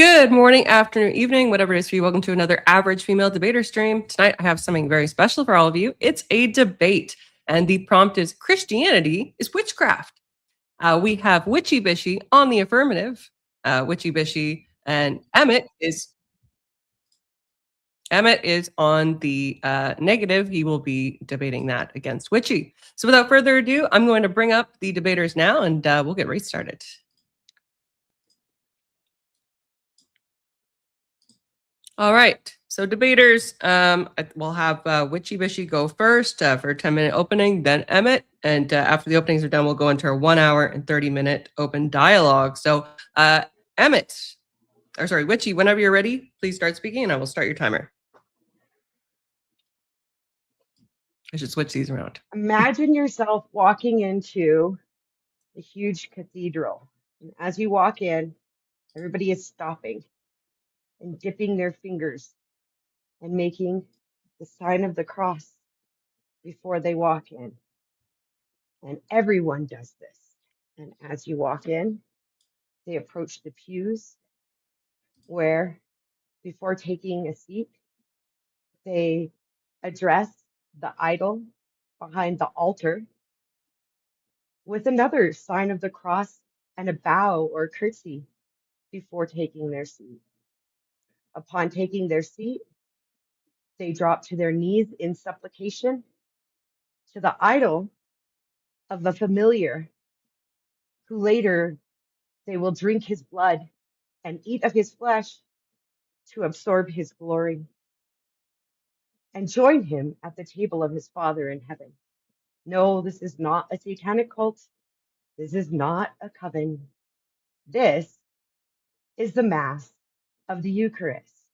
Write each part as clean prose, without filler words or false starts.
Good morning, afternoon, evening, whatever it is for you. Welcome to another Average Female Debater stream. Tonight, I have something very special for all of you. It's a debate, and the prompt is Christianity is witchcraft. We have Witchy Bishy on the affirmative. Witchy Bishy and Emmet is on the negative. He will be debating that against Witchy. So without further ado, I'm going to bring up the debaters now, and we'll get right started. All right. So debaters, we'll have Witchy Bishy go first for a 10-minute opening, then Emmet. And after the openings are done, we'll go into our 1 hour and 30-minute open dialogue. So Emmet, or sorry, Witchy, whenever you're ready, please start speaking and I will start your timer. I should switch these around. Imagine yourself walking into a huge cathedral. And as you walk in, everybody is stopping and dipping their fingers and making the sign of the cross before they walk in. And everyone does this. And as you walk in, they approach the pews where, before taking a seat, they address the idol behind the altar with another sign of the cross and a bow or curtsy before taking their seat. Upon taking their seat, they drop to their knees in supplication to the idol of the familiar, who later they will drink his blood and eat of his flesh to absorb his glory and join him at the table of his Father in heaven. No, this is not a satanic cult. This is not a coven. This is the Mass of the Eucharist.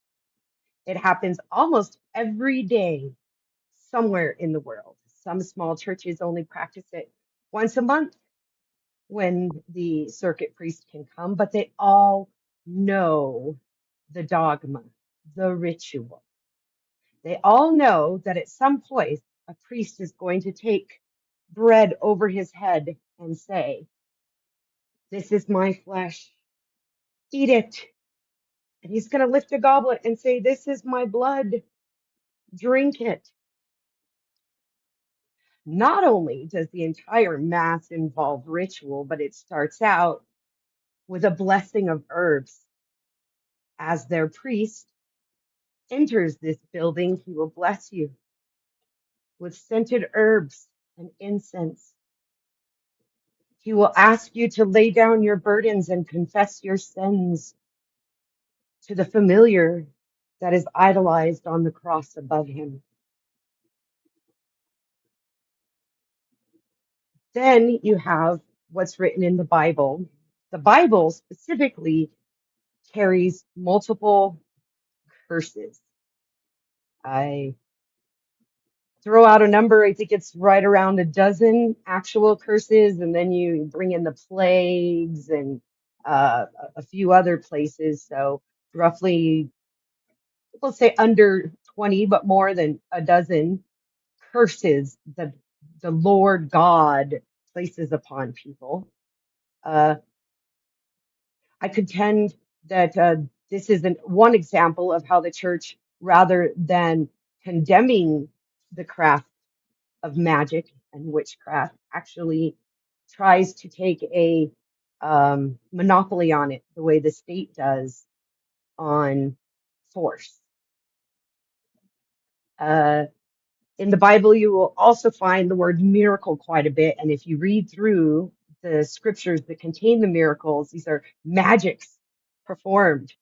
It happens almost every day somewhere in the world. Some small churches only practice it once a month when the circuit priest can come, but they all know the dogma, the ritual. They all know that at some point a priest is going to take bread over his head and say, "This is my flesh, eat it." And he's going to lift a goblet and say, "This is my blood, drink it." Not only does the entire Mass involve ritual, but it starts out with a blessing of herbs. As their priest enters this building, he will bless you with scented herbs and incense. He will ask you to lay down your burdens and confess your sins to the familiar that is idolized on the cross above him. Then you have what's written in the Bible. The Bible specifically carries multiple curses. I throw out a number, I think it's right around a dozen actual curses, and then you bring in the plagues and a few other places. So roughly, let's say under 20, but more than a dozen curses that the Lord God places upon people. I contend that this is one example of how the church, rather than condemning the craft of magic and witchcraft, actually tries to take a monopoly on it, the way the state does on force. In the Bible, you will also find the word miracle quite a bit. And if you read through the scriptures that contain the miracles, these are magics performed.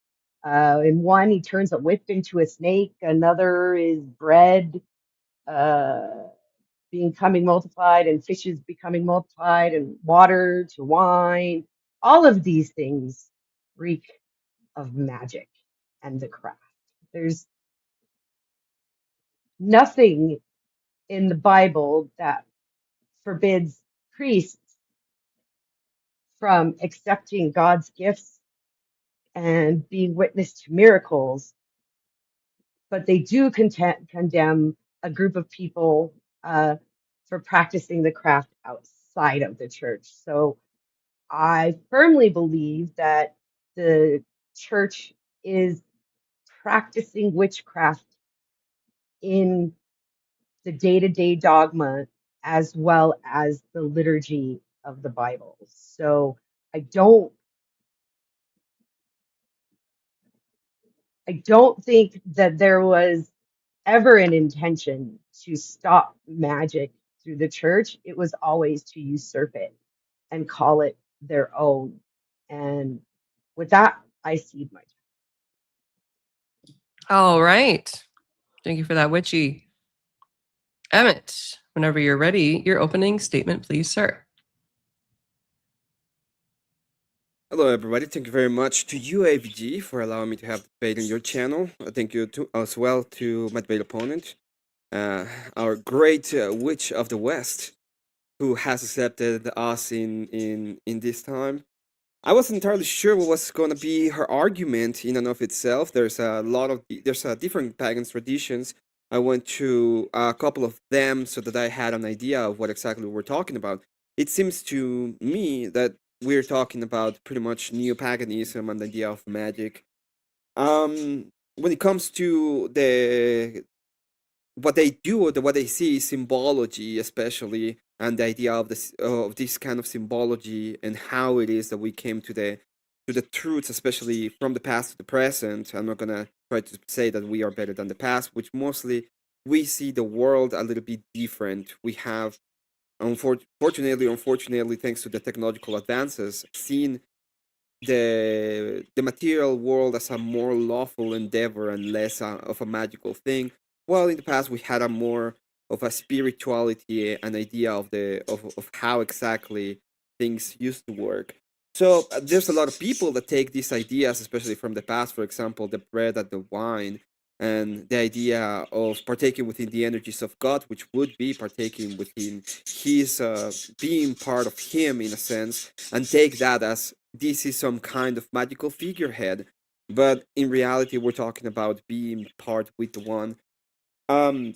In one, he turns a whip into a snake. Another is bread becoming multiplied and fishes becoming multiplied and water to wine. All of these things reek of magic and the craft. There's nothing in the Bible that forbids priests from accepting God's gifts and being witness to miracles, but they do condemn a group of people for practicing the craft outside of the church. So I firmly believe that the church is practicing witchcraft in the day-to-day dogma as well as the liturgy of the Bible. So I don't I don't think that there was ever an intention to stop magic through the church. It was always to usurp it and call it their own. And with that, I cede my time. All right. Thank you for that, Witchy. Emmet, whenever you're ready, your opening statement, please, sir. Hello, everybody. Thank you very much to you, AVG, for allowing me to have the debate on your channel. Thank you as well to my debate opponent, our great witch of the West, who has accepted us in this time. I wasn't entirely sure what was going to be her argument in and of itself. There's different pagan traditions. I went through a couple of them so that I had an idea of what exactly we're talking about. It seems to me that we're talking about pretty much neo-paganism and the idea of magic. When it comes to what they do, what they see is symbology, especially, and the idea of this kind of symbology and how it is that we came to the truths, especially from the past to the present. I'm not gonna try to say that we are better than the past, which mostly we see the world a little bit different. We have, unfortunately, thanks to the technological advances, seen the material world as a more lawful endeavor and less of a magical thing. While in the past we had a more of a spirituality, an idea of how exactly things used to work. So there's a lot of people that take these ideas, especially from the past, for example, the bread and the wine, and the idea of partaking within the energies of God, which would be partaking within His being part of Him in a sense, and take that as this is some kind of magical figurehead. But in reality, we're talking about being part with the one.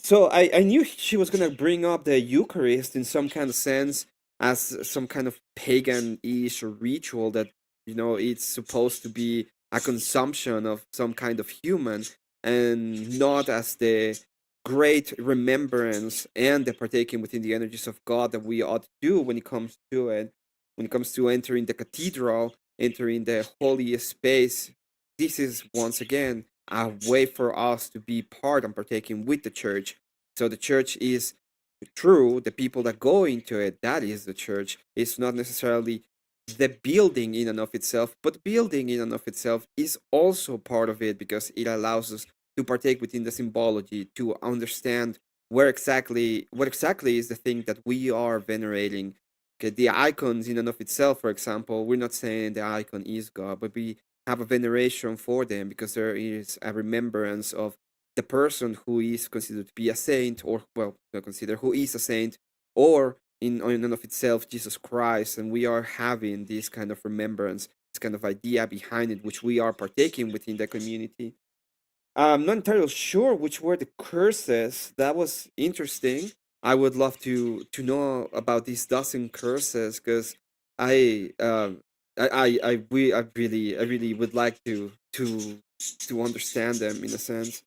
So I knew she was gonna bring up the Eucharist in some kind of sense as some kind of pagan-ish ritual that it's supposed to be a consumption of some kind of human and not as the great remembrance and the partaking within the energies of God that we ought to do when it comes to it. When it comes to entering the cathedral, entering the holy space, this is once again a way for us to be part and partaking with the church. So the church is true, the people that go into it, that is the church. It's not necessarily the building in and of itself, but building in and of itself is also part of it because it allows us to partake within the symbology, to understand what exactly is the thing that we are venerating. Okay, the icons in and of itself, for example, we're not saying the icon is God, but we have a veneration for them because there is a remembrance of the person who is considered to be a saint, or well, not consider who is a saint, or in and of itself Jesus Christ, and we are having this kind of remembrance, this kind of idea behind it, which we are partaking within the community. I'm not entirely sure which were the curses. That was interesting. I would love to know about these dozen curses because I I really would like to understand them in a sense.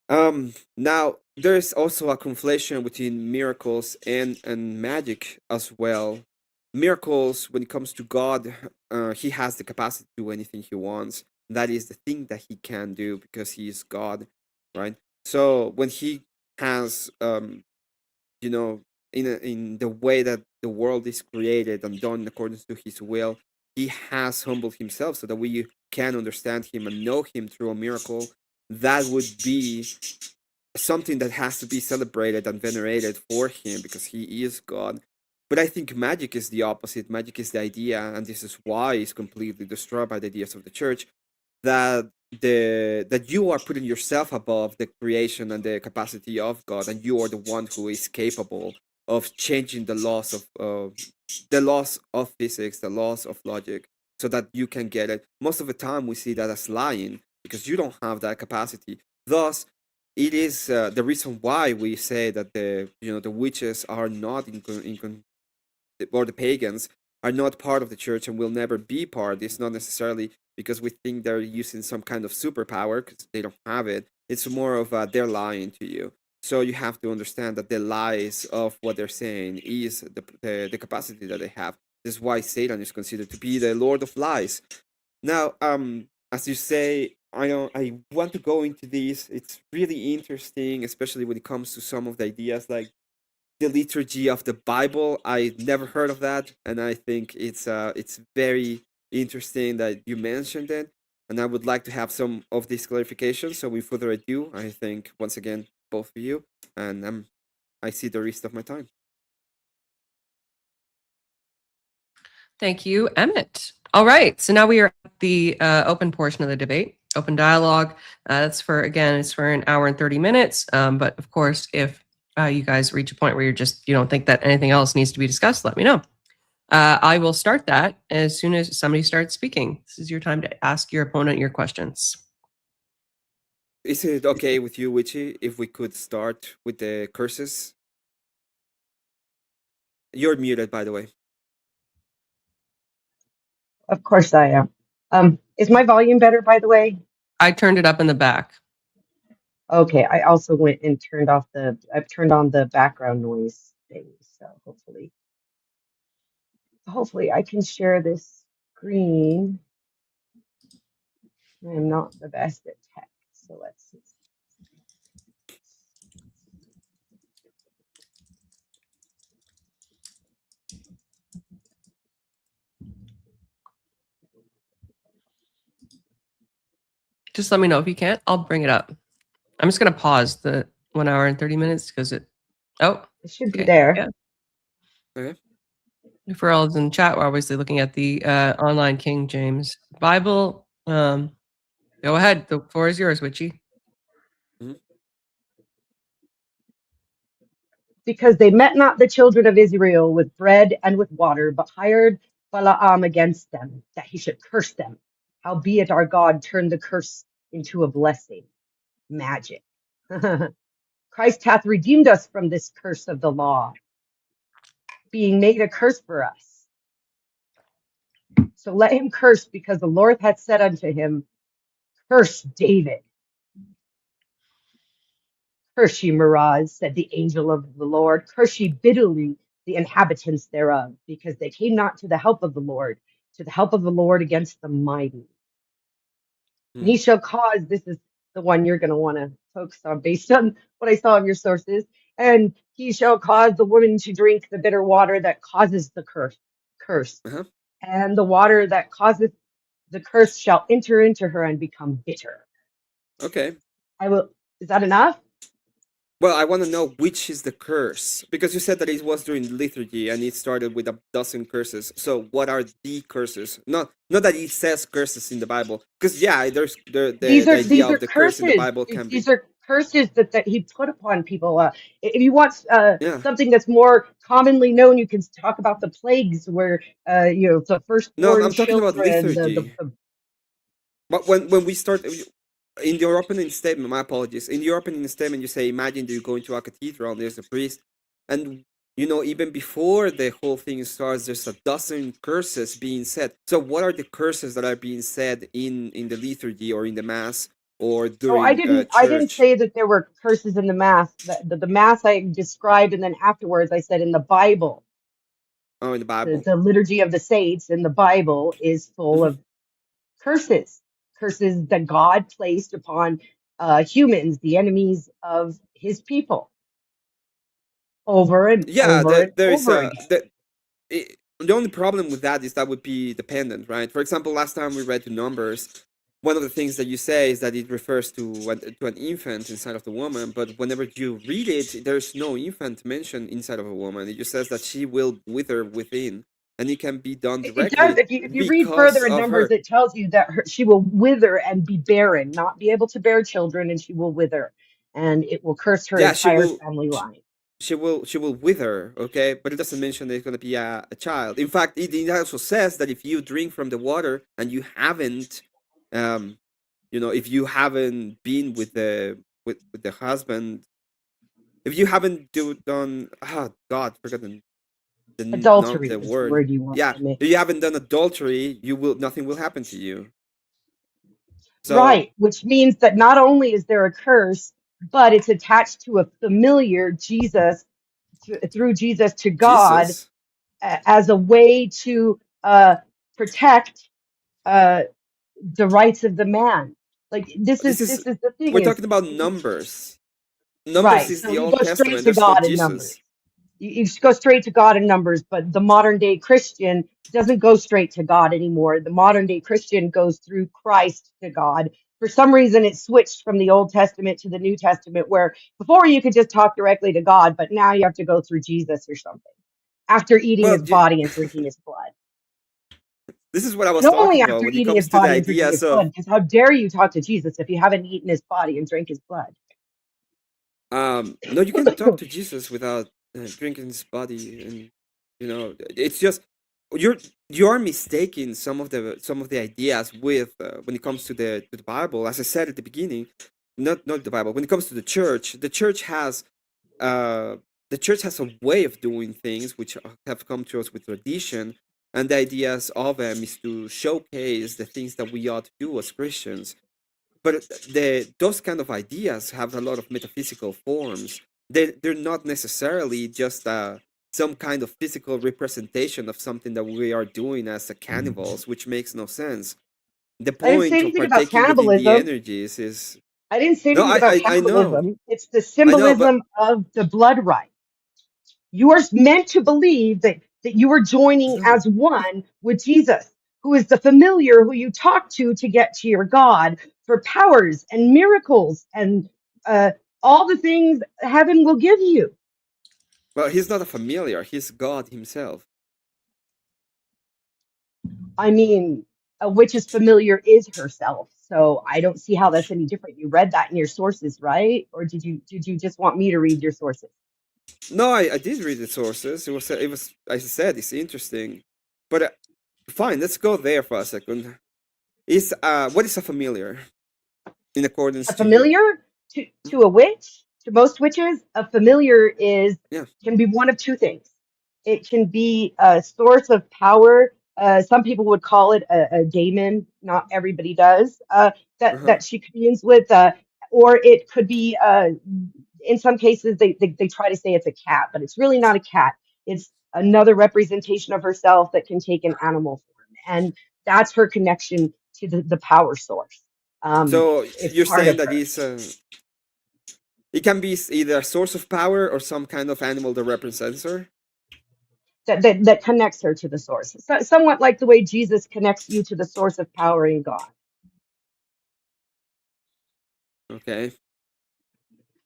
Now there's also a conflation between miracles and magic as well. Miracles, when it comes to God, he has the capacity to do anything he wants. That is the thing that he can do because he is God, right? So when he has, you know, in the way that the world is created and done in accordance to his will, he has humbled himself so that we can understand him and know him through a miracle. That would be something that has to be celebrated and venerated for him because he is God. But I think magic is the opposite. Magic is the idea, and this is why it's completely destroyed by the ideas of the church, that that you are putting yourself above the creation and the capacity of God, and you are the one who is capable of changing the laws of physics, the laws of logic, so that you can get it. Most of the time, we see that as lying because you don't have that capacity. Thus, it is the reason why we say that the witches are not or the pagans are not part of the church and will never be part. It's not necessarily because we think they're using some kind of superpower because they don't have it. It's more of they're lying to you. So you have to understand that the lies of what they're saying is the capacity that they have. This is why Satan is considered to be the Lord of Lies. Now, as you say, I want to go into this. It's really interesting, especially when it comes to some of the ideas like the liturgy of the Bible. I never heard of that, and I think it's very interesting that you mentioned it. And I would like to have some of these clarifications. So, without further ado, I think once again both of you, and I see the rest of my time. Thank you, Emmet. All right, so now we are at the open portion of the debate, open dialogue. That's for, again, it's for an hour and 30 minutes. But of course, if you guys reach a point where you don't think that anything else needs to be discussed, let me know. I will start that as soon as somebody starts speaking. This is your time to ask your opponent your questions. Is it okay with you, Witchy, if we could start with the curses? You're muted, by the way. Of course I am. Is my volume better, by the way? I turned it up in the back. Okay, I also went and I've turned on the background noise thing, so hopefully I can share this screen. I'm not the best at tech, so let's see. Just let me know if you can't. I'll bring it up. I'm just going to pause the 1 hour and 30 minutes because it should be okay. there. Yeah. Okay. For all in chat, we're obviously looking at the online King James Bible. Go ahead. The floor is yours, Witchy. Mm-hmm. Because they met not the children of Israel with bread and with water, but hired Balaam against them, that he should curse them. Howbeit our God turned the curse into a blessing. Magic. Christ hath redeemed us from this curse of the law, being made a curse for us. So let him curse, because the Lord hath said unto him, curse David. Curse ye, Miraz, said the angel of the Lord. Curse ye bitterly the inhabitants thereof, because they came not to the help of the Lord, to the help of the Lord against the mighty. And he shall cause, this is the one you're going to want to focus on based on what I saw of your sources. And he shall cause the woman to drink the bitter water that causes the curse. Uh-huh. And the water that causeth the curse shall enter into her and become bitter. Okay. Is that enough? Well, I want to know which is the curse, because you said that it was during liturgy and it started with a dozen curses. So what are the curses? Not that it says curses in the Bible, because yeah, there's the idea of the curse in the Bible can be. These are curses that he put upon people. If you want Yeah. something that's more commonly known, you can talk about the plagues, where the No, firstborn I'm talking about children, liturgy. But when we start in your opening statement, my apologies. In your opening statement, you say, imagine that you go into a cathedral, there's a priest, and even before the whole thing starts, there's a dozen curses being said. So what are the curses that are being said in the liturgy or in the mass or Oh, I during didn't church? say that there were curses in the mass. The mass I described, and then afterwards I said in the Bible, Oh, in the Bible. the liturgy of the saints in the Bible is full of curses that God placed upon humans, the enemies of his people, over and Yeah, over and there is over again. the only problem with that is that would be dependent, right? For example, last time we read the Numbers, one of the things that you say is that it refers to an infant inside of the woman, but whenever you read it, there's no infant mentioned inside of a woman. It just says that she will wither within, and it can be done It does. directly If you read because further in of Numbers, her. it tells you that she will wither and be barren, not be able to bear children, and she will wither, and it will curse her Yeah, she entire will. family line. She will wither, okay, but it doesn't mention there's going to be a child. In fact, it also says that if you drink from the water and you haven't if you haven't been with the husband, if you haven't done, oh god, forgotten the none of Adultery the is the word. word you want, Yeah, Emmet. if you haven't done adultery, nothing will happen to you. So Right, which means that not only is there a curse, but it's attached to a familiar, Jesus, through Jesus to God, Jesus, as a way to protect uh, the rights of the man. Like this this is is the thing we're is talking about numbers. Numbers right. is So the you Old go straight Testament. to There's no God in numbers. Jesus. You just go straight to God in numbers, but the modern day Christian doesn't go straight to God anymore. The modern day Christian goes through Christ to God. For some reason, it switched from the Old Testament to the New Testament, where before you could just talk directly to God, but now you have to go through Jesus or something after eating Well, his body and drinking his blood. this is what I was And only talking about after when it eating his comes to the body and drinking his ideas of blood, because how dare you talk to Jesus if you haven't eaten his body and drank his blood? no, you can talk to Jesus without drinking his body, and it's just you're you're mistaking some of the ideas with when it comes to the Bible. As I said at the beginning, not the Bible. When it comes to the church has uh, the church has a way of doing things which have come to us with tradition, and the ideas of them is to showcase the things that we ought to do as Christians. But those kind of ideas have a lot of metaphysical forms. They're not necessarily just some kind of physical representation of something that we are doing as a cannibals, which makes no sense. The I didn't say point of anything about partaking within the cannibalism. energies is I didn't say no, anything about I know, cannibalism. It's the I know, but symbolism of the blood right. You are meant to believe that you are joining no. as one with Jesus, who is the familiar who you talk to get to your God for powers and miracles and uh, all the things heaven will give you. Well, he's not a familiar. He's God himself. I mean, a witch's familiar is herself. So I don't see how that's any different. You read that in your sources, right? Or did you just want me to read your sources? No, I did read the sources. It was as I said, it's interesting, but fine. Let's go there for a second. Is what is a familiar in accordance A to you? familiar to a witch, to most witches, a familiar is Yeah. can be one of two things. It can be a source of power. Some people would call it a daemon. Not everybody does. Uh huh. That she communes with, or it could be. In some cases, they try to say it's a cat, but it's really not a cat. It's another representation of herself that can take an animal form, and that's her connection to the power source. So It's you're part saying of that her it can be either a source of power or some kind of animal that represents her. that connects her to the source. So, somewhat like the way Jesus connects you to the source of power in God. Okay.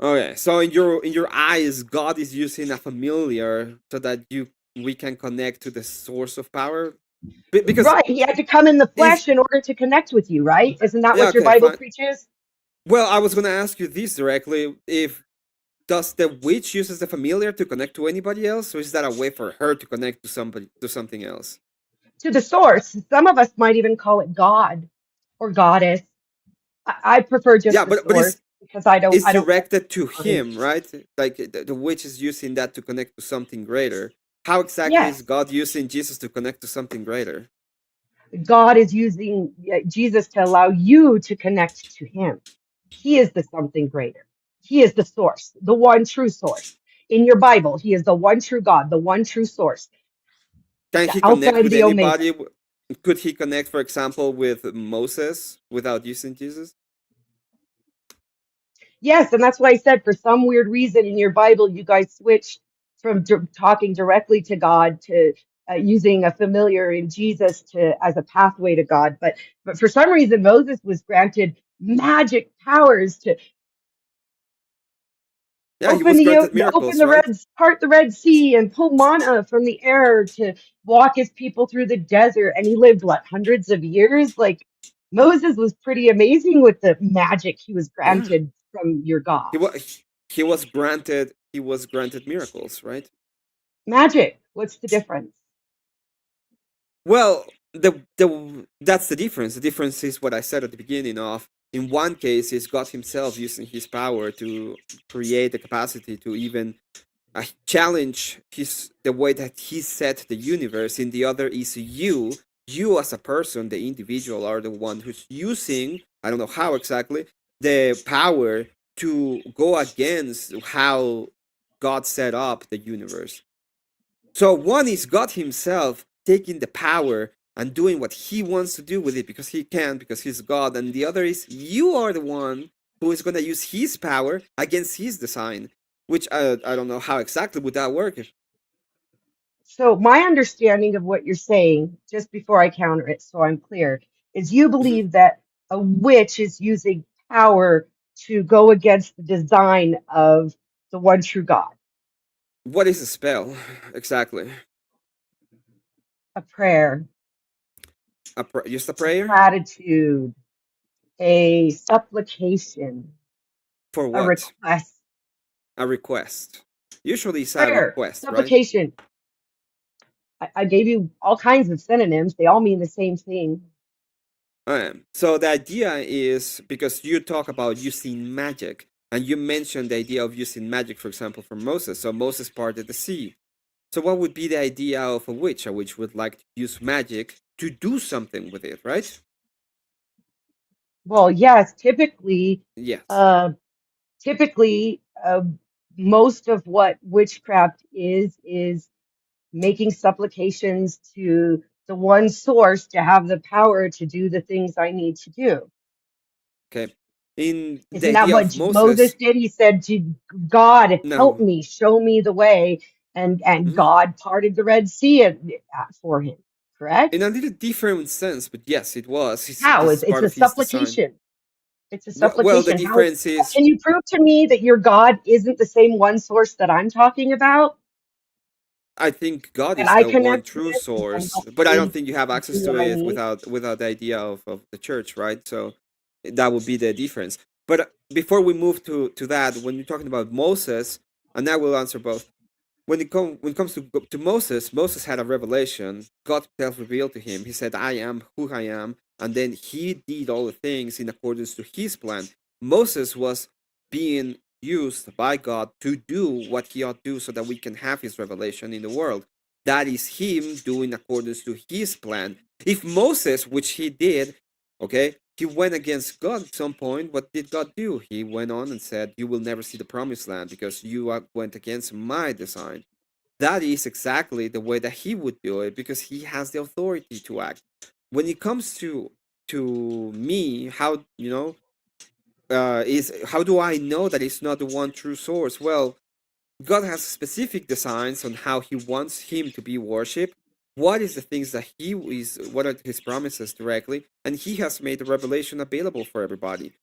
Okay. So in your eyes, God is using a familiar so that we can connect to the source of power. Because Right. He had to come in the if flesh in order to connect with you, right? Isn't that yeah, what your okay, Bible fine. preaches? Well, I was gonna ask you this directly. If does the witch uses the familiar to connect to anybody else, or is that a way for her to connect to something else? To the source. Some of us might even call it God or goddess. I prefer just Yeah, the but source because I don't it's I don't like directed to him, incarnation. right? Like the witch is using that to connect to something greater. How exactly is Yes. God using Jesus to connect to something greater? God is using Jesus to allow you to connect to him. He is the something greater. He is the source, the one true source. In your Bible, he is the one true God, the one true source, Can the he Alpha connect and with the Omega. anybody? Could he connect, for example, with Moses without using Jesus? Yes, and that's why I said for some weird reason in your Bible, you guys switched from talking directly to God to using a familiar in Jesus to as a pathway to God. But for some reason, Moses was granted magic powers to Yeah, he was granted open miracles, the right? part the Red Sea and pull manna from the air to walk his people through the desert. And he lived what, hundreds of years? Like Moses was pretty amazing with the magic he was Yeah, granted from your God. he was he was granted miracles, right? Magic. What's the difference? Well, that's the difference. The difference is what I said at the beginning of. In one case, it's God Himself using His power to create the capacity to even challenge the way that He set the universe. In the other is you as a person, the individual, are the one who's using I don't know how exactly, the power to go against how God set up the universe. So one is God himself taking the power and doing what he wants to do with it because he can, because he's God. And the other is you are the one who is going to use his power against his design, which I don't know how exactly would that work. So my understanding of what you're saying, just before I counter it, so I'm clear, is you Mhm. believe that a witch is using power to go against the design of the one true God. What is a spell exactly? A prayer, Just a a prayer gratitude, a supplication, for a what? request. A request. Usually it's a Prayer, request, right? supplication. I gave you all kinds of synonyms. They all mean the same thing. So the idea is because you talk about using magic, and you mentioned the idea of using magic, for example, for Moses. So Moses parted the sea. So what would be the idea of a witch? A witch would like to use magic to do something with it, right? Well, yes, typically, Yes. uh, typically, most of what witchcraft is making supplications to the one source to have the power to do the things I need to do. Okay. In the Isn't that idea what of Moses Moses, did? He said, God, help no. me, show me the way. And Mhm. God parted the Red Sea for him, In correct? a little different sense, but yes, it was. How? This is It's part a of his design. supplication. It's a Well, the supplication. How difference is can you prove to me that your God isn't the same one source that I'm talking about? I think God That is I the one connect true with and source, help but I don't me think you have to access do to what I it need? without the idea of the church, right? So that would be the difference. But before we move to that, when you're talking about Moses, and I will answer both. When it comes to Moses, Moses had a revelation. God himself revealed to him. He said, "I am who I am," and then he did all the things in accordance to his plan. Moses was being used by God to do what he ought to do so that we can have his revelation in the world. That is him doing accordance to his plan. If Moses, which he did, okay, he went against God at some point, what did God do? He went on and said, "You will never see the promised land because you went against my design." That is exactly the way that he would do it because he has the authority to act. When it comes to me, how is how do I know that it's not the one true source? Well, God has specific designs on how he wants him to be worshipped. What is the things that what are his promises directly? And he has made the revelation available for everybody.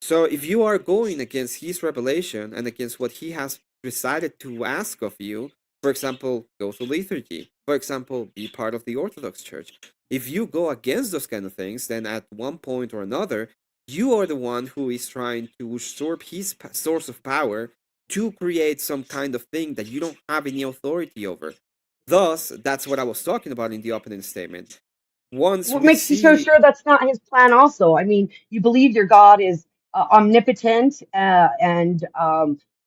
So if you are going against his revelation and against what he has decided to ask of you, for example, go to liturgy, for example, be part of the Orthodox Church. If you go against those kind of things, then at one point or another, you are the one who is trying to usurp his source of power to create some kind of thing that you don't have any authority over. Thus, that's what I was talking about in the opening statement. Once What we makes you so see, sure that's not his plan also? I mean, you believe your God is omnipotent and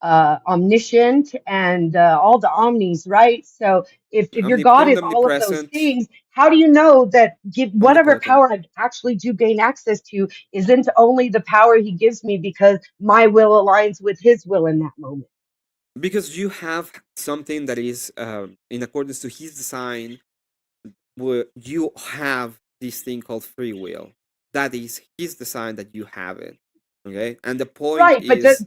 omniscient and all the omnis, right? So if your God omnipotent, is all of those omnipresent, things, how do you know that whatever omnipotent. power I actually do gain access to isn't only the power he gives me because my will aligns with his will in that moment? Because you have something that is in accordance to his design, where you have this thing called free will. That is his design that you have it. Okay, and the point Right, is,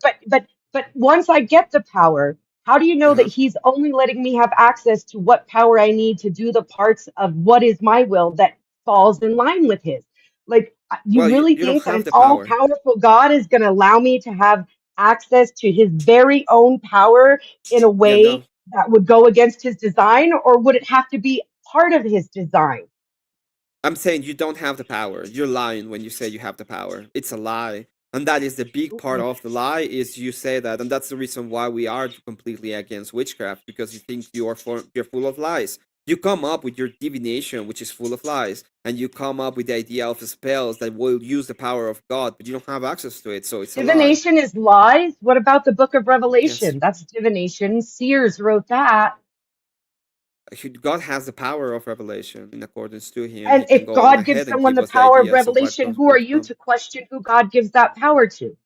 but once I get the power, how do you know that uh-huh. he's only letting me have access to what power I need to do the parts of what is my will that falls in line with his? Like, you Well, really you don't think that have an the power all-powerful God is going to allow me to have access to his very own power in a yeah, no. way that would go against his design, or would it have to be part of his design? I'm saying you don't have the power. You're lying when you say you have the power. It's a lie. And that is the big part of the lie is you say that, and that's the reason why we are completely against witchcraft, because you think you're full of lies. You come up with your divination, which is full of lies, and you come up with the idea of spells that will use the power of God, but you don't have access to it, so it's a lie. Divination is lies. What about the book of Yes. Revelation? That's divination. Seers wrote that. God has the power of revelation in accordance to him. He And can if go on God gives ahead and someone give the us the power of ideas of what revelation, God's who are going to you come. to question who God gives that power to?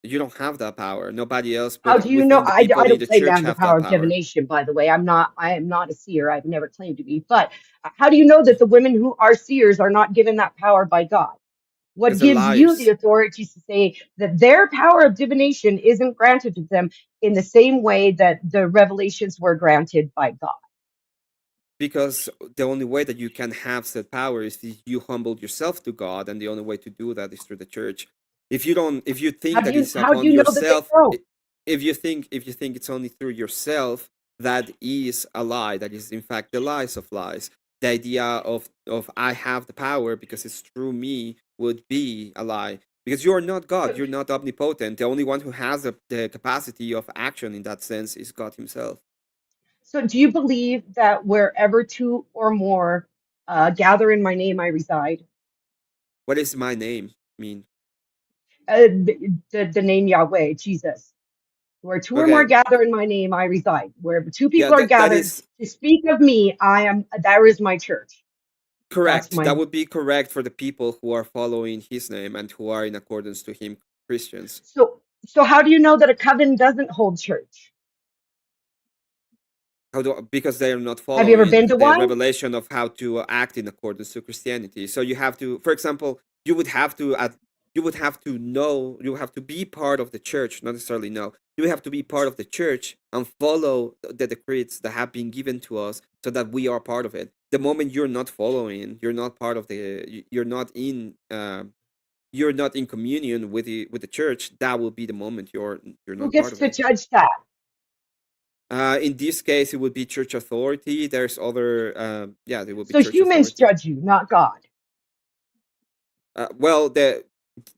You don't have that power. Nobody else How but do you know? within the people I in don't the claim to church have the have power that of power. divination, by the way. I am not a seer. I've never claimed to be. But how do you know that the women who are seers are not given that power by God? What Because they're gives you the liars. authority to say that their power of divination isn't granted to them in the same way that the revelations were granted by God? Because the only way that you can have said power is if you humble yourself to God, and the only way to do that is through the church. If you don't, if you think that it's How do upon you know that they yourself, grow? if you think it's only through yourself, that is a lie. That is in fact the lies of lies. The idea of I have the power because it's through me would be a lie. Because you are not God, you're not omnipotent. The only one who has the capacity of action in that sense is God Himself. So do you believe that wherever two or more gather in my name, I reside? What is my name mean? The name Yahweh, Jesus. Where two or more Okay, gather in my name, I reside. Where two yeah, people are that gathered is to speak of me, there is my church. That's correct. my. That would be correct for the people who are following his name and who are in accordance to him, Christians. So how do you know that a coven doesn't hold church? Because they are not Have you ever following been to the one? revelation of how to act in accordance to Christianity. So you have to, for example, you would have to you would have to know, you have to be part of the church, not necessarily know. You have to be part of the church and follow the decrees that have been given to us so that we are part of it. The moment you're not following, you're not part of you're not in communion with the church. That will be the moment you're Who not part gets of to it. judge that? In this case, it would be church authority. There's other, yeah, there will be So church humans authority. judge you, not God. Well,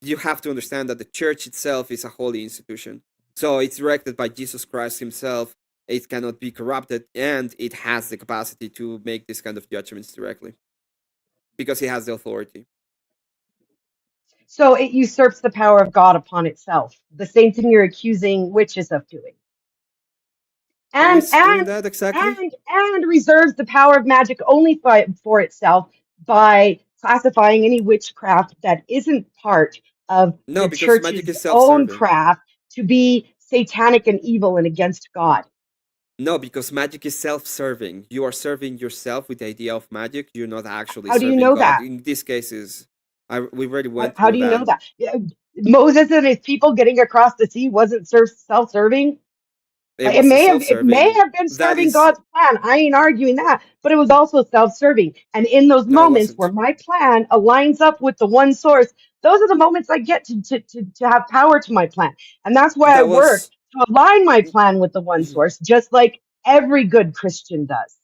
you have to understand that the church itself is a holy institution. So it's directed by Jesus Christ Himself. It cannot be corrupted, and it has the capacity to make this kind of judgments directly because He has the authority. So it usurps the power of God upon itself. The same thing you're accusing witches of doing. Who And is doing and that exactly? and reserves the power of magic only for itself by classifying any witchcraft that isn't part of No, the because magic church's is own self-serving. craft to be satanic and evil and against God. No, because magic is self-serving. You are serving yourself with the idea of magic. You're not actually How do you serving know God. that? In this cases, we already went How through do you know that. that? Yeah, Moses and his people getting across the sea wasn't self-serving. It was a It may self-serving. have been That serving is God's plan. I ain't arguing that, but it was also self-serving. And in those no, it moments where wasn't. my plan aligns up with the one source, those are the moments I get to have power to my plan. And that's why I That work was to align my plan with the one source, just like every good Christian does.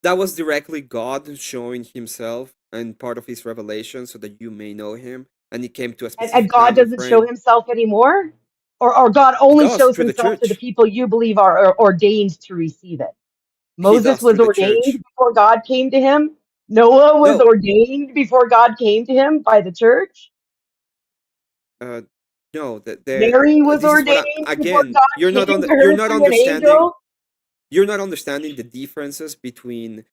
that was directly God showing Himself and part of His revelation, so that you may know Him. And it came to a And specific God time and doesn't show frame. himself anymore, or God He only does shows through the himself to the church. people you believe are ordained to receive it. He Moses does was through the ordained church. before God came to him. Noah was No, ordained before God came to him by the church. uh, no. Mary was This is what ordained before again. God came to You're her not through an understanding. angel. You're not understanding the differences between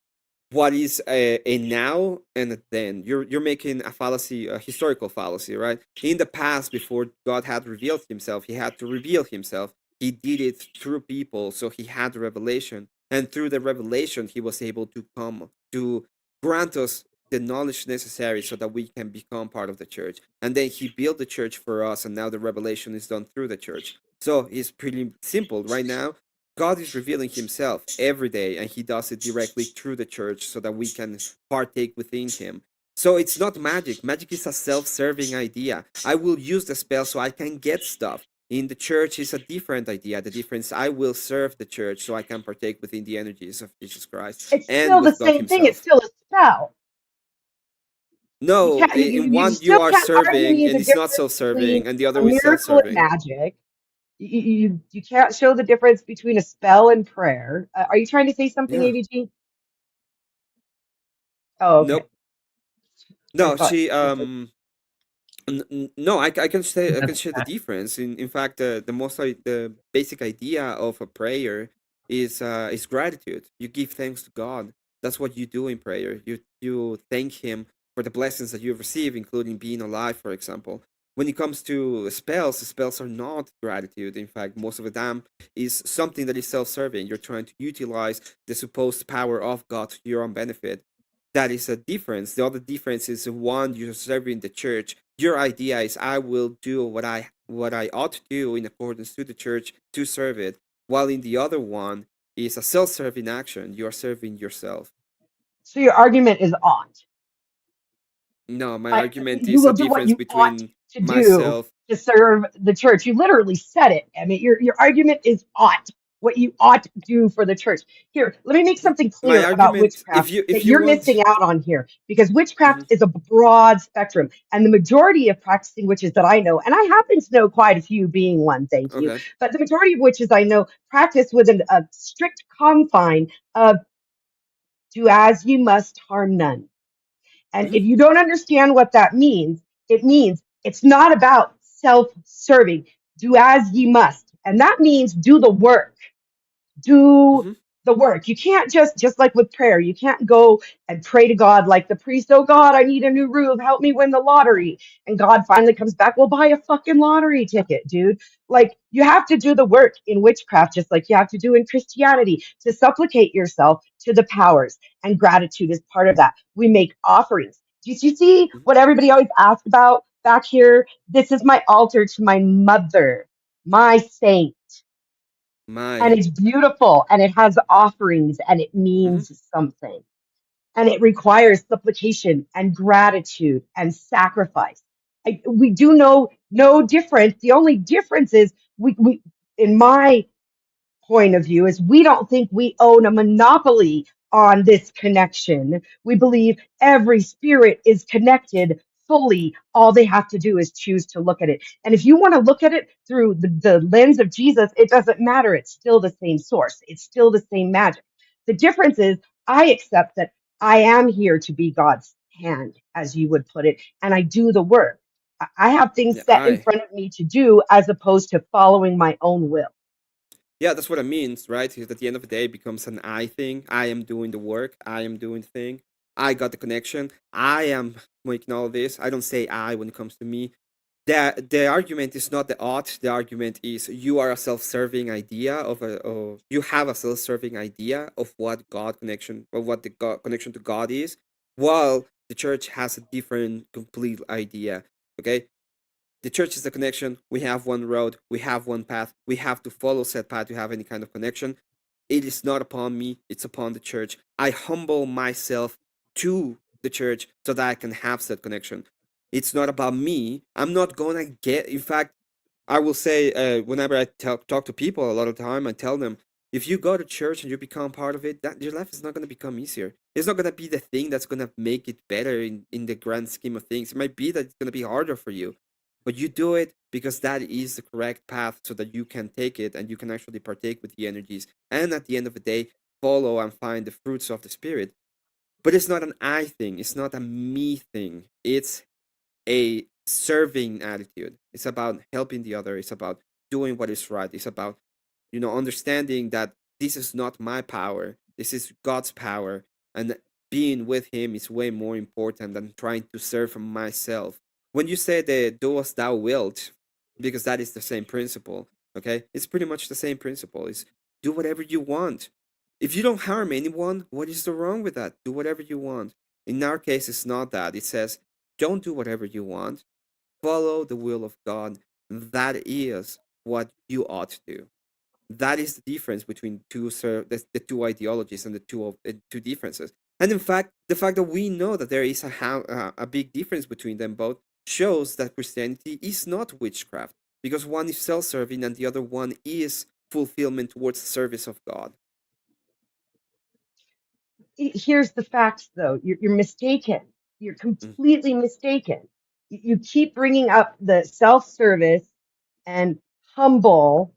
what is a now and a then. You're making a fallacy, a historical fallacy, right? In the past, before God had revealed Himself, He had to reveal Himself. He did it through people, so He had the revelation, and through the revelation, He was able to come to grant us the knowledge necessary so that we can become part of the church. And then He built the church for us, and now the revelation is done through the church. So it's pretty simple right now. God is revealing Himself every day, and He does it directly through the church so that we can partake within Him. So it's not magic. Magic is a self serving idea. I will use the spell so I can get stuff. In the church is a different idea. The difference, I will serve the church so I can partake within the energies of Jesus Christ It's and still the with God same thing. It's Himself. still a spell. You No, can't. in You one you still are can't argue serving me and the it's not difference self between serving, and the a other is self miracle and serving. magic. You can't show the difference between a spell and prayer. Are you trying to say something, Yeah. AVG? Oh, okay. Nope. I No, thought. she no, I can share the difference. In fact, the basic idea of a prayer is gratitude. You give thanks to God. That's what you do in prayer. You thank Him for the blessings that you've received, including being alive, for example. When it comes to spells are not gratitude. In fact, most of the time is something that is self-serving. You're trying to utilize the supposed power of God to your own benefit. That is a difference. The other difference is one, you're serving the church. Your idea is I will do what I ought to do in accordance to the church to serve it. While in the other one is a self-serving action. You are serving yourself. So your argument is ought. No, my argument You is a will do what difference you ought between to do myself. to serve the church. You literally said it. I mean, your argument is ought, what you ought to do for the church. Here, let me make something My clear about argument, witchcraft that if you you're want. missing out on here, because witchcraft Mhm, is a broad spectrum, and the majority of practicing witches that I know, and I happen to know quite a few, being one, thank you, okay. but the majority of witches I know practice within a strict confine of do as you must, harm none. And Mhm, if you don't understand what that means, it means it's not about self serving. Do as ye must. And that means do the work, do mhm, the work. You can't just like with prayer, you can't go and pray to God like the priest, oh God, I need a new roof, help me win the lottery. And God finally comes back, well, buy a fucking lottery ticket, dude. Like you have to do the work in witchcraft, just like you have to do in Christianity, to supplicate yourself to the powers. And gratitude is part of that. We make offerings. Do you see mhm. what everybody always asks about back here? This is my altar to my mother, my saint, and My. it's beautiful and it has offerings and it Mhm, means something and it requires supplication and gratitude and sacrifice. We do know no different. The only difference is we in my point of view is we don't think we own a monopoly on this connection. We believe every spirit is connected fully. All they have to do is choose to look at it. And if you want to look at it through the lens of Jesus, it doesn't matter. It's still the same source, it's still the same magic. The difference is I accept that I am here to be God's hand, as you would put it, and I do the work. I have things yeah, set in front of me to do as opposed to following my own will. yeah, that's what it means, right? Is at the end of the day, it becomes an I thing. I am doing the work. I am doing the thing. I got the connection. I am making all this. I don't say I when it comes to me. The argument is not the ought. The argument is you are a self-serving idea of you have a self-serving idea of what God connection or what the God connection to God is, while the church has a different complete idea. Okay, the church is the connection. We have one road. We have one path. We have to follow said path to have any kind of connection. It is not upon me. It's upon the church. I humble myself to the church so that I can have said connection. It's not about me. I'm not gonna get. In fact, I will say whenever I talk to people a lot of time, I tell them if you go to church and you become part of it, that your life is not going to become easier. It's not going to be the thing that's going to make it better in the grand scheme of things. It might be that it's going to be harder for you, but you do it because that is the correct path so that you can take it and you can actually partake with the energies. And at the end of the day, follow and find the fruits of the spirit. But it's not an I thing. It's not a me thing. It's a serving attitude. It's about helping the other. It's about doing what is right. It's about, understanding that this is not my power. This is God's power. And being with Him is way more important than trying to serve myself. When you say the do as thou wilt, because that is the same principle, okay? It's pretty much the same principle. It's do whatever you want. If you don't harm anyone, what is the wrong with that? Do whatever you want. In our case, it's not that. It says don't do whatever you want. Follow the will of God. That is what you ought to do. That is the difference between the two ideologies and the two differences. And in fact, the fact that we know that there is a big difference between them both shows that Christianity is not witchcraft because one is self-serving and the other one is fulfillment towards the service of God. Here's the facts, though. You're mistaken. You're Mm. completely mistaken. You keep bringing up the self-service and humble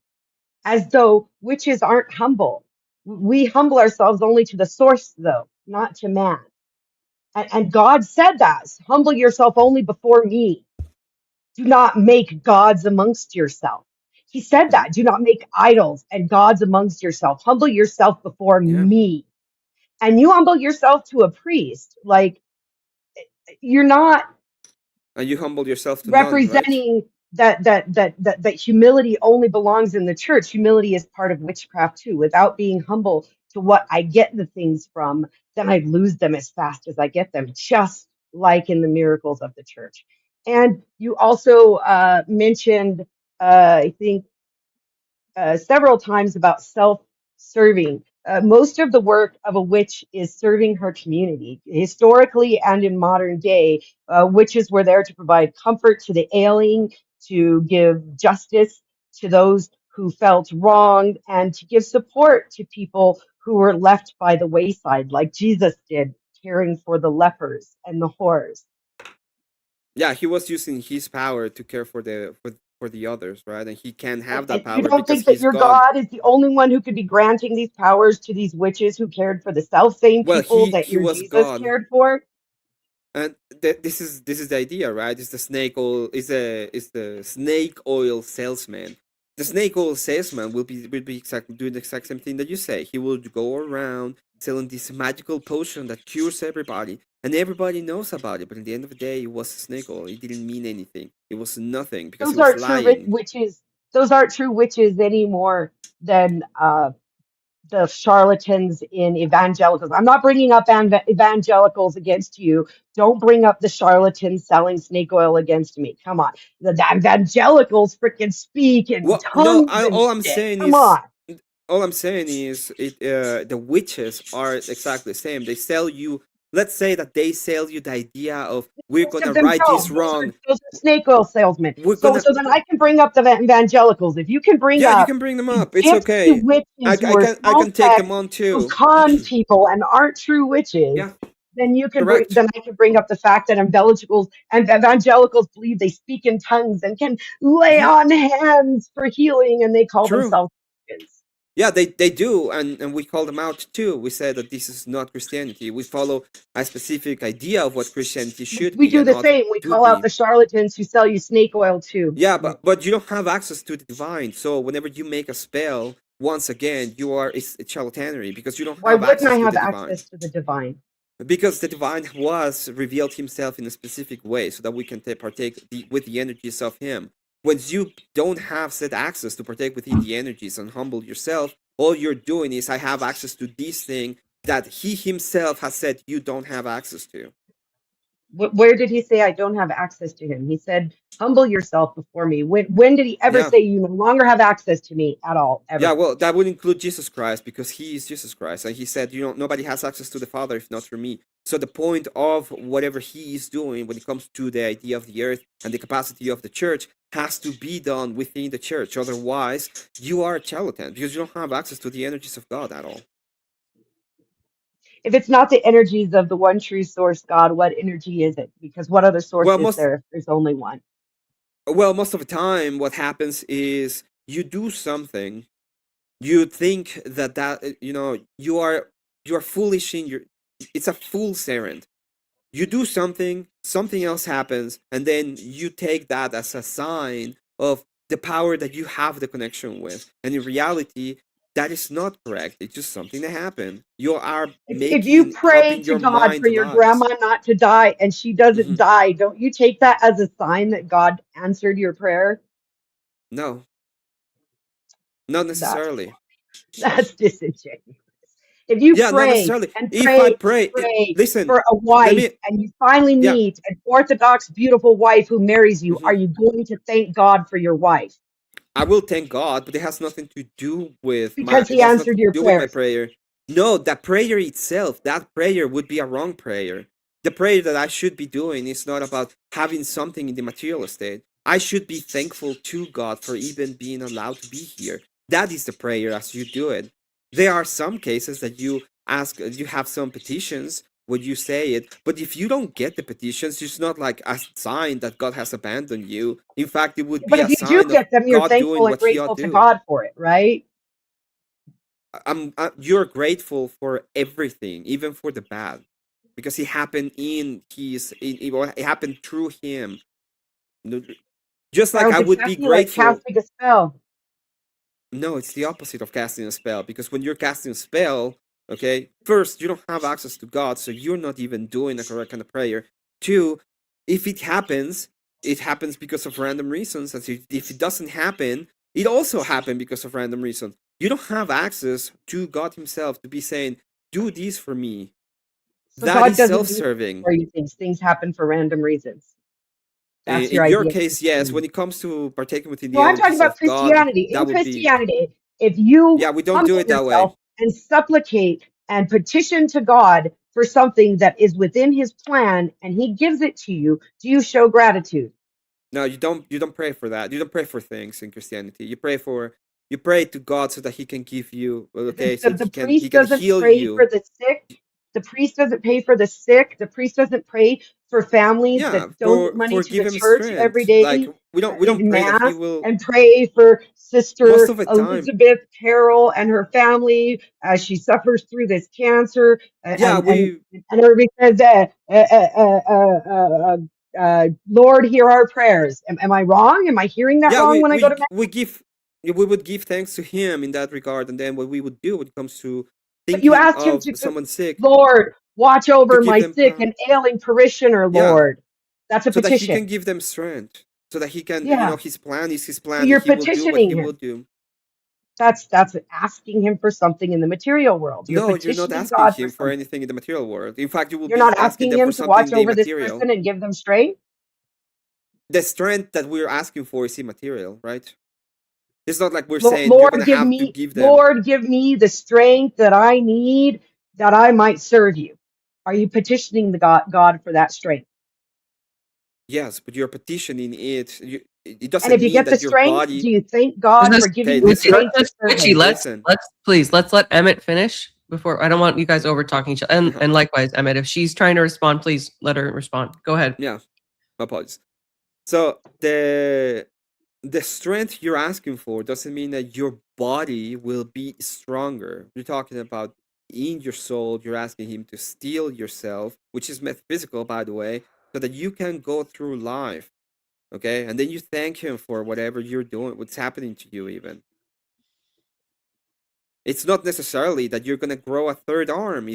as though witches aren't humble. We humble ourselves only to the source, though, not to man. And God said that. Humble yourself only before me. Do not make gods amongst yourself. He said that, do not make idols and gods amongst yourself. Humble yourself before Yeah. me. And you humble yourself to a priest. Like, you're not And you humble yourself to none, right? representing that humility only belongs in the church. Humility is part of witchcraft too. Without being humble to what I get the things from, then I lose them as fast as I get them, just like in the miracles of the church. And you also mentioned, I think, several times about self-serving. Most of the work of a witch is serving her community. Historically and in modern day, witches were there to provide comfort to the ailing, to give justice to those who felt wronged, and to give support to people who were left by the wayside, like Jesus did, caring for the lepers and the whores. Yeah, he was using his power to care for the others, right? And he can't have And that you power don't because think that he's your God. God is the only one who could be granting these powers to these witches who cared for the self same Well, people that he your was Jesus God. cared for? And this is the idea, right? It's the snake oil is the snake oil salesman. The snake oil salesman will be exactly doing the exact same thing that you say. He will go around selling this magical potion that cures everybody, and everybody knows about it. But at the end of the day, it was snake oil. It didn't mean anything. It was nothing because he Those was aren't true lying. witches. Those aren't true witches any more than the charlatans in evangelicals. I'm not bringing up evangelicals against you. Don't bring up the charlatans selling snake oil against me. Come on. The evangelicals freaking speak in Well, no, tongues and shit. Come on. all I'm saying is the witches are exactly the same. They sell you. Let's say that they sell you the idea of we're Most gonna of them right don't. this wrong. Those are snake oil salesmen. We're So gonna. so then I can bring up the evangelicals. If you can bring Yeah, you up can bring them these up. It's gypsy okay. witches who are I small can take tech, them on who too. con people and aren't true Yeah, witches, then you can bring correct. then I can bring up the fact that evangelicals believe they speak in tongues and can lay Hmm. on hands for healing, and they call True. themselves Christians. Yeah, they do, and we call them out too. We say that this is not Christianity. We follow a specific idea of what Christianity should We be do and the ought same. We to call out be. the charlatans who sell you snake oil too. Yeah, but you don't have access to the divine. So whenever you make a spell, once again, it's charlatanery because you don't Why have wouldn't I access to have the divine. access to the divine? Because the divine was revealed himself in a specific way, so that we can partake with the energies of him. Once you don't have said access to partake within the energies and humble yourself, all you're doing is I have access to this thing that he himself has said you don't have access to. Where did he say I don't have access to him? He said, humble yourself before me. When did he ever Yeah. say you no longer have access to me at all, Yeah, ever? well, that would include Jesus Christ because he is Jesus Christ. And he said, nobody has access to the Father if not through me. So the point of whatever he is doing when it comes to the idea of the earth and the capacity of the church has to be done within the church. Otherwise, you are a charlatan because you don't have access to the energies of God at all. If it's not the energies of the one true source, God, what energy is it? Because what other source Well, is most there if there's only one? most of the time, what happens is you do something. You think you are foolish in your. It's a fool's errand. You do something, something else happens, and then you take that as a sign of the power that you have the connection with. And in reality, that is not correct. It's just something that happened. You are If you making up pray in to your God for mind your lies. grandma not to die and she doesn't Hmm. die, don't you take that as a sign that God answered your prayer? No, not That's necessarily. that's disingenuous. If you Yeah, not pray necessarily. and If I pray and pray, pray listen, for a let wife me. and you finally Yeah. meet an Orthodox, beautiful wife who marries you, Hmm. are you going to thank God for your wife? I will thank God, but it has nothing to do with Because it he has nothing answered to your do with my prayers. prayer. No, that prayer itself, that prayer would be a wrong prayer. The prayer that I should be doing is not about having something in the material state. I should be thankful to God for even being allowed to be here. That is the prayer as you do it. There are some cases that you have some petitions when you say it, but if you don't get the petitions, it's not like a sign that God has abandoned you. In fact, it would But be a if you do sign of get them, you're God thankful doing and what He ought grateful to to do. God for it, right? You're grateful for everything, even for the bad, because it happened it happened through Him. Just like I Sounds would be exactly like grateful. casting a spell. No, it's the opposite of casting a spell, because when you're casting a spell, okay, first, you don't have access to God, so you're not even doing a correct kind of prayer. Two, if it happens because of random reasons. And if it doesn't happen, it also happened because of random reasons. You don't have access to God himself to be saying, do this for me. So That God is doesn't do self-serving. for you things happen for random reasons. That's your In your idea of case, yes. When Christianity. it comes to partaking within No, the I'm talking energies about of God, Christianity. In that would be, Christianity, if you yeah, we don't do humble it that way. yourself and supplicate and petition to God for something that is within his plan and he gives it to you, do you show gratitude? No, you don't. You don't pray for that. You don't pray for things in Christianity. You pray to God so that He can give you. Okay, so The He priest can doesn't heal pray for you. the sick. The priest doesn't pray for the sick. The priest doesn't pray for families Yeah, that donate money for to give the Him church every strength. Like day we don't in pray that He mass will and pray for most Sister of the time. Elizabeth Carroll and her family as she suffers through this cancer. Yeah, And everybody says, Lord, hear our prayers. Am I wrong? Am I hearing that yeah wrong when I go to mass? we would give thanks to Him in that regard, and then what we would do when it comes to But you thinking asked him of to, someone sick, Lord, watch to over give my them sick and ailing parishioner, yeah, Lord. That's a so that He petition. can give them strength, so that He can, Yeah. His plan is His So plan, and you're He will do what petitioning He will him. do. That's asking him for something in the material world. You're No, you're not petitioning asking God for Him for something. anything in the material world. In fact, you will You're be not asking asking them for him to something watch in the over this immaterial. person and give them strength. The strength that we're asking for is immaterial, right? It's not like we're saying you're gonna have to give them. Lord, give me the strength that I need that I might serve you. Are you petitioning the God for that strength? Yes, but you're petitioning it. It And if doesn't you mean get the that your strength, do body. you thank Is God this for giving Okay, you the Witchy? listen, strength to serve Witchy, him? listen. let's let Emmett finish before. I don't want you guys over talking each other. And likewise, Emmett, if she's trying to respond, please let her respond. Go ahead. Yeah, my apologies. So the strength you're asking for doesn't mean that your body will be stronger. You're talking about in your soul, you're asking Him to steal yourself, which is metaphysical, by the way, so that you can go through life. Okay, and then you thank Him for whatever you're doing, what's happening to you, even. It's not necessarily that you're gonna grow a third arm.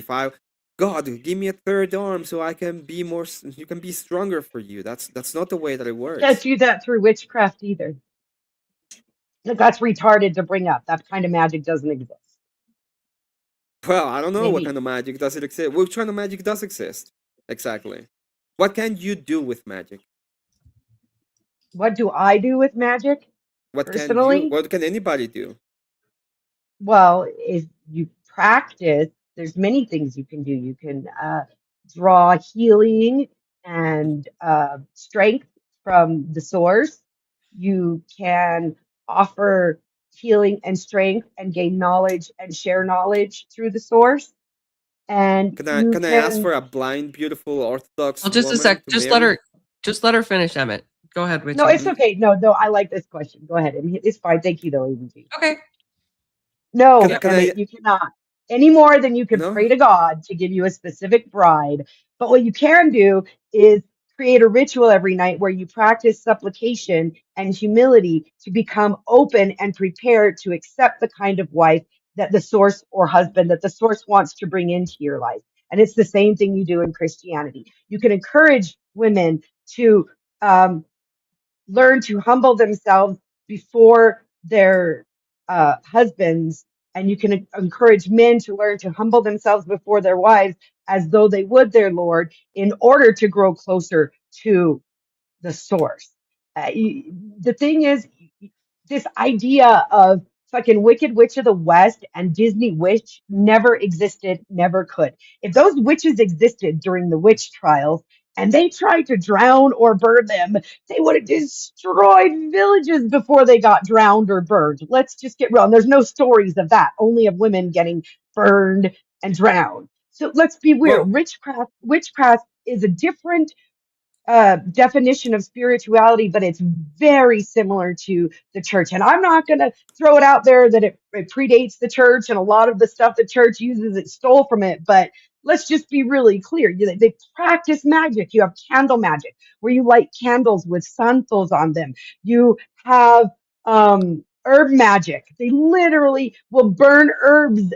God, give me a third arm so I can be more, you can be stronger for you. That's not the way that it Can't works. do that through witchcraft either. Like, that's retarded to bring up. That kind of magic doesn't exist. Well, I don't know what Maybe. kind of magic does it exist. Which kind of magic does exist? Exactly. What can you do with magic? What do I do with magic personally? What can anybody do? Well, if you practice, there's many things you can do. You can draw healing and strength from the source. You can offer healing and strength and gain knowledge and share knowledge through the source. And you Can I ask can, for a blind, beautiful Orthodox Well, just a woman sec. to marry? Just let her finish, Emmett. Go ahead, no, Witchy. it's okay. No, I like this question. Go ahead. It's fine. Thank you, though, ABG. Okay. No, Yep. Can I? Emmett, you cannot. Any more than you can No. pray to God to give you a specific bride. But what you can do is create a ritual every night where you practice supplication and humility to become open and prepared to accept the kind of wife that the source or husband that the source wants to bring into your life. And it's the same thing you do in Christianity. You can encourage women to learn to humble themselves before their husbands, and you can encourage men to learn to humble themselves before their wives as though they would their Lord in order to grow closer to the source. The thing is, this idea of fucking Wicked Witch of the West and Disney Witch never existed, never could. If those witches existed during the witch trials and they tried to drown or burn them, they would have destroyed villages before they got drowned or burned. Let's just get real. And there's no stories of that, only of women getting burned and drowned. So let's be real. Well, Witchcraft is a different definition of spirituality, but it's very similar to the church. And I'm not going to throw it out there that it predates the church and a lot of the stuff the church uses, it stole from it. But let's just be really clear. They practice magic. You have candle magic where you light candles with santos on them. You have herb magic. They literally will burn herbs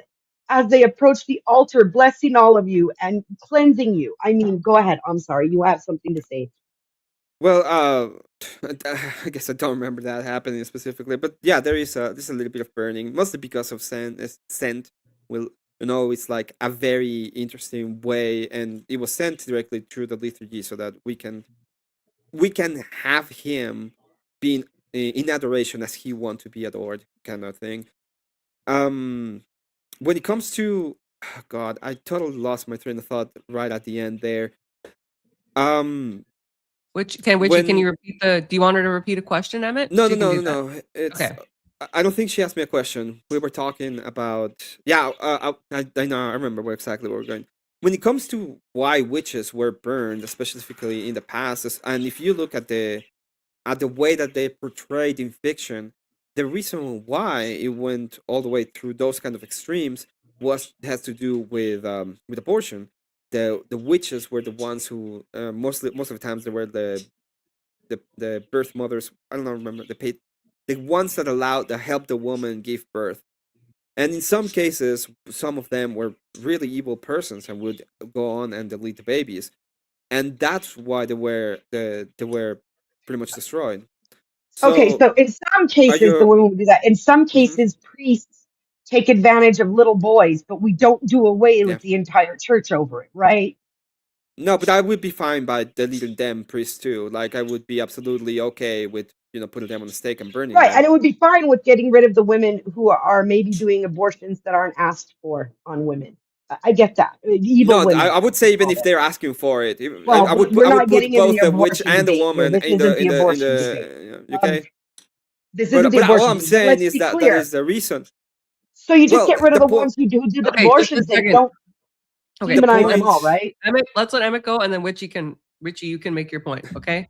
as they approach the altar, blessing all of you and cleansing you. I mean, go ahead. I'm sorry. You have something to say. Well, I guess I don't remember that happening specifically, but yeah, there's a little bit of burning, mostly because of scent. Will it's like a very interesting way, and it was sent directly through the liturgy, so that we can have him being in adoration as he wants to be adored, kind of thing. Um, when it comes to God, I totally lost my train of thought right at the end there. Um, Witchy, can when you repeat the? Do you want her to repeat a question, Emmett? No, no, She can no, do no, that. no. It's. Okay. I don't think she asked me a question. We were talking about. Yeah, I know. I remember where exactly where we're going. When it comes to why witches were burned, specifically in the past, and if you look at the way that they portrayed in fiction, the reason why it went all the way through those kind of extremes has to do with abortion. The witches were the ones who most of the times they were the birth mothers. I don't know, remember the ones that allowed that helped the woman give birth. And in some cases, some of them were really evil persons and would go on and delete the babies, and that's why they were pretty much destroyed. Okay, So so in some are cases, the you? women will do that. In some Mhm, cases, priests take advantage of little boys, but we don't do away yeah. with the entire church over it, right? No, but I would be fine by deleting them priests too. Like I would be absolutely okay with putting them on the stake and burning Right, and them. it would be fine with getting rid of the women who are maybe doing abortions that aren't asked for on women. I get that. Evil No, I, women, I would as we say even call if them. they're asking for it, Well, I would we're I would not put getting into the both the witch abortion and the debate here. woman This in the isn't in the the in abortion debate. the Um, okay. this isn't But the all abortion I'm debate. But saying let's is be that that clear. is the reason. So you just Well, get rid of the the point. ones who do the Okay, just a abortions and second. don't Okay, The demonize them all, point. right? Emmett, let's let Emmett go, and then Witchy, you can make your point. Okay.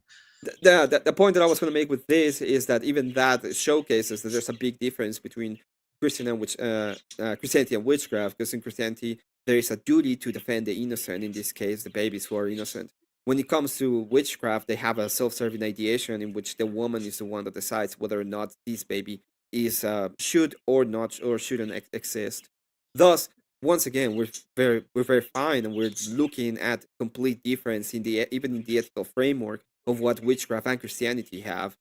The point that I was going to make with this is that even that showcases that there's a big difference between Christianity and witchcraft. Because in Christianity there is a duty to defend the innocent. In this case, the babies who are innocent. When it comes to witchcraft, they have a self-serving ideation in which the woman is the one that decides whether or not this baby is should or not or shouldn't exist. Thus, once again, we're very fine, and we're looking at complete difference in the even in the ethical framework of what witchcraft and Christianity have.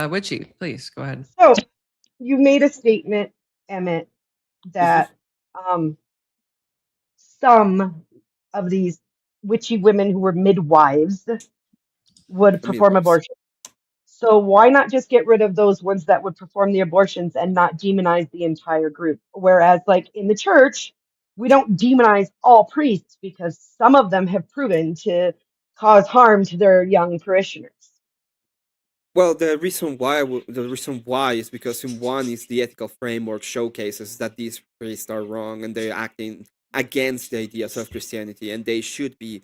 Witchy, please go ahead. So you made a statement, Emmett, Hmm. that um, some of these witchy women who were midwives would The perform midwives. abortion. So why not just get rid of those ones that would perform the abortions and not demonize the entire group? Whereas, like in the church, we don't demonize all priests because some of them have proven to cause harm to their young parishioners. Well, the reason why is because in one is the ethical framework showcases that these priests are wrong and they're acting against the ideas of Christianity, and they should be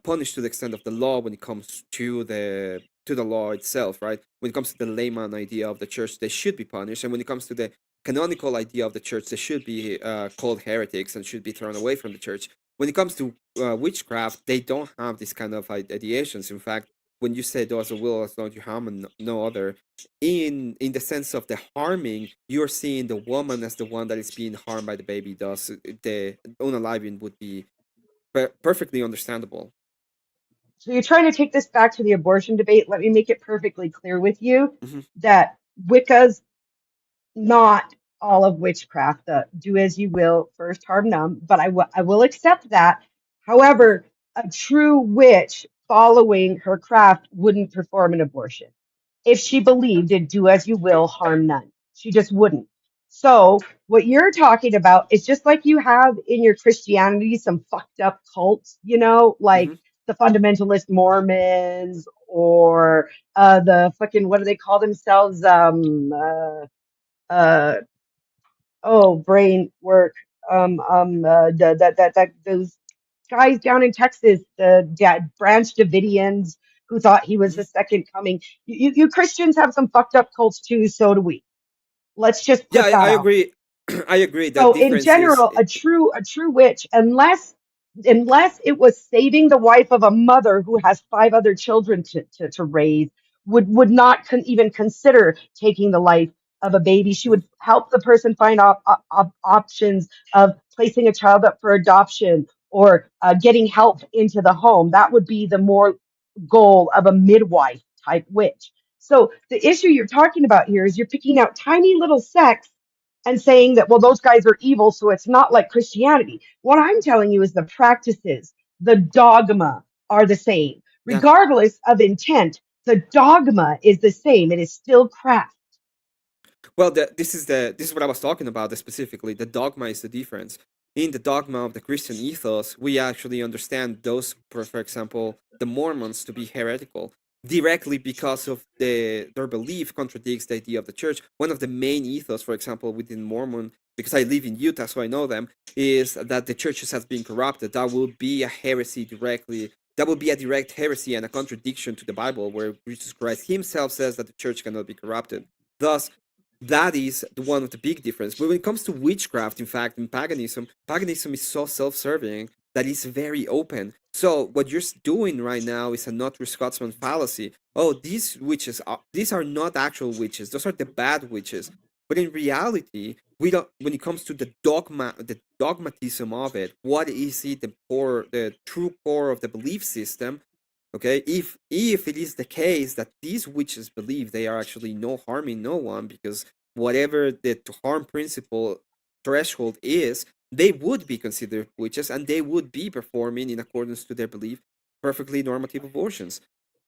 punished to the extent of the law when it comes to the law itself, right? When it comes to the layman idea of the church, they should be punished, and when it comes to the canonical idea of the church, they should be called heretics and should be thrown away from the church. When it comes to witchcraft, they don't have this kind of ideations. In fact, when you say those a will as long as you harm and no other, in the sense of the harming, you're seeing the woman as the one that is being harmed by the baby. Thus, the unaliving would be perfectly understandable. So you're trying to take this back to the abortion debate. Let me make it perfectly clear with you Hmm. that Wicca's not all of witchcraft. The do as you will, first harm none, but I will accept that. However, a true witch following her craft wouldn't perform an abortion if she believed in do as you will, harm none. She just wouldn't. So, what you're talking about is just like you have in your Christianity some fucked up cults, like Hmm. the fundamentalist Mormons or the fucking, what do they call themselves? Uh, oh, brain work. Those guys down in Texas, the Branch Davidians who thought he was Hmm. the second coming. You Christians have some fucked up cults too, so do we. Let's just Yeah, put I that out. agree. I agree. The So in difference is general, a true witch, unless it was saving the wife of a mother who has five other children to raise, would not even consider taking the life of a baby. She would help the person find options of placing a child up for adoption or getting help into the home. That would be the more goal of a midwife type witch. So the issue you're talking about here is you're picking out tiny little sects and saying that, well, those guys are evil, so it's not like Christianity. What I'm telling you is the practices, the dogma are the same. Yeah. Regardless of intent, the dogma is the same. It is still craft. Well, this is what I was talking about specifically. The dogma is the difference. In the dogma of the Christian ethos, we actually understand those, for example, the Mormons to be heretical directly because of their belief contradicts the idea of the church. One of the main ethos, for example, within Mormon, because I live in Utah, so I know them, is that the churches has been corrupted. That will be a heresy directly. That would be a direct heresy and a contradiction to the Bible, where Jesus Christ himself says that the church cannot be corrupted. Thus, that is one of the big difference. But when it comes to witchcraft, in fact, in paganism is so self-serving that it's very open. So what you're doing right now is a not Scotsman fallacy. Oh, these witches these are not actual witches. Those are the bad witches. But in reality, we don't. When it comes to the dogmatism of it, what is it? The true core of the belief system. Okay, if it is the case that these witches believe they are actually no harming no one, because whatever the to harm principle threshold is, they would be considered witches and they would be performing in accordance to their belief perfectly normative abortions.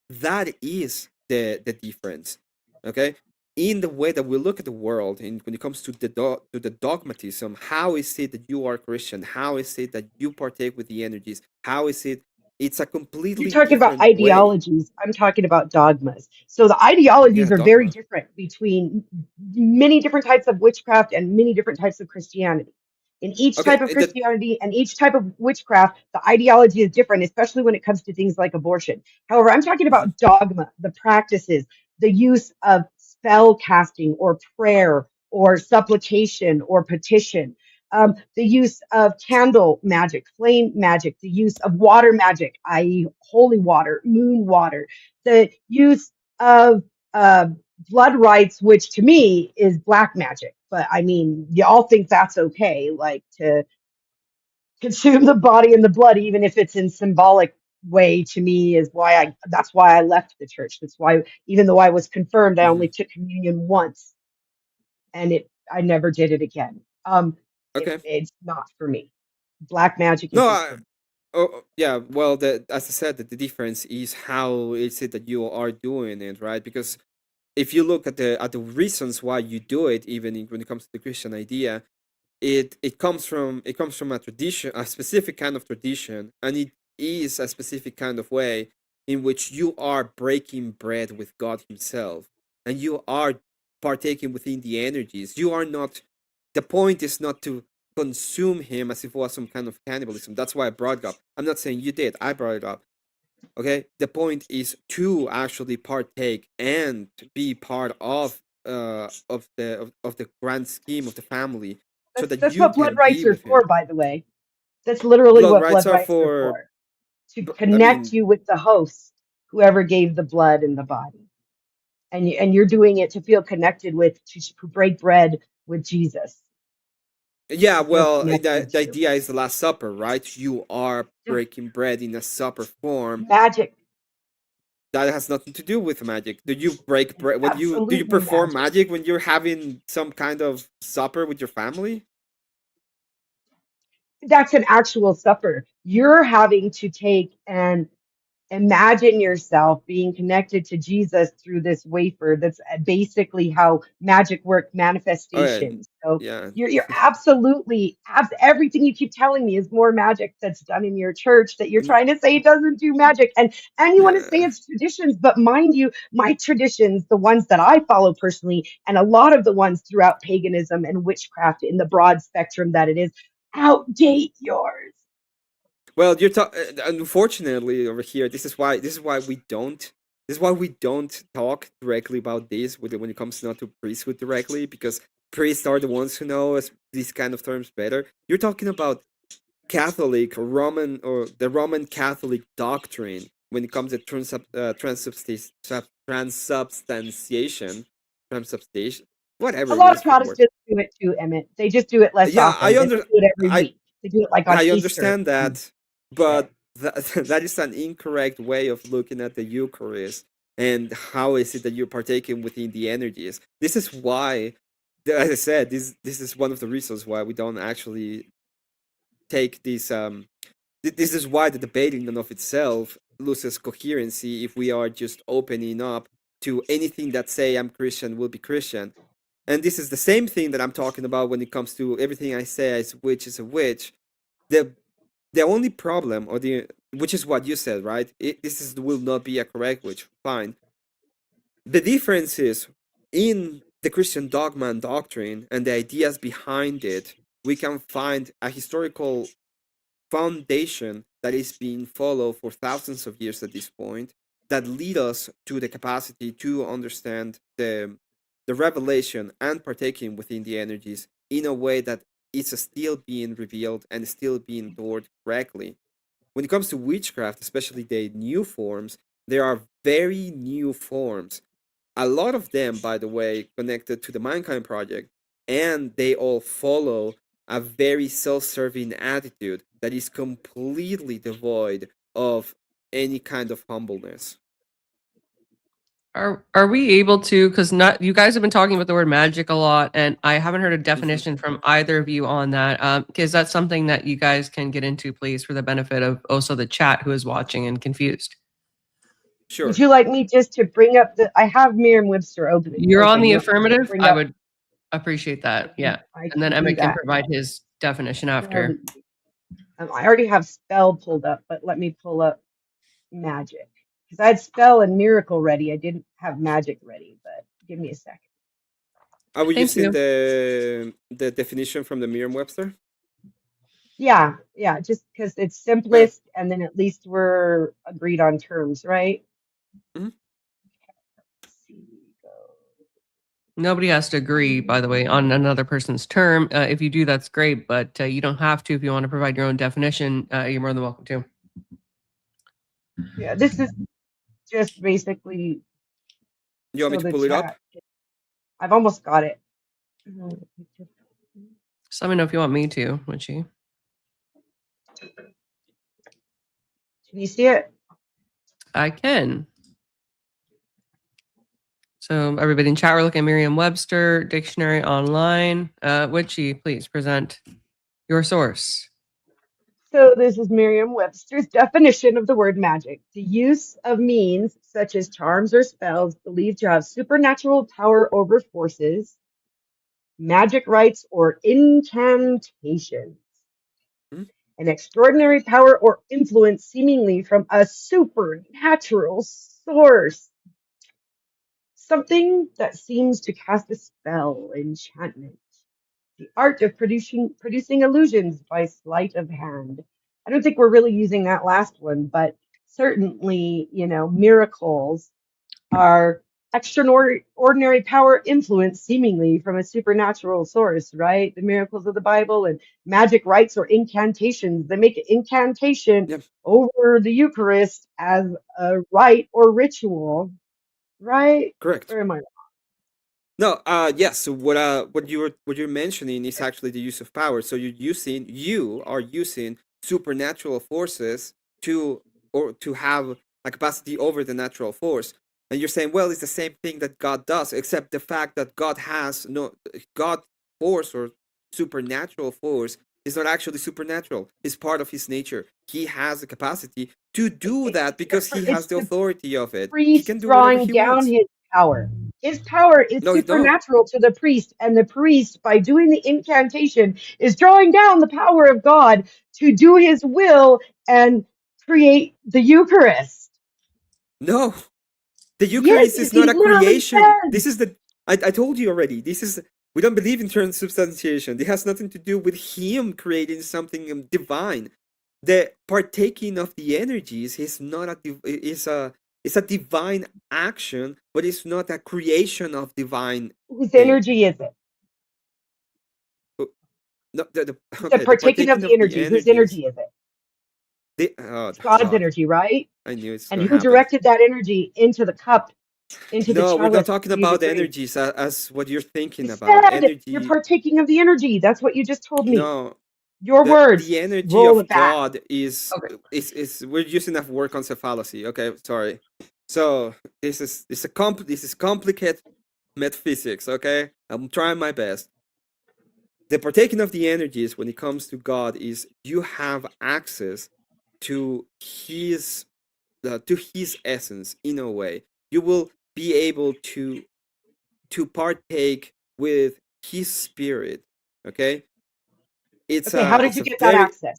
That is the difference. Okay, in the way that we look at the world, and when it comes to the dogmatism, how is it that you are Christian? How is it that you partake with the energies? How is it? It's a You're completely talking about different way. ideologies. I'm talking about dogmas. So the Yeah, ideologies are very dogma. different between many different types of witchcraft and many different types of Christianity. In each Okay, type of Christianity and each type of witchcraft, the ideology is different, especially when it comes to things like abortion. However, I'm talking mhm. about dogma, the practices, the use of spell casting or prayer or supplication or petition, the use of candle magic, flame magic, the use of water magic, i.e., holy water, moon water, the use of blood rites, which to me is black magic. But I mean, y'all think that's okay, like to consume the body and the blood, even if it's in symbolic way. To me, is why that's why I left the church. That's why, even though I was confirmed, I only took communion once, and I never did it again. Okay. It's not for me. Black magic No, isn't for me. yeah. Well, as I said, the difference is how is it that you are doing it, right? Because if you look at the reasons why you do it, even when it comes to the Christian idea, it comes from a tradition, a specific kind of tradition, and it is a specific kind of way in which you are breaking bread with God Himself, and you are partaking within the energies. You are not. The point is not to consume Him as if it was some kind of cannibalism. That's why I brought it up. I'm not saying you did. I brought it up. Okay, the point is to actually partake and be part of the grand scheme of the family, so that That's you what blood can rights be are with him. for, by the way. That's literally Blood what rights blood are rights are for. for. To I connect mean, you with the host, whoever gave the blood and the body. And you're doing it to feel connected with, to break bread with Jesus, yeah. to feel Well, connected the to. idea is the Last Supper, right? You are breaking bread in a supper form. Magic, That has nothing to do with magic. Do you break bread when you do you absolutely perform magic. magic when you're having some kind of supper with your family? That's an actual supper. You're having to take and imagine yourself being connected to Jesus through this wafer. That's basically how magic work Oh yeah, manifestations. So yeah. you're absolutely everything you keep telling me is more magic that's done in your church that you're Mm, trying to say doesn't do magic, and you want to say yeah. it's traditions, but mind you, my traditions, the ones that I follow personally, and a lot of the ones throughout paganism and witchcraft in the broad spectrum that it is, outdate yours. Well, unfortunately over here. This is why we don't. This is why we don't talk directly about this when it comes not to priesthood directly, because priests are the ones who know these kind of terms better. You're talking about Catholic or Roman or the Roman Catholic doctrine, when it comes to transubstantiation, whatever A it lot of is for the word. Protestants do it too, Emmett. They just do it less Yeah, often. They don't do it every I week. They do it like on I Easter. understand that, Shit. but that is an incorrect way of looking at the Eucharist. And how is it that you're partaking within the energies? This is why, as I said, this is one of the reasons why we don't actually take this. This is why the debate in and of itself loses coherency if we are just opening up to anything that say I'm Christian will be Christian. And this is the same thing that I'm talking about when it comes to everything I say is a witch. The the only problem, or the which is what you said, right? This is will not be a correct witch. Fine. The difference is in the Christian dogma and doctrine and the ideas behind it. We can find a historical foundation that is being followed for thousands of years at this point that lead us to the capacity to understand the revelation and partaking within the energies in a way that is still being revealed and still being taught correctly. When it comes to witchcraft, especially the new forms, there are very new forms. A lot of them, by the way, connected to the Mankind Project, and they all follow a very self-serving attitude that is completely devoid of any kind of humbleness. Are we able to, because not you guys have been talking about the word magic a lot, and I haven't heard a definition from either of you on that. Is that something that you guys can get into, please, for the benefit of also the chat who is watching and confused? Would Sure. you like me just to bring up I have Merriam-Webster open. You're on the You want me just to affirmative. bring I up? would appreciate that. Yeah. I And then can do Emmet can that. provide his definition after. Fairly easy. I already have spell pulled up, but let me pull up magic. Because I had spell and miracle ready. I didn't have magic ready, but give me a second. Are we Thank using you. the definition from the Merriam-Webster? Yeah, just because it's Okay. simplest, and then at least we're agreed on terms, right? Mhm. Let's see, go. Nobody has to agree, by the way, on another person's term. If you do, that's great, but you don't have to. If you want to provide your own definition, you're more than welcome to. Yeah, this is just basically You want me so to the pull it up? chat. I've almost got it. Just let me know if you want me to, Witchy. Can you see it? I can. So everybody in chat, we're looking at Merriam-Webster dictionary online. Witchy, please present your source. So this is Merriam-Webster's definition of the word magic. The use of means such as charms or spells believed to have supernatural power over forces, magic rites, or incantations. Mhm. An extraordinary power or influence seemingly from a supernatural source. Something that seems to cast a spell, enchantment. The art of producing illusions by sleight of hand. I don't think we're really using that last one, but certainly, miracles are extraordinary power influence seemingly from a supernatural source, right? The miracles of the Bible and magic rites or incantations. They make an incantation Yeah, over the Eucharist as a rite or ritual, right? correct. Or am I No, yes. So what you're mentioning is actually the use of power. So you are using supernatural forces to have a capacity over the natural force. And you're saying, well, it's the same thing that God does, except the fact that God force or supernatural force is not actually supernatural. It's part of his nature. He has the capacity to do that because he has it's the the authority of it. He priest can do whatever drawing he down wants. his power. His power is No. supernatural to the priest, and the priest, by doing the incantation, is drawing down the power of God to do his will and create the Eucharist. No, the Yes, Eucharist is not he a literally creation. says. This is I told you already. We don't believe in transubstantiation. It has nothing to do with him creating something divine. The partaking of the energies is not is a divine action, but it's not a creation of divine Whose thing. energy is it? Uh, No, The okay, the partaking of partaking the of the energy. Whose energies. energy is it? It's God's energy, right? I knew it's And going to who happen. directed that energy into the cup, into the No, we're not chalice talking for you to about drink? energies as what you're thinking You about. said you're Energy. partaking of the energy. That's what you just told me. No, Your words. the energy Roll it of back. God is Okay. we're using that word concept fallacy. Okay, sorry. So this is complicated metaphysics. Okay, I'm trying my best. The partaking of the energies when it comes to God is you have access to his essence in a way. You will be able to partake with his spirit. Okay, it's Okay, how did it's you a get that very access?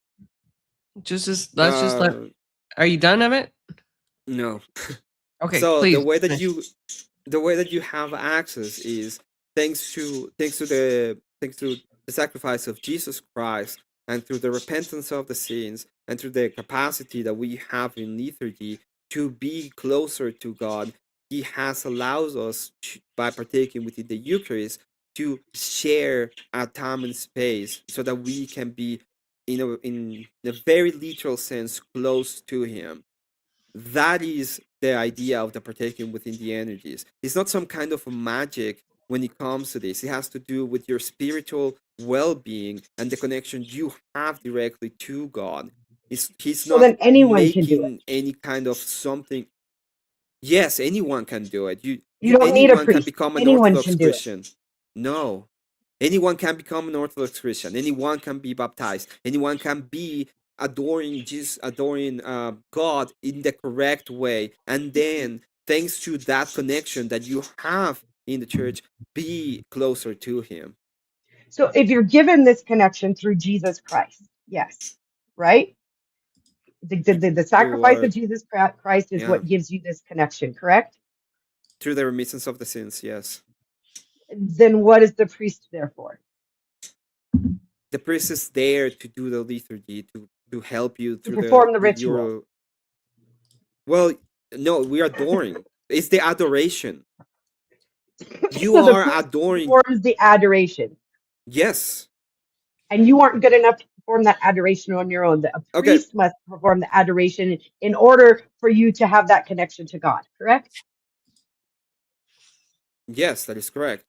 Let's just let. Are you done, Emmet? no. Okay, So please. the way that you have access is thanks to the sacrifice of Jesus Christ, and through the repentance of the sins, and through the capacity that we have in liturgy to be closer to God. He has allowed us by partaking within the Eucharist to share our time and space so that we can be in a very literal sense close to him. That is the idea of the partaking within the energies. It's not some kind of a magic when it comes to this. It has to do with your spiritual well-being and the connection you have directly to God. He's So not then anyone can do it. making any kind of something. Yes, anyone can do it. You don't need a Anyone can priest. become an Anyone Orthodox can do it. Christian. No, anyone can become an Orthodox Christian. Anyone can be baptized. Anyone can be adoring Jesus, adoring God in the correct way, and then thanks to that connection that you have in the church, be closer to Him. So if you're given this connection through Jesus Christ, yes, right? The sacrifice Through of Jesus Christ is yeah, what gives you this connection, correct? through the remittance of the sins. Yes, Then what is the priest there for? the priest is there to do the liturgy to help you To through perform the the ritual. Euro. Well, no, we are adoring. It's the adoration. You So the are priest adoring. performs the adoration. Yes. And you aren't good enough to perform that adoration on your own. A Okay. priest must perform the adoration in order for you to have that connection to God, correct? Yes, that is correct.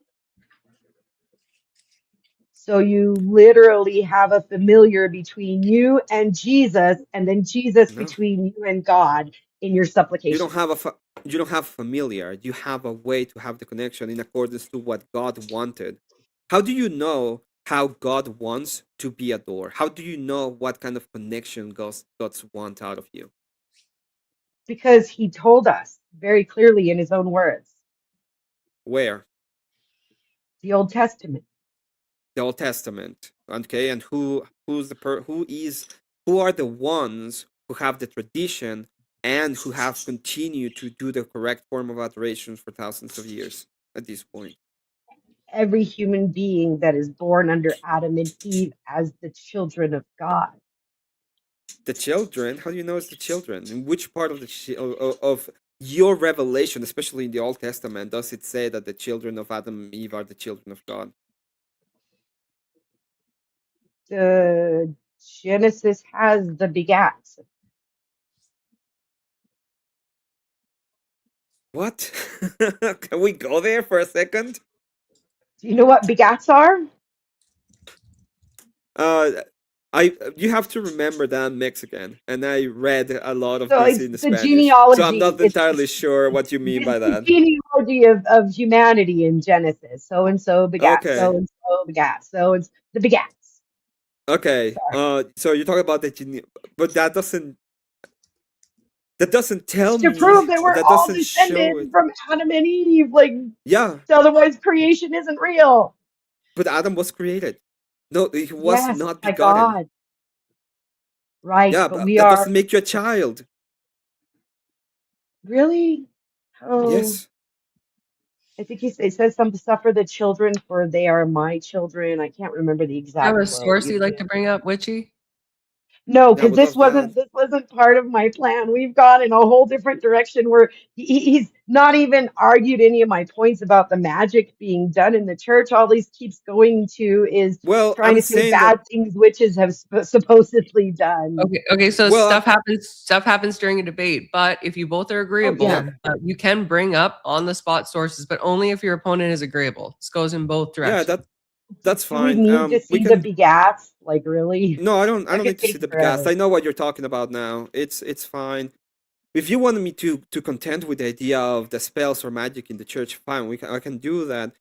So you literally have a familiar between you and Jesus, and then Jesus No, between you and God in your you don't supplication. have you don't have familiar. You have a way to have the connection in accordance to what God wanted. How do you know how God wants to be adored? How do you know what kind of connection God's want out of you? Because he told us very clearly in his own words, Where? the Old Testament. The Old Testament. Okay, and who are the ones who have the tradition and who have continued to do the correct form of adoration for thousands of years at this point? Every human being that is born under Adam and Eve as the children of God. The children? How do you know it's the children? In which part of of your revelation, especially in the Old Testament, does it say that the children of Adam and Eve are the children of God? The Genesis has the begats. What? Can we go there for a second? Do you know what begats are? Uh, you have to remember that I'm Mexican, and I read a lot of So this it's in the Spanish, so I'm genealogy. not entirely sure what you mean by It's the that. genealogy of humanity in Genesis. So and so begat, so Okay, and so begat, so it's the begats. okay. Sorry. So you're talking about but that doesn't It's tell to me, prove that we're that all doesn't descended show it. from Adam and Eve. Like, Yeah, otherwise creation isn't real. but Adam was created. No, he was Yes, not by begotten. God. Right, Yeah, but but we that are doesn't make you a child. really. Oh, Yes. I think it says some suffer the children for they are my children. I can't remember the You have exact a quote. source you like to bring up, Witchy? No, Yeah, I because would love that. this wasn't part of my plan. We've gone in a whole different direction where he's not even argued any of my points about the magic being done in the church. All he keeps going to is Well, trying I'm to say saying that. bad things witches have supposedly done. Okay, so Well, stuff happens during a debate, but if you both are Oh agreeable, yeah, yeah. you can bring up on the spot sources, but only if your opponent is agreeable. This goes in both yeah, directions. that's Do we fine. need to We see the can. begats? Like really? No, I don't. I That don't could need to take see the gas. forever. I know what you're talking about now. It's fine. If you wanted me to contend with the idea of the spells or magic in the church, fine. I can do that.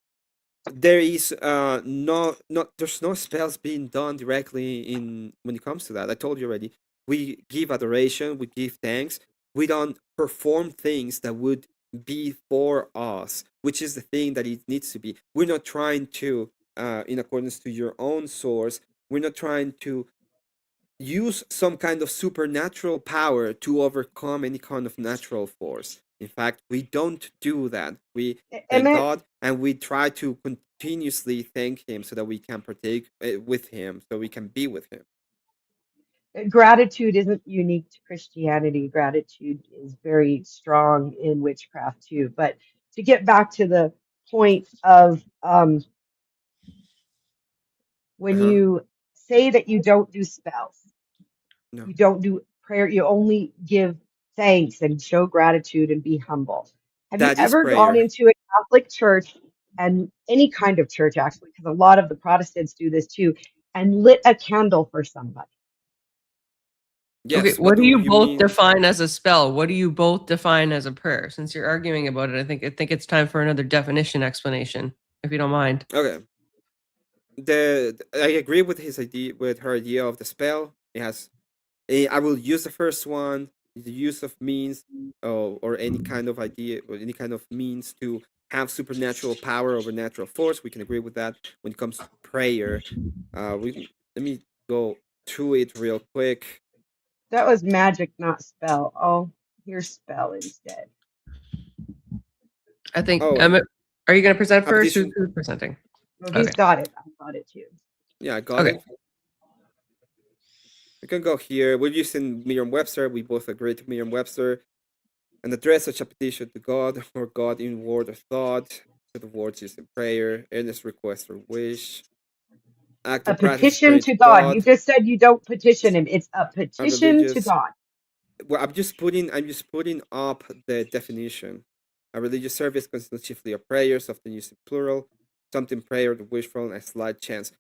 There is there's no spells being done directly in when it comes to that. I told you already. We give adoration, we give thanks. We don't perform things that would be for us, which is the thing that it needs to be. We're not trying to, in accordance to your own source, we're not trying to use some kind of supernatural power to overcome any kind of natural force. In fact, we don't do that. We thank Emmett, God and we try to continuously thank Him so that we can partake with Him, so we can be with Him. gratitude isn't unique to Christianity. Gratitude is very strong in witchcraft too. But to get back to the point of Uh when huh. you say that you don't do spells, No, you don't do prayer, you only give thanks and show gratitude and be humble. Have you that is ever gone prayer. into a Catholic church and any kind of church actually, because a lot of the Protestants do this too, and lit a candle for somebody? Okay, Yes. What what do do you you both mean? define as a spell? What do you both define as a prayer? Since you're arguing about it, I think it's time for another definition explanation, if you don't mind. Okay. I agree with his idea, with her idea of the spell. It has I will use the first one, the use of means, or any kind of idea or any kind of means to have supernatural power over natural force. We can agree with that. When it comes to prayer, let me go through it real quick. That was magic, not spell. Oh, here's spell instead. I think Oh, Emmett, are you going to present first? competition. Who's presenting? Oh, he's Okay. got it. I got it too. Yeah, I got Okay. it. We can go here. We're using Merriam-Webster. We both agree to Merriam-Webster. And address such a petition to God or God in word or thought. To the words used in prayer, earnest request or wish. Act or A practice petition praying to to God. You God. just said you don't petition him. It's a A petition to religious. God. Well, I'm just putting up the definition. A religious service consists chiefly of prayers, often used in plural. Something prayer, the wishful, and a slight chance.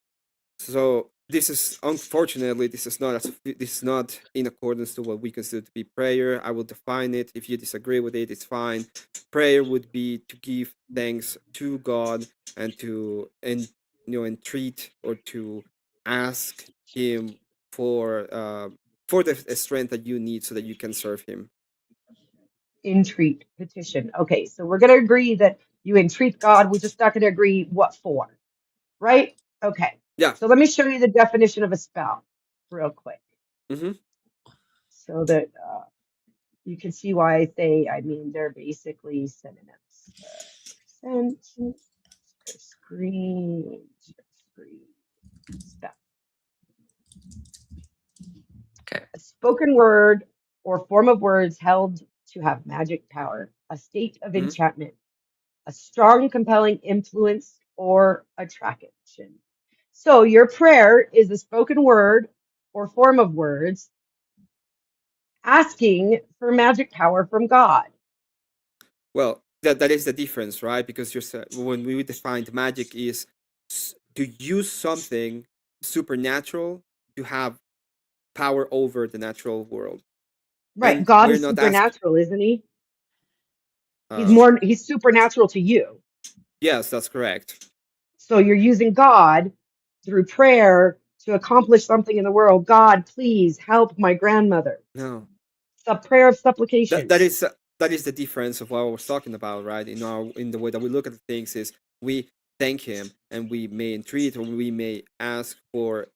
So this is unfortunately this is not in accordance to what we consider to be prayer. I will define it. If you disagree with it, it's fine. Prayer would be to give thanks to God and to entreat or to ask Him for the strength that you need so that you can serve Him. Entreat, petition. Okay, so we're going to agree that you entreat God. We're just not going to agree what for, right? Okay. Yeah. So let me show you the definition of a spell real quick Mm-hmm. so that you can see why I say, I mean, they're basically synonyms. Sent, share screen, spell. Okay. A spoken word or form of words held to have magic power, a state of Mm-hmm. enchantment, a strong, compelling influence, or attraction. So your prayer is a spoken word or form of words asking for magic power from God. Well, that is the difference, right? Because when we defined magic is to use something supernatural to have power over the natural world, Right. and God we're is not asking. supernatural, isn't he? Uh, He's supernatural to you. yes, that's correct. So you're using God through prayer to accomplish something in the world. God, please help my grandmother. No, It's a prayer of that supplication. that is the difference of what I was talking about, right? In the way that we look at things is we thank Him and we may entreat or we may ask for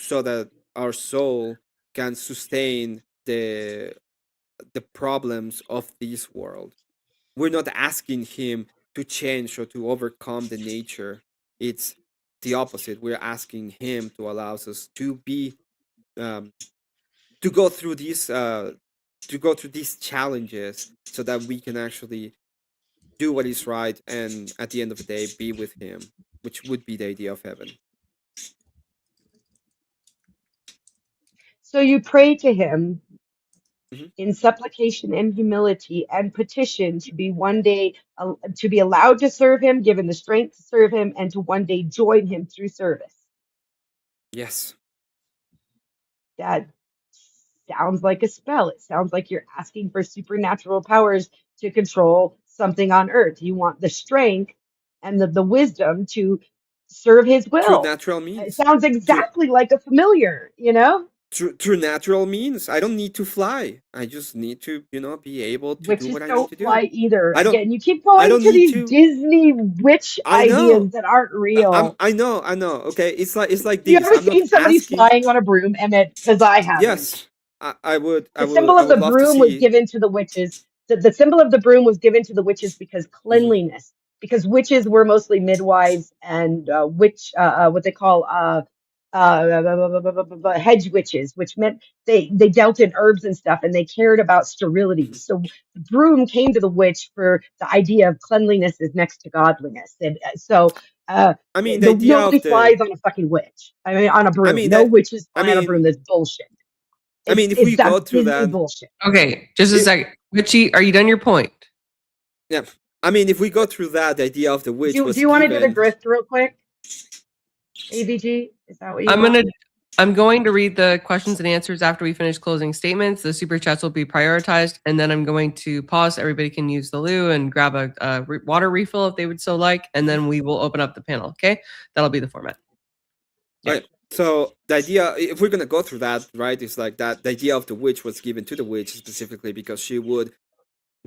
so that our soul can sustain the problems of this world. We're not asking Him to change or to overcome the nature. It's the opposite. We're asking Him to allow us to be to go through these challenges so that we can actually do what is right and at the end of the day be with him, which would be the idea of heaven. So you pray to him hmm in supplication and humility and petition to be one day to be allowed to serve him, given the strength to serve him, and to one day join him through service. Yes. That sounds like a spell. It sounds like you're asking for supernatural powers to control something on earth. You want the strength and the wisdom to serve his Through will. natural It means. sounds Through exactly like a familiar, you know? through natural means. I don't need to fly. I just need to, be able to do Witches what I need don't to do. fly either. I don't Again, you keep I going don't to need these to. Disney witch I know. ideas that aren't real. I know. Okay, it's like You this. ever I'm not seen somebody asking. flying on a broom, Emmett? Because I haven't. Yes, I would. I The would. symbol I of would the love to broom was see. given to the witches. The symbol of the broom was given to the witches because Mhm. cleanliness, because witches were mostly midwives and what they call hedge witches, which meant they dealt in herbs and stuff, and they cared about sterility. So the broom came to the witch for the idea of cleanliness is next to godliness, and so. I mean, the idea Nobody of the. flies on a fucking witch. I mean, on a I broom. mean No that. witches I fly on a broom. mean. That's bullshit. I mean, if It's we that's go through Disney that, bullshit. Okay, just a it, second. Witchy, are you done your point? yeah. I mean, if we go through that, the idea of the witch Do was you want to do the given. grift real quick? AVG, is that what you I'm want? gonna I'm going to read the questions and answers after we finish closing statements. The super chats will be prioritized, and then I'm going to pause. Everybody can use the loo and grab a water refill if they would so like, and then we will open up the panel. Okay, that'll be the format. Yeah. Right. So the idea, if we're gonna go through that, right, is like that. The idea of the witch was given to the witch specifically because she would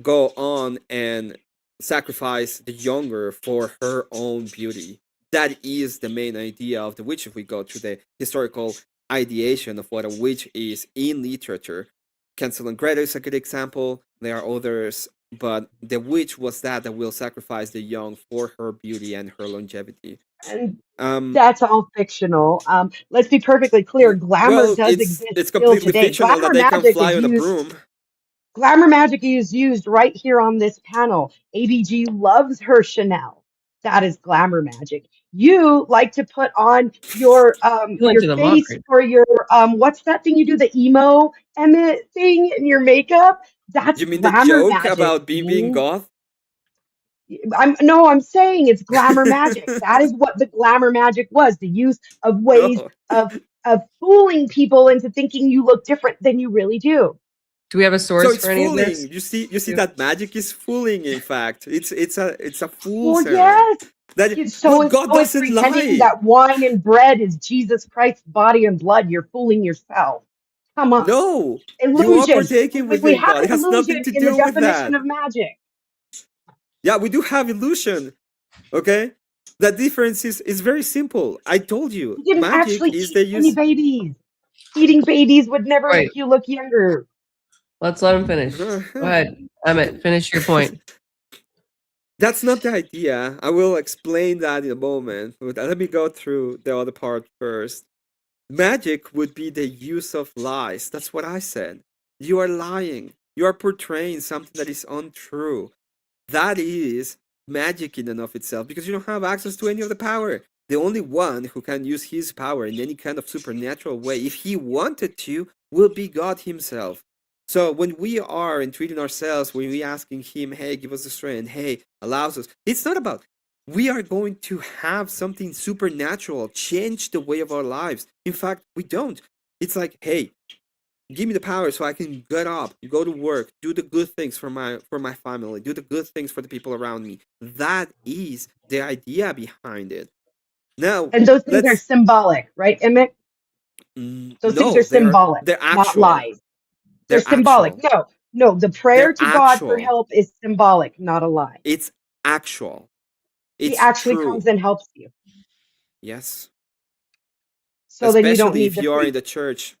go on and sacrifice the younger for her own beauty. That is the main idea of the witch. If we go to the historical ideation of what a witch is in literature, Hansel and Gretel is a good example. There are others, but the witch was that will sacrifice the young for her beauty and her longevity. And Um, that's all fictional. Let's be perfectly clear. Glamour well, does exist it's still completely today. fictional that Glamour they can magic fly is on a used. broom. Glamour magic is used right here on this panel. ABG loves her Chanel. That is glamour magic. You like to put on You went your to the face moderator. for your what's that thing you do, the emo Emmet thing in your makeup? That's You mean the glamour joke magic. about being goth? I'm saying it's glamour magic. That is what the glamour magic was, the use of ways No. of fooling people into thinking you look different than you really do. Do we have a So source it's for any of this? fooling. You see Yeah. that magic is fooling. In fact, it's a fool's Well, errand. yes. That So but it's God so it's doesn't pretending lie. that wine and bread is Jesus Christ's body and blood. You're fooling yourself. Come on. No, you are Illusion. partaking We within have God. It has illusion nothing to in the do with definition that. of magic. Yeah, we do have illusion. Okay, the difference is very simple. I told you, You didn't magic actually is eat the any use. babies. Eating babies would never Right. make you look younger. Let's let him finish. Go ahead, Emmett. Finish your point. That's not the idea. I will explain that in a moment. But let me go through the other part first. Magic would be the use of lies. That's what I said. You are lying. You are portraying something that is untrue. That is magic in and of itself because you don't have access to any of the power. The only one who can use his power in any kind of supernatural way, if he wanted to, will be God himself. So when we are entreating ourselves, when we asking him, hey, give us the strength, hey, allows us, it's not about we are going to have something supernatural change the way of our lives. In fact, we don't. It's like, hey, give me the power so I can get up, go to work, do the good things for my family, do the good things for the people around me. That is the idea behind it. Now, And those things are let's symbolic, right, Emmett? Those things are no, they're symbolic, they're not actual. lies. They're They're symbolic. actual. No, the prayer They're to God for actual. help is symbolic, not a lie. It's actual. He It's actually true. comes and helps you. Yes. So then you don't Especially need if the you are in priest. the church.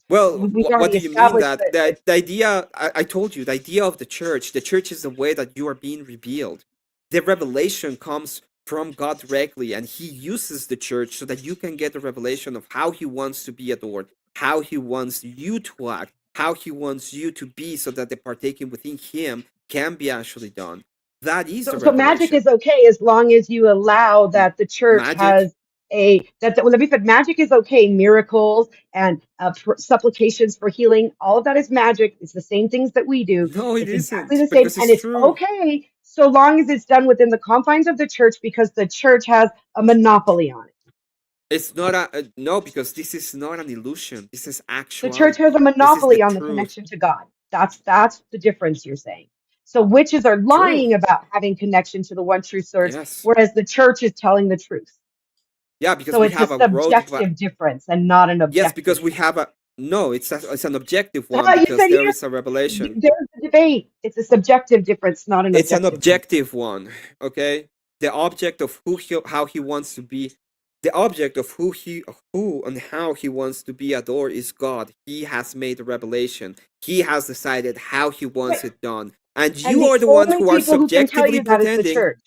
Well, We've what already do you mean established that that. the idea I told you, the idea of the church is the way that you are being revealed. The revelation comes from God directly, and he uses the church so that you can get a revelation of how he wants to be adored, how he wants you to act, how he wants you to be, so that the partaking within him can be actually done. That is the So magic revelation. is okay as long as you allow that the church Magic? has well, let me put magic is okay. Miracles and supplications for healing, all of that is magic. It's the same things that we do. No, it It's exactly isn't, the same, because and it's it's true. okay so long as it's done within the confines of the church because the church has a monopoly on it. It's not no, because this is not an illusion. This is The church has a actuality. This is the monopoly on the truth. connection to God. That's the difference you're saying. So witches are True. lying about having connection to the one true source, Yes. whereas the church is telling the truth. Yeah, because So we it's a have a road. subjective difference and not an Yes, objective because we difference. have a no. It's an objective How one, about you because said there yes? is a revelation. There's a debate. It's a subjective difference, not an It's an objective one. objective one. Okay, the object of how he wants to be, the object of who and how he wants to be adored is God. He has made a revelation. He has decided how he wants Right. it done, and And you the are the ones only who are people who can tell subjectively you that is the pretending. church.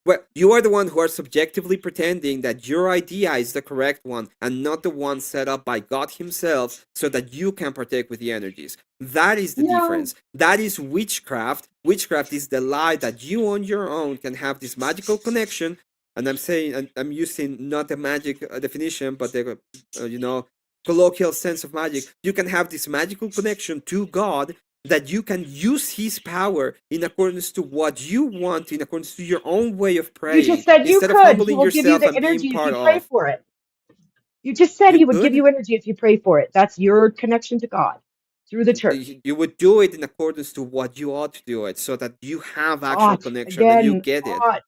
Well, you are the one who are subjectively pretending that your idea is the correct one and not the one set up by God himself so that you can partake with the energies. That is the No. difference. That is witchcraft. Witchcraft is the lie that you on your own can have this magical connection. And I'm saying, and I'm using not the magic definition, but the, colloquial sense of magic. You can have this magical connection to God, that you can use his power in accordance to what you want, in accordance to your own way of You just praying, said you instead of could. He humbling will give you yourself the and being energy if part you pray of. for it. You just said You he would give could. you energy if you pray for it. That's your connection to God through the church. You would do it in accordance to what you ought to do it, so that you have actual Ought. connection, that you Again, get it. ought.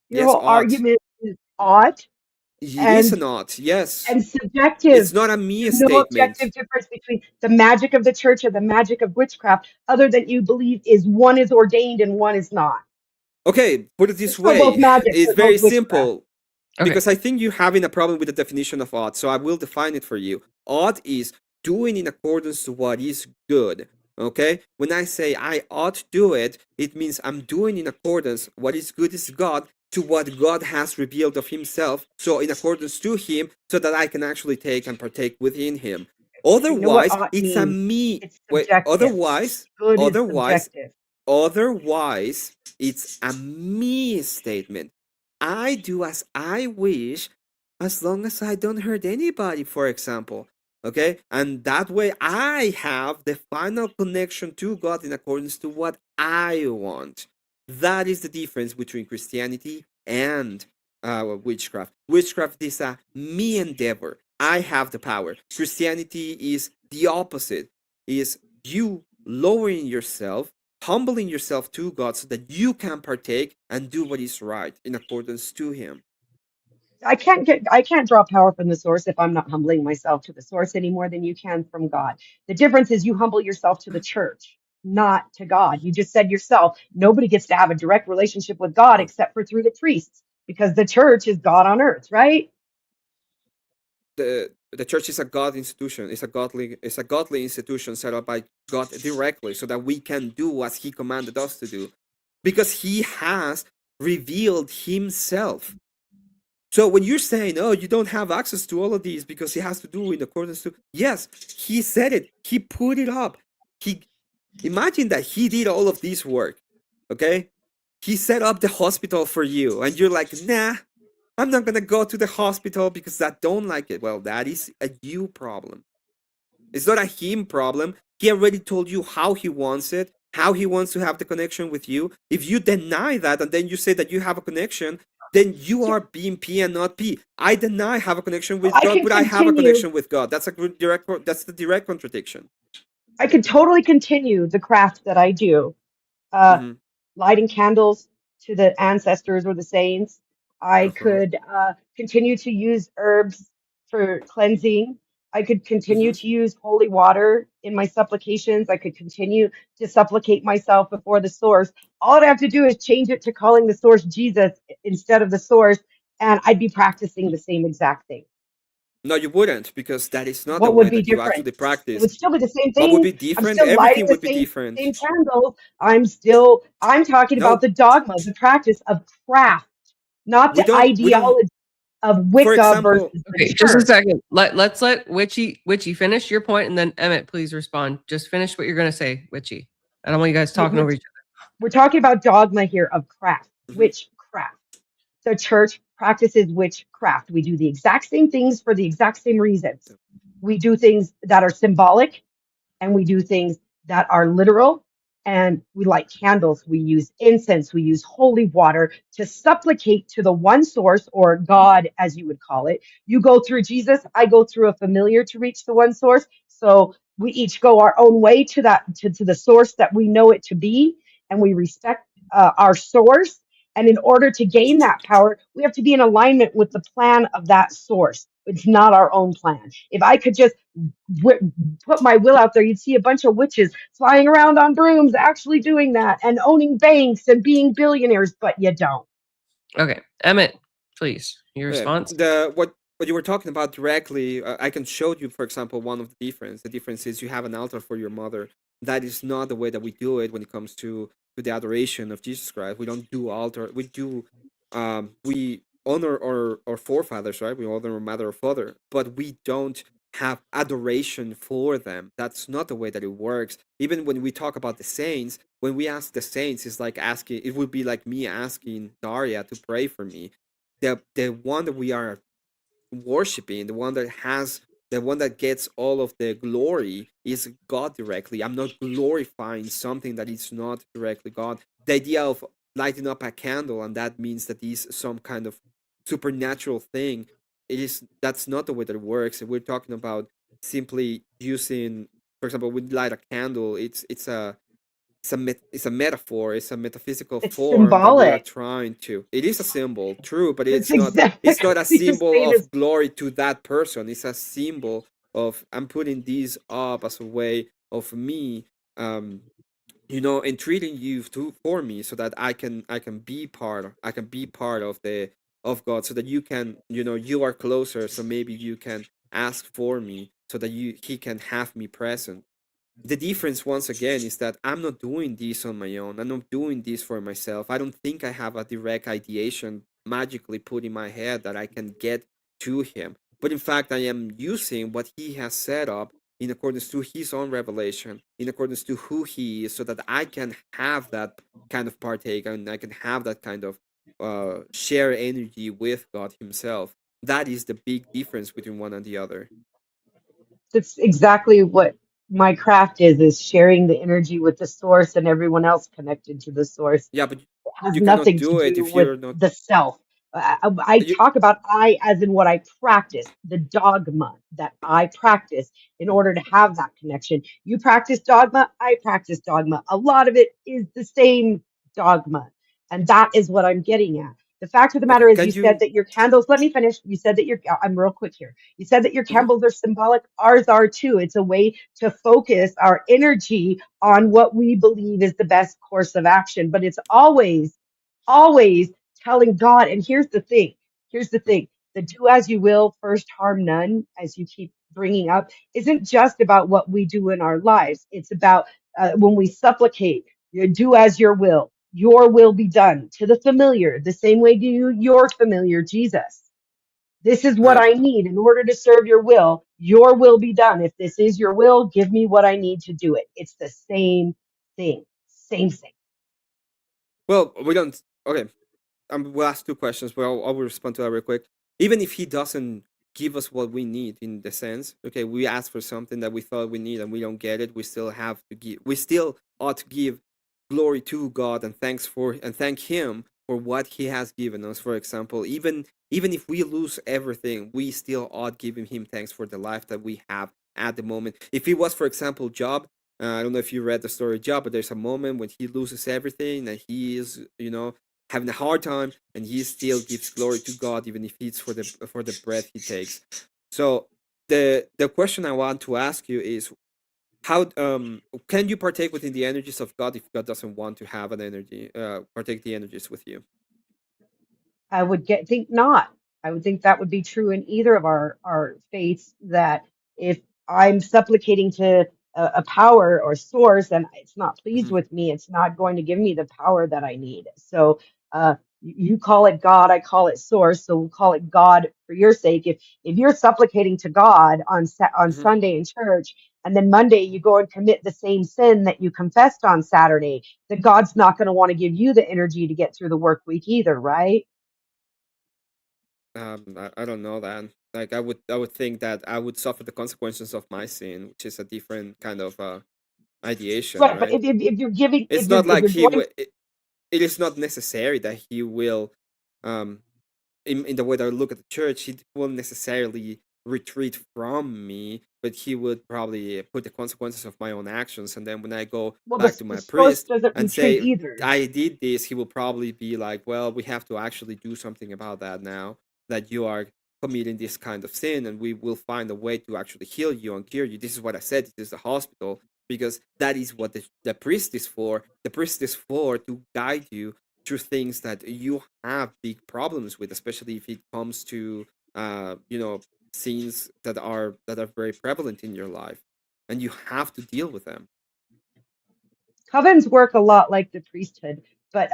Your Yes, whole ought. argument is ought It is and an ought, yes. subjective. It's not a me There's no objective statement. difference between the magic of the church and the magic of witchcraft, other than you believe is one is ordained and one is not. Okay, put it They're this still both way. magic. It's They're very both witchcraft. simple. Okay. Because I think you're having a problem with the definition of ought, so I will define it for you. Ought is doing in accordance to what is good. Okay? When I say I ought to do it, it means I'm doing in accordance what is good is God, to what God has revealed of himself, so in accordance to him, so that I can actually take and partake within him. You know what Otherwise, ought it's a means? me. It's Wait, subjective. otherwise, Good is otherwise, subjective. otherwise, it's a me statement. I do as I wish, as long as I don't hurt anybody, for example. Okay? And that way I have the final connection to God in accordance to what I want. That is the difference between Christianity and witchcraft. Witchcraft is a me endeavor. I have the power. Christianity is the opposite. Is you lowering yourself, humbling yourself to God, so that you can partake and do what is right in accordance to him. I can't draw power from the source if I'm not humbling myself to the source any more than you can from God. The difference is you humble yourself to the church, not to God. You just said yourself, nobody gets to have a direct relationship with God except for through the priests, because the church is God on earth, right? The church is a God institution. It's a godly institution set up by God directly, so that we can do as he commanded us to do, because he has revealed himself. So when you're saying, oh, you don't have access to all of these because he has to do in accordance to, yes, he said it. He put it up. He imagine that he did all of this work. Okay? He set up the hospital for you, and you're like, nah, I'm not gonna go to the hospital because I don't like it. Well, that is a you problem. It's not a him problem. He already told you how he wants it, how he wants to have the connection with you. If you deny that and then you say that you have a connection, then you So are being P and not P. I deny I have a connection with I God, can but I have a continue. connection with God. That's the direct contradiction. I could totally continue the craft that I do. Uh, Mm-hmm. Lighting candles to the ancestors or the saints. I Uh-huh. could continue to use herbs for cleansing. I could continue Mm-hmm. to use holy water in my supplications. I could continue to supplicate myself before the source. All I'd have to do is change it to calling the source Jesus instead of the source, and I'd be practicing the same exact thing. No, you wouldn't, because that is not the What would way be that you different? actually It practice. would still be the same What would thing. be I'm different? still lighting Everything the would be different. same candles. I'm talking about No, the dogma, the practice of craft. not we the don't, ideology of for Wicca versus example, the Okay, just a church. second. Let's let Witchy finish your point, and then Emmett, please respond. Just finish what you're gonna say, Witchy. I don't want you guys talking over each We're talking about dogma here of craft, mhm, witchcraft. The church practices witchcraft. We do the exact same things for the exact same reasons. We do things that are symbolic and we do things that are literal. And we light candles, we use incense, we use holy water to supplicate to the one source, or God, as you would call it. You go through Jesus, I go through a familiar to reach the one source. So we each go our own way to to the source that we know it to be, and we respect our source. And in order to gain that power, we have to be in alignment with the plan of that source. It's not our own plan. If I could just wi- put my will out there, you'd see a bunch of witches flying around on brooms actually doing that and owning banks and being billionaires, but you don't. other. Okay, Emmett, please, your yeah, response. what you were talking about directly, I can show you, for example, one of the difference. The difference is you have an altar for your mother. That is not the way that we do it when it comes to the adoration of Jesus Christ. We don't do altar. We do, we honor our forefathers, right? We honor our mother or father, but we don't have adoration for them. That's not the way that it works. Even when we talk about the saints, when we ask the saints, it's like asking. It would be like me asking Daria to pray for me. The one that we are worshiping, the one that gets all of the glory is God directly. I'm not glorifying something that is not directly God. The idea of lighting up a candle and that means that is some kind of supernatural thing. That's not the way that it works. We're talking about simply using, for example, we light a candle. It's a metaphor. It's a metaphysical It's form that we are symbolic. trying to. It is a symbol, true, but It's it's not a exactly the symbol same as of glory to that person. It's a symbol of I'm putting these up as a way of me, um, entreating you for me, so that I can be part of the of God, so that you can, you are closer, so maybe you can ask for me, so that he can have me present. The difference once again is that I'm not doing this on my own. I'm not doing this for myself. I don't think I have a direct ideation magically put in my head that I can get to him. But in fact, I am using what he has set up in accordance to his own revelation, in accordance to who he is, so that I can have that kind of partake and I can have that kind of share energy with God himself. That is the big difference between one and the other. that's exactly what my craft is sharing the energy with the source and everyone else connected to the source. Yeah, but Has you cannot nothing to do it do if with you're not. the self. I You, talk about I as in what I practice, the dogma that I practice in order to have that connection. You practice dogma, I practice dogma. A lot of it is the same dogma. And that is what I'm getting at. The fact of the okay, matter is, can you said you? that your candles, let me finish. You said that I'm real quick here. You said that your Mhm. candles are symbolic. Ours are too. It's a way to focus our energy on what we believe is the best course of action. But it's always telling God. And here's the thing, the do as you will, first harm none, as you keep bringing up, isn't just about what we do in our lives. It's about when we supplicate, you do as your will be done to the familiar, the same way do your familiar, Jesus. This is what Uh, I need in order to serve your will be done. If this is your will, give me what I need to do it. It's the same thing, same thing. well, we don't. Okay, we'll ask two questions, but I will respond to that real quick. Even if he doesn't give us what we need, in the sense, okay, we ask for something that we thought we need and we don't get it, we still have to give. We still ought to give glory to God and thank Him for what He has given us. For example, even if we lose everything, we still ought giving Him thanks for the life that we have at the moment. If it was, for example, Job. I don't know if you read the story of Job, but there's a moment when he loses everything and he is, having a hard time, and he still gives glory to God, even if it's for the breath he takes. So the question I want to ask you is, how can you partake within the energies of God if God doesn't want to have an energy partake the energies with you? I would think not. I would think that would be true in either of our faiths. That if I'm supplicating to a power or source and it's not pleased Mhm. with me, it's not going to give me the power that I need. So You call it God, I call it source, so we'll call it God for your sake. If you're supplicating to God on hmm Sunday in church, and then Monday you go and commit the same sin that you confessed on Saturday, then God's not going to want to give you the energy to get through the work week either, right? I don't know that. Like I would think that I would suffer the consequences of my sin, which is a different kind of ideation, Right, but right? if you're giving It's not if like you're going, it is not necessary that he will um in the way that I look at the church, he won't necessarily retreat from me, but he would probably put the consequences of my own actions. And then when I go well, back to the my source priest doesn't and retreat say, either. I did this, he will probably be like, well, we have to actually do something about that now that you are committing this kind of sin, and we will find a way to actually heal you and cure you. This is what I said, this is the hospital, because that is what the priest is for. The priest is for to guide you through things that you have big problems with, especially if it comes to you know, scenes that are very prevalent in your life, and you have to deal with them. Covens work a lot like the priesthood, but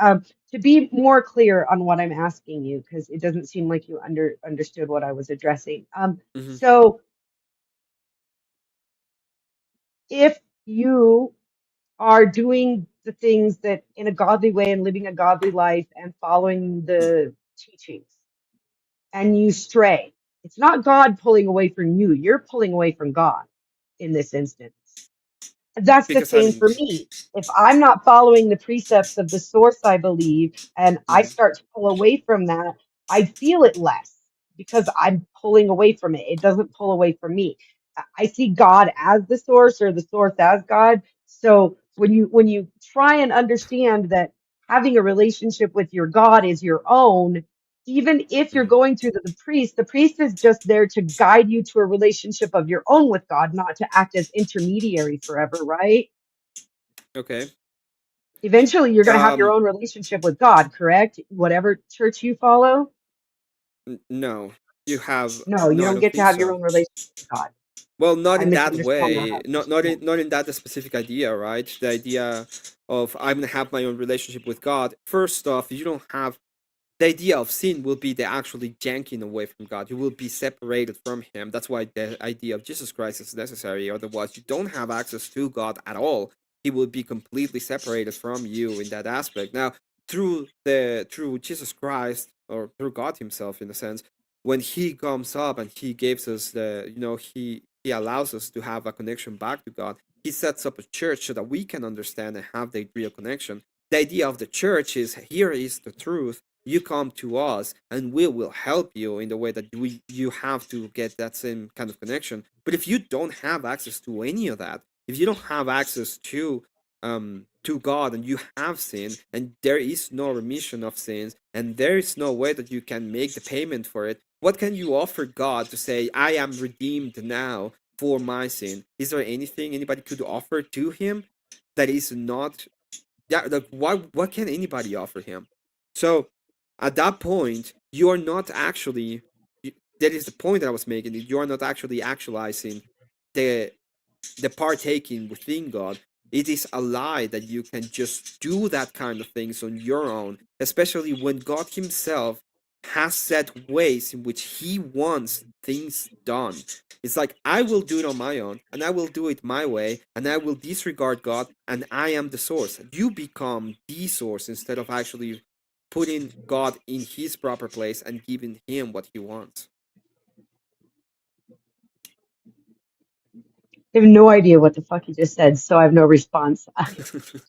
to be more clear on what I'm asking you, because it doesn't seem like you understood what I was addressing. hmm So if you are doing the things that in a godly way and living a godly life and following the teachings, and you stray, it's not God pulling away from you, you're pulling away from God in this instance. That's the because same I'm for me. If I'm not following the precepts of the source I believe, and I mhm, start to pull away from that, I feel it less because I'm pulling away from it. It doesn't pull away from me. I see God as the source or the source as God. So when you try and understand that having a relationship with your God is your own, even if you're mhm. going through the priest is just there to guide you to a relationship of your own with God, not to act as intermediary forever, right? Okay. Eventually, you're going to have your um own relationship with God, correct? Whatever church you follow. no, you have No, you no, I don't don't get to think have your so. own relationship with God. Well, not I in that misunderstand that. way, not in that specific idea, right? The idea of I'm gonna have my own relationship with God. First off, you don't have the idea of sin will be the actually yanking away from God. You will be separated from Him. That's why the idea of Jesus Christ is necessary. Otherwise, you don't have access to God at all. He will be completely separated from you in that aspect. Now, through Jesus Christ or through God Himself, in a sense, when He comes up and He gives us the, He allows us to have a connection back to God. He sets up a church so that we can understand and have the real connection. The idea of the church is here is the truth, you come to us and we will help you in the way that you have to get that same kind of connection. But if you don't have access to any of that, if you don't have access to God, and you have sin and there is no remission of sins and there is no way that you can make the payment for it, what can you offer God to say I am redeemed now for my sin? Is there anything anybody could offer to him that is not, yeah, like what can anybody offer him? So at that point you are not actually, that is the point that I was making, that you are not actually actualizing the partaking within God. It is a lie that you can just do that kind of things on your own, especially when God Himself has set ways in which He wants things done. It's like, I will do it on my own, and I will do it my way, and I will disregard God, and I am the source. You become the source instead of actually putting God in His proper place and giving Him what He wants. I have no idea what the fuck you just said, so I have no response.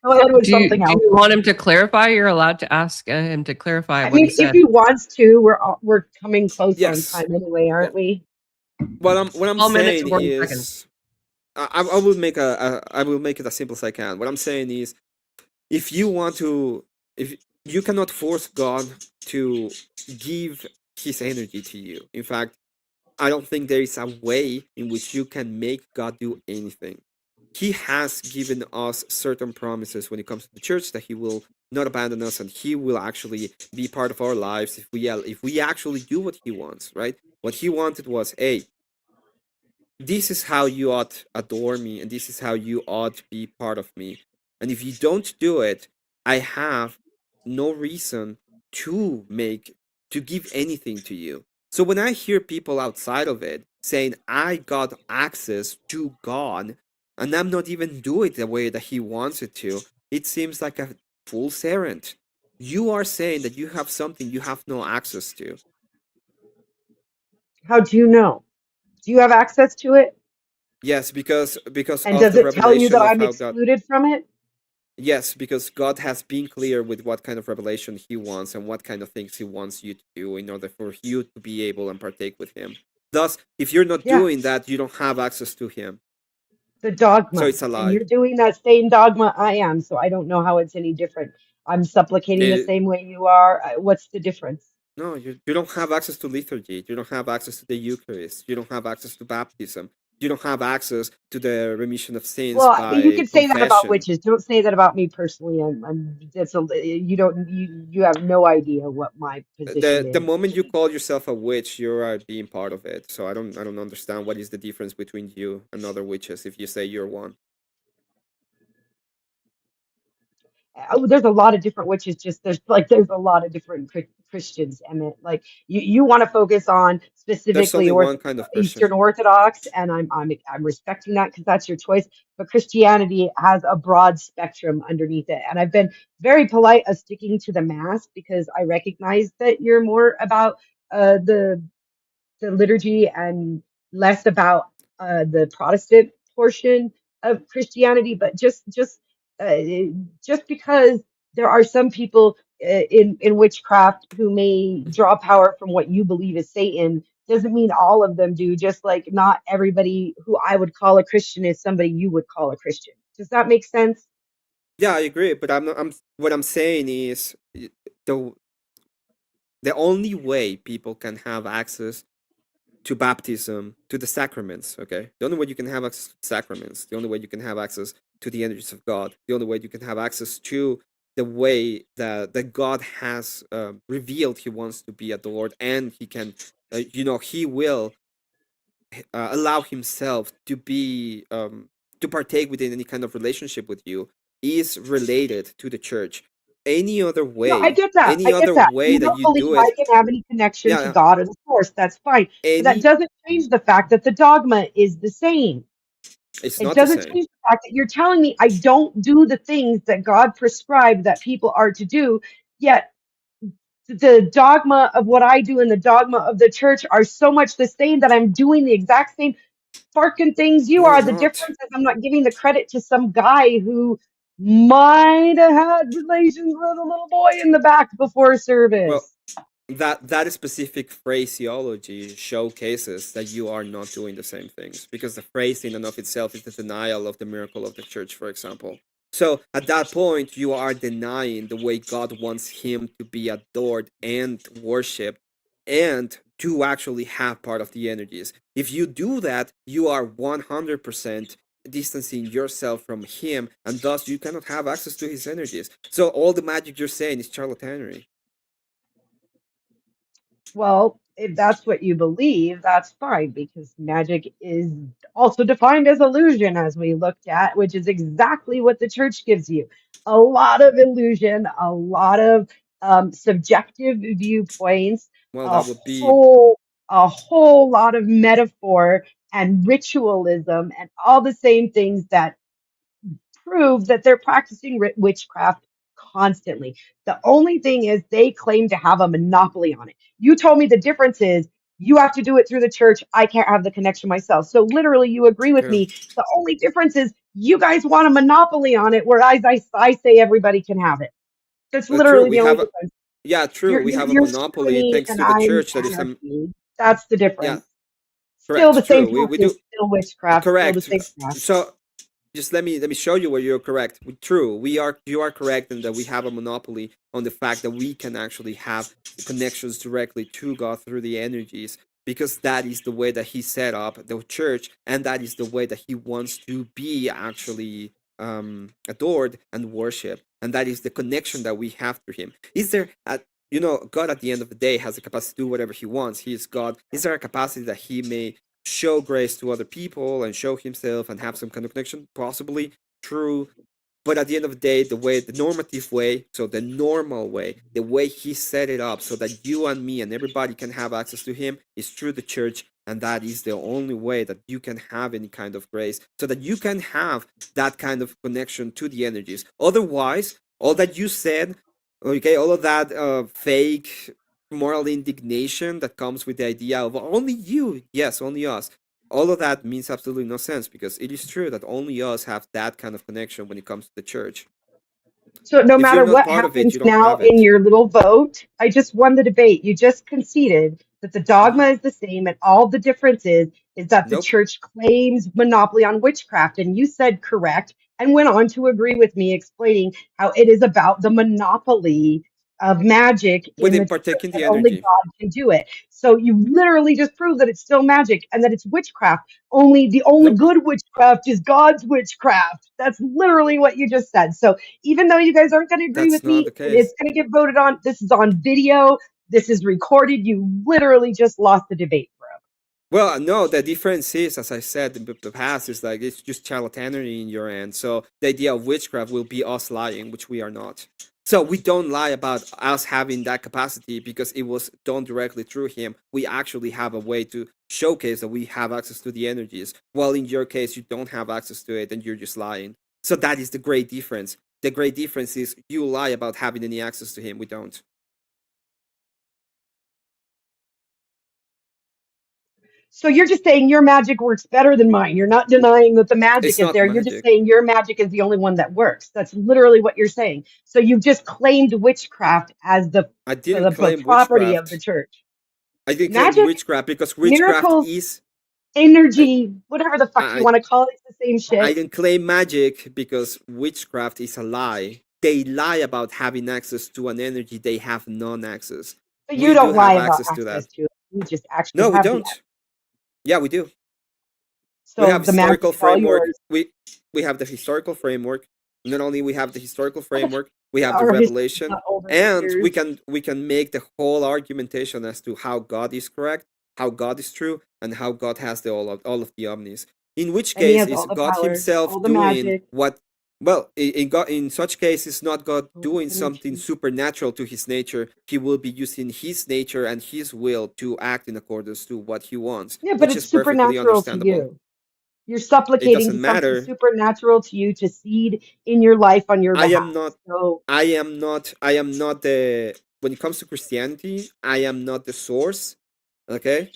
Go ahead with something Do else. you want him to clarify? You're allowed to ask him to clarify I what he mean, if said. he wants to, we're coming close on Yes. time anyway, aren't Well, we? what I'm 12 minutes saying and 40 seconds. is, I will make I will make it as simple as I can. What I'm saying is, if you want to, if you cannot force God to give His energy to you. In fact, I don't think there is a way in which you can make God do anything. He has given us certain promises when it comes to the church, that He will not abandon us and He will actually be part of our lives if we actually do what He wants. Right? What He wanted was, hey, this is how you ought adore me, and this is how you ought be part of me. And if you don't do it, I have no reason to give anything to you. So when I hear people outside of it saying I got access to God and I'm not even doing it the way that he wants it to, it seems like a fool's errand. You are saying that you have something you have no access to. How do you know? Do you have access to it? Yes, because And of does the it tell you revelation that of I'm how God. excluded from it? Yes, because God has been clear with what kind of revelation He wants and what kind of things He wants you to do in order for you to be able and partake with Him. Thus, if you're not Yeah, doing that, you don't have access to Him. the So dogma. it's a And lie. you're doing that same dogma I am, so I don't know how it's any different. I'm supplicating the Eh, same way you are. What's the difference? no, you don't have access to liturgy. You don't have access to the Eucharist. You don't have access to baptism. You don't have access to the remission of sins Well, you by can say that about confession. witches. Don't say that about me personally. That's you don't, you have no idea what my position The is. moment you call yourself a witch, you are being part of it. So I don't understand what is the difference between you and other witches if you say you're one. Oh, there's a lot of different witches. Just there's a lot of different Christians, Emmett. Like you want to focus on There's specifically only one kind of Christian. Eastern Orthodox, and I'm respecting that because that's your choice. But Christianity has a broad spectrum underneath it, and I've been very polite of sticking to the mass because I recognize that you're more about the liturgy and less about the Protestant portion of Christianity. But uh, just because there are some people in witchcraft who may draw power from what you believe is Satan doesn't mean all of them do. Just like not everybody who I would call a Christian is somebody you would call a Christian. Does that make sense? Yeah, I agree, but I'm not, I'm what I'm saying is the the only way people can have access to baptism, to the sacraments, okay? The only way you can have access to sacraments, the only way you can have access to the energies of God, the only way you can have access to the way that God has revealed He wants to be adored, and He can, He will allow Himself to be to partake within any kind of relationship with you, is related to the church. No, I get that. Any I get other that. way You that don't you believe do I it, can have any connection to yeah, God or the source. That's fine. But that any doesn't change the fact that the dogma is the same. it's It not the doesn't same. change the fact that you're telling me I don't do the things that God prescribed that people are to do, yet the dogma of what I do and the dogma of the church are so much the same that I'm doing the exact same fucking things you No, are. you're The not. difference is I'm not giving the credit to some guy who might have had relations with a little boy in the back before Well, service. that specific phraseology showcases that you are not doing the same things, because the phrase in and of itself is the denial of the miracle of the church, for example. So at that point, you are denying the way God wants Him to be adored and worshipped, and to actually have part of the energies. If you do that, you are 100% distancing yourself from Him, and thus you cannot have access to His energies. So all the magic you're saying is charlatanry. Well, if that's what you believe, that's fine because magic is also defined as illusion, as we looked at, which is exactly what the church gives you. A lot of illusion, a lot of subjective viewpoints, Well, a that would be a whole lot of metaphor and ritualism and all the same things that prove that they're practicing witchcraft constantly. The only thing is they claim to have a monopoly on it. You told me the difference is you have to do it through the church. I can't have the connection myself. So literally you agree with true. me. The only difference is you guys want a monopoly on it, whereas I say everybody can have it. That's True. literally We the only have a difference. Yeah, true. We have a You're monopoly tyranny thanks and to the I'm church that is anarchy. That's the yeah, difference. Still the correct. same True. We practice, do still witchcraft, still the correct. same crap. So just let me show you where you're correct. True, you are correct in that we have a monopoly on the fact that we can actually have connections directly to God through the energies, because that is the way that He set up the church, and that is the way that He wants to be actually adored and worshipped, and that is the connection that we have to Him. Is there a God at the end of the day has the capacity to do whatever He wants. He is God. Is there a capacity that He may show grace to other people and show Himself and have some kind of connection? Possibly true. But at the end of the day, the normative way, so the normal way, the way he set it up so that you and me and everybody can have access to him is through the church. And that is the only way that you can have any kind of grace, so that you can have that kind of connection to the energies. Otherwise, all that you said, okay, all of that fake moral indignation that comes with the idea of only you, yes, only us, all of that means absolutely no sense, because it is true that only us have that kind of connection when it comes to the church. So no If you're matter not what part of it, happens you don't now have in it. your little vote, I just won the debate. You just conceded that the Mm-hmm. dogma is the same, and all the difference is that the Nope. church claims monopoly on witchcraft. And you said correct and went on to agree with me, explaining how it is about the monopoly of magic in the Within church, partaking that the only energy. God can do it. So you literally just proved that it's still magic and that it's witchcraft. Only the only Nope. good witchcraft is God's witchcraft. That's literally what you just said. So even though you guys aren't going to agree That's with not me the and it's case. going to get voted on, this is on video, this is recorded. You literally just lost the debate, bro. Well, no, the difference is, as I said in the past, is like it's just charlatanery in your end. So the idea of witchcraft will be us lying, which we are not. So we don't lie about us having that capacity because it was done directly through him. We actually have a way to showcase that we have access to the energies. While in your case, you don't have access to it and you're just lying. So that is the great difference. The great difference is you lie about having any access to him. We don't. So you're just saying your magic works better than mine. You're not denying that the magic It's is not there. You're just magic. saying your magic is the only one that works. That's literally what you're saying. So you've just claimed witchcraft as I the, didn't the claim property of the witchcraft. church. I didn't claim Magic, witchcraft because witchcraft miracles, is. I, energy, whatever the fuck you I want to call it, it's the same I shit. didn't claim magic because witchcraft is a lie. They lie about having access to an energy they have non-access. But you We do don't lie have about access to access that. to it. You just actually No, we have the don't. Yeah, we do. We So have the magic historical is all framework. yours. We have the historical framework. Not only we have the historical framework, we have the Our history is revelation, not older than and yours. we can make the whole argumentation as to how God is correct, how God is true, and how God has the all of the omnis. In which And he case has is all the God power, Himself all the doing magic, what? Well, in God, in such case, it's not God all the doing something energy. supernatural to His nature. He will be using His nature and His will to act in accordance to what He wants, Yeah, but which it's is perfectly supernatural to understandable. you. You're It supplicating doesn't to something matter. supernatural to you to seed in your life on your I am behalf. not. So, I am not the. When it comes to Christianity, I am not the source. Okay.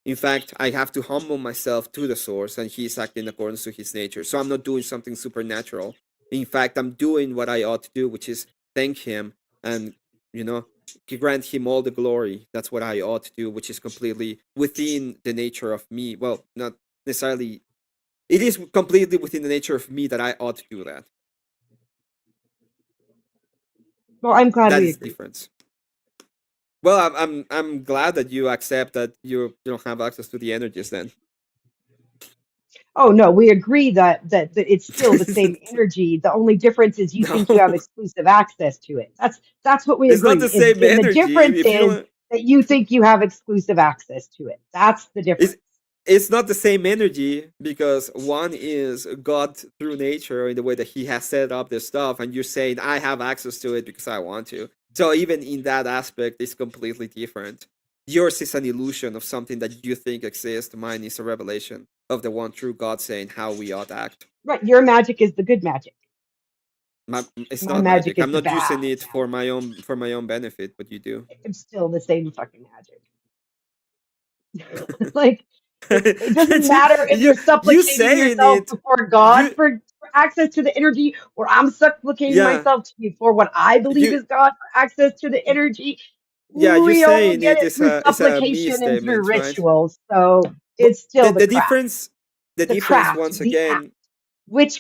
In fact, I have to humble myself to the source, and He's acting in accordance to His nature. So I'm not doing something supernatural. In fact, I'm doing what I ought to do, which is thank Him and you know grant Him all the glory. That's what I ought to do, which is completely within the nature of me. Well, not necessarily. It is completely within the nature of me that I ought to do that. well, I'm glad That we is the agree. difference. Well, I'm glad that you accept that you don't have access to the energies then. Oh no, we agree that it's still the same energy. The only difference is you think you have No, exclusive access to it. That's what we it's not the agree. Is same and the energy. difference If you is don't, that you think you have exclusive access to it. That's the it's difference. it's not the same energy because one is God through nature in the way that He has set up this stuff, and you're saying I have access to it because I want to. So even in that aspect, it's completely different. Yours is an illusion of something that you think exists. Mine is a revelation of the one true God saying how we ought to act. Right. Your magic is the good magic. It's My not magic magic. is I'm the not bad using it magic. for my own benefit, but you do. It's still the same fucking magic. Like it doesn't matter if you you're you supplicating saying yourself it before God you for access to the energy, or I'm supplicating yeah myself to you for what I believe you is God for access to the energy. yeah you We all saying get it it through is a me supplication and through statement, right? rituals. So But it's still the the difference craft, once the act. again.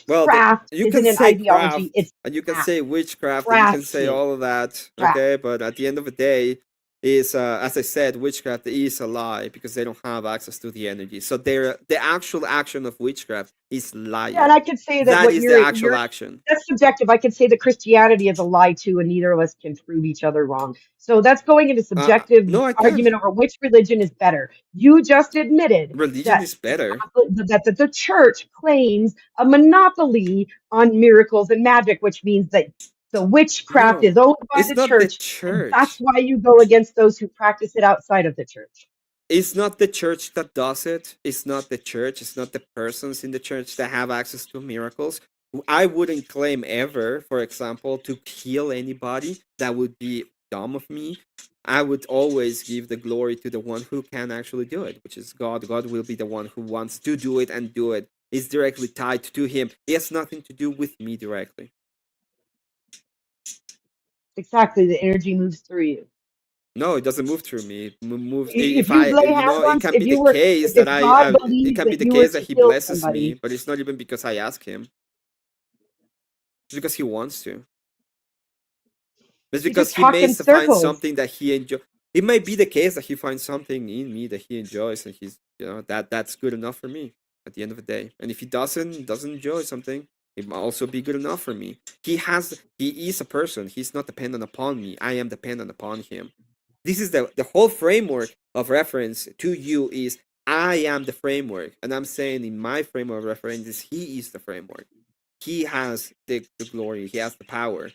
Well, Witchcraft you can isn't an say ideology; craft it's and you can act, say witchcraft and you can say crafting, all of that, craft. okay? But at the end of the day, is, as I said, witchcraft is a lie because they don't have access to the energy. So the actual action of witchcraft is Yeah, and lying. I could say that That what is the actual you're action. that's subjective. I could say that Christianity is a lie too, and neither of us can prove each other wrong. So that's going into subjective No, I can't. argument over which religion is better. You just admitted Religion that is better. that the church claims a monopoly on miracles and magic, which means that the witchcraft No, is owned by it's the not the church, and that's church. why you go against those who practice it outside of the church. It's not the church that does it. It's not the church. It's not the persons in the church that have access to miracles. I wouldn't claim ever, for example, to heal anybody. That would be dumb of me. I would always give the glory to the one who can actually do it, which is God. God will be the one who wants to do it and do it. It's directly tied to him. It has nothing to do with me directly. Exactly, the energy moves through you. No, it doesn't move through me. It moves If if you I, lay you hands know, on, it can if be the you were, case that if God it believes can be that the you were case to that he heal blesses me, somebody, but it's not even because I ask him. It's because he wants to. It's you because just he talk may in find circles. something that he enjoys. It might be the case that he finds something in me that he enjoys, and he's, that's good enough for me at the end of the day. And if he doesn't enjoy something, it might also be good enough for me. He is a person. He's not dependent upon me. I am dependent upon him. This is the whole framework of reference to you is I am the framework, and I'm saying in my framework of reference is he is the framework. He has the glory. He has the power.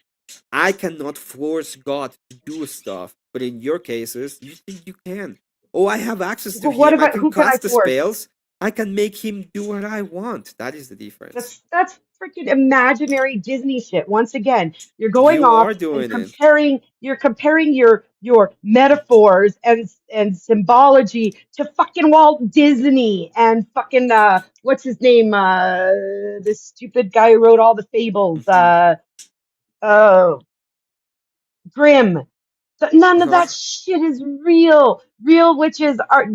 I cannot force God to do stuff, but in your cases, you think you can. Oh, I have access to What him. I about can who can I cast the force? spells. I can make him do what I want. That is the difference. That's freaking imaginary Disney shit. Once again, you're going You off are and doing it. comparing your metaphors and symbology to fucking Walt Disney and fucking what's his name? This stupid guy who wrote all the fables. Mhm. Oh, Grimm. None of Uh-huh. that shit is real. Real witches are.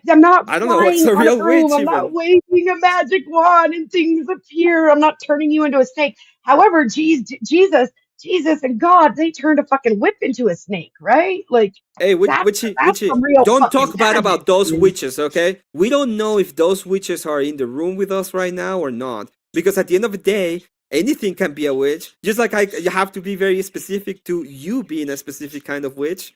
I'm not I don't know what's flying a on a real broom. witch I'm not even. waving a magic wand and things appear. I'm not turning you into a snake. However, Jesus, and God, they turned a fucking whip into a snake, right? Like Hey, that's Witchy, some real don't fucking talk bad magic, about those dude. witches, okay? We don't know if those witches are in the room with us right now or not. Because at the end of the day, anything can be a witch. Just like you have to be very specific to you being a specific kind of witch.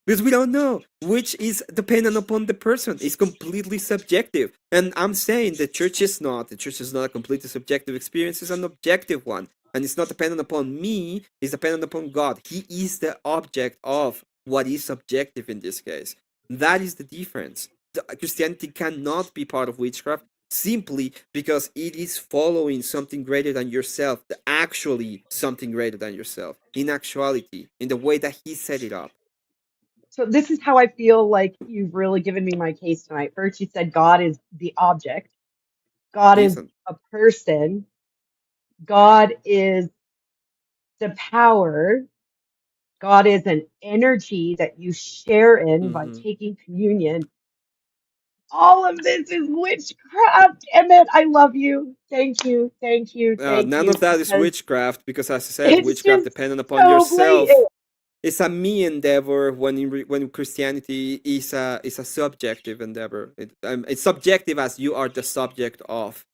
Because we don't know, which is dependent upon the person. It's completely subjective. And I'm saying the church is not. The church is not a completely subjective experience, it's an objective one. And it's not dependent upon me, it's dependent upon God. He is the object of what is subjective in this case. That is the difference. Christianity cannot be part of witchcraft simply because it is following something greater than yourself, actually something greater than yourself, in actuality, in the way that he set it up. So this is how I feel like you've really given me my case tonight. First, you said God is the object. God is Isn't. a person. God is the power. God is an energy that you share in by Mm-hmm. taking communion. All of this is witchcraft. Emmett, I love you. Thank you. Thank you. Thank None you. of that is Because witchcraft because, as I said, it's witchcraft just dependent upon so yourself. blatant. It's a me endeavor when Christianity is a subjective endeavor. It's subjective as you are the subject of.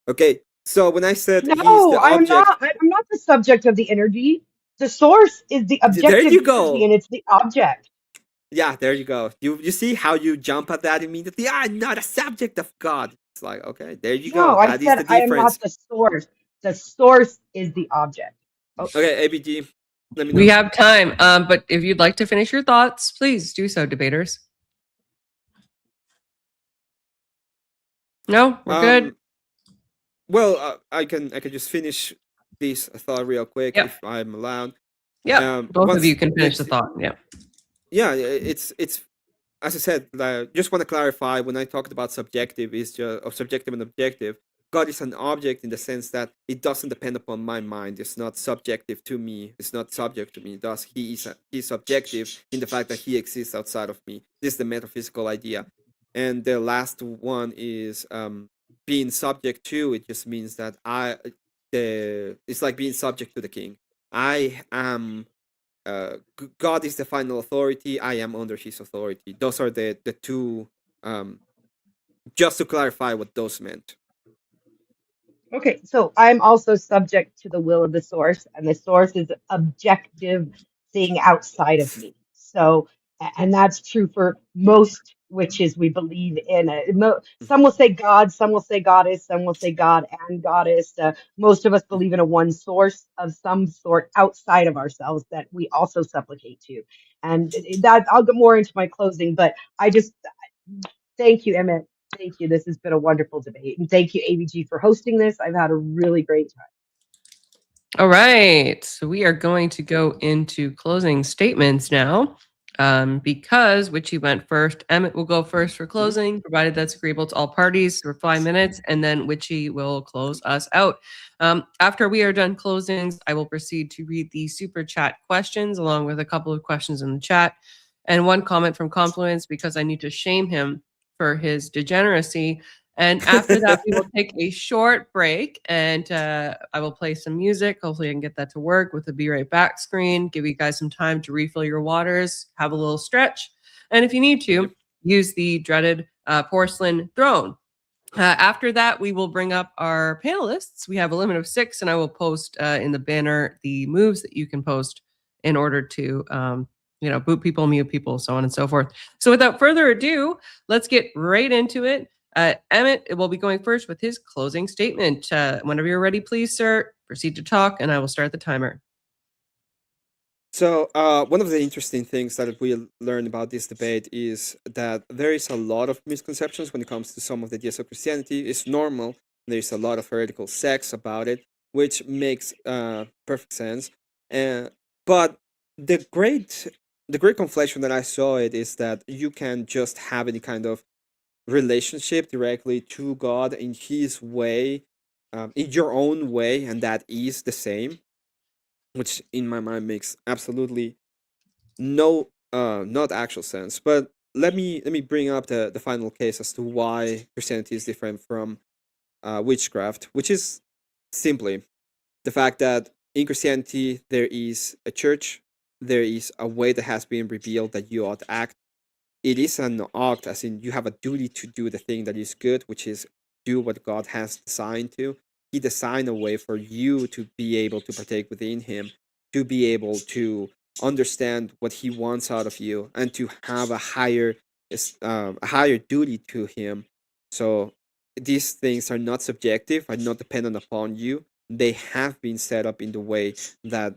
Okay, so when I said he's No, the I am object, not. I'm not the subject of the energy. The source is the there objective you energy go. and it's the object. Yeah, there you go. You see how you jump at that immediately? I'm not a subject of God. It's like, okay, there you go. No, I That is said the I am not difference. the source. The source is the object. Oh, Okay, ABG, let me We know. have time, but if you'd like to finish your thoughts, please do so, debaters. No, we're good. Um, Well, I can just finish this thought real quick Yep. if I'm allowed. Yep. Both of Once you can finish the it's thought. Yep. yeah, it's as I said. Just want to clarify when I talked about subjective is just of subjective and objective. God is an object in the sense that it doesn't depend upon my mind. It's not subjective to me. It's not subject to me. Thus, he's subjective in the fact that he exists outside of me. This is the metaphysical idea. And the last one is being subject to. It just means that it's like being subject to the king. I am God is the final authority. I am under His authority. Those are the two. Just to clarify what those meant. Okay, so I'm also subject to the will of the source, and the source is objective thing outside of me. So, and that's true for most witches we believe in. Some will say God, some will say goddess, some will say God and goddess. Most of us believe in a one source of some sort outside of ourselves that we also supplicate to. And that I'll get more into my closing, but I just thank you, Emmett. Thank you. This has been a wonderful debate. And thank you, ABG, for hosting this. I've had a really great time. All right. So we are going to go into closing statements now. Because Witchy went first, Emmett will go first for closing, provided that's agreeable to all parties for 5 minutes, and then Witchy will close us out. After we are done closings, I will proceed to read the super chat questions along with a couple of questions in the chat and one comment from Confluence because I need to shame him for his degeneracy. And after that, we will take a short break and I will play some music. Hopefully, I can get that to work with the Be Right Back screen, give you guys some time to refill your waters, have a little stretch. And if you need to, Yep. use the dreaded porcelain throne. After that, we will bring up our panelists. We have a limit of 6, and I will post in the banner the moves that you can post in order to boot people, mute people, so on and so forth. So without further ado, let's get right into it. Emmet will be going first with his closing statement. Whenever you're ready, please, sir, proceed to talk, and I will start the timer. So, one of the interesting things that we learned about this debate is that there is a lot of misconceptions when it comes to some of the ideas of Christianity. It's normal. There's a lot of heretical sects about it, which makes perfect sense. But the great conflation that I saw it is that you can just have any kind of relationship directly to God in His way, in your own way, and that is the same, which in my mind makes absolutely no not actual sense. But let me bring up the final case as to why Christianity is different from witchcraft, which is simply the fact that in Christianity there is a church, there is a way that has been revealed that you ought to act. It is an act, as in you have a duty to do the thing that is good, which is do what God has designed to. He designed a way for you to be able to partake within Him, to be able to understand what He wants out of you, and to have a higher duty to Him. So these things are not subjective, are not dependent upon you. They have been set up in the way that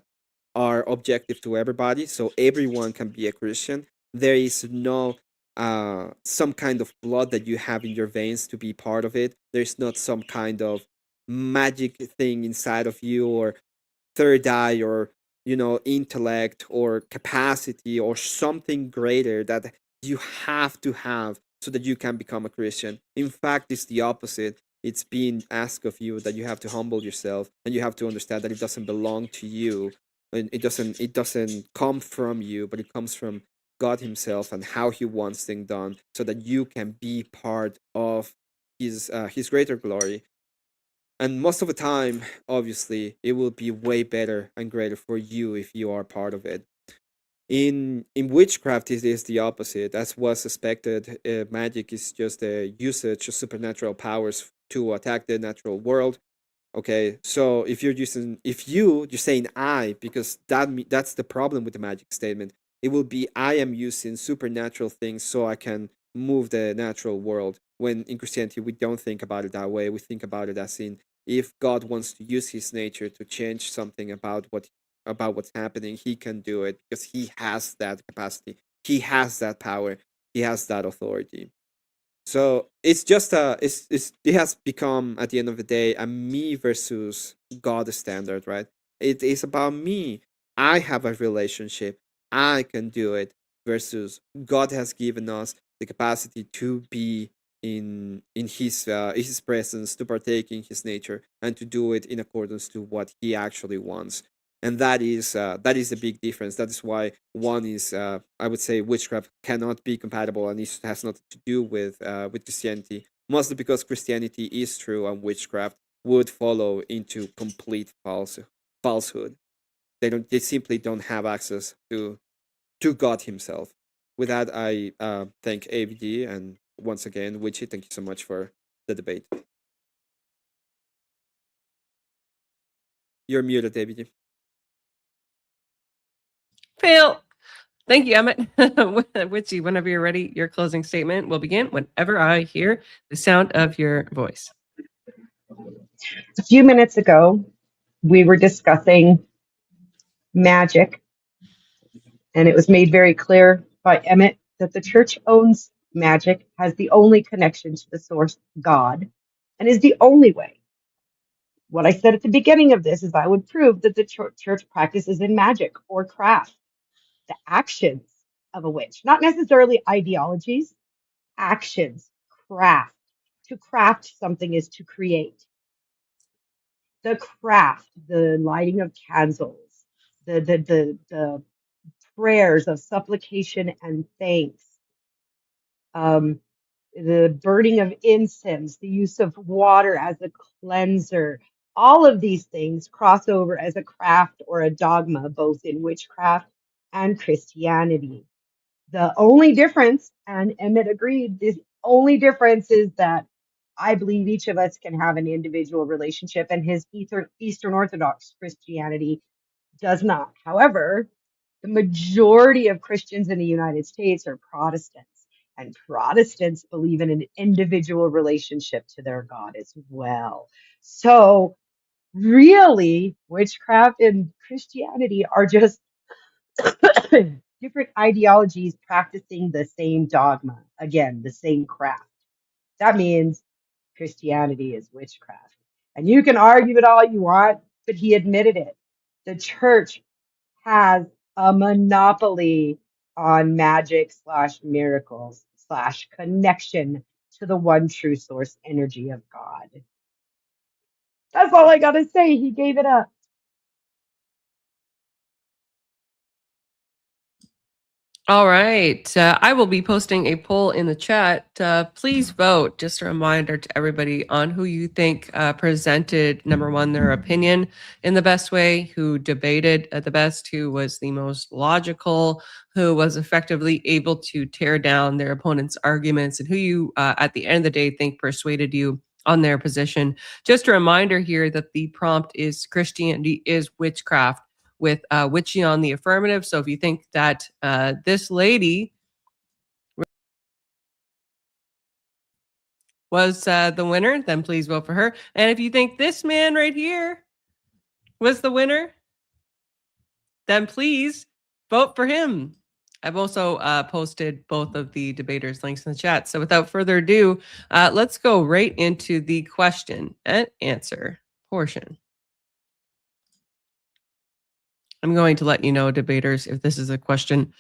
are objective to everybody, so everyone can be a Christian. There is no some kind of blood that you have in your veins to be part of it. There's not some kind of magic thing inside of you, or third eye, or intellect or capacity or something greater that you have to have so that you can become a Christian. In fact, it's the opposite. It's being asked of you that you have to humble yourself, and you have to understand that it doesn't belong to you, and it doesn't come from you, but it comes from God Himself and how He wants things done, so that you can be part of His greater glory. And most of the time, obviously, it will be way better and greater for you if you are part of it. In witchcraft, it is the opposite. As was expected, magic is just a usage of supernatural powers to attack the natural world. Okay, so if you're saying I, because that's the problem with the magic statement. It will be I am using supernatural things so I can move the natural world. When in Christianity we don't think about it that way. We think about it as in, if God wants to use His nature to change something about what's happening, He can do it because He has that capacity. He has that power. He has that authority. So it's just it has become, at the end of the day, a me versus God standard, right? It is about me. I have a relationship. I can do it, versus God has given us the capacity to be in His presence, to partake in His nature, and to do it in accordance to what He actually wants. And that is the big difference. That is why one is, I would say, witchcraft cannot be compatible, and it has nothing to do with Christianity. Mostly because Christianity is true and witchcraft would follow into complete falsehood. They simply don't have access to God himself. With that, I thank AVG, and once again, Witchy, thank you so much for the debate. You're muted, AVG. Fail. Thank you, Emmet. Witchy, whenever you're ready, your closing statement will begin whenever I hear the sound of your voice. A few minutes ago, we were discussing magic, and it was made very clear by Emmet that the church owns magic, has the only connection to the source, God, and is the only way. What I said at the beginning of this is I would prove that the church practices in magic or craft, the actions of a witch, not necessarily ideologies, actions, craft. To craft something is to create. The craft, the lighting of candles, the prayers of supplication and thanks, um, the burning of incense, the use of water as a cleanser. All of these things cross over as a craft or a dogma, both in witchcraft and Christianity. The only difference, and Emmett agreed, the only difference is that I believe each of us can have an individual relationship, and his Eastern Orthodox Christianity does not. However, the majority of Christians in the United States are Protestants, and Protestants believe in an individual relationship to their God as well. So, really, witchcraft and Christianity are just different ideologies practicing the same dogma. Again, the same craft. That means Christianity is witchcraft. And you can argue it all you want, but he admitted it. The church has a monopoly on magic slash miracles slash connection to the one true source energy of God. That's all I got to say. He gave it up. All right. I will be posting a poll in the chat. Please vote. Just a reminder to everybody on who you think presented, number one, their opinion in the best way, who debated the best, who was the most logical, who was effectively able to tear down their opponent's arguments, and who you, at the end of the day, think persuaded you on their position. Just a reminder here that the prompt is Christianity is witchcraft, with Witchy on the affirmative. So if you think that this lady was the winner, then please vote for her. And if you think this man right here was the winner, then please vote for him. I've also posted both of the debaters' links in the chat. So without further ado, let's go right into the question and answer portion. I'm going to let you know, debaters, if this is a question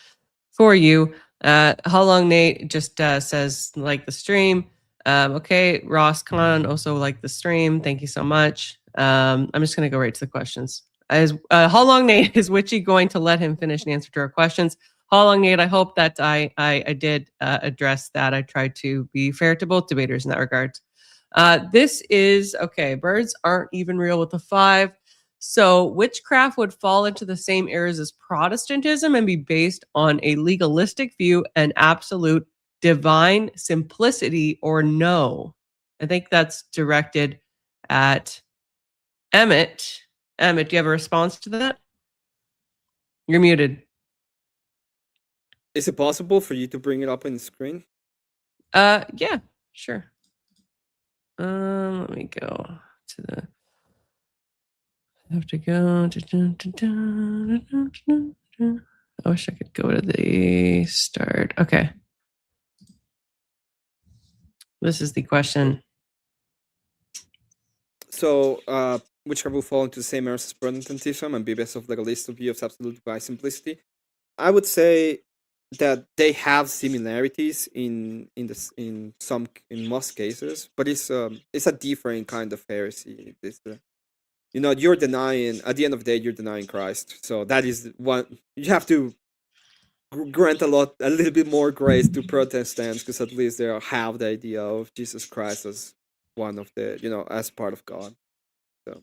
for you. How long Nate just says like the stream. Okay, Ross Khan also like the stream. Thank you so much. I'm just going to go right to the questions. As how long Nate is Witchy going to let him finish and answer to our questions? How long Nate? I hope that I did address that. I tried to be fair to both debaters in that regard. This is okay. Birds aren't even real with the 5. So witchcraft would fall into the same areas as Protestantism and be based on a legalistic view and absolute divine simplicity, or no? I think that's directed at Emmet. Emmet, do you have a response to that? You're muted. Is it possible for you to bring it up on the screen? Yeah, sure. Let me go to the. I have to go. I wish I could go to the start. Okay. This is the question. So, witchcraft will fall into the same areas as Protestantism and be based off legalistic view of absolute divine simplicity. I would say that they have similarities in most cases, but it's a different kind of heresy. It's you're denying, at the end of the day, you're denying Christ. So that is one you have to grant a little bit more grace to Protestants, because at least they have the idea of Jesus Christ as one of the as part of God. So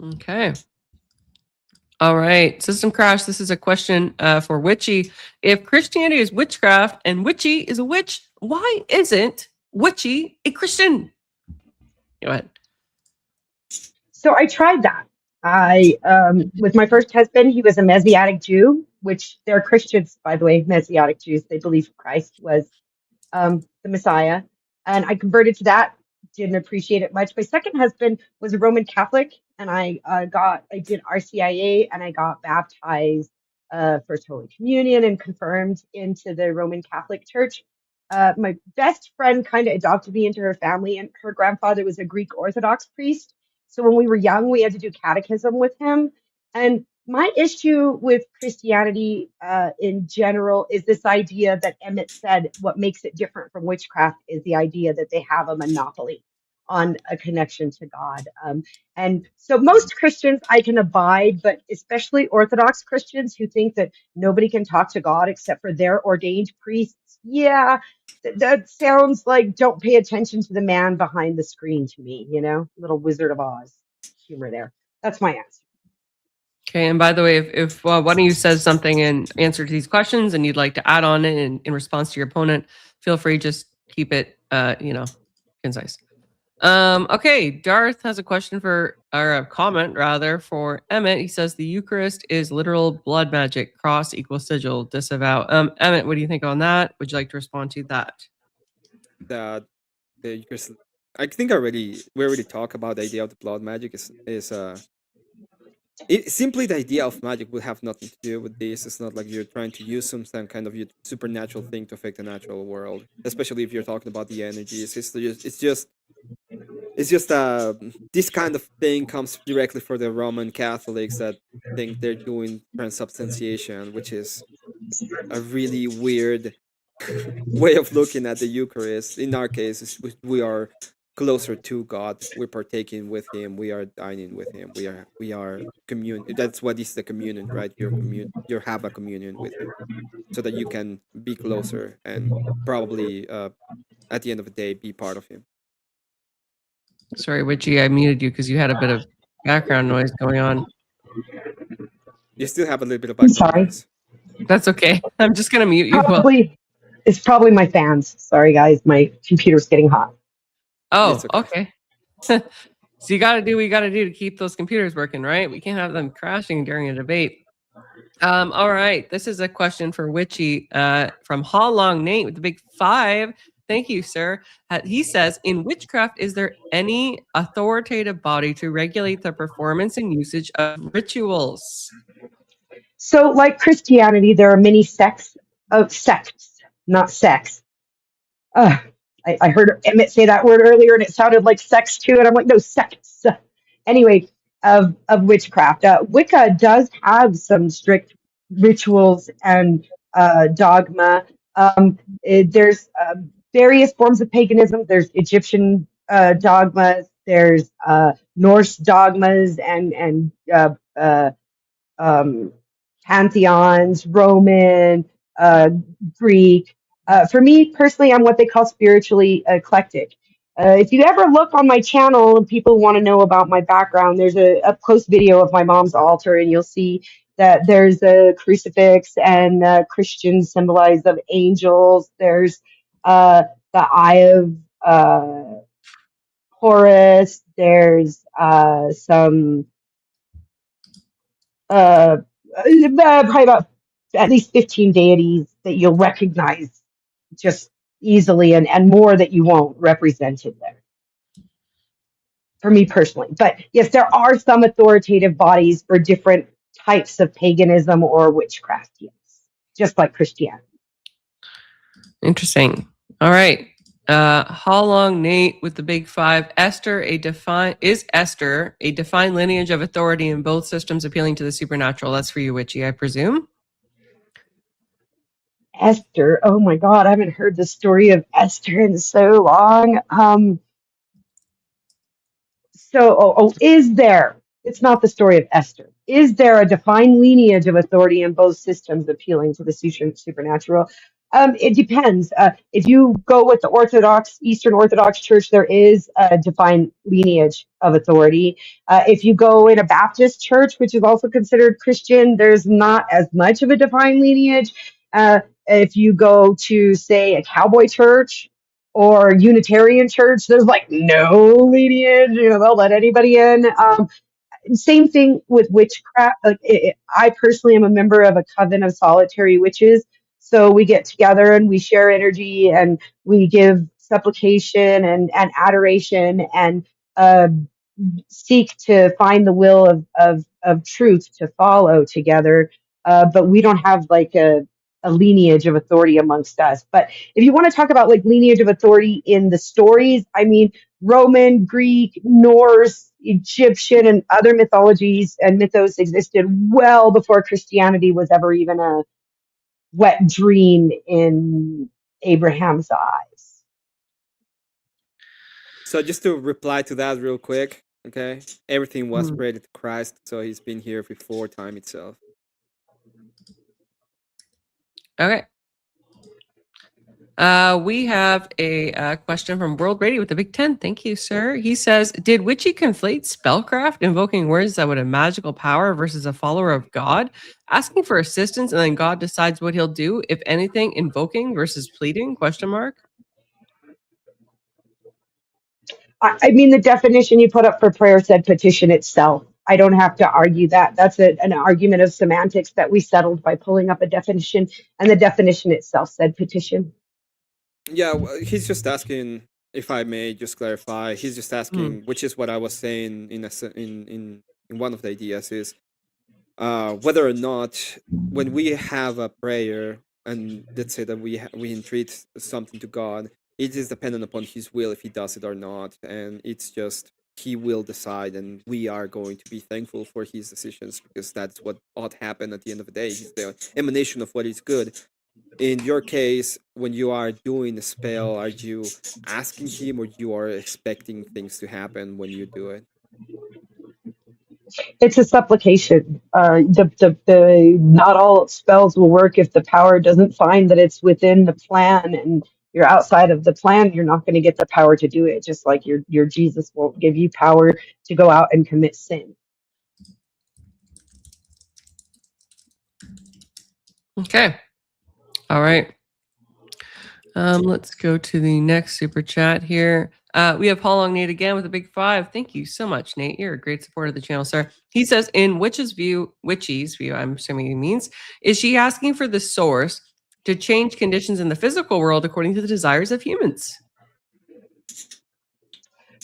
Okay. All right, System Crash. This is a question for Witchy. If Christianity is witchcraft and Witchy is a witch, why isn't Witchy a Christian? Go ahead. So I tried that. With my first husband, he was a Messianic Jew, which they're Christians, by the way, Messianic Jews. They believe Christ was the Messiah. And I converted to that. Didn't appreciate it much. My second husband was a Roman Catholic, and I did RCIA, and I got baptized First Holy Communion and confirmed into the Roman Catholic Church. My best friend kind of adopted me into her family, and her grandfather was a Greek Orthodox priest. So when we were young, we had to do catechism with him. And my issue with Christianity in general is this idea that Emmet said what makes it different from witchcraft is the idea that they have a monopoly on a connection to God. And so most Christians I can abide, but especially Orthodox Christians who think that nobody can talk to God except for their ordained priests. Yeah, that sounds like don't pay attention to the man behind the screen to me, little Wizard of Oz humor there. That's my answer. Okay, and by the way, if one of you says something in answer to these questions and you'd like to add on it in response to your opponent, feel free, just keep it, concise. Okay, Darth has a question or a comment rather for Emmet. He says the Eucharist is literal blood magic. Cross equals sigil. Disavow. Emmet, what do you think on that? Would you like to respond to that? That the Eucharist, I think we already talked about the idea of the blood magic simply the idea of magic would have nothing to do with this. It's not like you're trying to use some kind of supernatural thing to affect the natural world, especially if you're talking about the energies. It's just this kind of thing comes directly for the Roman Catholics that think they're doing transubstantiation, which is a really weird way of looking at the Eucharist. In our case, we are closer to God. We're partaking with Him. We are dining with Him. We are communion. That's what is the communion, right? You have a communion with Him, so that you can be closer and probably at the end of the day be part of Him. Sorry, Witchy, I muted you because you had a bit of background noise going on. You still have a little bit of background noise. That's okay. I'm just gonna mute you. It's probably my fans. Sorry, guys. My computer's getting hot. Oh, okay. So you got to do what you got to do to keep those computers working, right? We can't have them crashing during a debate. All right. This is a question for Witchy from How Long Nate with the big 5. Thank you, sir. He says, in witchcraft, is there any authoritative body to regulate the performance and usage of rituals? So, like Christianity, there are many sects, not sex. I heard Emmet say that word earlier, and it sounded like sex too, and I'm like, no, sects. Anyway, of witchcraft, Wicca does have some strict rituals and dogma. There's various forms of paganism. There's Egyptian dogmas. There's Norse dogmas and pantheons, Roman, Greek. For me personally, I'm what they call spiritually eclectic. If you ever look on my channel and people want to know about my background, there's a post video of my mom's altar, and you'll see that there's a crucifix and Christians symbolized of angels. There's the Eye of Horus. There's some probably about at least 15 deities that you'll recognize just easily, and more that you won't, represented there for me personally. But yes, there are some authoritative bodies for different types of paganism or witchcraft, yes, just like Christianity. Interesting. All right. How Long Nate with the big 5. Is Esther a defined lineage of authority in both systems appealing to the supernatural? That's for you, Witchy, I presume. Esther, oh my God, I haven't heard the story of Esther in so long. Is there? It's not the story of Esther. Is there a defined lineage of authority in both systems appealing to the supernatural? It depends. If you go with the Orthodox, Eastern Orthodox Church, there is a defined lineage of authority. If you go in a Baptist church, which is also considered Christian, there's not as much of a defined lineage. If you go to, say, a cowboy church or Unitarian church, there's like no lineage. You know, they'll let anybody in. Same thing with witchcraft. Like I personally am a member of a coven of solitary witches. So we get together and we share energy and we give supplication and adoration and uh, seek to find the will of truth to follow together. But we don't have like a lineage of authority amongst us. But if you want to talk about like lineage of authority in the stories, I mean, Roman, Greek, Norse, Egyptian, and other mythologies and mythos existed well before Christianity was ever even a wet dream in Abraham's eyes. So just to reply to that real quick, okay? Everything was Hmm. created to Christ, so he's been here before time itself. Okay. We have a question from World Radio with the Big 10. Thank you, sir. He says, did Witchy conflate spellcraft, invoking words that would have magical power versus a follower of God, asking for assistance, and then God decides what he'll do, if anything, invoking versus pleading, question mark? I mean, the definition you put up for prayer said petition itself. I don't have to argue that. That's an argument of semantics that we settled by pulling up a definition, and the definition itself said petition. Yeah, well, he's just asking, if I may just clarify, he's just asking, which is what I was saying in one of the ideas, is whether or not when we have a prayer and let's say that we entreat something to God, it is dependent upon His will if He does it or not, and it's just He will decide, and we are going to be thankful for His decisions because that's what ought to happen at the end of the day. He's the emanation of what is good. In your case, when you are doing a spell, are you asking him or you are expecting things to happen when you do it? It's a supplication. The not all spells will work if the power doesn't find that it's within the plan and you're outside of the plan. You're not going to get the power to do it. Just like your Jesus won't give you power to go out and commit sin. Okay. All right. Let's go to the next super chat here. We have Paul Long Nate again with a big 5. Thank you so much, Nate. You're a great supporter of the channel, sir. He says, in Witchy's view, I'm assuming he means, is she asking for the source to change conditions in the physical world according to the desires of humans?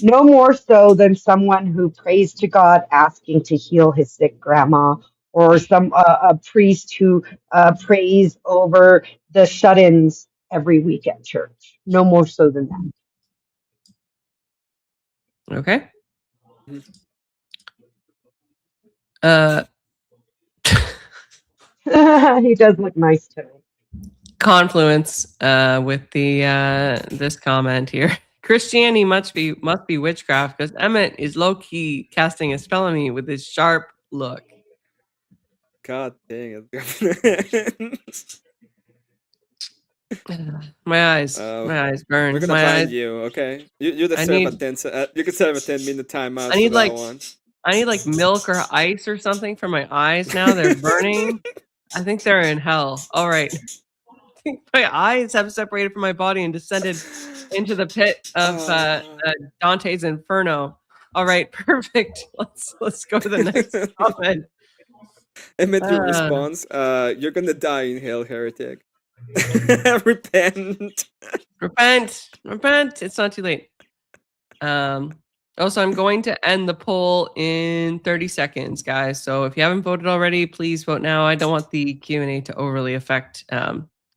No more so than someone who prays to God asking to heal his sick grandma, or some a priest who prays over the shut-ins every week at church. No more so than Okay. that. He does look nice to me. Confluence with the this comment here. Christianity must be witchcraft because Emmet is low-key casting a spell on me with his sharp look. God dang it. My eyes burn. We're gonna find you, okay? You deserve you could serve a 10-minute timeout. I need for like that one. I need like milk or ice or something for my eyes now. They're burning. I think they're in hell. All right. I think my eyes have separated from my body and descended into the pit of Dante's Inferno. All right, perfect. Let's go to the next comment. Emmet, your response, you're gonna die in hell, heretic. Repent. Repent. It's not too late. Also, I'm going to end the poll in 30 seconds, guys. So if you haven't voted already, please vote now. I don't want the Q&A to overly affect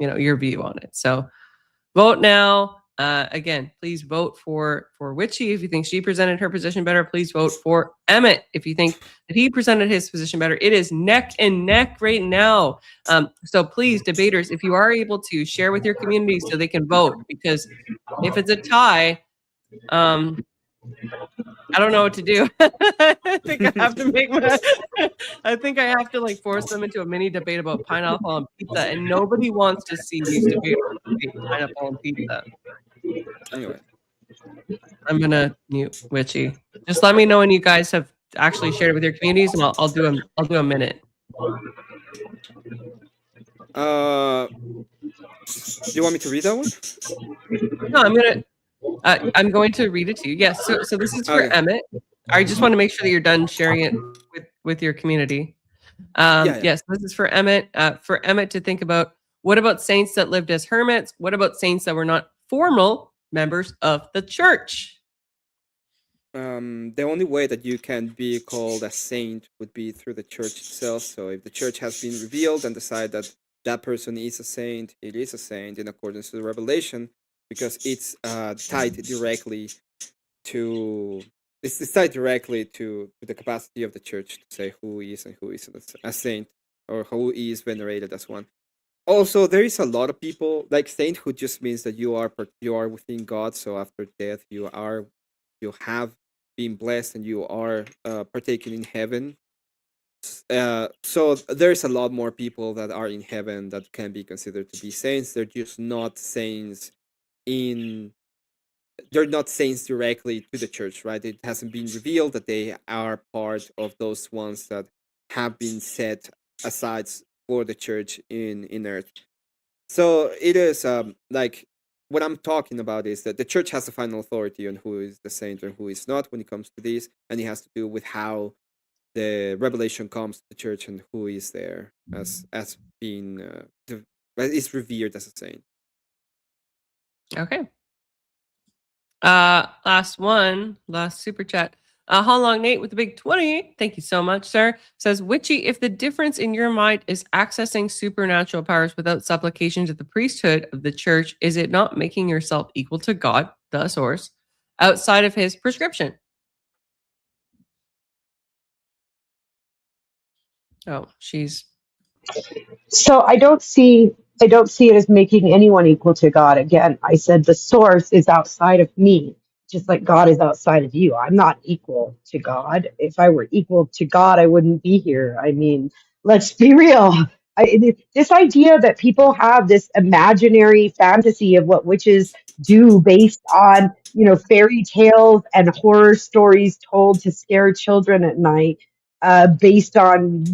your view on it. So vote now. Again, please vote for Witchy if you think she presented her position better. Please vote for Emmet if you think that he presented his position better. It is neck and neck right now. So please, debaters, if you are able to share with your community so they can vote, because if it's a tie, I don't know what to do. I think I have to make I think I have to like force them into a mini debate about pineapple on pizza, and nobody wants to see these debaters debate pineapple on pizza. Anyway, I'm gonna mute Witchy. Just let me know when you guys have actually shared it with your communities, and I'll do a minute. do you want me to read that one? No, I'm going to read it to you. Yes. So this is for Okay. Emmet. I just want to make sure that you're done sharing it with your community. Yeah. Yes, this is for Emmet. For Emmet to think about, what about saints that lived as hermits? What about saints that were not formal members of the church? The only way that you can be called a saint would be through the church itself. So if the church has been revealed and decide that that person is a saint, it is a saint in accordance to the revelation, because it's tied directly to it's tied directly to the capacity of the church to say who is and who isn't a saint, or who is venerated as one. Also, there is a lot of people like sainthood just means that you are within God. So after death, you have been blessed and you are partaking in heaven. So there's a lot more people that are in heaven that can be considered to be saints. They're just not saints in they're not saints directly to the church, right? It hasn't been revealed that they are part of those ones that have been set aside for the church in earth. So it is like what I'm talking about is that the church has the final authority on who is the saint and who is not when it comes to this, and it has to do with how the revelation comes to the church and who is there as being is revered as a saint. Okay. Last super chat. How long Nate with the big 20? Thank you so much, sir. Says Witchy, if the difference in your mind is accessing supernatural powers without supplication to the priesthood of the church, is it not making yourself equal to God, the source, outside of his prescription? Oh, she's So I don't see it as making anyone equal to God. Again, I said the source is outside of me, just like God is outside of you. I'm not equal to God. If I were equal to God, I wouldn't be here. I mean, let's be real. This idea that people have this imaginary fantasy of what witches do based on, fairy tales and horror stories told to scare children at night, based on,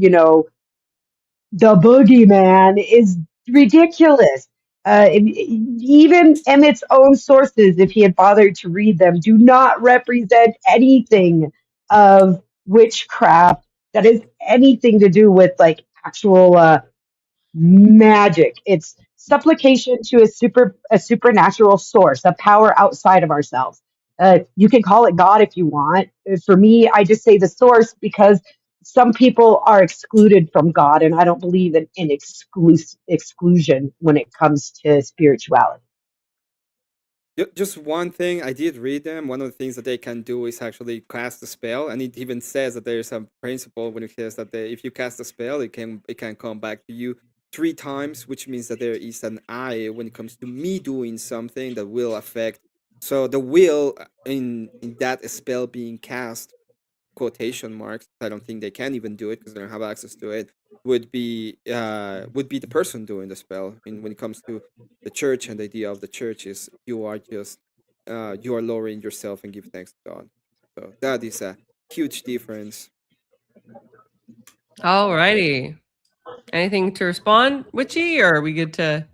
the boogeyman is ridiculous. Even Emmett's own sources, if he had bothered to read them, do not represent anything of witchcraft that has anything to do with like actual magic. It's supplication to a supernatural source, a power outside of ourselves. You can call it God if you want. For me, I just say the source because some people are excluded from God, and I don't believe in exclusion when it comes to spirituality. Just one thing, I did read them. One of the things that they can do is actually cast a spell, and it even says that there's a principle when it says that if you cast a spell, it can come back to you 3 times, which means that there is an eye when it comes to me doing something that will affect. So the will in that spell being cast, quotation marks, I don't think they can even do it because they don't have access to it, would be the person doing the spell. And when it comes to the church, and the idea of the church is you are lowering yourself and give thanks to God. So that is a huge difference. alrighty. Anything to respond, Witchy, or are we good to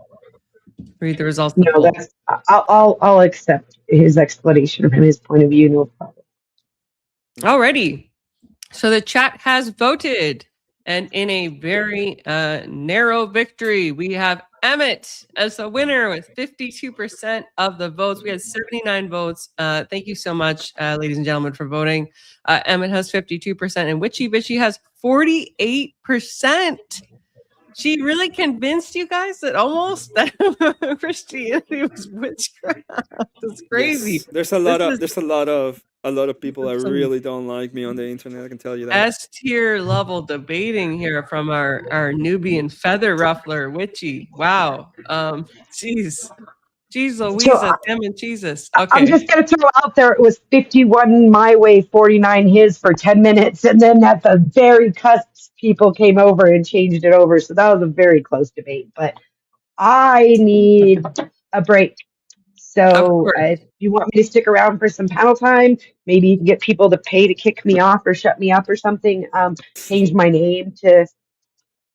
read the results of the No, poll? that's I'll accept his explanation from his point of view. No problem. Alrighty. So the chat has voted, and in a very narrow victory, we have Emmet as the winner with 52% of the votes. We had 79 votes. Thank you so much, ladies and gentlemen, for voting. Emmet has 52%, and Witchy Bishy has 48%. She really convinced you guys that almost that Christianity was witchcraft. That's crazy. Yes, there's a lot of people that really don't like me on the internet. I can tell you that. S tier level debating here from our Nubian feather ruffler Witchy. Wow. Jeez. Jeez Louise, So damn and Jesus. I'm Okay. just going to throw out there, it was 51 my way, 49 his for 10 minutes. And then at the very cusp, people came over and changed it over. So that was a very close debate. But I need a break. Of So course. if you want me to stick around for some panel time, maybe you can get people to pay to kick me off or shut me up or something. Change my name to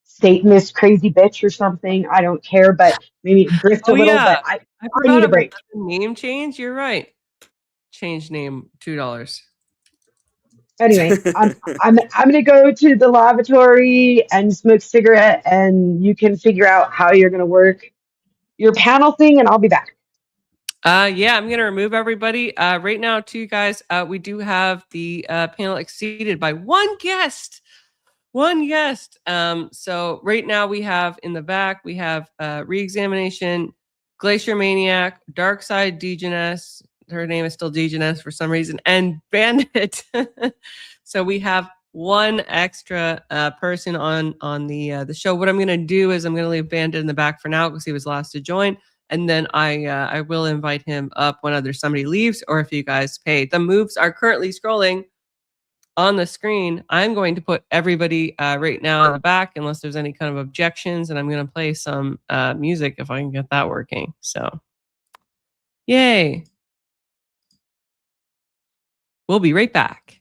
Satanist crazy bitch or something. I don't care, but maybe grift a Oh little, yeah. but I I need forgot a about break. the name change. You're right. Change name $2. Anyway, I'm gonna go to the lavatory and smoke a cigarette, and you can figure out how you're gonna work your panel thing, and I'll be back. Yeah, I'm gonna remove everybody. Right now, too, guys, we do have the panel exceeded by one guest. One guest. So right now we have in the back, we have Reexamination, Glacier Maniac, Dark Side Degeness. Her name is still Degeness for some reason, and Bandit. So we have one extra person on the show. What I'm gonna do is I'm gonna leave Bandit in the back for now because he was last to join. And then I will invite him up when either somebody leaves or if you guys pay. The moves are currently scrolling on the screen. I'm going to put everybody right now in the back unless there's any kind of objections, and I'm going to play some music if I can get that working. So, yay. We'll be right back.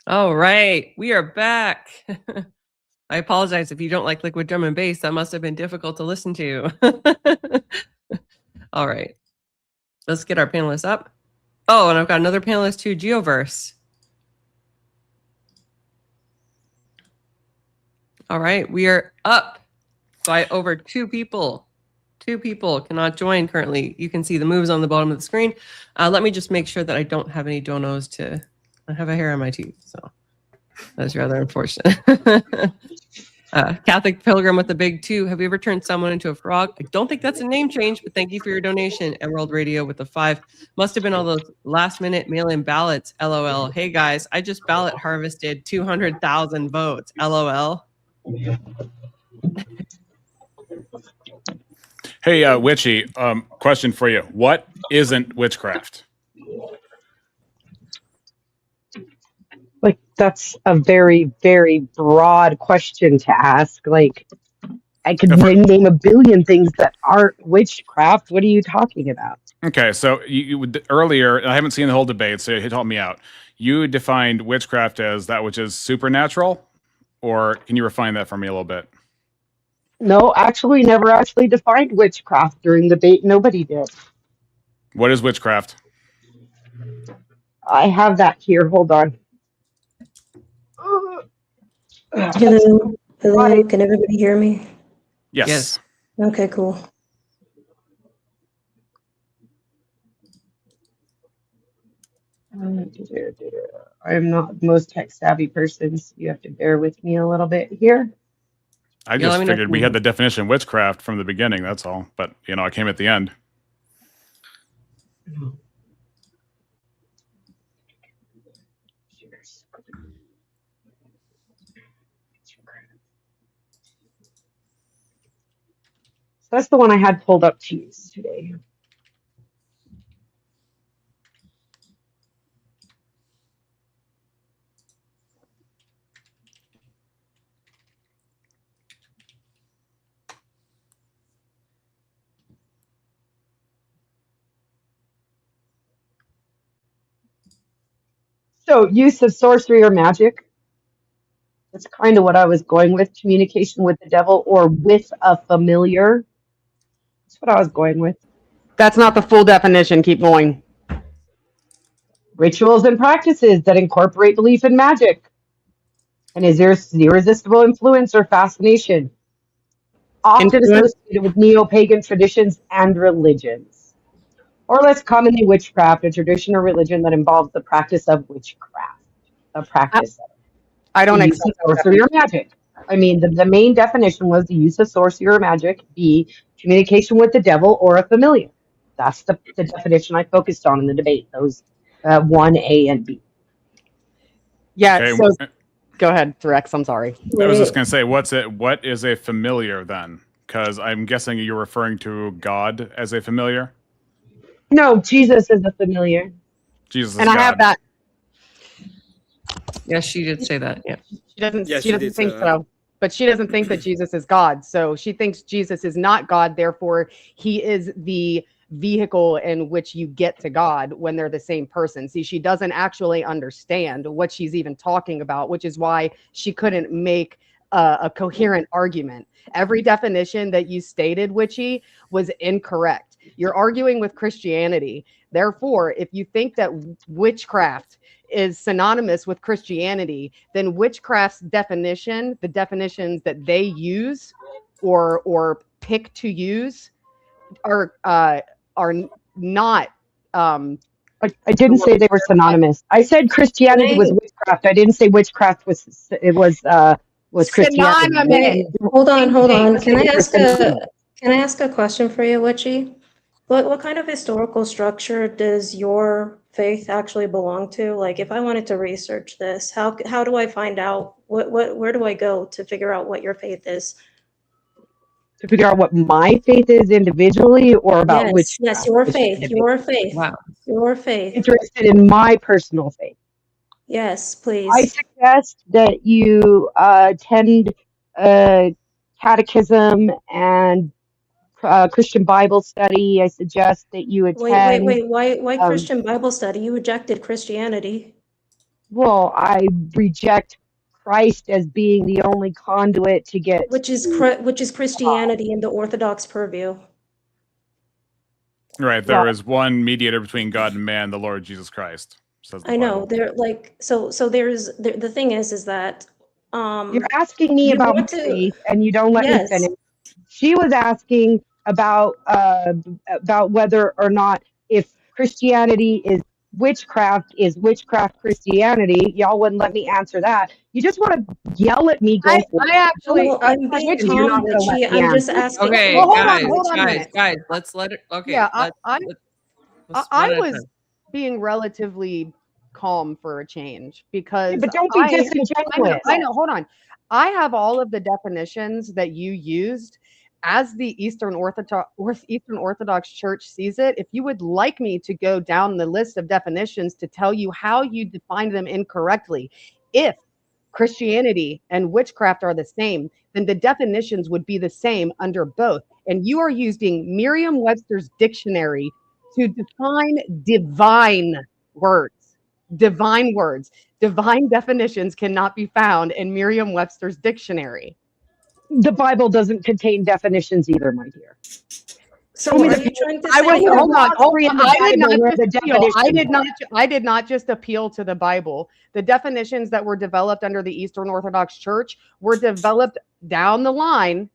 All right, we are back. I apologize if you don't like liquid drum and bass. That must have been difficult to listen to. All right, let's get our panelists up. Oh, and I've got another panelist too, Geoverse. All right, we are up by over 2 people. 2 people cannot join currently. You can see the moves on the bottom of the screen. Let me just make sure that I don't have any donos to. I have a hair on my teeth, so that's rather unfortunate. Catholic Pilgrim with the big 2. Have you ever turned someone into a frog? I don't think that's a name change, but thank you for your donation. Emerald Radio with the 5. Must have been all those last minute mail in ballots. LOL. Hey guys, I just ballot harvested 200,000 votes. LOL. Hey, Witchy, question for you. What isn't witchcraft? Like, that's a very, very broad question to ask. Like, I could name a billion things that aren't witchcraft. What are you talking about? Okay, so you earlier, I haven't seen the whole debate, so you help me out. You defined witchcraft as that which is supernatural, or can you refine that for me a little bit? No, actually, never actually defined witchcraft during the debate. Nobody did. What is witchcraft? I have that here. Hold on. Hello, hello. Can everybody hear me? Yes. Okay, cool. I'm not the most tech savvy person, so you have to bear with me a little bit here. I just figured we had the definition of witchcraft from the beginning, that's all. But, I came at the end. So that's the one I had pulled up to use today. So, use of sorcery or magic. That's kind of what I was going with. Communication with the devil or with a familiar. That's what I was going with. That's not the full definition. Keep going. Rituals and practices that incorporate belief in magic. And is there irresistible influence or fascination? Often associated with neo-pagan traditions and religions. Or less commonly witchcraft, a tradition or religion that involves the practice of witchcraft. A practice of. I don't accept sorcery or magic. I mean, the main definition was the use of sorcery or magic. B, communication with the devil or a familiar. That's the definition I focused on in the debate. Those 1A and B. Yeah. Okay. So go ahead, Rex. I'm sorry. I was just going to say, what is a familiar then? Because I'm guessing you're referring to God as a familiar. No, Jesus is a familiar. Jesus is and God. I have that. Yes, she did say that. Yeah. She doesn't. She doesn't think so. But she doesn't think that Jesus is God. So she thinks Jesus is not God. Therefore, he is the vehicle in which you get to God when they're the same person. See, she doesn't actually understand what she's even talking about, which is why she couldn't make a coherent argument. Every definition that you stated, Witchy, was incorrect. You're arguing with Christianity. Therefore, if you think that witchcraft is synonymous with Christianity, then witchcraft's definition, the definitions that they use or pick to use, are not. I didn't say they were synonymous. I said Christianity was witchcraft. I didn't say witchcraft was Christianity. Wait, hold on. Can I ask a question for you, Witchy? What kind of historical structure does your faith actually belong to? Like, if I wanted to research this, how do I find out where do I go to figure out what your faith is? To figure out what my faith is individually, or about witchcraft? Yes, your faith. Wow. Your faith. Interested in my personal faith. Yes, please. I suggest that you attend catechism and Christian Bible study. I suggest that you attend. Wait. Why Christian Bible study? You rejected Christianity. Well, I reject Christ as being the only conduit to get. Which is Christianity in the Orthodox purview. Right. There is one mediator between God and man, the Lord Jesus Christ. I know. They're like so. There's the thing is that you're asking me about faith, and you don't let me finish. She was asking about whether or not if Christianity is witchcraft is witchcraft Christianity. Y'all wouldn't let me answer that. You just want to yell at me, go for it. I actually, Well, I'm being Witchy, you're not calm, gonna let Witchy. me I'm just answer. asking. Okay, Well, hold on, guys, hold on a guys, minute. guys, let's let it. Okay, Yeah, let's I one at a was time. being relatively calm for a change because But don't be disingenuous. I know, hold on. I have all of the definitions that you used as the Eastern Orthodox Church sees it. If you would like me to go down the list of definitions to tell you how you define them incorrectly, if Christianity and witchcraft are the same, then the definitions would be the same under both. And you are using Merriam-Webster's dictionary to define divine words. Divine words. Divine definitions cannot be found in Merriam-Webster's dictionary. The Bible doesn't contain definitions either, my dear. So Show me are the you trying to I say was that? hold on, hold in on. the I did Bible not where just the appeal. definitions I did not just appeal to the Bible. The definitions that were developed under the Eastern Orthodox Church were developed down the line,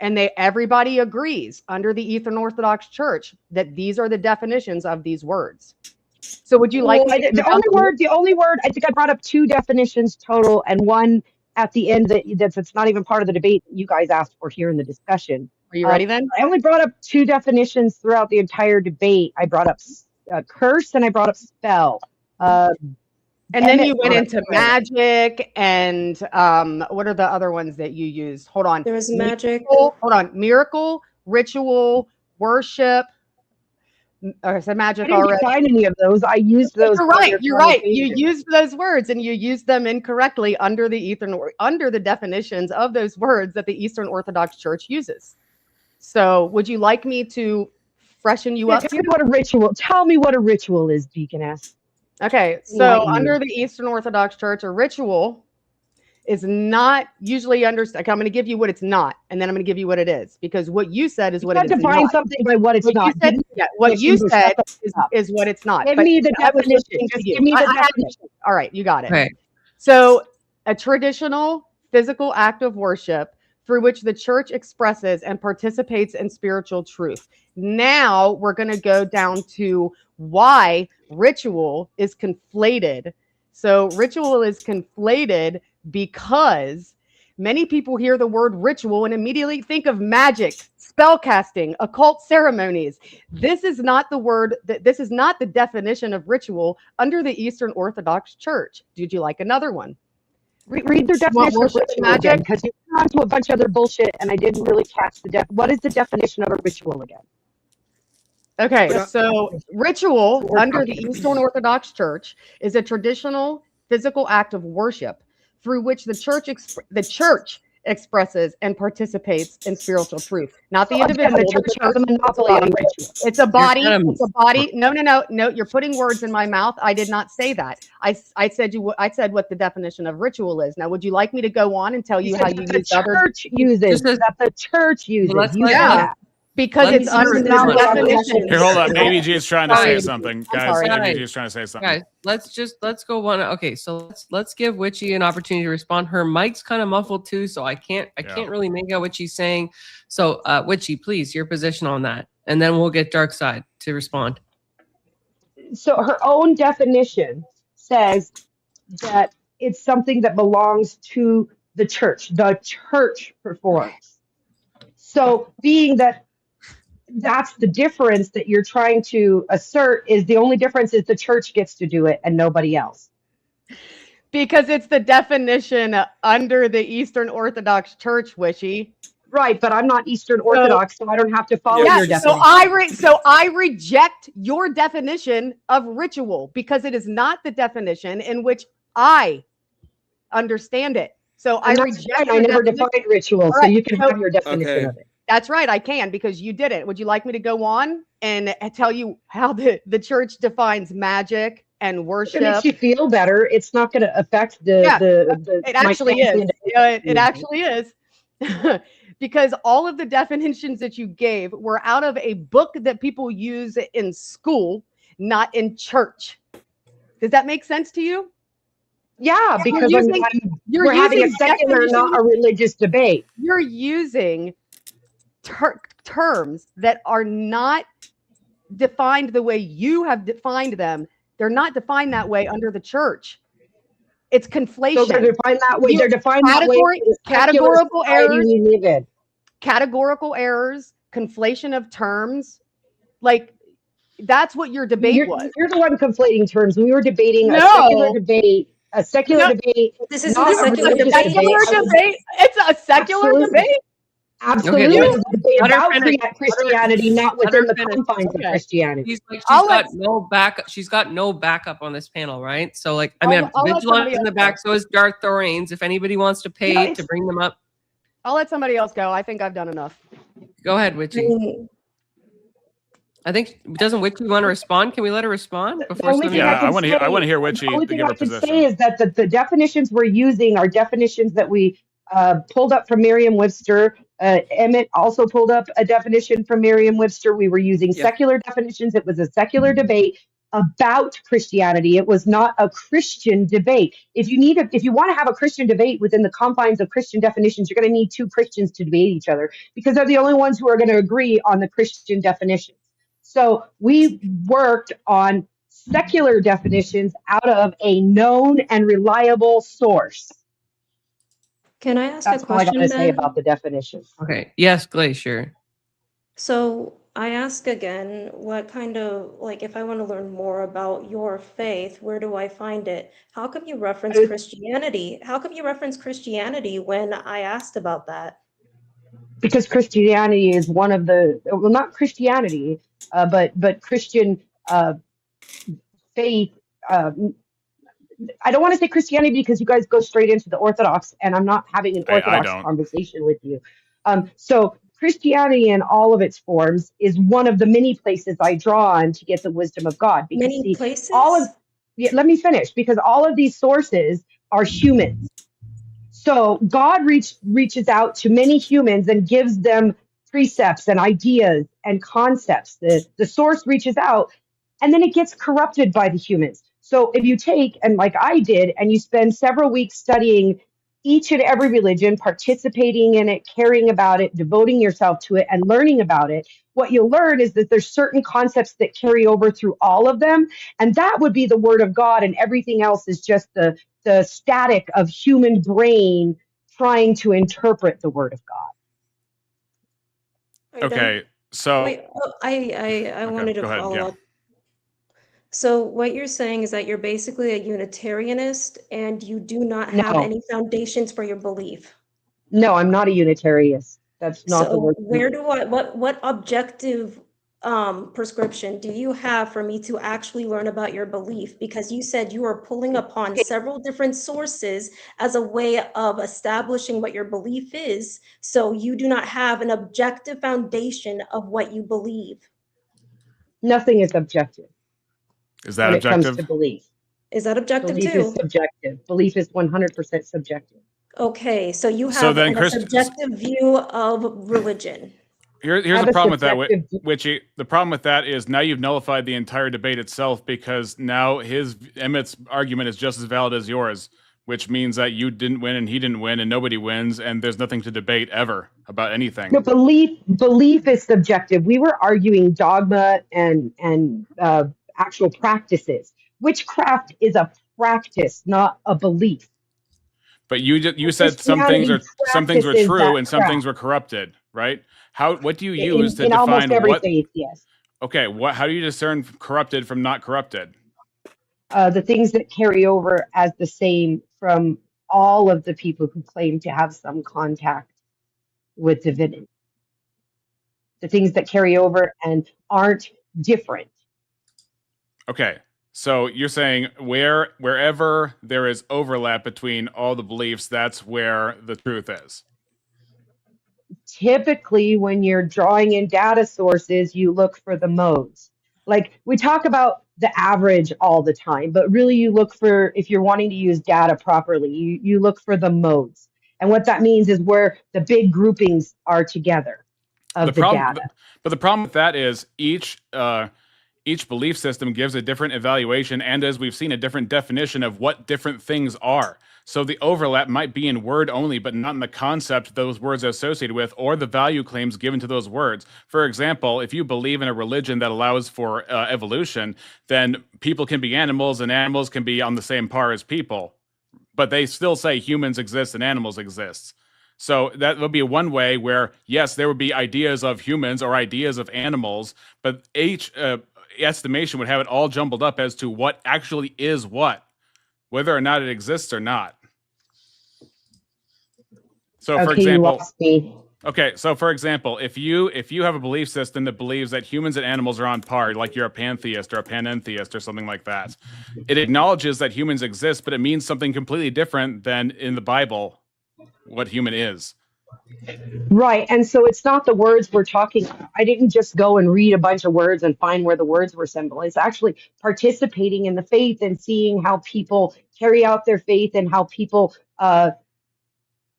and everybody agrees under the Eastern Orthodox Church that these are the definitions of these words. So would you like me to the only word, I think I brought up 2 definitions total and one at the end that's not even part of the debate you guys asked for here in the discussion. Are you ready then? I only brought up 2 definitions throughout the entire debate. I brought up curse and I brought up spell. And then you went into magic and what are the other ones that you used? Hold on. There was magic. Hold on. Miracle, ritual, worship. I said magic I didn't already. define any of those. I used those. You're right. You're right. You used those words and you used them incorrectly under the definitions of those words that the Eastern Orthodox Church uses. So would you like me to freshen you up? Tell me what a ritual is, Deaconess. Okay, so under the Eastern Orthodox Church, a ritual is not usually understood. Okay, I'm going to give you what it's not, and then I'm going to give you what it is, because what you said is what it is not. Define something by what it's not. What you said is what it's not. Give me the definition. Just give me the definition. All right, you got it. Okay. So a traditional physical act of worship through which the church expresses and participates in spiritual truth. Now we're going to go down to why ritual is conflated. So ritual is conflated because many people hear the word ritual and immediately think of magic, spell casting, occult ceremonies. This is not the definition of ritual under the Eastern Orthodox Church. Did you like another one? Read their definition of ritual magic, because you went on to a bunch of other bullshit and I didn't really catch what is the definition of a ritual again? Okay, so ritual under the Eastern Orthodox Church is a traditional physical act of worship through which the church expresses and participates in spiritual truth. Not the individual. The church has a monopoly on ritual. It's a body. It's a body. No. You're putting words in my mouth. I did not say that. I said what the definition of ritual is. Now, would you like me to go on and tell you how you use other? That the church uses. Yeah. Because it's under the definition. Here, hold on. ABG is trying to say something, guys. ABG is trying to say something. Guys, let's go one. Okay, so let's give Witchy an opportunity to respond. Her mic's kind of muffled too, so I can't really make out what she's saying. So, Witchy, please, your position on that, and then we'll get Dark Side to respond. So her own definition says that it's something that belongs to the church. The church performs. So, being that that's the difference that you're trying to assert, is the only difference is the church gets to do it and nobody else. Because it's the definition under the Eastern Orthodox Church, Wishy. Right, but I'm not Eastern Orthodox, so I don't have to follow your definition. So I reject your definition of ritual because it is not the definition in which I understand it. So I reject. I never defined ritual, so you can have your definition of it. That's right, I can, because you did it. Would you like me to go on and tell you how the church defines magic and worship? It makes you feel better. It's not going to affect the it actually is. It actually is. Because all of the definitions that you gave were out of a book that people use in school, not in church. Does that make sense to you? Yeah, because we're having a secular, not a religious debate. You're using terms that are not defined the way you have defined them They're not defined that way under the church. It's conflation. So they're defined that way. They're defined that way in the secular categorical society errors, we live in. categorical errors, conflation of terms. Like, that's what your debate was. You're the one conflating terms. We were debating No. a secular debate. A secular debate. This is not a secular religious debate. It's a secular Absolutely. debate. Absolutely. Okay, It's a debate let her about finish. Christianity, not Let her within the finish. confines of Okay. Christianity. She's I'll got let- no backup. She's got no backup on this panel, right? So like, I mean, I'll let Vigilance somebody in the else back. So is Darth Thoraine's. If anybody wants to pay Yeah, to bring them up, I'll let somebody else go. I think I've done enough. go ahead, I Witchy. mean, I think doesn't Witchy want to respond? Can we let her respond before only somebody? thing Yeah, can I want to hear. I say- want to hear Witchy The only to thing give I her can position. say is that the definitions we're using are definitions that we pulled up from Merriam-Webster. Emmet also pulled up a definition from Merriam-Webster. We were using Yeah. secular definitions. It was a secular debate about Christianity. It was not a Christian debate. If you want to have a Christian debate within the confines of Christian definitions, you're going to need two Christians to debate each other because they're the only ones who are going to agree on the Christian definitions. So we worked on secular definitions out of a known and reliable source. can I ask That's a all I got question to say then? about the definitions. Okay. Yes, Glacier. So I ask again, what kind of, like, if I want to learn more about your faith, where do I find it? How come you reference Christianity? How come you reference Christianity when I asked about that? Because Christianity is one of the, well, not Christianity, but Christian faith. I don't want to say Christianity because you guys go straight into the Orthodox, and I'm not having an I Orthodox don't. conversation with you. So Christianity in all of its forms is one of the many places I draw on to get the wisdom of God. Because Many see, places? let me finish, because all of these sources are humans. So God reaches out to many humans and gives them precepts and ideas and concepts. The source reaches out, and then it gets corrupted by the humans. So if you take, and like I did, and you spend several weeks studying each and every religion, participating in it, caring about it, devoting yourself to it, and learning about it, what you'll learn is that there's certain concepts that carry over through all of them. And that would be the word of God, and everything else is just the static of human brain trying to interpret the word of God. Are you done? Okay, so Wait, I wanted to go ahead, follow yeah. up. So what you're saying is that you're basically a Unitarianist and you do not have No. any foundations for your belief. No, I'm not a Unitarianist. That's not the So word. where do I, what objective prescription do you have for me to actually learn about your belief? Because you said you are pulling upon several different sources as a way of establishing what your belief is. So you do not have an objective foundation of what you believe. Nothing is objective Is that when it comes objective? to belief. Is that objective Belief is too? subjective. Belief is 100% subjective. Okay, so you So have then, a subjective view of religion. Here's have the a problem with that, subjective- Witchy. The problem with that is now you've nullified the entire debate itself, because now Emmett's argument is just as valid as yours, which means that you didn't win and he didn't win and nobody wins, and there's nothing to debate ever about anything. No, belief is subjective. We were arguing dogma and actual practices. Witchcraft is a practice, not a belief. But you said some things were practices true that and some crap. things were corrupted, right? What do you In use to almost define every what? faith, yes. Okay, how do you discern corrupted from not corrupted? The things that carry over as the same from all of the people who claim to have some contact with divinity. The things that carry over and aren't different. Okay, so you're saying wherever there is overlap between all the beliefs, that's where the truth is. Typically, when you're drawing in data sources, you look for the modes. Like we talk about the average all the time, but really you look for, if you're wanting to use data properly, you look for the modes. And what that means is where the big groupings are together of the data. But the problem with that is each belief system gives a different evaluation, and as we've seen, a different definition of what different things are. So the overlap might be in word only, but not in the concept those words are associated with or the value claims given to those words. For example, if you believe in a religion that allows for evolution, then people can be animals and animals can be on the same par as people. But they still say humans exist and animals exist. So that would be one way where, yes, there would be ideas of humans or ideas of animals, but each estimation would have it all jumbled up as to what actually is what, whether or not it exists or not. So, for Okay, you example, lost me. okay, so for example, if you have a belief system that believes that humans and animals are on par, like you're a pantheist or a panentheist or something like that, it acknowledges that humans exist, but it means something completely different than in the Bible what human is. Right. And so it's not the words we're talking about. I didn't just go and read a bunch of words and find where the words were symbol. It's actually participating in the faith and seeing how people carry out their faith and how people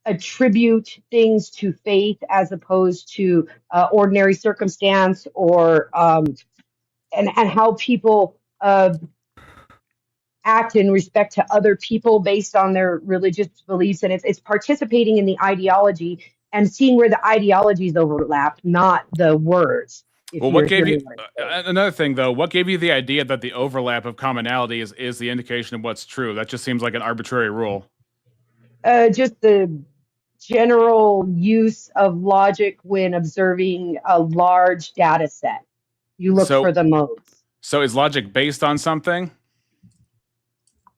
attribute things to faith as opposed to ordinary circumstance, or and how people act in respect to other people based on their religious beliefs. And it's participating in the ideology and seeing where the ideologies overlap, not the words. Well, what gave you another thing though? What gave you the idea that the overlap of commonality is the indication of what's true? That just seems like an arbitrary rule. Just the general use of logic when observing a large data set. You look for the modes. So is logic based on something?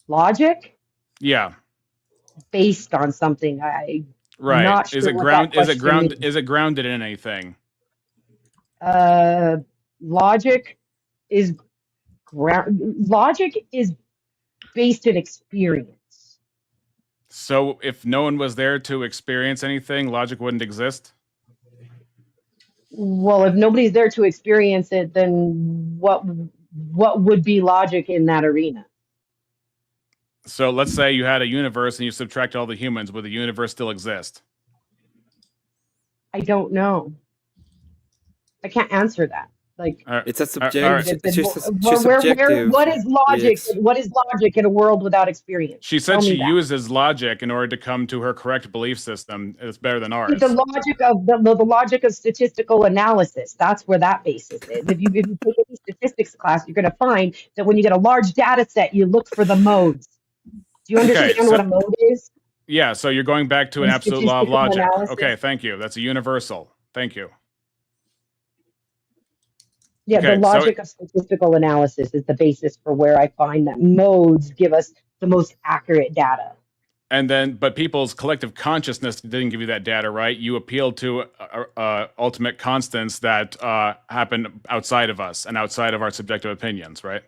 Logic? Yeah. Based on something. Right. Not sure is it grounded in anything? Logic is based in experience. So if no one was there to experience anything, logic wouldn't exist? Well, if nobody's there to experience it, then what would be logic in that arena? So let's say you had a universe and you subtract all the humans. Would the universe still exist? I don't know. I can't answer that. Like, it's a subjective. What is logic? What is logic in a world without experience? She said she uses logic in order to come to her correct belief system. It's better than ours. The logic of the logic of statistical analysis. That's where that basis is. If you take any statistics class, you're going to find that when you get a large data set, you look for the modes. Do you understand what a mode is? Yeah. So you're going back to an absolute law of logic. Analysis. Okay. Thank you. That's a universal. Thank you. Yeah, okay, the logic of statistical analysis is the basis for where I find that modes give us the most accurate data. And then, but people's collective consciousness didn't give you that data, right? You appealed to ultimate constants that happen outside of us and outside of our subjective opinions, right?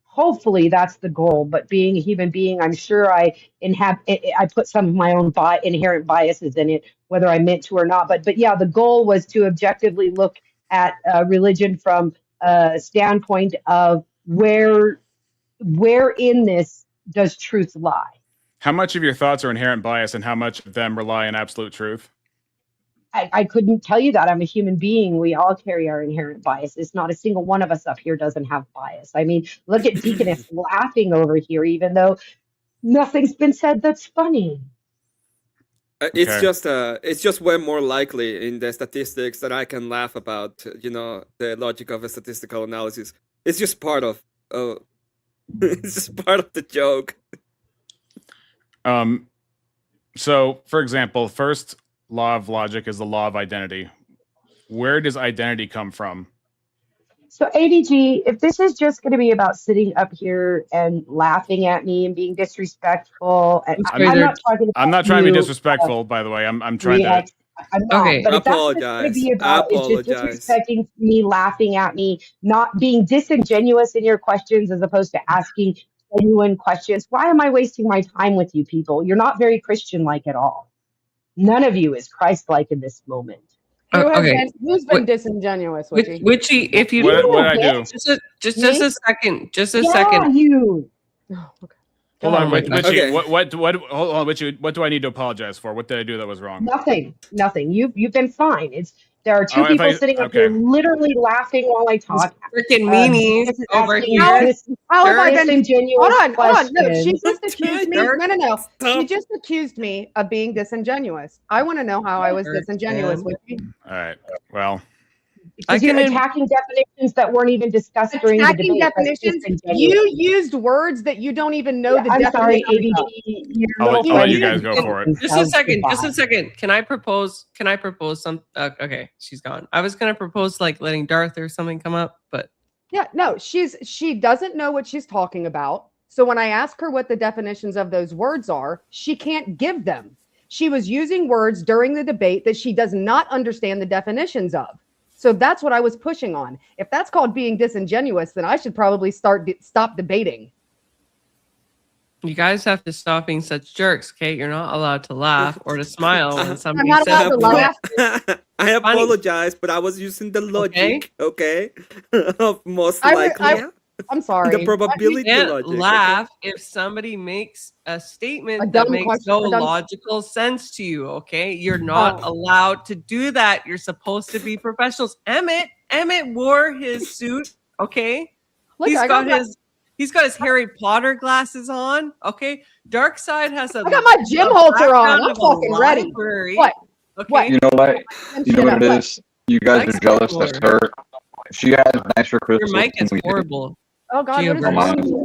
Hopefully that's the goal, but being a human being, I'm sure I put some of my own inherent biases in it, whether I meant to or not. But yeah, the goal was to objectively look at religion from a standpoint of where in this does truth lie. How much of your thoughts are inherent bias and how much of them rely on absolute truth? I couldn't tell you that. I'm a human being. We all carry our inherent biases. Not a single one of us up here doesn't have bias. I mean, look at Deaconess laughing over here, even though nothing's been said that's funny. It's just way more likely in the statistics that I can laugh about, the logic of a statistical analysis. It's just part of it's just part of the joke. So for example, first law of logic is the law of identity. Where does identity come from? So ADG, if this is just going to be about sitting up here and laughing at me and being disrespectful, and I'm not trying to be disrespectful, by the way. I'm trying to. I'm not. Okay. But if that's what it's going to be about, it's just disrespecting me, laughing at me, not being disingenuous in your questions as opposed to asking genuine questions. Why am I wasting my time with you people? You're not very Christian-like at all. None of you is Christ-like in this moment. Who's been disingenuous? Witchy, if you what I do? Just a second. You. Oh, okay. Hold on, Witchy. Okay. Hold on, Witchy. What do I need to apologize for? What did I do that was wrong? Nothing. You've been fine. It's There are two Oh, if people I- sitting up here okay. literally laughing while I talk. Freaking meanies This is over asking here. How have I been? disingenuous Hold on. No, she questions. just accused me. Dirk, No. She Stop. just accused me of being disingenuous. I want to know how I was Dirk, disingenuous man. with you. All right. Well, Because you're attacking definitions that weren't even discussed during the Attacking debate. That's definitions. disingenuous. You used words that you don't even know the I'm sorry, definition of. ADD. Your I'll little let you friend guys go for it. Just a second. Just a second. Can I propose some? Okay, she's gone. I was gonna propose like letting Darth or something come up, but Yeah, no, she doesn't know what she's talking about. So when I ask her what the definitions of those words are, she can't give them. She was using words during the debate that she does not understand the definitions of. So that's what I was pushing on. If that's called being disingenuous, then I should probably stop debating. you guys have to stop being such jerks, okay? You're not allowed to laugh or to smile when somebody not says allowed to laugh. I apologize, but I was using the logic, okay? Of most likely. I'm sorry. The probability You can't logic. laugh if somebody makes a statement A that dumb makes question- no a dumb- logical sense to you. Okay, you're not allowed to do that. You're supposed to be professionals. Emmet wore his suit. Okay, Look, he's got his Harry Potter glasses on. Okay, Darkseid has a. I got my Jim Holter on. background I'm of a fucking ready. library. What? Okay. What? You know what? You know what it What? is? You guys are jealous of her. She has nicer Your crystals mic than is we do. horrible. Oh God, what is Geo wrong versus- with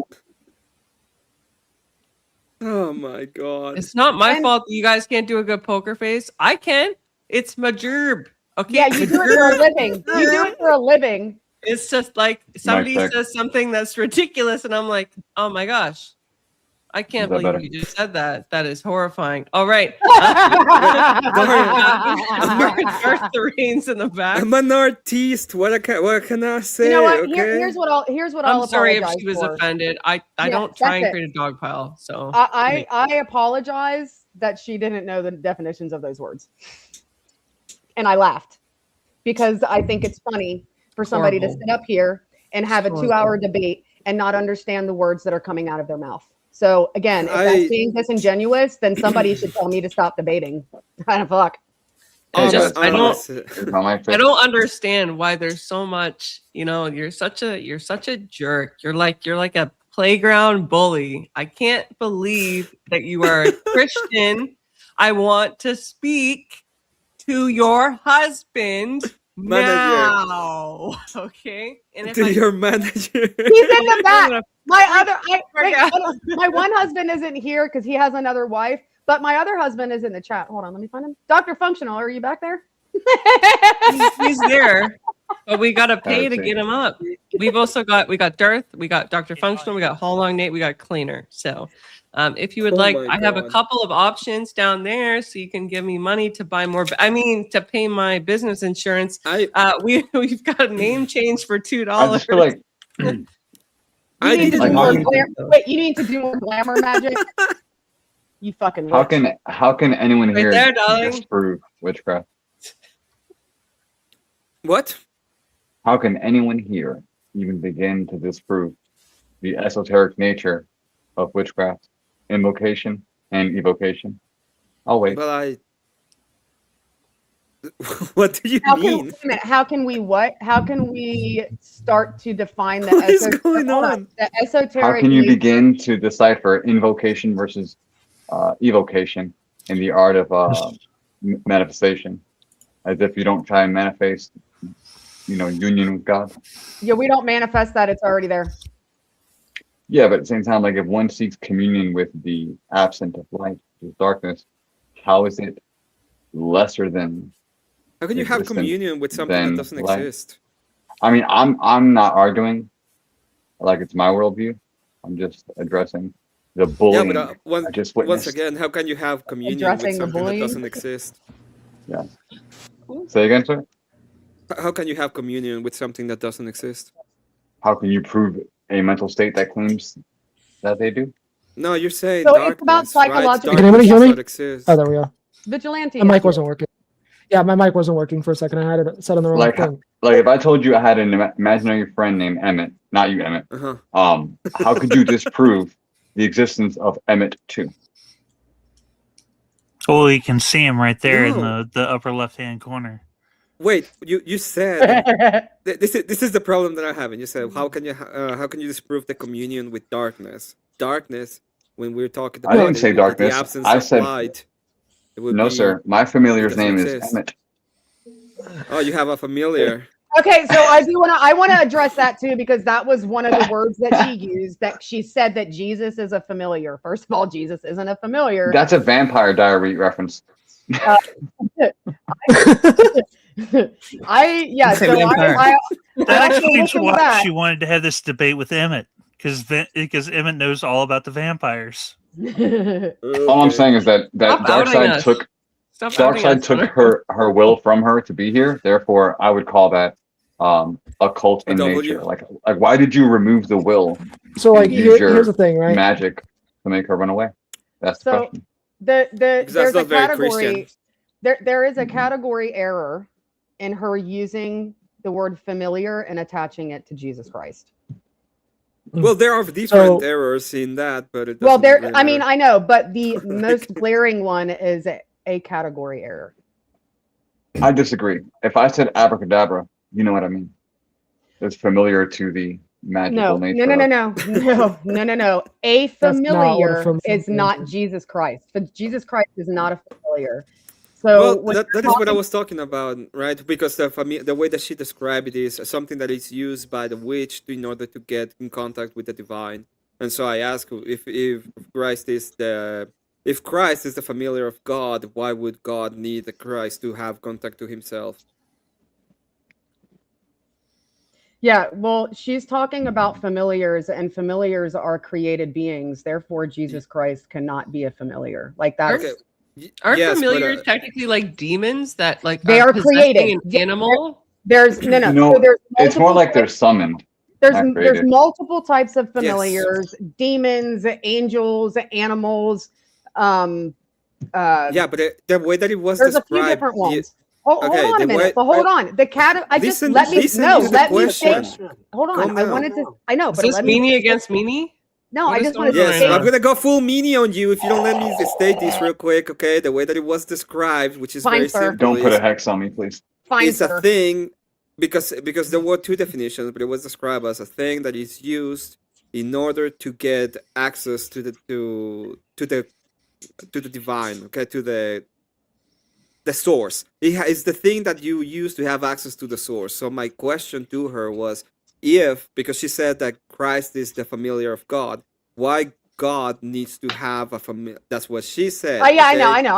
you? Oh my god. It's not my And- fault that you guys can't do a good poker face. I can. It's my gerb. Okay. Yeah, you do it for a living. You do it for a living. It's just like somebody check. says something that's ridiculous, and I'm like, oh my gosh, I can't Is that believe better? you just said that. That is horrifying. All right. Darth the reins in the back. I'm an artist. What can I say? You know what? Okay. Here's what I'll I'm sorry if apologize she was for. offended. I Yeah, don't try and that's create a dog pile. So I apologize that she didn't know the definitions of those words. And I laughed because I think it's funny for somebody to Horrible. sit up here and have a Horrible. 2-hour debate and not understand the words that are coming out of their mouth. So again, if I- that's being disingenuous, then somebody should tell me to stop debating. Kind of fuck. Hey, just- guys, I don't- it's not my I fault. don't understand why there's so much, you're such a jerk. You're like a playground bully. I can't believe that you are a Christian. I want to speak to your husband Manager. now. Okay? And if To I your manager. He's in the back. gonna- My my one husband isn't here because he has another wife, but my other husband is in the chat. Hold on, let me find him. Dr. Functional, are you back there? he's there, but we gotta pay to Okay. get him up. We've also got Darth, we got Dr. Functional, we got How Long Nate, we got Cleaner. So if you would Oh like, my I have a God. couple of options down there, so you can give me money to buy more. To pay my business insurance. We've got a name change for I $2. just feel like I You need to didn't do Like, more how glam- Wait, you need to do more glamour magic. You fucking how witch. can anyone Right here there, darling. disprove witchcraft? What? How can anyone here even begin to disprove the esoteric nature of witchcraft, invocation, and evocation? I'll wait. Well, I. What do you How can, mean? wait a minute, how can we what? How can we start to define the What is going hold on? The esoteric How can you nature- begin to decipher invocation versus evocation in the art of manifestation? As if you don't try and manifest, union with God. Yeah, we don't manifest that, it's already there. Yeah, but at the same time, like if one seeks communion with the absent of light, with darkness, how is it lesser than? How can you have existence communion with something that than doesn't light? exist? I mean, I'm not arguing like it's my worldview. I'm just addressing the Yeah, bullying but I once, just once witnessed. again, how can you have communion Addressing with the something that bullying? doesn't exist? Say again, sir. How can you have communion with something that doesn't exist? How can you prove a mental state that claims that they do? No, you're saying So darkness, it's about psychological- Right? Can anybody hear Darkness me? does not exist. Oh, there we go. Vigilante. My mic wasn't working. Yeah, my mic wasn't working for a second. I had it set on the wrong Like, thing. like if I told you I had an imaginary friend named Emmet, not you, Emmet. Uh-huh. How could you disprove the existence of Emmet too? Oh, you can see him right there in No. the upper left-hand corner. wait, you said this is the problem that I have. And you said how can you disprove the communion with darkness? Darkness, when we're talking I about didn't it, say would be the darkness. absence I of said light. It would no, be, sir. My it familiar's doesn't name is exist. Emmet. Oh, you have a familiar. Okay, so I want to address that too, because that was one of the words that she used, that she said that Jesus is a familiar. First of all, Jesus isn't a familiar. That's a Vampire Diary reference. Yeah, so I That also explains looked into why that. she wanted to have this debate with Emmet, because Emmet knows all about the vampires. All I'm saying is that Stop outing Darkseid us. took Stop outing us. her will from her to be here. Therefore, I would call that occult in W. nature. Like why did you remove the will So like and use your here's the thing, right? magic to make her run away? That's the So question. Because there's that's a not very category. Christian. There is a category error in her using the word familiar and attaching it to Jesus Christ. Well, there are different errors in that, but it Well, doesn't really I mean, matter. I know, but the most glaring one is a category error. I disagree. If I said abracadabra, you know what I mean. It's familiar to the magical nature. No. A That's not what a familiar familiar is not is. Jesus Christ. But Jesus Christ is not a familiar. So Well, when that you're is what I talking- was talking about, right? Because the way that she described it is something that is used by the witch in order to get in contact with the divine. And so I ask if Christ is the familiar of God, why would God need the Christ to have contact to himself? Yeah, well, she's talking about familiars, and familiars are created beings. Therefore, Jesus Christ cannot be a familiar. Like that's Okay. Aren't Yes, but, familiars technically like demons that like They are possessing created. an animal? There's no. No, So there's it's more multiple like they're types- summoned. There's not there's created. multiple types of familiars: demons, angels, animals. Yeah, but the way that it was There's a few described. different ones. Hold Okay, on a the minute. way- But hold on. The cat. I just Listen- let me listen no. to the Let me question. say. Hold on. Calm I down. wanted to. I know, Is but this let me. meanie against meanie? No, What I is just want going to on Yes, right say. I'm gonna go full meanie on you if you don't let me state this real quick, okay? The way that it was described, which is Fine, very sir. simple, Don't put is a hex on me, please. Fine, it's sir. a thing because there were two definitions, but it was described as a thing that is used in order to get access to the divine, okay, to the source. It's the thing that you use to have access to the source. So my question to her was, because she said that Christ is the familiar of God, why God needs to have a familiar? That's what she said. Oh yeah, okay? I know.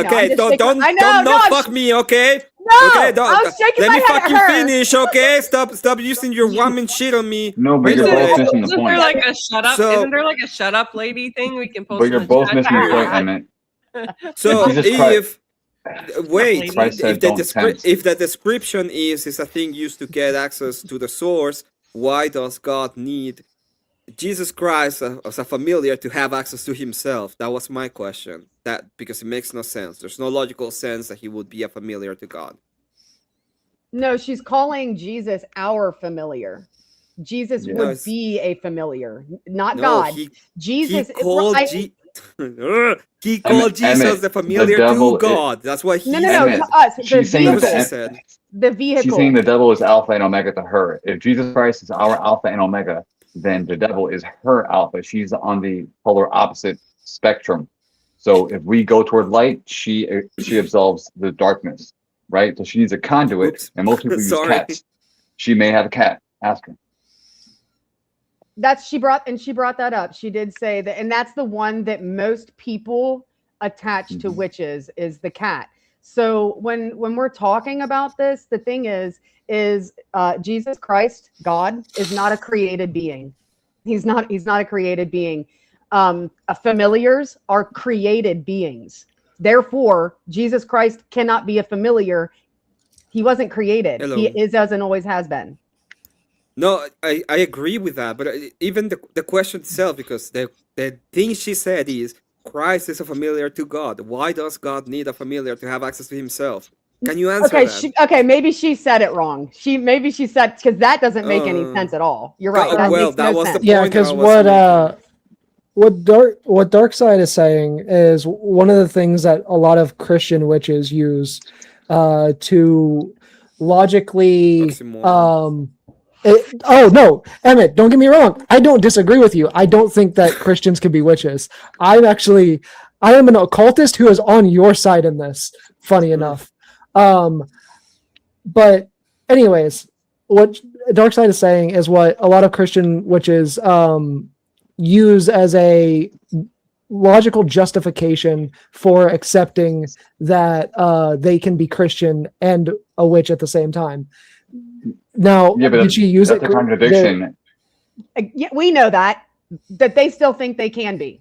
Okay, I'm just don't shaking- I know, no, fuck me, okay? No, Okay, I was shaking let my me head at fucking her. finish, okay? Stop using your woman shit on me. No, but Isn't you're both missing the there point. like a shut up? So- Isn't there like a shut up lady thing we can post? But in you're the both chat missing the here? point, Emmett. So Jesus Christ- wait, Christ said, "Don't tempt." if the description is a thing used to get access to the source, why does God need Jesus Christ as a familiar to have access to himself? That was my question. That because it makes no sense. There's no logical sense that he would be a familiar to God. No, she's calling Jesus our familiar. Jesus Yeah. would No, be a familiar, not No, God. he Jesus. called he called Emmett, Jesus the familiar devil to God. That's why he no, Emmett, to us. The she's saying That's what vehicle. she said. The vehicle. She's saying the devil is Alpha and Omega to her. If Jesus Christ is our Alpha and Omega, then the devil is her Alpha. She's on the polar opposite spectrum. So if we go toward light, she absolves the darkness, right? So she needs a conduit, Oops. and most people use Sorry. cats. She may have a cat. Ask her. She brought that up. She did say that, and that's the one that most people attach to witches is the cat. So when we're talking about this, the thing is Jesus Christ, God, is not a created being. He's not a created being. Familiars are created beings. Therefore, Jesus Christ cannot be a familiar. He wasn't created. Hello. He is as and always has been. No, I agree with that, but even the question itself, because the thing she said is Christ is a familiar to God. Why does God need a familiar to have access to himself? Can you answer Okay, that? maybe she said it wrong. Maybe she said, because that doesn't make any sense at all. You're right. That well, makes that no was the sense. Yeah, point that because I was making. what Darkseid is saying is one of the things that a lot of Christian witches use to logically Oxymoron. oh no, Emmett, don't get me wrong. I don't disagree with you. I don't think that Christians can be witches. I am an occultist who is on your side in this, funny enough. But anyways, what Dark Side is saying is what a lot of Christian witches use as a logical justification for accepting that they can be Christian and a witch at the same time. Now, Yeah, but did she use that's it? a contradiction. Yeah, we know that they still think they can be.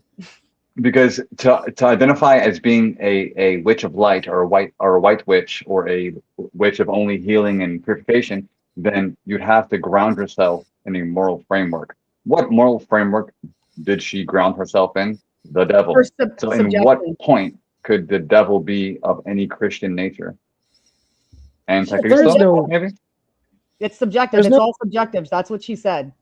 Because to identify as being a witch of light or a white witch or a witch of only healing and purification, then you'd have to ground yourself in a moral framework. What moral framework did she ground herself in? The devil. Or So in what subjection. point could the devil be of any Christian nature? And There's no, maybe? It's subjective. There's It's no- all subjective. That's what she said.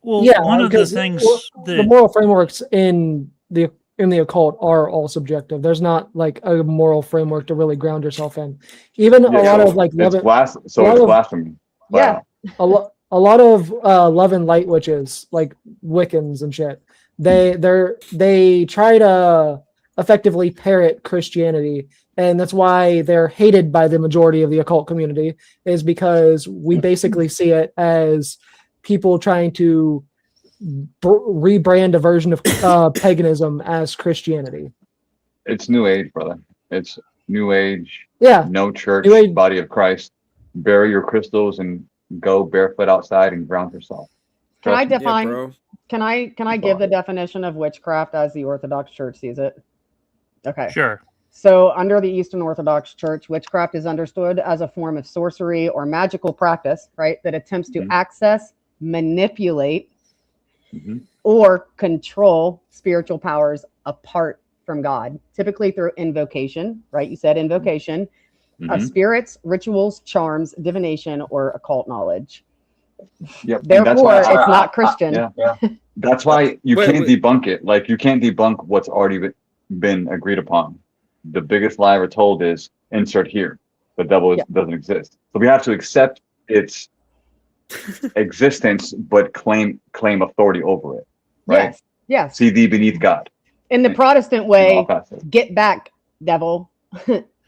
Well, yeah, one of the because things the that moral frameworks in the occult are all subjective. There's not like a moral framework to really ground yourself in. Even a lot of like it's it's blasphemy. Yeah. Wow. a lot of love and light witches, like Wiccans and shit, they try to effectively parrot Christianity, and that's why they're hated by the majority of the occult community, is because we basically see it as people trying to rebrand a version of paganism as Christianity. It's New Age, brother. It's New Age. Yeah, No church, New Age. body of Christ. Bury your crystals and go barefoot outside and ground yourself. Can I Trust me. define? Yeah, bro. Can I give the definition of witchcraft as the Orthodox Church sees it? Okay. sure. So, under the Eastern Orthodox Church, witchcraft is understood as a form of sorcery or magical practice, right, that attempts to access, manipulate, or control spiritual powers apart from God, typically through invocation, right? You said invocation of spirits, rituals, charms, divination, or occult knowledge. Yep. Therefore, it's not Christian. Yeah. That's why you can't debunk it. Like, you can't debunk what's already been agreed upon. The biggest lie ever told is insert here. The devil doesn't exist. So we have to accept its existence, but claim authority over it. Right? Yes. See thee beneath God. In the Protestant way, get back, devil.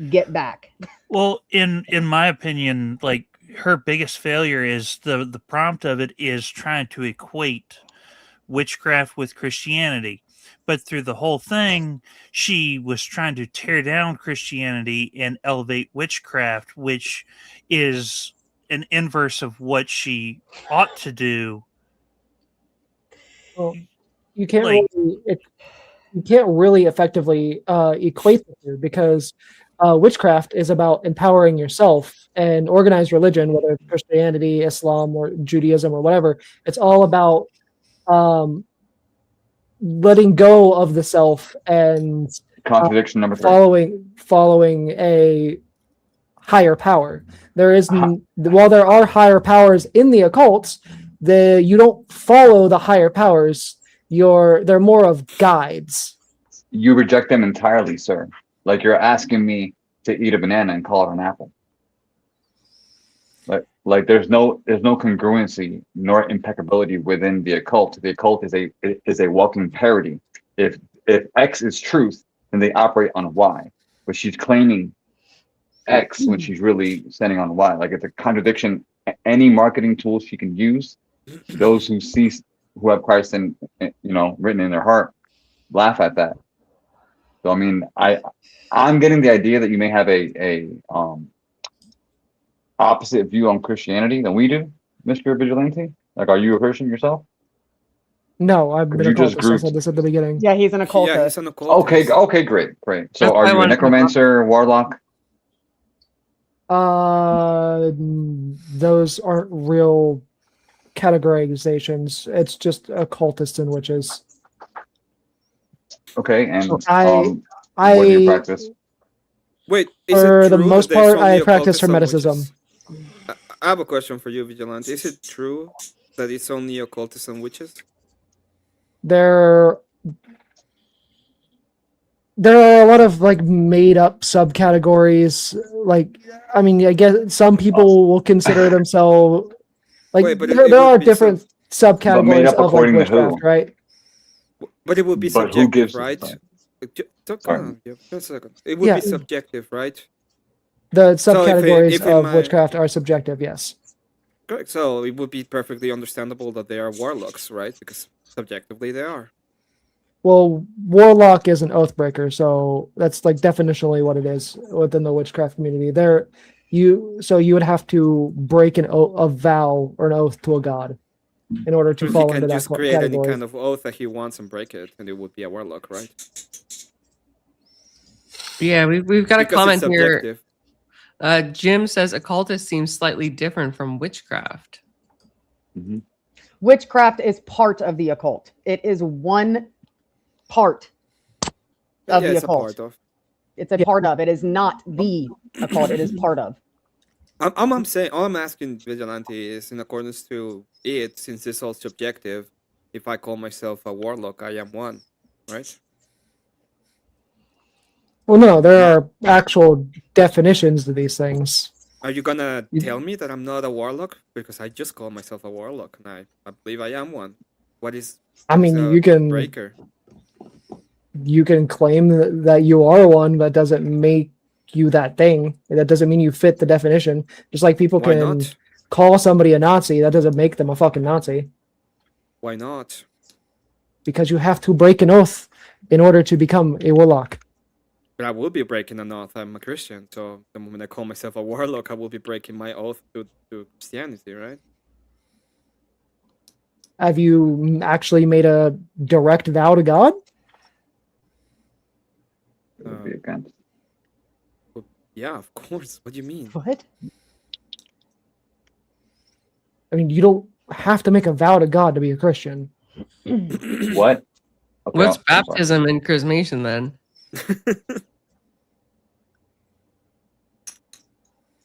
Get back. Well, in my opinion, like her biggest failure is the prompt of it is trying to equate witchcraft with Christianity. But through the whole thing, she was trying to tear down Christianity and elevate witchcraft, which is an inverse of what she ought to do. Well, you can't really effectively equate the two, because witchcraft is about empowering yourself, and organized religion, whether it's Christianity, Islam, or Judaism, or whatever, it's all about letting go of the self and contradiction number 3. Following a higher power. While there are higher powers in the occults, you don't follow the higher powers. They're more of guides. You reject them entirely, sir. Like, you're asking me to eat a banana and call it an apple. Like there's no congruency nor impeccability within the occult. The occult is a walking parody. If X is truth, then they operate on Y. But she's claiming X when she's really standing on Y. Like, it's a contradiction. Any marketing tool she can use, those who have Christ written in their heart laugh at that. So I mean, I'm getting the idea that you may have a opposite view on Christianity than we do, Mr. Vigilante. Like, are you a Christian yourself? No, I've been occultist. I said this at the beginning. Yeah, he's an occultist. Yeah, he's an occultist. Okay, great. So are you a necromancer, warlock? Those aren't real categorizations. It's just occultists and witches. Okay, and So what do you practice? Wait, is for it the true most that there's part, I only practice occultists and hermeticism. witches? I have a question for you, Vigilante. Is it true that it's only occultists and witches? There there are a lot of like made up subcategories. Like, I mean, I guess some people will consider themselves like Wait, but there are different subcategories up of like according to witchcraft, who? right? But it would be But who subjective, gives right? sorry. Come Sorry. on, just a second. It would Yeah. be subjective, right? The So subcategories if in of my- witchcraft are subjective, yes. Correct. So it would be perfectly understandable that they are warlocks, right? Because subjectively they are. Well, warlock is an oathbreaker, so that's like definitionally what it is within the witchcraft community. You would have to break a vow or an oath to a god in order to He fall can into that just create any category. kind of oath that he wants and break it, and it would be a warlock, right? Yeah, we've got a Because comment it's here. subjective. Jim says occultist seems slightly different from witchcraft. Mm-hmm. Witchcraft is part of the occult. It is one part of the it's occult. a part of. It's a part of. It is not the occult. It is part of. I'm saying, all I'm asking Vigilante is in accordance to it, since it's all subjective. If I call myself a warlock, I am one, right? Well, no, there are actual definitions to these things. Are you gonna tell me that I'm not a warlock? Because I just call myself a warlock, and I believe I am one. What is? I mean, a you can breaker? You can claim that you are one, but doesn't make you that thing. That doesn't mean you fit the definition. Just like people Why can not? call somebody a Nazi, that doesn't make them a fucking Nazi. Why not? Because you have to break an oath in order to become a warlock. But I will be breaking an oath. I'm a Christian, so the moment I call myself a warlock, I will be breaking my oath to Christianity, right? Have you actually made a direct vow to God? Would be against. Yeah, of course. What do you mean? What? I mean, you don't have to make a vow to God to be a Christian. What? Okay, What's I'm sorry. baptism and chrismation then?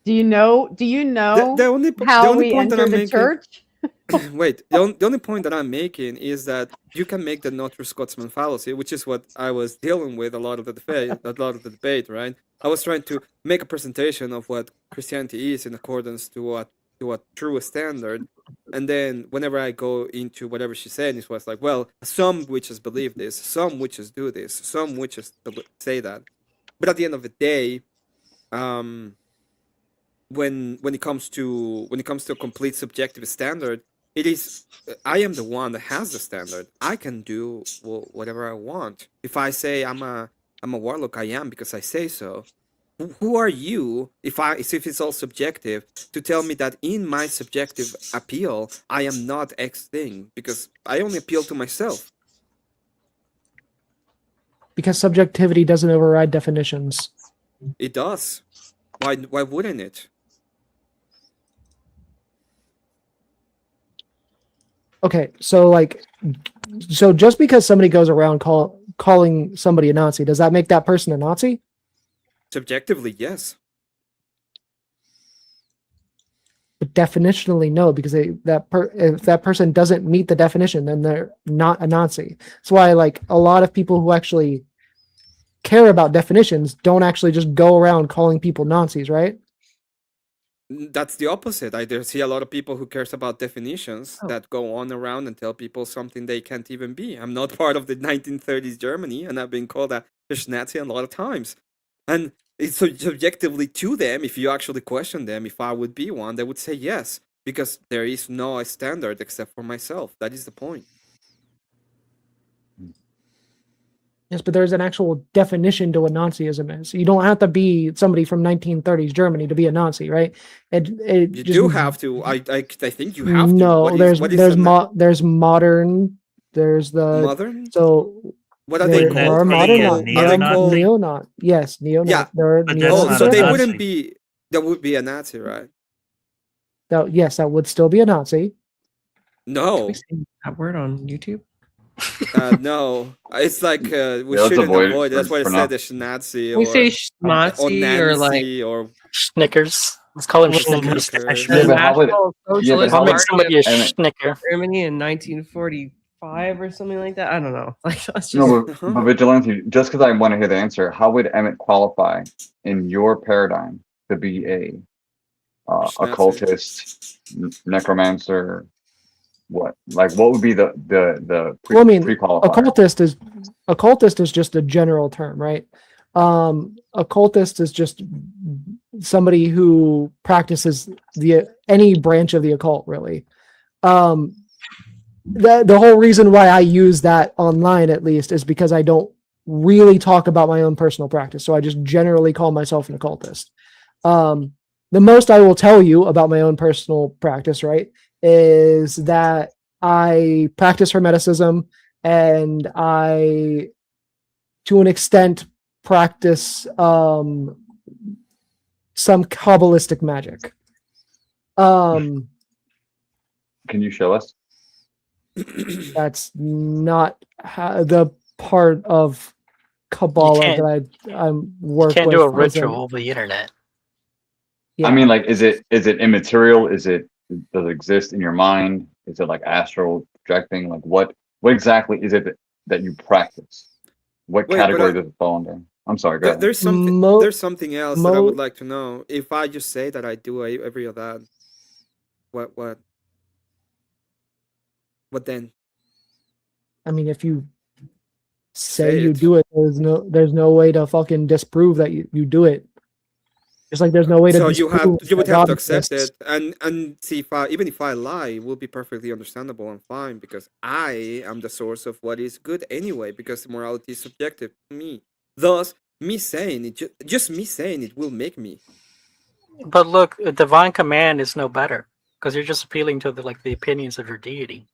Do you know The only how only we point that enter I'm the making, church? wait, the only point that I'm making is that you can make the not true Scotsman fallacy, which is what I was dealing with a lot of the debate, right? I was trying to make a presentation of what Christianity is in accordance to a true standard, and then whenever I go into whatever she said, it was like, well, some witches believe this, some witches do this, some witches say that, but at the end of the day, when it comes to a complete subjective standard, it is I am the one that has the standard. I can do whatever I want. If I say I'm a warlock, I am because I say so. Who are you, if it's all subjective, to tell me that in my subjective appeal I am not X thing, because I only appeal to myself. Because subjectivity doesn't override definitions. It does. Why wouldn't it? Okay, so just because somebody goes around calling somebody a Nazi, does that make that person a Nazi? Subjectively, yes. But definitionally, no, because if that person doesn't meet the definition, then they're not a Nazi. That's why, a lot of people who actually care about definitions don't actually just go around calling people Nazis, right? That's the opposite. I see a lot of people who cares about definitions that go on around and tell people something they can't even be. I'm not part of the 1930s Germany, and I've been called a Nazi a lot of times. And it's subjectively to them, if you actually question them, if I would be one, they would say yes, because there is no standard except for myself. That is the point. Yes, but there's an actual definition to what Nazism is. You don't have to be somebody from 1930s Germany to be a Nazi, right? You do have to. I think you have to. No, there's modern. There's the modern. So what are they called? Are modern neo-Nazi? Yes, neo-Nazi. Yeah. So they wouldn't be. That would be a Nazi, right? Yes, that would still be a Nazi. No. Can we say that word on YouTube? No, it's like we shouldn't avoid. That's why I said the Nazi. We say schnazi or like or Snickers. Let's call him Snickers. National Socialist Party of somebody a Snicker. Germany in 1945. 5 or something like that. I don't know. Like that's just No, but Vigilante, just because I want to hear the answer, how would Emmet qualify in your paradigm to be a Schnauzer. occultist, necromancer? What would be the Well, I mean, pre-qualifier? occultist is just a general term, right? Occultist is just somebody who practices any branch of the occult, really. The whole reason why I use that online, at least, is because I don't really talk about my own personal practice. So I just generally call myself an occultist. The most I will tell you about my own personal practice, right, is that I practice Hermeticism, and I, to an extent, practice some Kabbalistic magic. Can you show us? That's not the part of Kabbalah that I work with. You can't do a ritual over the internet. Yeah. I mean, like, is it immaterial? Does it exist in your mind? Is it like astral projecting? Like, what exactly is it that you practice? What category does it fall under? I'm sorry, go ahead. There's something else that I would like to know. If I just say that I do every of that, what then? I mean, if you say you do it, there's no way to fucking disprove that you do it. It's like there's no way to. So you would have to accept it, and see even if I lie, it will be perfectly understandable and fine, because I am the source of what is good anyway. Because morality is subjective to me. Thus, me saying it, just me saying it, will make me. But look, a divine command is no better, because you're just appealing to the opinions of your deity.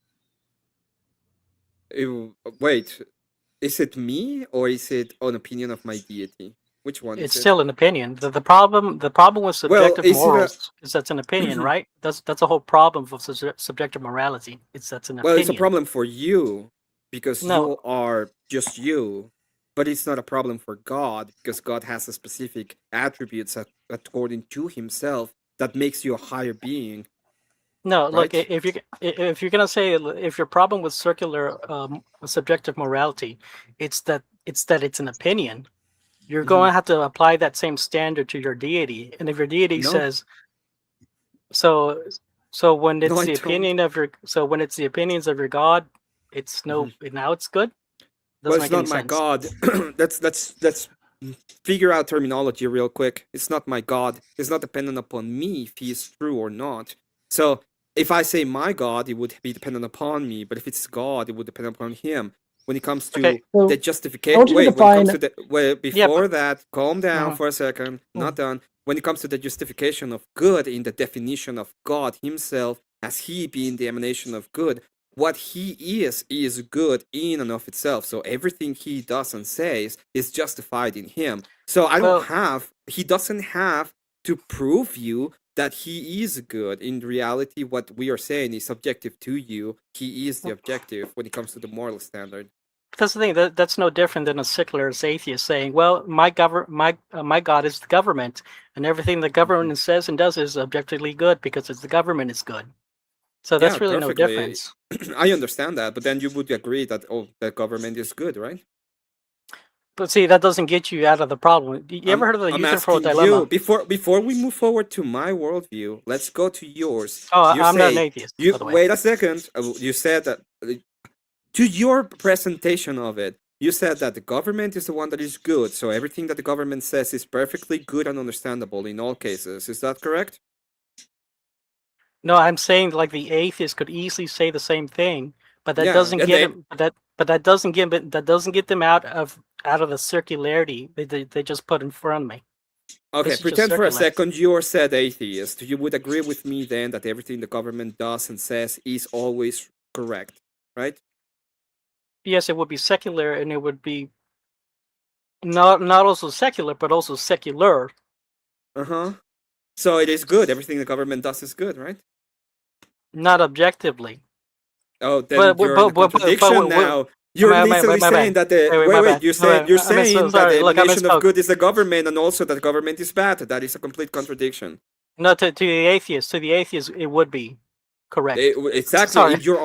Wait, is it me or is it an opinion of my deity? Which one? It's still an opinion. The problem with subjective morals is that's an opinion, right? That's the whole problem of subjective morality. That's an opinion. Well, it's a problem for you because you are just you, but it's not a problem for God because God has a specific attributes according to Himself that makes you a higher being. No, right? Look, if you're gonna say if your problem with circular subjective morality, it's that it's an opinion. You're going to have to apply that same standard to your deity, and if your deity says, so when it's the opinion of your, so when it's the opinions of your God, it's now it's good. Well, it's not my God. Let's figure out terminology real quick. It's not my God. It's not dependent upon me if he is true or not. So if I say my God, it would be dependent upon me. But if it's God, it would depend upon him. When it comes to the justification, before that, calm down for a second. Not done. When it comes to the justification of good in the definition of God Himself, as He being the emanation of good, what He is good in and of itself. So everything He does and says is justified in Him. So He doesn't have to prove you that He is good. In reality, what we are saying is subjective to you. He is the objective when it comes to the moral standard. That's the thing. That's no different than a secularist atheist saying, "Well, my God is the government, and everything the government says and does is objectively good because the government is good." So that's really no difference. I understand that, but then you would agree that the government is good, right? But see, that doesn't get you out of the problem. You ever heard of the Euthyphro dilemma? Before we move forward to my worldview, let's go to yours. I'm not an atheist. By the way. Wait a second. You said that to your presentation of it, you said that the government is the one that is good, so everything that the government says is perfectly good and understandable in all cases. Is that correct? No, I'm saying the atheist could easily say the same thing, but that doesn't get them. But that doesn't get them out of the circularity they just put in front of me. Okay, pretend for a second you're said atheist. You would agree with me then that everything the government does and says is always correct, right? Yes, it would be secular, and it would be not also secular, but also secular. So it is good. Everything the government does is good, right? Not objectively. Oh, then you're in contradiction now. You're literally saying that you're saying that the emanation of good is the government, and also that the government is bad. That is a complete contradiction. No, to the atheist, it would be Correct. Exactly. Sorry. Your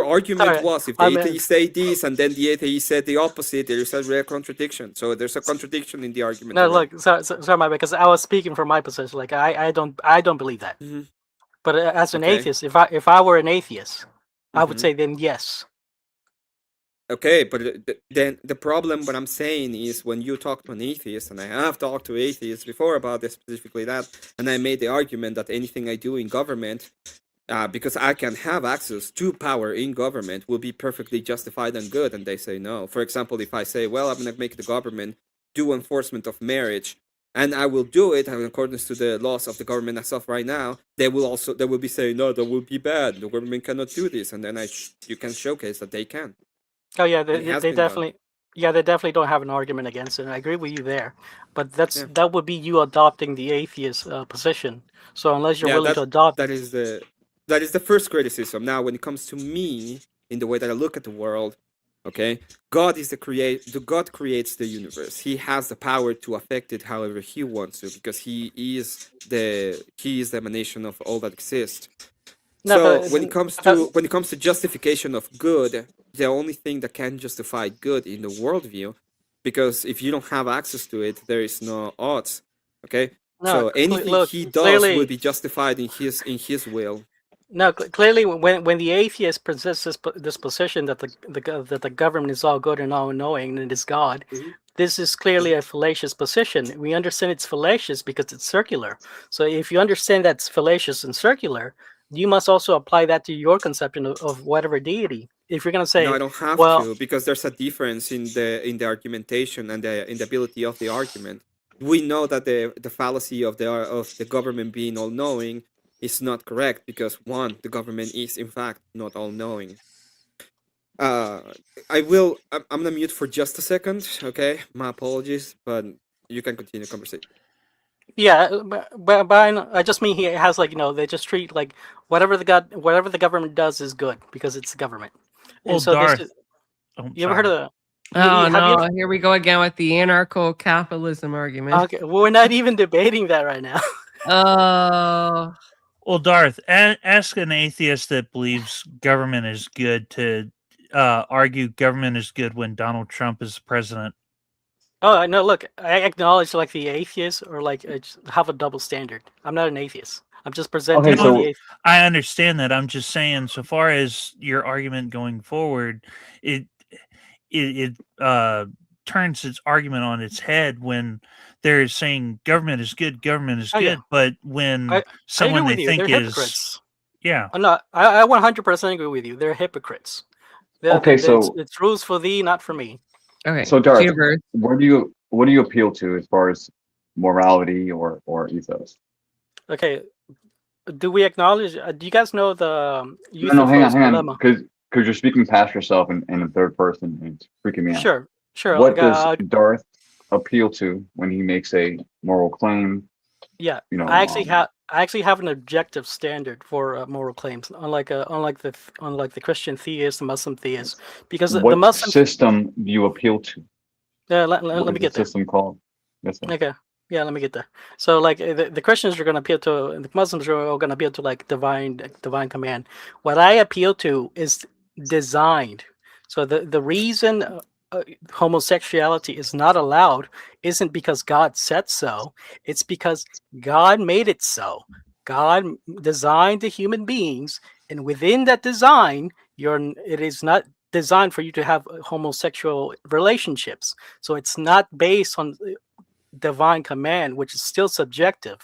argument Sorry, was if the I meant- atheist say this and then the atheist said the opposite, there is a rare contradiction. So there's a contradiction in the argument. No, already. look, sorry, my bad, because I was speaking from my position. Like, I don't believe that. Mhm. But as an Okay. atheist, if I were an atheist, I would Mhm. say then yes. Okay, but then the problem, what I'm saying is when you talk to an atheist, and I have talked to atheists before about this specifically that, and I made the argument that anything I do in government, because I can have access to power in government, will be perfectly justified and good, and they say no. For example, if I say, well, I'm going to make the government do enforcement of marriage, and I will do it in accordance to the laws of the government as of right now, they will be saying, no, that will be bad. The government cannot do this, and then you can showcase that they can. Oh yeah, And it has they been done. definitely, yeah, they definitely don't have an argument against it. And I agree with you there, but Yeah. that would be you adopting the atheist position. So unless you're Yeah, willing to adopt, that is the first criticism. Now, when it comes to me, in the way that I look at the world, okay, God creates the universe. He has the power to affect it however he wants to, because he is the emanation of all that exists. No, So but- when it comes to justification of good, the only thing that can justify good in the worldview, because if you don't have access to it, there is no odds. Okay, No, so anything look, he does clearly- will be justified in his will. no, clearly when the atheist presents this position that the government is all good and all knowing and it is God, this is clearly a fallacious position. We understand it's fallacious because it's circular. So if you understand that's fallacious and circular, you must also apply that to your conception of whatever deity. If you're gonna say, No, I don't have well, to, because there's a difference in the argumentation and in the ability of the argument. We know that the fallacy of the government being all knowing is not correct, because one, the government is in fact not all knowing. I'm gonna mute for just a second, okay? My apologies, but you can continue the conversation. yeah, but I just mean he has like they just treat like whatever the government does is good because it's the government. And Well, so Darth, this is, oh, you ever heard of the? Oh have you no! ever- Here we go again with the anarcho-capitalism argument. Okay, well, we're not even debating that right now. Oh, well, Darth, ask an atheist that believes government is good to argue government is good when Donald Trump is president. Oh no! Look, I acknowledge like the atheists or like have a double standard. I'm not an atheist. I'm just presenting. Okay, so- the atheist. I understand that. I'm just saying, so far as your argument going forward, it turns its argument on its head when they're saying government is good, Oh, yeah. but when I someone agree they with you. think They're is hypocrites. yeah, I'm not. I 100% agree with you. They're hypocrites. Okay, so- it's rules for thee, not for me. okay. So, Darth, Cheers. what do you appeal to as far as morality or ethos? Okay. Do we acknowledge? Do you guys know the youth No, hang on, dilemma? because you're speaking past yourself in the third person, and it's freaking me out. Sure. What like, does Darth appeal to when he makes a moral claim? yeah, You know, I actually have an objective standard for moral claims, unlike the Christian theist, the Muslim theist, because what the Muslim. system do you appeal to? Let What me is get the there. system called? Yes, sir. Okay. Yeah, let me get there. So, like the Christians are going to appeal to, the Muslims are going to appeal to like divine command. What I appeal to is designed. So the reason homosexuality is not allowed isn't because God said so. It's because God made it so. God designed the human beings, and within that design, it is not designed for you to have homosexual relationships. So it's not based on divine command, which is still subjective.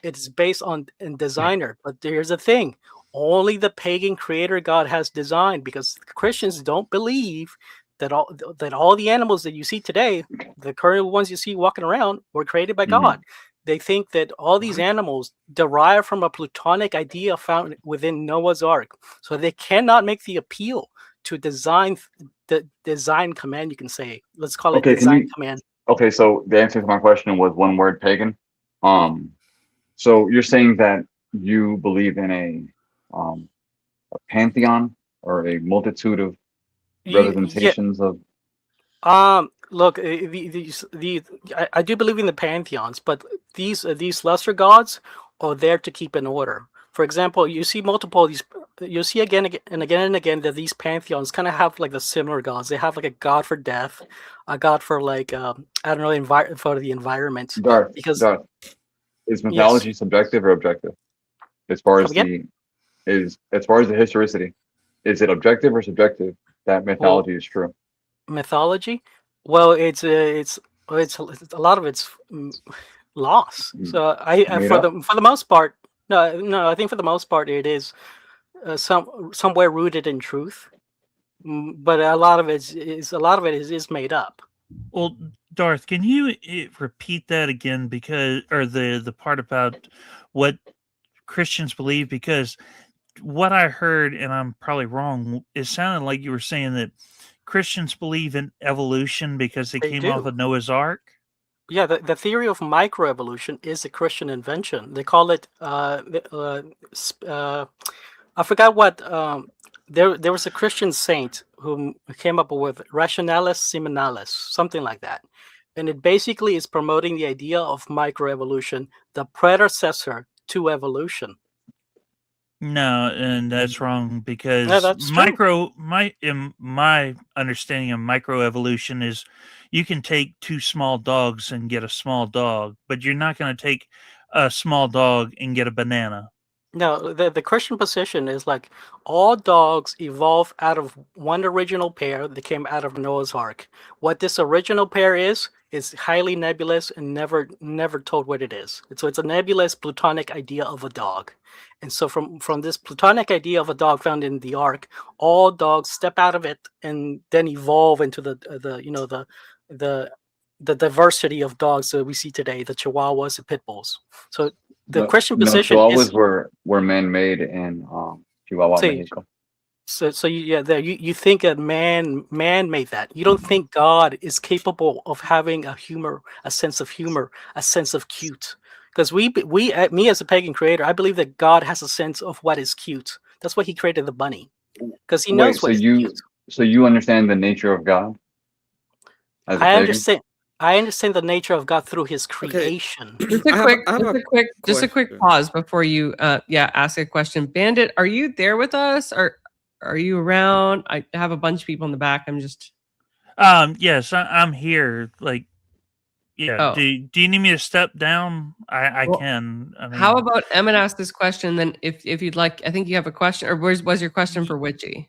It's based on designer. But here's the thing: only the pagan creator God has designed, because Christians don't believe that all the animals that you see today, the current ones you see walking around, were created by God. They think that all these animals derive from a Platonic idea found within Noah's Ark. So they cannot make the appeal to the design command, you can say. Let's call it Okay, design command. Okay, so the answer to my question was one word, pagan. So you're saying that you believe in a pantheon or a multitude of representations of. Look, I do believe in the pantheons, but these lesser gods are there to keep an order. For example, you see multiple of these. You see again and again that these pantheons kind of have like the similar gods. They have like a god for death, a god for like I don't know, for the environment. Darth, Because Darth, is yes, mythology subjective or objective? As far come as again. as far as the historicity, is it objective or subjective that mythology is true? Mythology. Well, it's a lot of it's loss. So I Made for up? the most part, no, I think for the most part it is somewhere rooted in truth. But a lot of it is made up. Well, Darth, can you repeat that again? Because, or the part about what Christians believe, because what I heard, and I'm probably wrong, it sounded like you were saying that Christians believe in evolution because they came off do. of Noah's Ark. Yeah, the theory of microevolution is a Christian invention. They call it I forgot what there was a Christian saint who came up with rationalis seminalis, something like that. And it basically is promoting the idea of microevolution, the predecessor to evolution. No, and that's wrong, because Yeah, that's true. in my understanding of microevolution is you can take two small dogs and get a small dog, but you're not going to take a small dog and get a banana. No, the Christian position is like all dogs evolve out of one original pair that came out of Noah's Ark. What this original pair is highly nebulous and never told what it is. So it's a nebulous Platonic idea of a dog. And so from this Platonic idea of a dog found in the Ark, all dogs step out of it and then evolve into the diversity of dogs that we see today, the Chihuahuas and Pit Bulls. So the Christian position Chihuahuas is were man-made in Chihuahua, See, Mexico. so you think a man made that. You don't think God is capable of having a sense of humor, a sense of cute. Because me as a pagan creator, I believe that God has a sense of what is cute. That's why he created the bunny. Because he knows what is cute. So you understand the nature of God as a I pagan? understand the nature of God through his creation. Just a quick pause before you ask a question. Bandit, are you there with us, or are you around? I have a bunch of people in the back. I'm just Yes, I'm here. Like, yeah. Oh. Do you need me to step down? I Well, can. I mean, how about Emmet ask this question? Then, if you'd like, I think you have a question, or was your question for Witchy?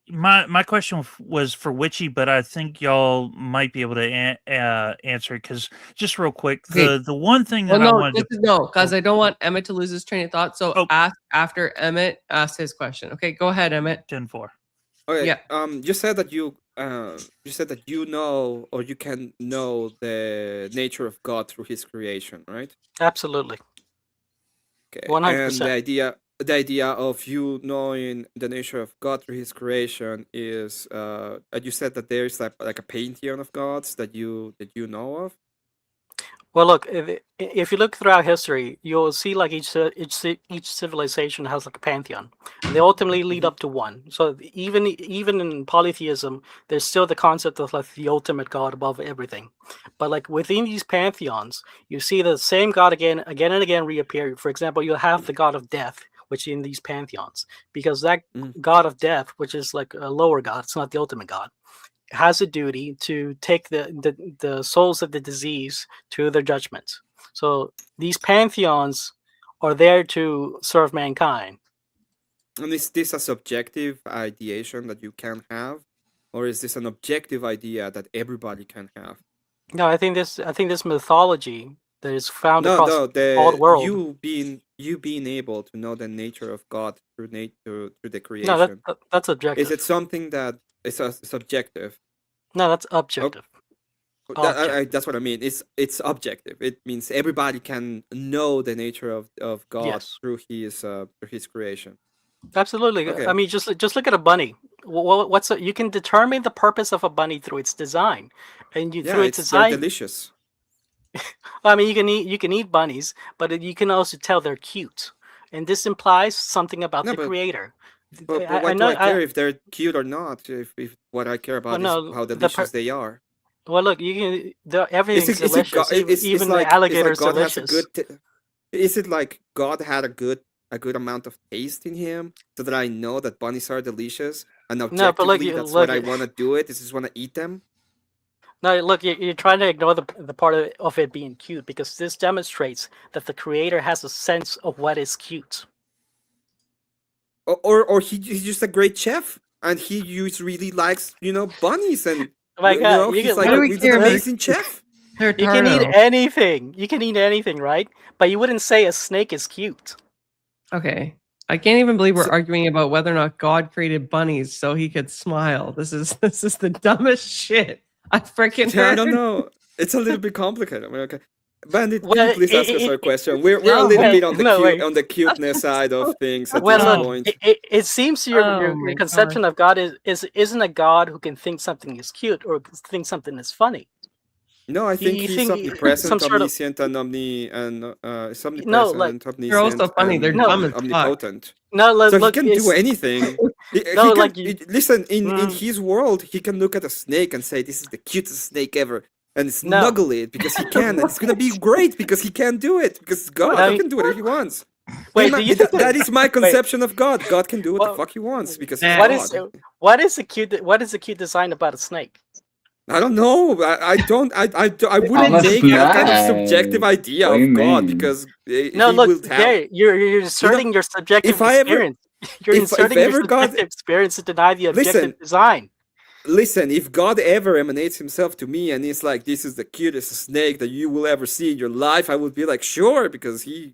my question was for Witchy, but I think y'all might be able to answer it, because just real quick, Okay. the one thing that I wanted to because I don't want Emmet to lose his train of thought. So ask after Emmet asks his question. Okay, go ahead, Emmet. 10-4. Okay. Yeah. You said that you know, or you can know the nature of God through His creation, right? Absolutely. Okay. 100%. And the idea of you knowing the nature of God through His creation is, you said that there is like a pantheon of gods that you know of. Well, look, if you look throughout history, you'll see like each civilization has like a pantheon, and they ultimately lead up to one. So even in polytheism, there's still the concept of like the ultimate God above everything. But like within these pantheons, you see the same God again and again reappear. For example, you'll have the God of death, which in these pantheons, because that God of death, which is like a lower God, it's not the ultimate God, has a duty to take the souls of the disease to their judgment. So these pantheons are there to serve mankind. And is this a subjective ideation that you can have, or is this an objective idea that everybody can have? No, I think this mythology that is found across all the world. You being able to know the nature of God through the creation. No, that's objective. Is it something that is subjective? No, that's objective. That's what I mean. It's objective. It means everybody can know the nature of God through his creation. Absolutely. Okay. I mean, just look at a bunny. You can determine the purpose of a bunny through its design, and through its design. They're delicious. I mean, you can eat bunnies, but you can also tell they're cute, and this implies something about the creator. But why do I care if they're cute or not? If what I care about is how delicious they are. Well, look, everything's delicious. Even the alligator's delicious. Is it like God had a good a good amount of taste in him, so that I know that bunnies are delicious, and No, but look, objectively that's what I want to do. It is just want to eat them. no, look, you're trying to ignore the part of it being cute, because this demonstrates that the creator has a sense of what is cute. Or he's just a great chef, and he just really likes bunnies, and Oh my God, he's like Why do we he's an care about amazing chef. They're you can eat Tardo. anything. You can eat anything, right? But you wouldn't say a snake is cute. Okay. I can't even believe we're So- arguing about whether or not God created bunnies so he could smile. This is the dumbest shit I freaking Yeah, I heard. don't know. It's a little bit complicated. I mean, okay. Bandit, can Well, you please ask us it- our question? We're no, a little wait, bit on the no, wait. on the cuteness side of things at Well, this look, point. it seems your Oh my conception of God isn't a God who can think something is cute or think something is funny. No, I think you he's think omnipresent, some sort of- omniscient, and it's omnipresent, No, like, omniscient, they're also funny, they're and dumb as fuck. omnipotent. No, look, So he look, can do it's- anything. No, He can, like you- listen, in Mm. his world, he can look at a snake and say, "This is the cutest snake ever," and No. snuggle it because he can, and it's gonna be great because he can do it because God No, he can do whatever he wants. Wait, Him- do you that- think that is my conception of God. God can do what Well, the fuck he wants because he's Yeah. God. what is the cute design about a snake? I don't know. I wouldn't Unless make it's that kind of nice. subjective idea What do of you God mean? because No, he will look, have. there you're inserting your subjective if I ever- experience. You're if inserting your ever God- subjective experience to deny the objective Listen. design. Listen, if God ever emanates himself to me and he's like, "This is the cutest snake that you will ever see in your life," I would be like, "Sure," because he's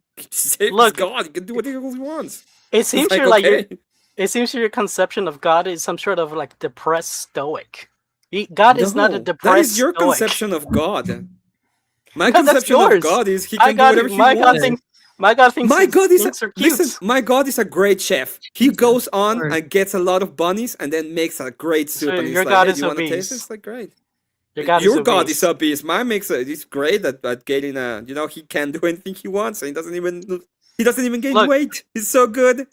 Look, God. He can do whatever he wants. It seems like, you're like okay. it seems your conception of God is some sort of like depressed stoic. God is not a No, depressed that is your stoic. conception of God. My No, that's conception of yours. God is he My can do God, whatever he my God wants. thinks my God thinks My God is snakes are cute. listen. My God is a great chef. He goes on Lord. and gets a lot of bunnies and then makes a great soup. So and he's your like, God "Hey, is do you want to obese. taste it?" It's like great. Your God Your is God obese. is obese. Mine makes it. He's great at getting a. He can do anything he wants, and he doesn't even gain Look, weight. He's so good.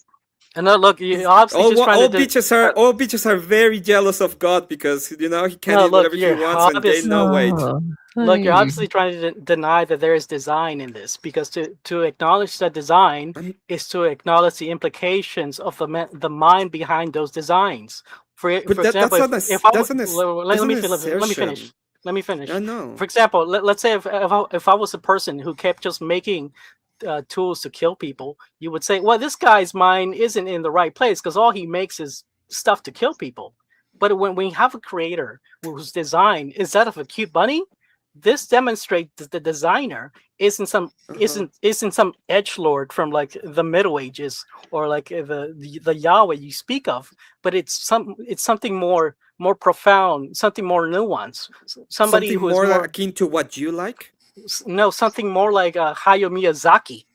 And look, you obviously just trying All to do. all bitches are very jealous of God because he can No, eat look, whatever he you're wants and gain no weight. Oh, Look, you're hey. obviously trying to deny that there is design in this, because to acknowledge that design I'm- is to acknowledge the implications of the mind behind those designs. For But example, that's if I that's w- an let me an finish. Let me finish. assertion. Let me finish. I know. For example, let's say if I was a person who kept just making tools to kill people, you would say, well, this guy's mind isn't in the right place because all he makes is stuff to kill people. But when we have a creator whose design is that of a cute bunny, this demonstrates that the designer isn't some some edgelord from like the Middle Ages or like the Yahweh you speak of, but it's something more profound, something more nuanced, somebody Something who is more more akin to what you like. no, something more like Hayao Miyazaki.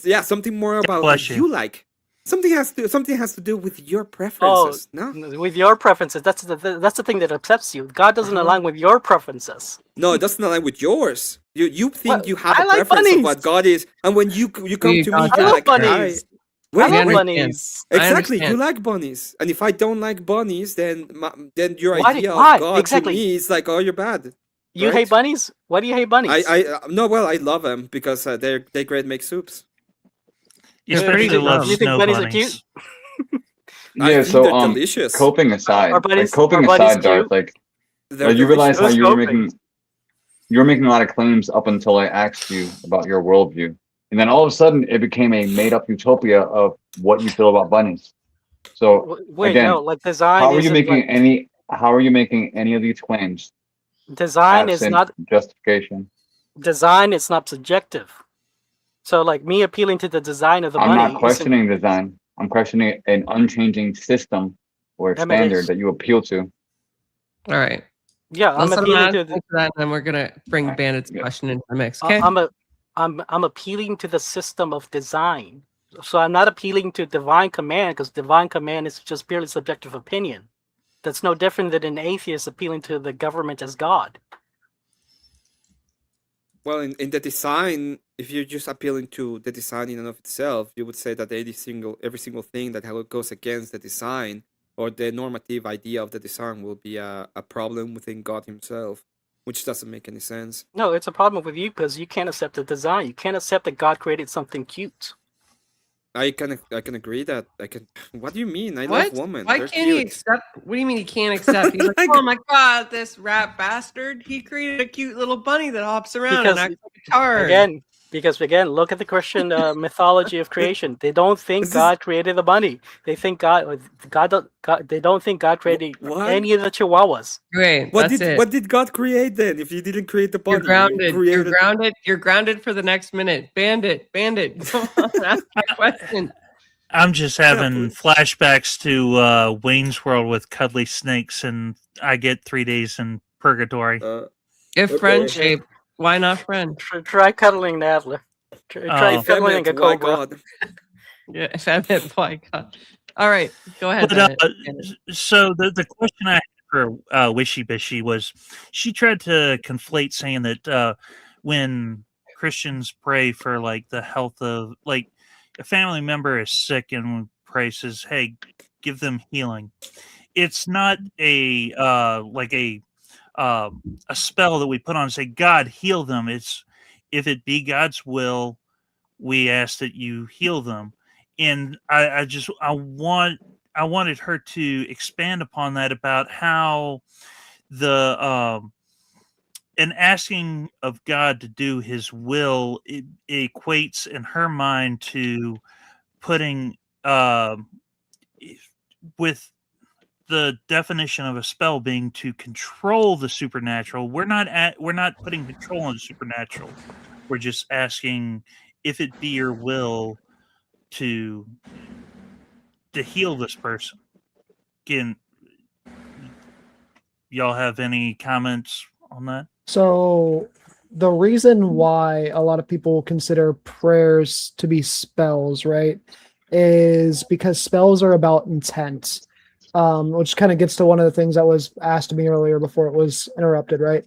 Yeah, something more about what Bless you. you like. Something has to do with your preferences. No, With your preferences, that's the thing that upsets you. God doesn't align with your preferences. no, it doesn't align with yours. You think Well, you have I a like preference of bunnies. what God is, and when you come We to me, got I you're love like, bunnies. I wait, love wait. bunnies. I Exactly, you understand. like bunnies, and if I don't like bunnies, then your Why? idea Why? of God Exactly. to me is like, oh, you're bad. You right? hate bunnies? Why do you hate bunnies? I no, well, I love them because they great make soups. You They're pretty especially love dumb. You think snow bunnies are bunnies. I Yeah, think so they're delicious. coping aside, Are bunnies- coping are bunnies aside, Darth, cute? They're you realize how delicious. Who's you were coping? making a lot of claims up until I asked you about your worldview, and then all of a sudden it became a made-up utopia of what you feel about bunnies. So Wait, again, no, like design how are you isn't making like, how are you making any of these claims design is absent not justification? design is not subjective. So like me appealing to the design of the I'm bunny not isn't- questioning design. I'm questioning an unchanging system or Yeah, but standard it's- that you appeal to. All right. Yeah, I'm Let's let him appealing answer to to that, and then we're gonna bring Alright, Bandit's good. question into the mix. Okay. I'm appealing to the system of design. So I'm not appealing to divine command, because divine command is just purely subjective opinion. That's no different than an atheist appealing to the government as God. Well, in the design, if you're just appealing to the design in and of itself, you would say that every single thing that goes against the design or the normative idea of the design will be a problem within God himself, which doesn't make any sense. No, it's a problem with you because you can't accept the design. You can't accept that God created something cute. I can agree that I can. What do you mean? I What? love women. Why They're can't he cute. accept? What do you mean he can't accept? He's like, Like- oh my god, this rat bastard! He created a cute little bunny that hops around Because and acts like a tard. again, look at the Christian mythology of creation. They don't think This is- God created the bunny. They think they don't think God created What? any of the chihuahuas. Great. What That's did it. what did God create then? If you didn't create the bunny, You're grounded. you You're created. grounded. You're grounded for the next minute. Bandit. Come on, ask your question. I'm just having flashbacks to Wayne's World with cuddly snakes, and I get 3 days in purgatory. If Okay. friendship, why not friend? Try cuddling Nadler. Try Oh. cuddling a Emmett, why cobra. God? Yeah, if Emmet, why God? All right, go ahead. But, Emmett. so the question I had for Wishy Bishy was, she tried to conflate saying that when Christians pray for like the health of, like, a family member is sick and pray, says, hey, give them healing. It's not a a spell that we put on and say, God, heal them. It's, if it be God's will, we ask that you heal them. And I wanted her to expand upon that, about how the and asking of God to do his will, it equates in her mind to putting with the definition of a spell being to control the supernatural. We're not putting control on the supernatural. We're just asking if it be your will to heal this person. Again, y'all have any comments on that? So the reason why a lot of people consider prayers to be spells, right, is because spells are about intent, which kind of gets to one of the things that was asked of me earlier before it was interrupted, right?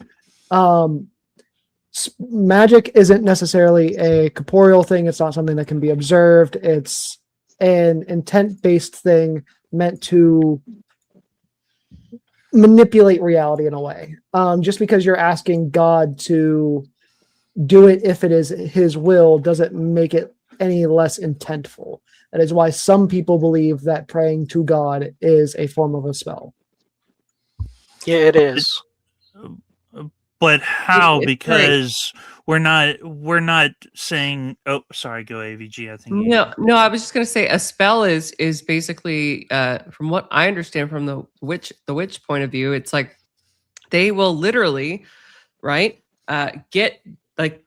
Magic isn't necessarily a corporeal thing. It's not something that can be observed. It's an intent-based thing meant to manipulate reality in a way. Just because you're asking God to do it if it is his will doesn't make it any less intentful. That is why some people believe that praying to God is a form of a spell. Yeah, it is. But how? It's Because we're not saying. Oh, sorry. Go AVG. I think. No. I was just gonna say a spell is basically, from what I understand from the witch point of view, it's like they will literally, right,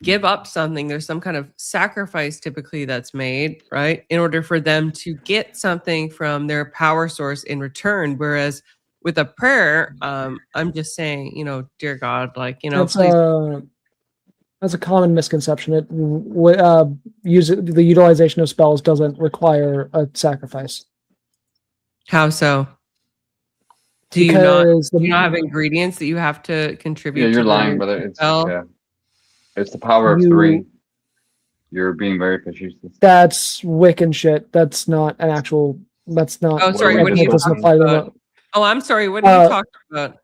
give up something. There's some kind of sacrifice typically that's made, right, in order for them to get something from their power source in return. Whereas with a prayer, I'm just saying, dear God, That's please. that's a common misconception. The utilization of spells doesn't require a sacrifice. How so? Do Because you not have ingredients that you have to contribute? Yeah, you're to lying, the brother. It's spell? yeah. It's the power of You- 3. You're being very facetious. That's Wiccan shit. That's not an actual. That's not. Oh, sorry. What What are are we you doesn't talking apply to about? them. Oh, I'm sorry. What are you talking about?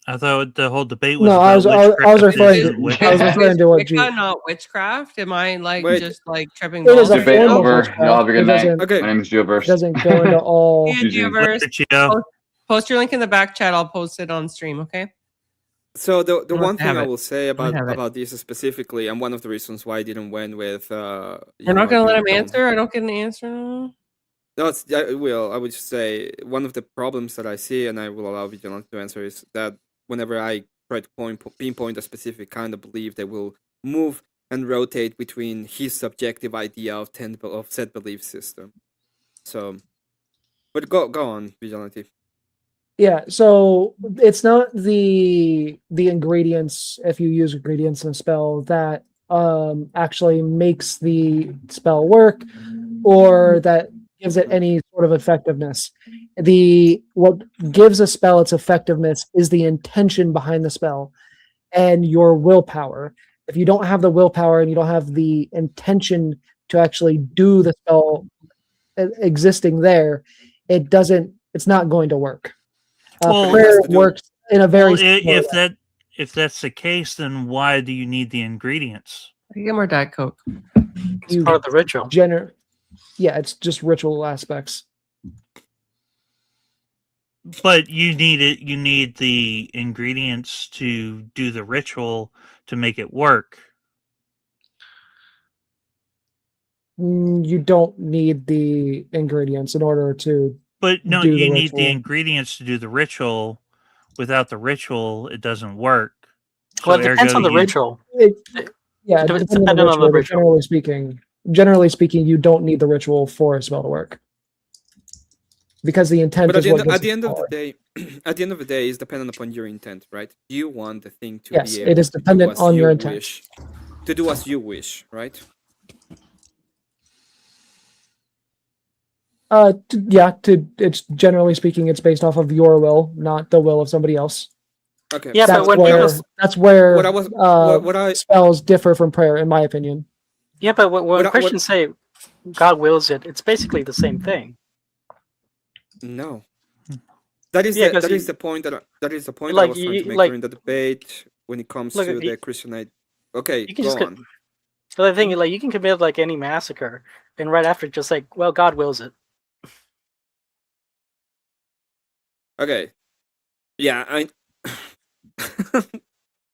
I thought the whole debate was No, about I was witchcraft referring isn't to- Wicca. I was referring to what Wicca, G. not witchcraft. Am I Wait. just tripping It balls? is a right Debate form now? of over. witchcraft. Y'all have a It good night. doesn't- Okay. My name is Geoverse. doesn't go into all. Yeah, GG. Geoverse. Later, Gio. Post your link in the back chat. I'll post it on stream. Okay. So the I one have thing I it. will say I have it. about this specifically, and one of the reasons why I didn't win with We're not gonna let him don't- answer. I don't get an answer. No, I will. I would just say one of the problems that I see, and I will allow Vigilante to answer, is that whenever I try to pinpoint a specific kind of belief, they will move and rotate between his subjective idea of said belief system. So, but go on, Vigilante. Yeah, so it's not the ingredients, if you use ingredients in a spell, that actually makes the spell work or that gives it any sort of effectiveness. What gives a spell its effectiveness is the intention behind the spell and your willpower. If you don't have the willpower and you don't have the intention to actually do the spell existing there, it's not going to work. Well, Prayer works in a very if that's the case, then why do you need the ingredients? I get more Diet Coke. It's part of the ritual. Yeah, it's just ritual aspects. But you need it. You need the ingredients to do the ritual to make it work. You don't need the ingredients in order to. But no, do the you need the ritual. ingredients to do the ritual. Without the ritual, it doesn't work. Well, it depends ergo on the you- ritual. Yeah, It's depending dependent on the but ritual. generally speaking, you don't need the ritual for a spell to work. Because the intent But at is the what end, gives at the it end of the power. day, at the end of the day, it's dependent upon your intent, right? You want the thing to Yes, be it able is to do dependent as on you your intent. wish, to do as you wish, right? It's generally speaking, it's based off of your will, not the will of somebody else. Okay. Yeah, That's but when people that's where what I spells differ from prayer, in my opinion. yeah, but when what I- Christians say God wills it, it's basically the same thing. no. That is Yeah, the 'cause that you- is the point that I like, was trying to you- make like- during the debate when it comes Look, to you- the Christianite. Okay, you can go just on. So the thing is, like, you can commit like any massacre, and right after, just like, well, God wills it. Okay. Yeah, I.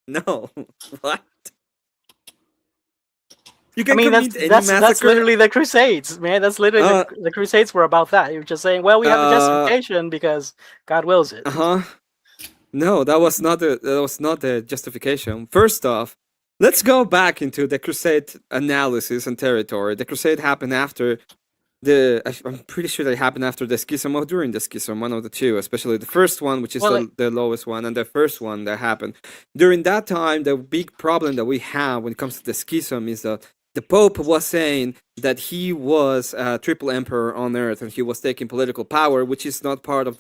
No. What? You can commit any that's massacre. literally the Crusades, man. That's literally the Crusades were about that. You're just saying, well, we have a justification because God wills it. No, that was not the justification. First off, let's go back into the Crusade analysis and territory. The Crusade happened after I'm pretty sure that it happened after the schism or during the schism, one of the two, especially the first one, which is the lowest one, and the first one that happened. During that time, the big problem that we have when it comes to the schism is that the Pope was saying that he was a triple emperor on earth and he was taking political power, which is not part of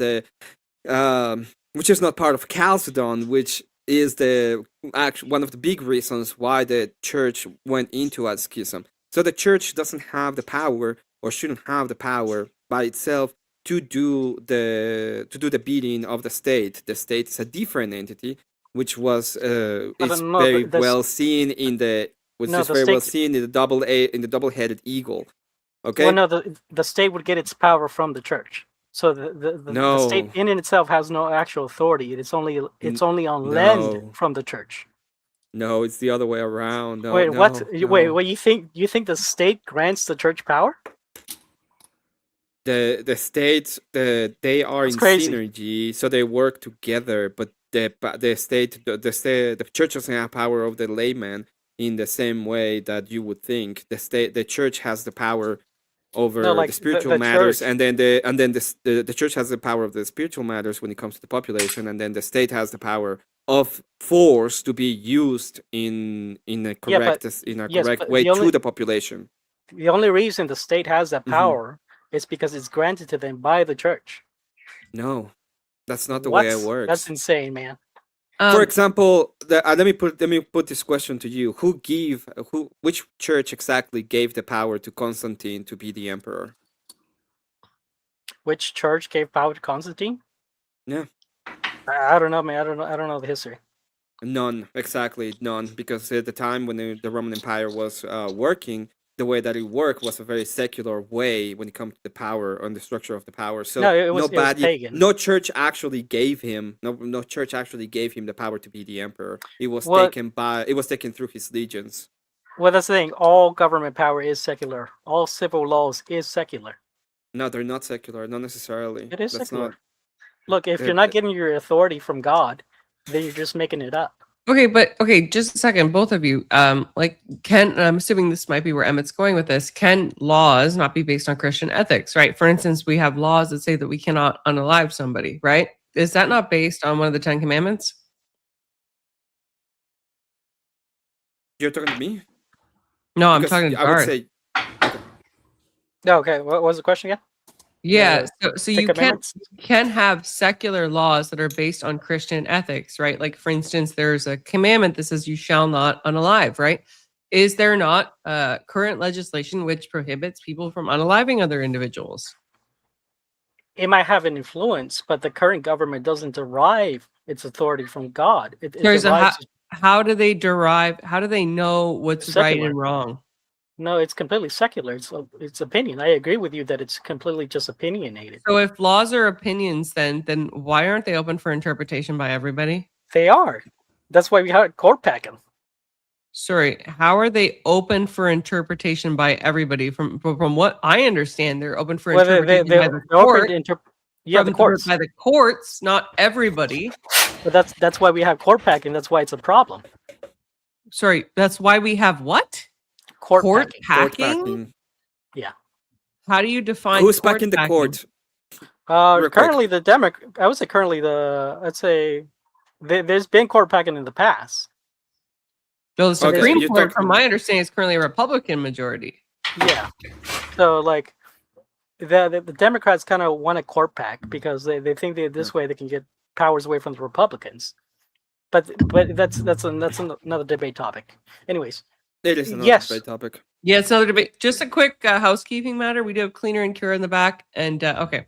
Chalcedon, which is one of the big reasons why the church went into a schism. So the church doesn't have the power, or shouldn't have the power by itself, to do the beating of the state. The state is a different entity, which was very well seen in the double-headed eagle. Okay. Well, no, the state would get its power from the church. So the state in itself has no actual authority. It's only on lend from the church. No, it's the other way around. No, Wait, no, what? No. Wait, what you think? You think the state grants the church power? The states, they are in synergy, so they work together. But the church doesn't have power of the layman in the same way that you would think. The church has the power over the spiritual matters, church. and then the church has the power of the spiritual matters when it comes to the population, and then the state has the power of force to be used in a correct way to the population. The only reason the state has that power is because it's granted to them by the church. No, that's not the way it works. That's insane, man. For example, let me put this question to you: which church exactly gave the power to Constantine to be the emperor? Which church gave power to Constantine? Yeah, I don't know, man. I don't know the history. None, exactly none, because at the time when the Roman Empire was working, the way that it worked was a very secular way when it comes to the power and the structure of the power. So it was pagan. No church actually gave him the power to be the emperor. It was taken through his legions. Well, that's the thing. All government power is secular. All civil laws is secular. No, they're not secular. Not necessarily. It is secular. Look, if you're not getting your authority from God, then you're just making it up. Okay, just a second, both of you. I'm assuming this might be where Emmett's going with this. Can laws not be based on Christian ethics, right? For instance, we have laws that say that we cannot unalive somebody, right? Is that not based on one of the 10 Commandments? You're talking to me? No, I'm talking to Garth. I would say. Okay, what was the question again? Yeah, so you can have secular laws that are based on Christian ethics, right? Like, for instance, there's a commandment that says you shall not unalive, right? Is there not current legislation which prohibits people from unaliving other individuals? It might have an influence, but the current government doesn't derive its authority from God. How do they know what's right and wrong? No, it's completely secular. It's opinion. I agree with you that it's completely just opinionated. So if laws are opinions, then why aren't they open for interpretation by everybody? They are. That's why we had court packing. Sorry, how are they open for interpretation by everybody? From what I understand, they're open for interpretation by the court. The courts. By the courts, not everybody. But that's why we have court packing. That's why it's a problem. Sorry, that's why we have what? Court packing? Yeah. How do you define who's packing the court? Currently the Democrat. I would say currently let's say there's been court packing in the past. So the Supreme Court, from my understanding, is currently a Republican majority. Yeah. So like the Democrats kind of want a court pack because they think that this way they can get powers away from the Republicans. But that's another debate topic. Anyways. It is another debate topic. Yeah, it's another debate. Just a quick housekeeping matter. We do have Cleaner and Cure in the back. And okay.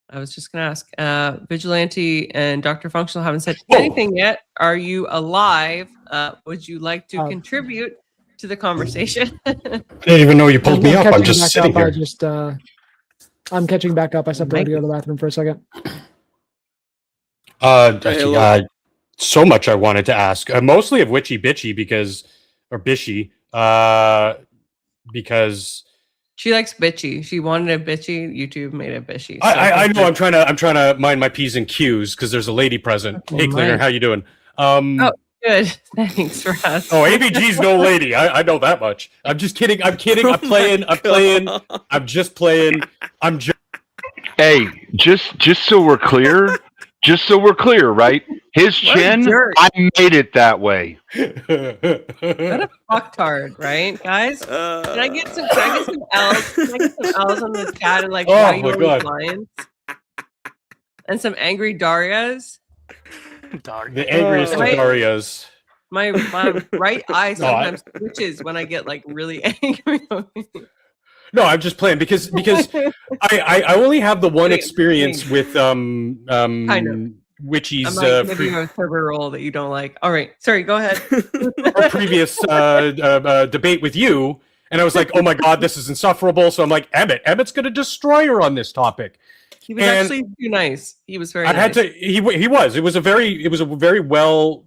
I was just going to ask, Vigilante and Dr. Functional haven't said anything yet. Are you alive? Would you like to contribute to the conversation? I didn't even know you pulled me up. I'm just sitting here. I'm catching back up. I stepped out to go to the bathroom for a second. So much I wanted to ask. Mostly of Witchy Bishy because she likes bitchy. She wanted a bitchy. YouTube made a bitchy. So I know. I'm trying to mind my P's and Q's because there's a lady present. Hey, Cleaner, how you doing? Oh, good. Thanks for asking. Oh, ABG's no lady. I know that much. I'm just kidding. I'm kidding. I'm playing. I'm just playing. Hey, just so we're clear. Just so we're clear, right? His chin, I made it that way. What a fucktard, right, guys? Can I get some L's? Can I get some L's on the chat and like why you always lions? And some angry Darias. The angriest of Darias. My right eye sometimes twitches when I get like really angry. No, I'm just playing because I only have the one experience with Witchy's maybe a server role that you don't like. All right, sorry, go ahead. Our previous debate with you, and I was like, oh my god, this is insufferable. So I'm like, Emmet's going to destroy her on this topic. He was actually too nice. He was very. He was. It was a very well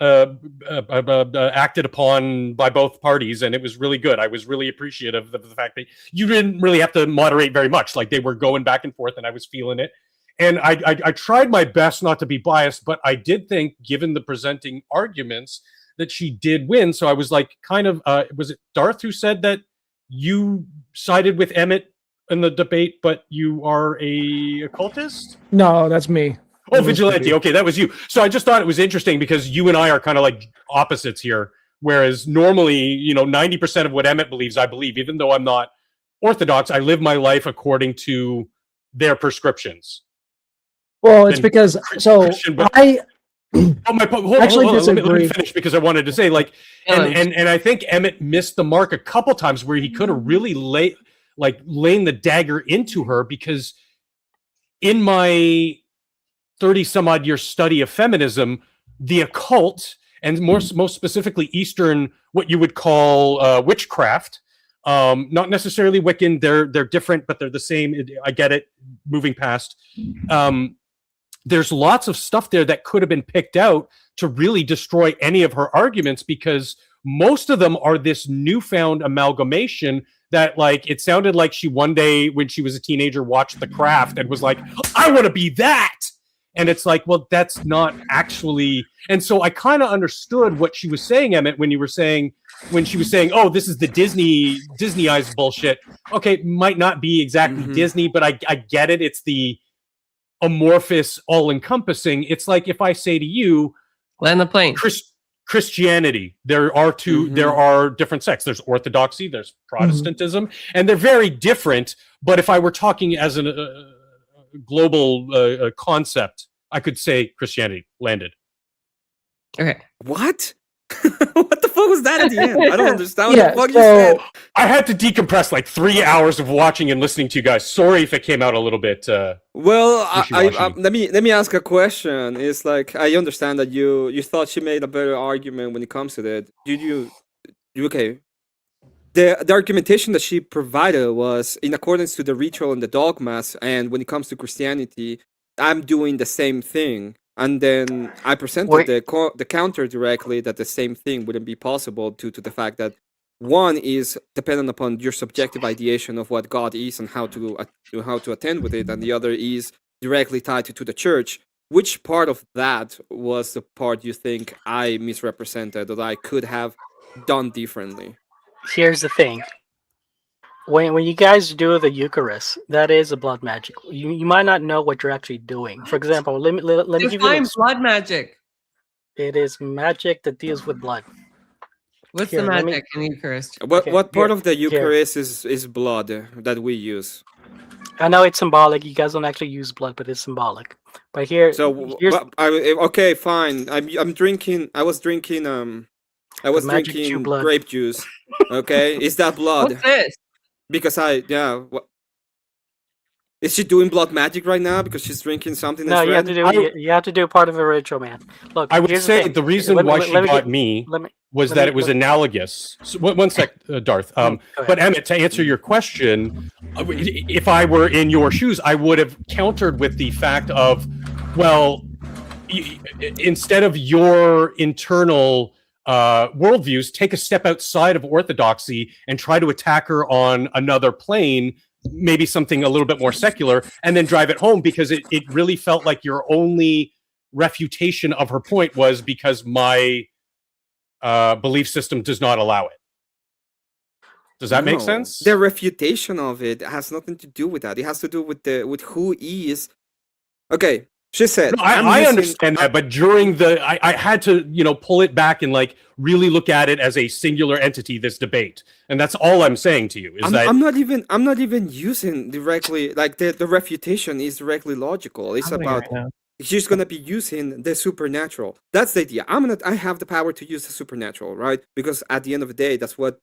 acted upon by both parties, and it was really good. I was really appreciative of the fact that you didn't really have to moderate very much. Like they were going back and forth, and I was feeling it. And I tried my best not to be biased, but I did think, given the presenting arguments, that she did win. So I was like, kind of, was it Darth who said that you sided with Emmet in the debate, but you are a occultist? No, that's me. Oh, Vigilante. Okay, that was you. So I just thought it was interesting because you and I are kind of like opposites here. Whereas normally, 90% of what Emmet believes, I believe, even though I'm not Orthodox, I live my life according to their prescriptions. Well, it's because I actually disagree. Let me finish because I wanted to say and I think Emmet missed the mark a couple times where he could have really laid the dagger into her, because in my 30 some odd year study of feminism, the occult, and most specifically Eastern, what you would call witchcraft, not necessarily Wiccan, they're different, but they're the same. I get it. Moving past, there's lots of stuff there that could have been picked out to really destroy any of her arguments, because most of them are this newfound amalgamation that, like, it sounded like she one day when she was a teenager watched The Craft and was like, I want to be that. And it's like, well, that's not actually. And so I kind of understood what she was saying, Emmet, when she was saying, oh, this is the Disneyized bullshit. Okay, might not be exactly Disney, but I get it. It's the amorphous, all-encompassing. It's like if I say to you, land the plane. Christianity, there are different sects. There's Orthodoxy, there's Protestantism, and they're very different. But if I were talking as a global concept, I could say Christianity landed. Okay. What? What the fuck was that at the end? I don't understand what the fuck you said. I had to decompress like 3 hours of watching and listening to you guys. Sorry if it came out a little bit. Well, let me ask a question. It's like, I understand that you thought she made a better argument when it comes to that. You okay? the argumentation that she provided was in accordance to the ritual and the dogmas, and when it comes to Christianity, I'm doing the same thing. And then I presented the counter directly that the same thing wouldn't be possible due to the fact that one is dependent upon your subjective ideation of what God is and how to attend with it, and the other is directly tied to the church. Which part of that was the part you think I misrepresented, that I could have done differently? Here's the thing. When you guys do the Eucharist, that is a blood magic. You might not know what you're actually doing. For example, let me give you Define blood magic. It is magic that deals with blood. What's the magic in Eucharist? What part of the Eucharist is blood that we use? I know it's symbolic. You guys don't actually use blood, but it's symbolic. But here's okay, fine. I'm drinking. I was drinking drinking grape juice. Okay, is that blood? What's this? Because is she doing blood magic right now because she's drinking something? No, you have to do part of a ritual, man. Look, I would say the reason why she got me was that it was analogous. So, one sec, Darth. But Emmet, to answer your question, if I were in your shoes, I would have countered with the fact of, well, instead of your internal worldviews, take a step outside of orthodoxy and try to attack her on another plane, maybe something a little bit more secular, and then drive it home, because it really felt like your only refutation of her point was because my belief system does not allow it. Does that make sense? The refutation of it has nothing to do with that. It has to do with who he is. Okay. She said, no, I understand that, but during I had to, pull it back and really look at it as a singular entity, this debate. And that's all I'm saying to you is I'm not even using directly, the refutation is directly logical. It's about, she's going to be using the supernatural. That's the idea. I have the power to use the supernatural, right? Because at the end of the day, that's what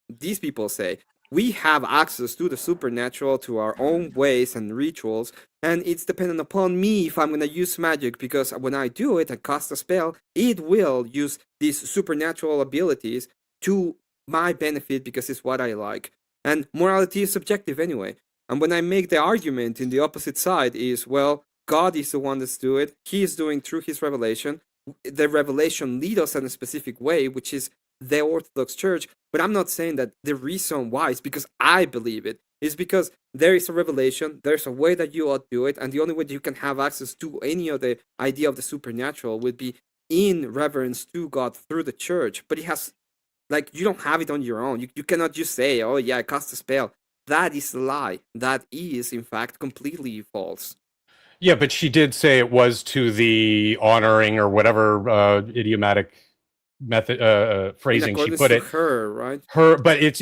these people say. We have access to the supernatural, to our own ways and rituals, and it's dependent upon me if I'm going to use magic, because when I do it and cast a spell, it will use these supernatural abilities to my benefit because it's what I like. And morality is subjective anyway. And when I make the argument in the opposite side is, well, God is the one that's doing it. He is doing through his revelation. The revelation leads us in a specific way, which is the Orthodox Church, but I'm not saying that the reason why is because I believe it. It's because there is a revelation, there's a way that you ought to do it, and the only way that you can have access to any of the idea of the supernatural would be in reverence to God through the church. But it has, you don't have it on your own. You cannot just say, oh yeah, I cast a spell. That is a lie. That is, in fact, completely false. Yeah, but she did say it was to the honoring or whatever idiomatic method phrasing she put it. Her, right? But it's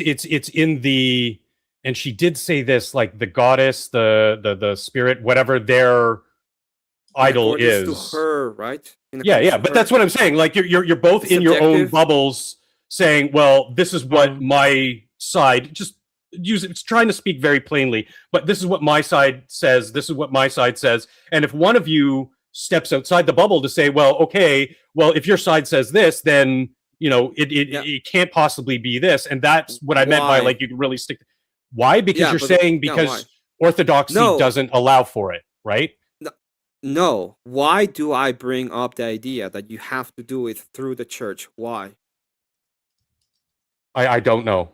in the, and she did say this, the goddess, the spirit, whatever their idol is. To her, right? Yeah, but that's what I'm saying. You're both in your own bubbles, saying, well, this is what my side it's trying to speak very plainly, but this is what my side says, this is what my side says. And if one of you steps outside the bubble to say, well, okay, well, if your side says this, then it can't possibly be this, and that's what I meant by you can really stick. Why? Because you're saying because orthodoxy doesn't allow for it, right? No. Why do I bring up the idea that you have to do it through the church? Why? I don't know.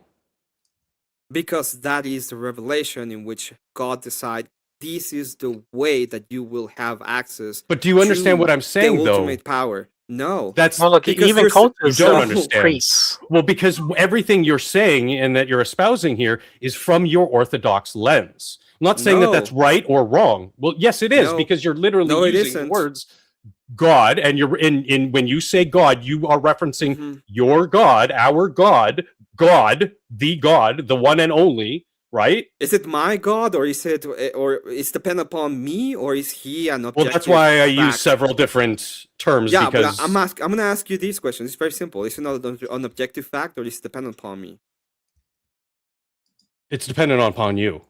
Because that is the revelation in which God decides this is the way that you will have access. But do you understand what I'm saying, the though? Ultimate power. No. That's even cultists you don't understand. Well, because everything you're saying and that you're espousing here is from your orthodox lens. I'm not saying that that's right or wrong. Well, yes, it is, because you're literally using the words God, and you're in when you say God, you are referencing your God, our God, the one and only. Right? Is it my God, or is it's dependent upon me, or is he an objective? Well, that's why I use several different terms. Yeah, because but I'm going to ask you these questions. It's very simple. Is it not an objective fact, or is it dependent upon me? It's dependent upon you.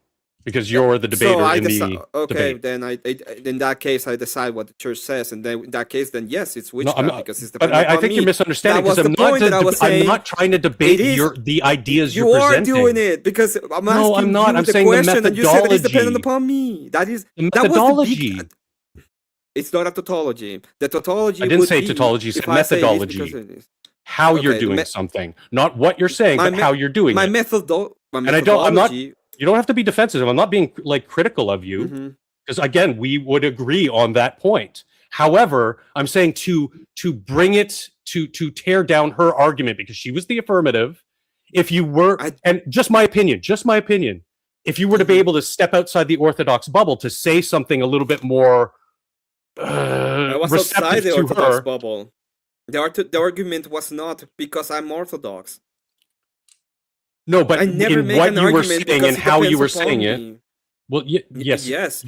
because you're the debater So I in decide. the Okay, debate. then in that case, I decide what the church says, and then in that case, then yes, it's No, witchcraft I'm not, because it's but dependent I upon think me. you're misunderstanding That was because the point that I was I'm saying. not trying to debate It is. the ideas You you're are presenting. doing it because I'm No, asking I'm not. you I'm the saying question, and you said that it's dependent methodology. upon me. That was the Methodology. big. It's not a tautology. The tautology I didn't would say be tautology. I if said I say it is because methodology. it is. How you're Okay, doing something, not what you're saying, but how you're doing my it. methodology. And I'm not. You don't have to be defensive. I'm not being like critical of you, because again, we would agree on that point. However, I'm saying to bring it to tear down her argument because she was the affirmative. If you were, and just my opinion, if you were to be able to step outside the Orthodox bubble to say something a little bit more I was outside receptive the to Orthodox her. bubble. The argument was not because I'm Orthodox. No, but I never in make what an you were argument saying because and it how you depends were upon saying me. it. Well, yes. Yes.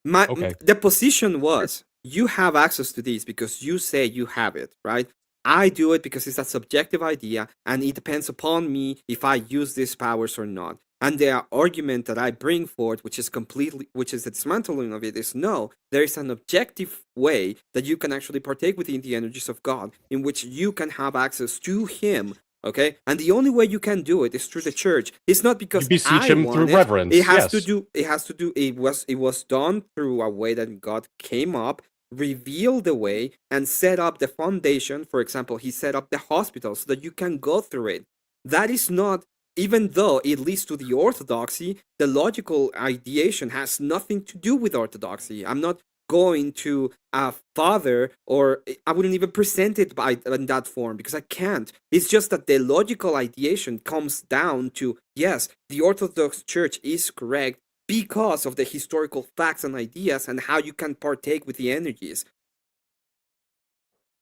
Okay. The position was you have access to these because you say you have it, right? I do it because it's a subjective idea and it depends upon me if I use these powers or not. And the argument that I bring forth, which is the dismantling of it, is no, there is an objective way that you can actually partake within the energies of God, in which you can have access to Him. Okay, and the only way you can do it is through the church. It's not because You beseech I him want through it. reverence. It has Yes. to do. It has to do. It was done through a way that God came up, revealed the way, and set up the foundation. For example, He set up the hospital so that you can go through it. That is not. Even though it leads to the orthodoxy, the logical ideation has nothing to do with orthodoxy. I'm not going to a father, or I wouldn't even present it in that form because I can't. It's just that the logical ideation comes down to yes, the Orthodox Church is correct because of the historical facts and ideas and how you can partake with the energies.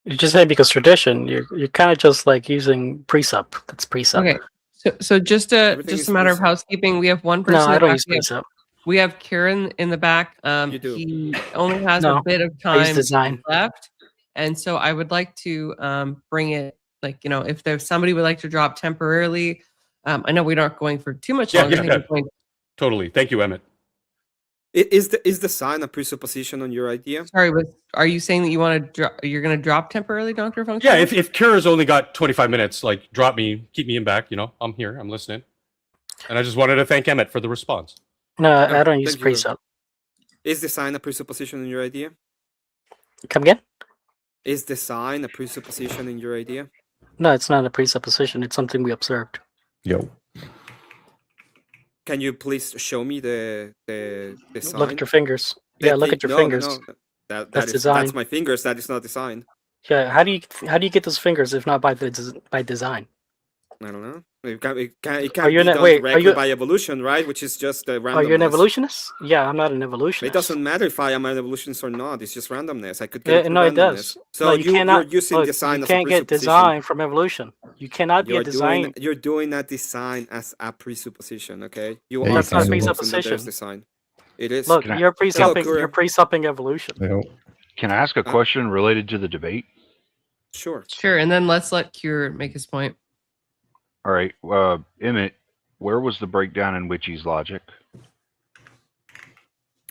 You just say because tradition. You're kind of just like using precept. That's precept. Okay. So just a matter of precept. housekeeping. We have one person. No, in I the don't back. use precept. We have Kieran in the back. You do. He only has No, a bit of I use time design. left, and so I would like to bring it. Like, if there's somebody would like to drop temporarily. I know we're not going for too much longer. I think we're going. Totally. Thank you, Emmett. Is the sign a presupposition on your idea? Sorry, are you saying that you want to drop? You're going to drop temporarily, Dr. Function? Yeah, if Kira's only got 25 minutes, like drop me, keep me in back. I'm here, I'm listening, and I just wanted to thank Emmett for the response. No, I don't use precept. Is the sign a presupposition in your idea? Come again? Is the sign a presupposition in your idea? No, it's not a presupposition. It's something we observed. Yo. Can you please show me the sign? Look at your fingers. Yeah, look at your fingers. No. That's design. That's my fingers. That is not design. Yeah, how do you get those fingers if not by design? I don't know. It can't be you done directly by evolution, right? Which is just randomness. Are you an evolutionist? Yeah, I'm not an evolutionist. It doesn't matter if I am an evolutionist or not. It's just randomness. I could get no, it does. So no, you're using design you as a can't get presupposition. design from evolution. You cannot be a design. You're doing a design as a presupposition, okay? That's not presupposition. Design. It is. Look, you're presupping evolution. Can I ask a question related to the debate? Sure. Sure, and then let's let Cure make his point. All right, Emmett, where was the breakdown in Witchy's logic?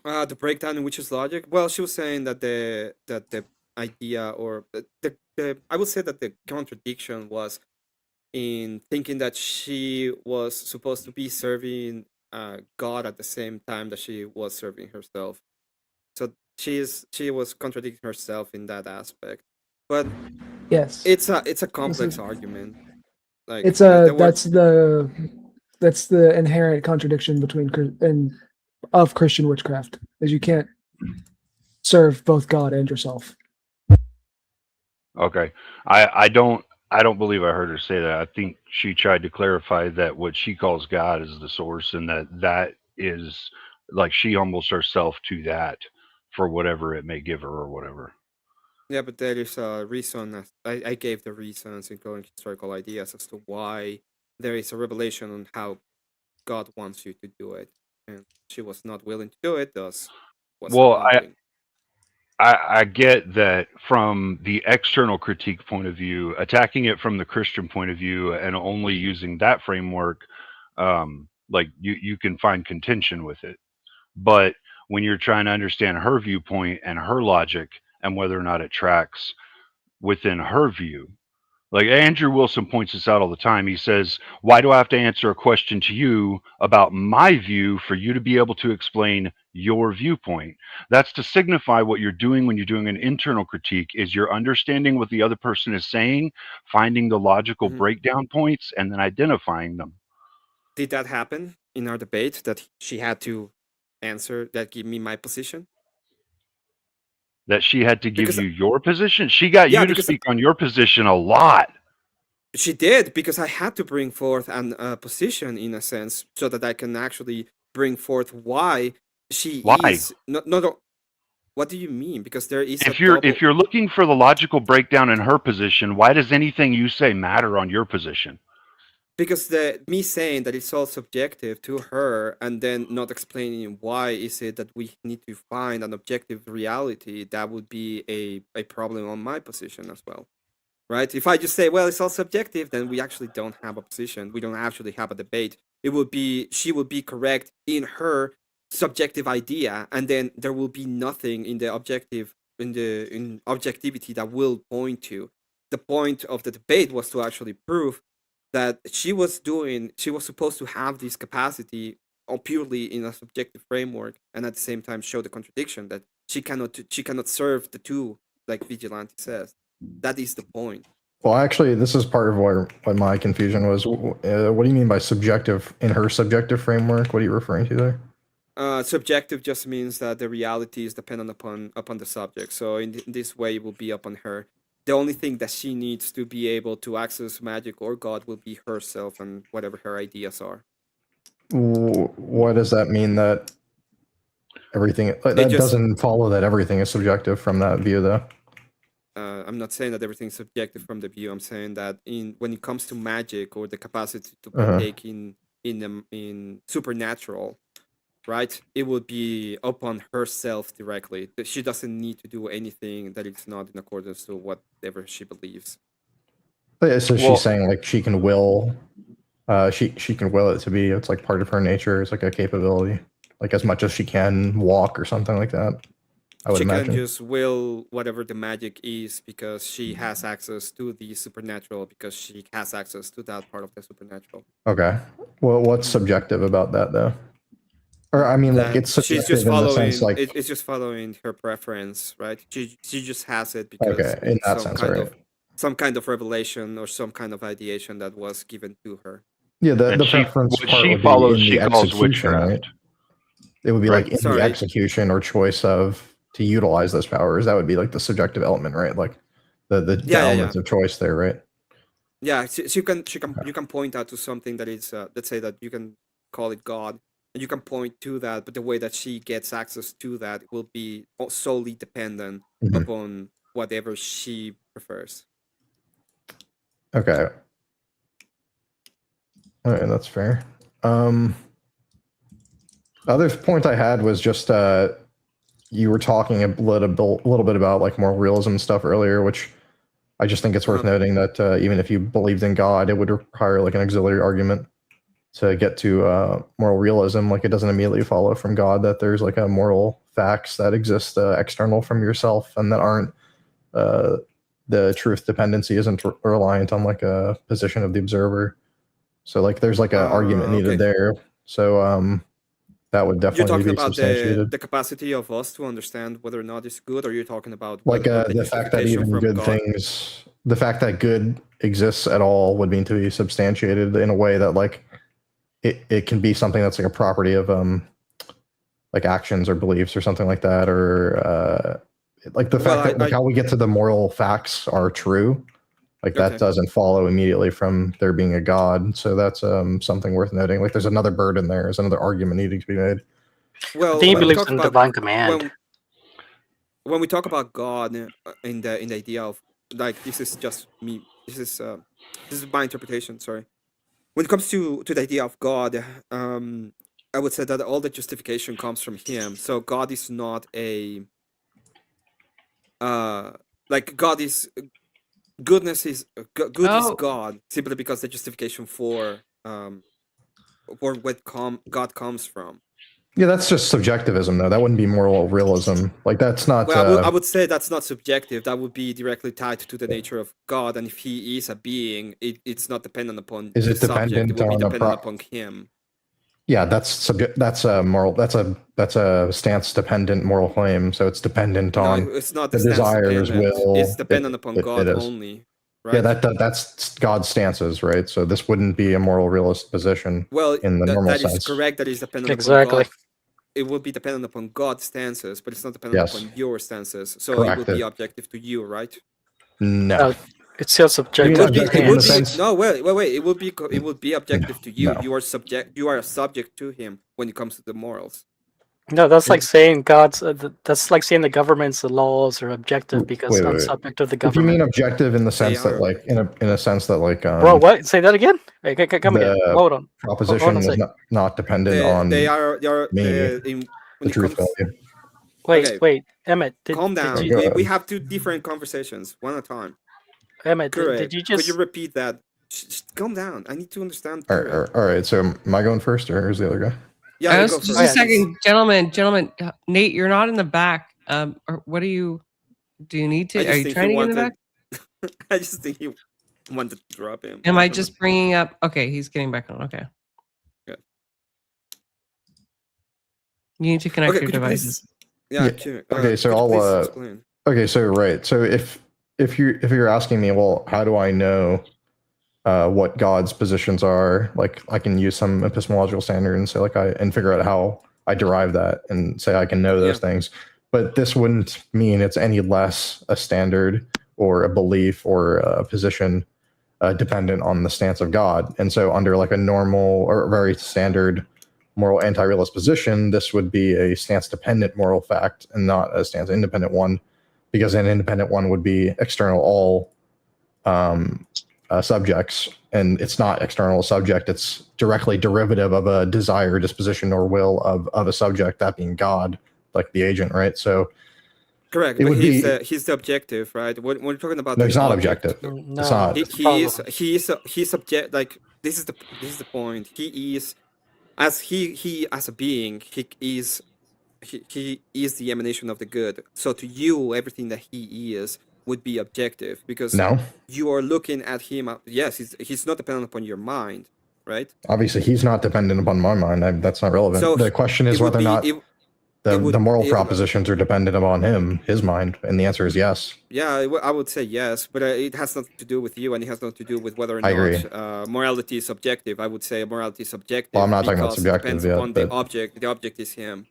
The breakdown in Witch's logic. Well, she was saying that the idea, or I would say that the contradiction was in thinking that she was supposed to be serving God at the same time that she was serving herself. So she was contradicting herself in that aspect. But yes, it's a complex argument. Like it's that's the inherent contradiction of Christian witchcraft, is you can't serve both God and yourself. Okay, I don't believe I heard her say that. I think she tried to clarify that what she calls God is the source, and that is like she humbles herself to that for whatever it may give her or whatever. Yeah, but there is a reason. I gave the reasons, including historical ideas, as to why there is a revelation on how God wants you to do it, and she was not willing to do it. Thus, I get that from the external critique point of view, attacking it from the Christian point of view, and only using that framework, like you can find contention with it. But when you're trying to understand her viewpoint and her logic and whether or not it tracks within her view, like Andrew Wilson points this out all the time. He says, why do I have to answer a question to you about my view for you to be able to explain your viewpoint? That's to signify what you're doing when you're doing an internal critique is you're understanding what the other person is saying, finding the logical breakdown points, and then identifying them. Did that happen in our debate that she had to answer that give me my position? That she had to give Because you your position? She got yeah, you to because speak on your position a lot. she did, because I had to bring forth an position in a sense so that I can actually bring forth why she Why? is not. What do you mean? Because there is a If you're double. if you're looking for the logical breakdown in her position, why does anything you say matter on your position? Because me saying that it's all subjective to her and then not explaining why is it that we need to find an objective reality, that would be a problem on my position as well. Right? If I just say, well, it's all subjective, then we actually don't have a position. We don't actually have a debate. It would be, she would be correct in her subjective idea, and then there will be nothing in the objective, in objectivity that will point to. The point of the debate was to actually prove that she was supposed to have this capacity purely in a subjective framework, and at the same time show the contradiction that she cannot serve the two, like Vigilante says. That is the point. Well, actually, this is part of what my confusion was. What do you mean by subjective in her subjective framework? What are you referring to there? Subjective just means that the reality is dependent upon the subject. So in this way, it will be upon her. The only thing that she needs to be able to access magic or God will be herself and whatever her ideas are. What does that mean? That everything doesn't follow that everything is subjective from that view, though. I'm not saying that everything's subjective from the view. I'm saying that when it comes to magic or the capacity to partake in supernatural, right? It would be upon herself directly. She doesn't need to do anything that is not in accordance to whatever she believes. So she's saying like she can will, she can will it to be. It's like part of her nature. It's like a capability, like as much as she can walk or something like that. I would imagine. She can just will whatever the magic is because she has access to the supernatural, because she has access to that part of the supernatural. Okay. Well, what's subjective about that, though? Or I mean, like it's subjective she's just in the following. sense, like It's just following her preference, right? She just has it because in that sense, some kind of revelation or some kind of ideation that was given to her. Yeah, the preference part she would follows. be in She the calls execution, witchcraft. right? It would be like in the execution or choice of to utilize those powers. That would be like the subjective element, right? Like the elements of choice there, right? Yeah, you can point out to something that is let's say that you can call it God, and you can point to that, but the way that she gets access to that will be solely dependent upon whatever she prefers. Okay. All right, that's fair. The other point I had was just you were talking a little bit about like moral realism stuff earlier, which I just think it's worth noting that even if you believed in God, it would require like an auxiliary argument to get to moral realism. Like it doesn't immediately follow from God that there's like a moral facts that exist external from yourself and that aren't the truth dependency isn't reliant on like a position of the observer. So like there's like an argument needed there. So that would definitely be substantiated. You're talking about the capacity of us to understand whether or not it's good, or you're talking about like the fact that even good God. Things, the fact that good exists at all would mean to be substantiated in a way that like it can be something that's like a property of like actions or beliefs or something like that, or like the fact that like how we get to the moral facts are true. Like that doesn't follow immediately from there being a God. So that's something worth noting. Like there's another burden there. There's another argument needing to be made. I Well, think he believes in divine command. When we talk about God in the idea of like this is just me. This is my interpretation. Sorry. When it comes to the idea of God, I would say that all the justification comes from Him. So God is not a like God is. Goodness is good is God simply because the justification for what God comes from. Yeah, that's just subjectivism, though. That wouldn't be moral realism. Like, that's not. Well, I would say that's not subjective. That would be directly tied to the nature of God, and if He is a being, it's not dependent upon Is the it subject. It dependent would be on a dependent upon Him. Yeah, that's a moral. That's a stance dependent moral claim. So it's dependent on No, it's not the stance desires, dependent. will. It's dependent upon God it is. only. Right? Yeah, that's God's stances, right? So this wouldn't be a moral realist position. Well, in the normal that sense. is correct. That is dependent Exactly. upon God. It would be dependent upon God's stances, but it's not dependent upon your stances. So Correct. it would be objective to you, right? No. It's still subjective. No, wait. It would be objective to you. No. You are subject to Him when it comes to the morals. No, that's like saying God's. That's like saying the government's laws are objective because I'm subject of the If you government. mean objective in the sense that, like, in a sense that, like, Bro, what? Say that again. Hey, come again. Hold on. Proposition is not dependent on. They are me. The truth value. Wait, Emmet. Calm down. We have two different conversations, one at a time. Emmet, did you just? Could you repeat that? Calm down. I need to understand. All right. So am I going first, or is the other guy? Yeah, just a second, gentlemen. Nate, you're not in the back. Or what do you need to? Are you trying to get in the back? I just think you wanted to drop him. Am I just bringing up? Okay, he's getting back on. Okay. Good. You need to connect your devices. Yeah. Okay. So I'll. Okay. So right. So if you're asking me, well, how do I know what God's positions are? Like, I can use some epistemological standard and say, like, and figure out how I derive that and say I can know those things. But this wouldn't mean it's any less a standard or a belief or a position dependent on the stance of God. And so under, like, a normal or very standard moral anti-realist position, this would be a stance-dependent moral fact and not a stance-independent one, because an independent one would be external all subjects, and it's not external subject. It's directly derivative of a desire, disposition, or will of a subject, that being God, like the agent, right? So correct, but he's the objective, right? When we're talking about, no, he's not objective. No, it's not. He's subject. Like, this is the point. He is as a being. He is the emanation of the good. So to you, everything that he is would be objective, because you are looking at him. Yes, he's not dependent upon your mind, right? Obviously, he's not dependent upon my mind. That's not relevant. So the question is whether or not the moral propositions are dependent upon his mind, and the answer is yes. Yeah, I would say yes, but it has nothing to do with you, and it has nothing to do with whether or not morality is subjective. I would say morality is subjective. Well, I'm not talking about subjective yet. On the object. The object is him.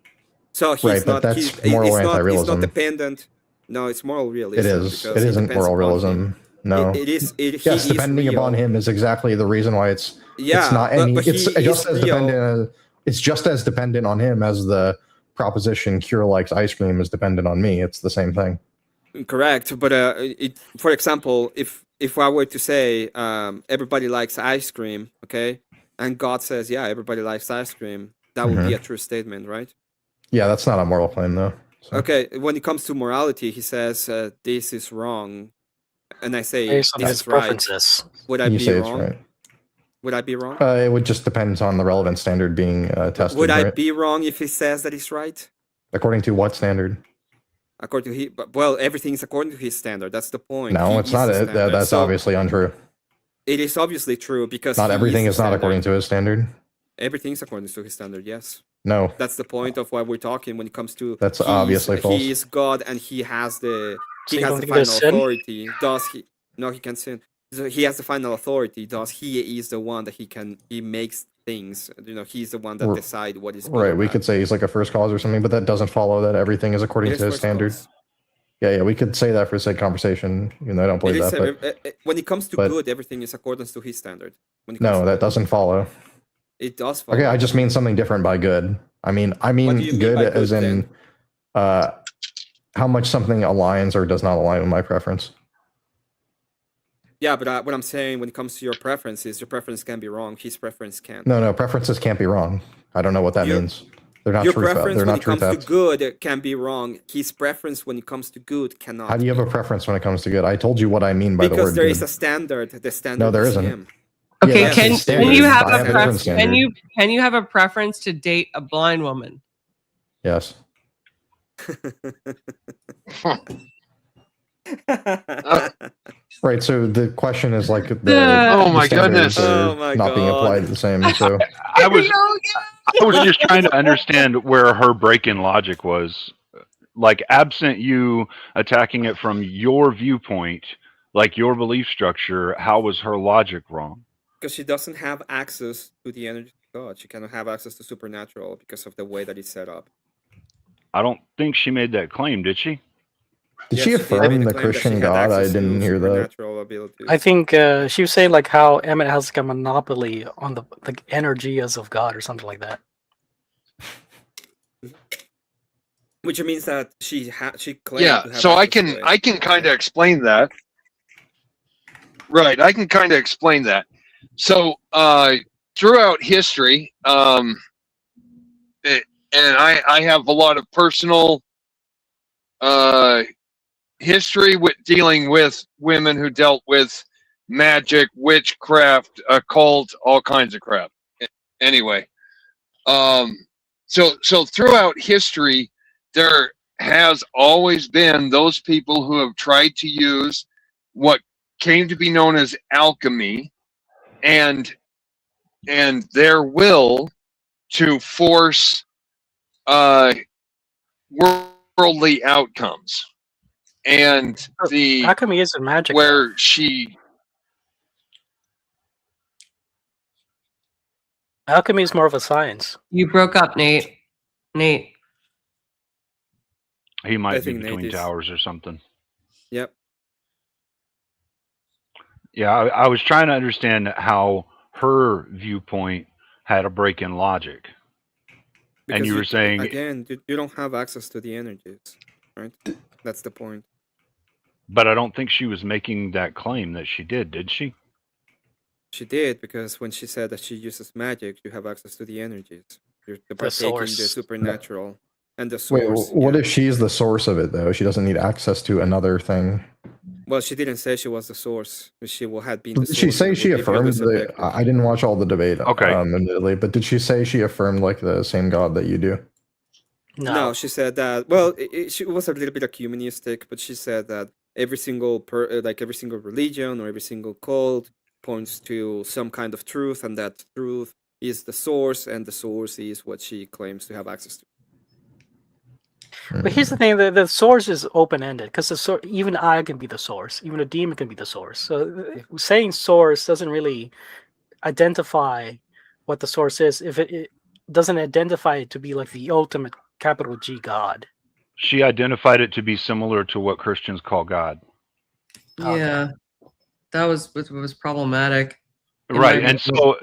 So he's right, not. That's moral anti-realism. He's not dependent. No, it's moral realism. It is. It isn't moral realism. No. It is. Yes, depending upon him is exactly the reason why it's. Yeah, it's not any. but it's just as real. dependent. It's just as dependent on him as the proposition "Cure likes ice cream" is dependent on me. It's the same thing. Correct, but for example, if I were to say everybody likes ice cream, okay, and God says, yeah, everybody likes ice cream, that would be a true statement, right? Yeah, that's not a moral claim, though. So. Okay, when it comes to morality, he says this is wrong, and I say based on this his is right. preferences. Would I be wrong? Right. Would I be wrong? It would just depend on the relevant standard being tested. Would I be wrong if he says that he's right? According to what standard? According to everything is according to his standard. That's the point. No, it's not. That's obviously untrue. It is obviously true, because not everything is not according to his standard. Everything is according to his standard. Yes. No. That's the point of why we're talking when it comes to. That's obviously false. He is God, and he has the final authority. Does he? No, he can't sin. So he has the final authority. Does he is the one that he makes things. He's the one that decides what is good. Right. We could say he's like a first cause or something, but that doesn't follow that everything is according to his standard. Yeah, we could say that for sake of conversation. I don't believe that. But when it comes to good, everything is accordance to his standard. No, that doesn't follow. It does follow. Okay, I just mean something different by good. I mean good as in how much something aligns or does not align with my preference. Yeah, but what I'm saying, when it comes to your preferences, your preference can be wrong. His preference can't. No, preferences can't be wrong. I don't know what that means. They're not your true. Preference they're when not it comes facts. to good can be wrong. His preference when it comes to good cannot. How do you have a preference when it comes to good? I told you what I mean by the word because there good. is a standard. The standard. No, there is isn't. him. Okay, Yeah, can you have a preference? can you have a preference to date a blind woman? Yes. Right. So the question is like Oh my the standards goodness. are Oh my not being God. applied the same. So I was just trying to understand where her break-in logic was. Like, absent you attacking it from your viewpoint, like your belief structure, how was her logic wrong? Because she doesn't have access to the energy of God. She cannot have access to supernatural because of the way that it's set up. I don't think she made that claim, did she? did Yes, she she did affirm make the the claim that she Christian had God? I access to didn't hear that. supernatural abilities. I think she was saying like how Emmet has like a monopoly on the energias of God or something like that. Which means that she claimed Yeah, to have so access to it. I can kind of explain that. Right, I can kind of explain that. So throughout history, and I have a lot of personal history with dealing with women who dealt with magic, witchcraft, occult, all kinds of crap. Anyway, so throughout history, there has always been those people who have tried to use what came to be known as alchemy and their will to force worldly outcomes. And the alchemy isn't magic where though. Alchemy is more of a science. You broke up, Nate. Nate. He I might be think Nate between is. towers or something. Yep. Yeah, I was trying to understand how her viewpoint had a break in logic. Because and you were saying, again, you don't have access to the energies, right? That's the point. but I don't think she was making that claim that she did she? She did, because when she said that she uses magic, you have access to the energies. You're partaking the supernatural and the source. Wait, what if she's the source of it though? She doesn't need access to another thing. Well, she didn't say she was the source. She had been the Did source. she say she affirmed the? I didn't watch all the debate, admittedly, but did she say she affirmed like the same God that you do? No, she said that. Well, she was a little bit ecumenistic, but she said that every single every single religion or every single cult points to some kind of truth, and that truth is the source, and the source is what she claims to have access to. But here's the thing: the source is open ended because even I can be the source, even a demon can be the source. So saying source doesn't really identify what the source is if it doesn't identify it to be like the ultimate capital G God. She identified it to be similar to what Christians call God. Yeah, that was problematic. Right, and so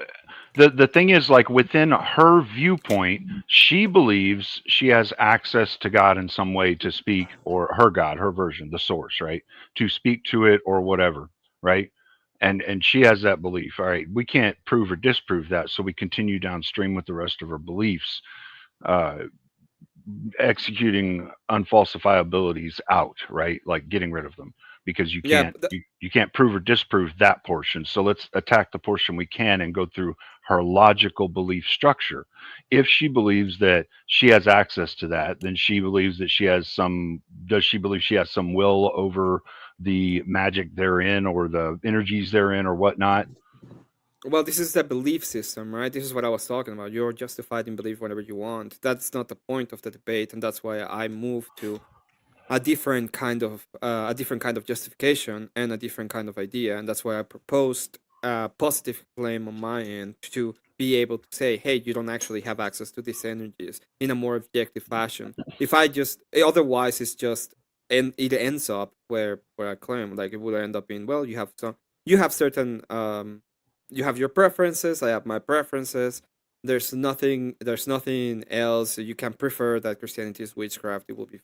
the thing is, like, within her viewpoint, she believes she has access to God in some way to speak, or her God, her version, the source, right, to speak to it or whatever, right? And she has that belief. All right, we can't prove or disprove that, so we continue downstream with the rest of her beliefs, executing unfalsifiabilities out, right? Like getting rid of them, because you can't you can't prove or disprove that portion. So let's attack the portion we can and go through her logical belief structure. If she believes that she has access to that, then she believes that she has some. Does she believe she has some will over the magic therein, or the energies therein, or whatnot? Well, this is the belief system, right? This is what I was talking about. You're justified in belief whatever you want. That's not the point of the debate, and that's why I moved to a different kind of justification and a different kind of idea, and that's why I proposed a positive claim on my end to be able to say, hey, you don't actually have access to these energies in a more objective fashion. Otherwise, it's just, and it ends up where I claim, like, it would end up being, well, you have certain you have your preferences, I have my preferences. There's nothing else. You can prefer that Christianity is witchcraft. It will be,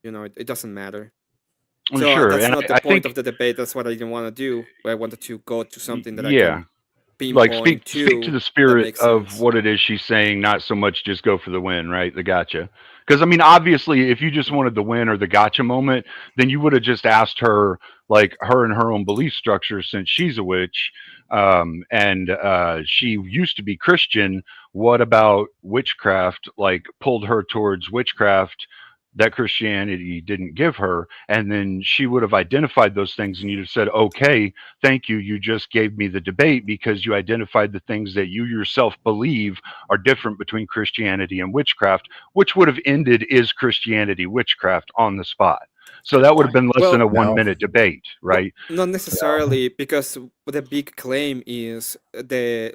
it doesn't matter. Well, So sure. that's And not the point of the debate. That's what I didn't want to do. I wanted to go to something that I can pinpoint like speak to the spirit of what it is she's saying, not so much just go for the win, right? The gotcha. Because I mean, obviously, if you just wanted the win or the gotcha moment, then you would have just asked her, like, her and her own belief structure, since she's a witch, and she used to be Christian. What about witchcraft? Like pulled her towards witchcraft that Christianity didn't give her, and then she would have identified those things, and you'd have said, "Okay, thank you. You just gave me the debate because you identified the things that you yourself believe are different between Christianity and witchcraft," which would have ended "Is Christianity witchcraft?" on the spot. So that would have been less than a 1-minute debate, right? Not necessarily, because the big claim is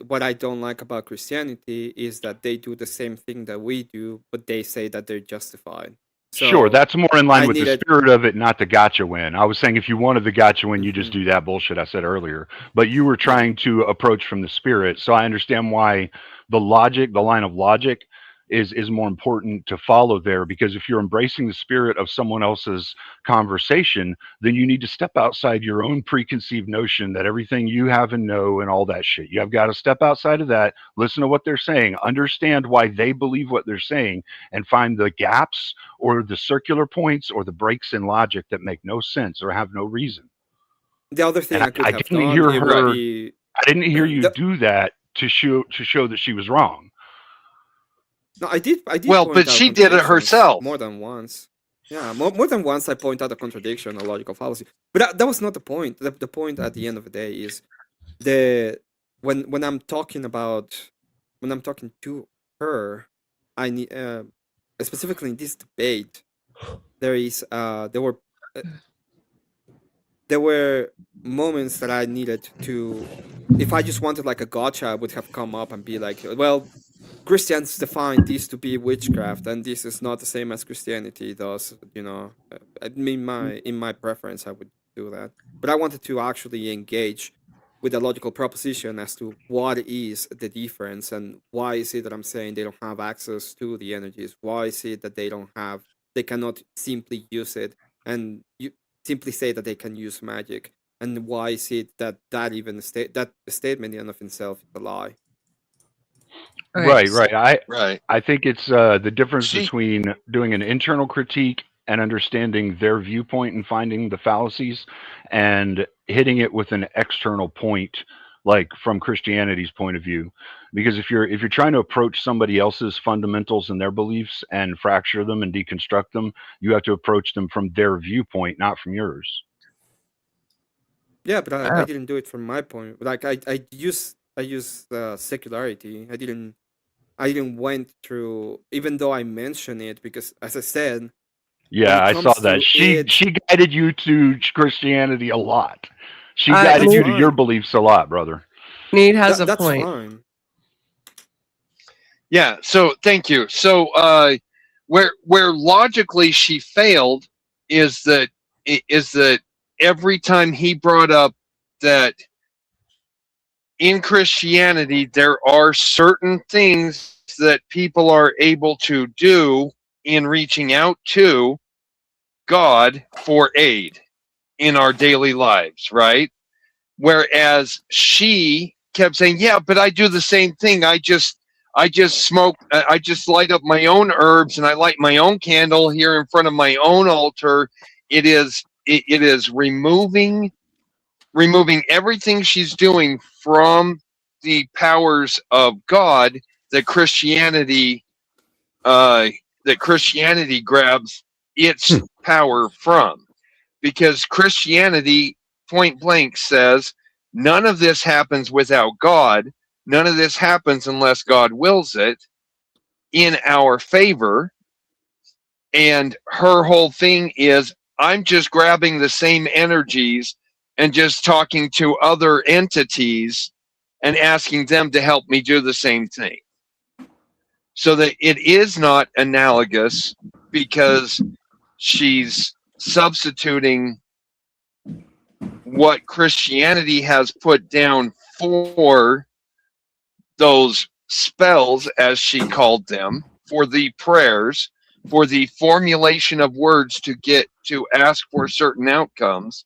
what I don't like about Christianity is that they do the same thing that we do, but they say that they're justified. Sure, that's more in line I with the needed- spirit of it, not the gotcha win. I was saying if you wanted the gotcha win, you just do that bullshit I said earlier. But you were trying to approach from the spirit, so I understand why the line of logic is more important to follow there, because if you're embracing the spirit of someone else's conversation, then you need to step outside your own preconceived notion that everything you have and know and all that shit. You have got to step outside of that, listen to what they're saying, understand why they believe what they're saying, and find the gaps or the circular points or the breaks in logic that make no sense or have no reason. The other thing I could have didn't done, hear it would her. be- I didn't hear you do that to show that she was wrong. No, I did. Well, point but out she did it contradictions herself. more than once. Yeah, more than once I point out a contradiction, a logical fallacy. But that was not the point. The point at the end of the day is when I'm talking to her, I need specifically in this debate, there were moments that I needed to. If I just wanted like a gotcha, I would have come up and be like, well, Christians define this to be witchcraft, and this is not the same as Christianity does. In my preference, I would do that. But I wanted to actually engage with a logical proposition as to what is the difference, and why is it that I'm saying they don't have access to the energies? Why is it that they cannot simply use it, and you simply say that they can use magic? And why is it that that statement in and of itself is a lie? Right. Right. I think it's the difference between doing an internal critique and understanding their viewpoint and finding the fallacies, and hitting it with an external point, like from Christianity's point of view. Because if you're trying to approach somebody else's fundamentals and their beliefs and fracture them and deconstruct them, you have to approach them from their viewpoint, not from yours. Yeah, but I didn't do it from my point. Like I use secularity. I didn't went through, even though I mentioned it, because as I said, yeah, I saw that she guided you to Christianity a lot. She guided you to your beliefs a lot, brother. Need has a point. That's fine. Yeah. So thank you. So where logically she failed is that every time he brought up that in Christianity there are certain things that people are able to do in reaching out to God for aid in our daily lives, right? Whereas she kept saying, yeah, but I do the same thing. I just smoke, I just light up my own herbs and I light my own candle here in front of my own altar. It is removing everything she's doing from the powers of God that Christianity grabs its power from, because Christianity point blank says none of this happens without God. None of this happens unless God wills it in our favor. And her whole thing is, I'm just grabbing the same energies and just talking to other entities and asking them to help me do the same thing. So that it is not analogous, because she's substituting what Christianity has put down for those spells, as she called them, for the prayers, for the formulation of words to ask for certain outcomes.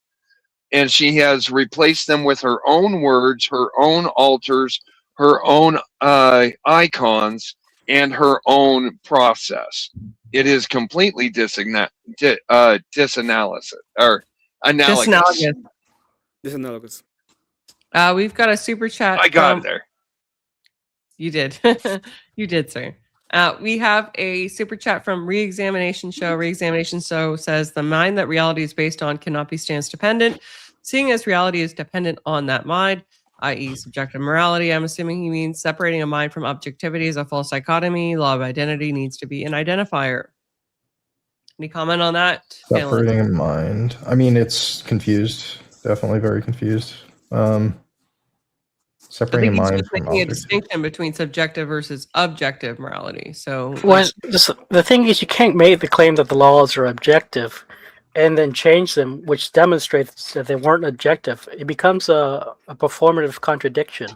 And she has replaced them with her own words, her own altars, her own icons, and her own process. It is completely disanalysis or analogous. Disanalogous. We've got a super chat. I got there. You did. You did, sir. We have a super chat from Reexamination Show. Reexamination Show says the mind that reality is based on cannot be stance dependent, seeing as reality is dependent on that mind, i.e., subjective morality. I'm assuming he means separating a mind from objectivity is a false dichotomy. Law of identity needs to be an identifier. Any comment on that? Separating a mind. I mean, it's confused. Definitely very confused. Separating a mind from making a objects. distinction between subjective versus objective morality. So, well, the thing is, you can't make the claim that the laws are objective and then change them, which demonstrates that they weren't objective. It becomes a performative contradiction.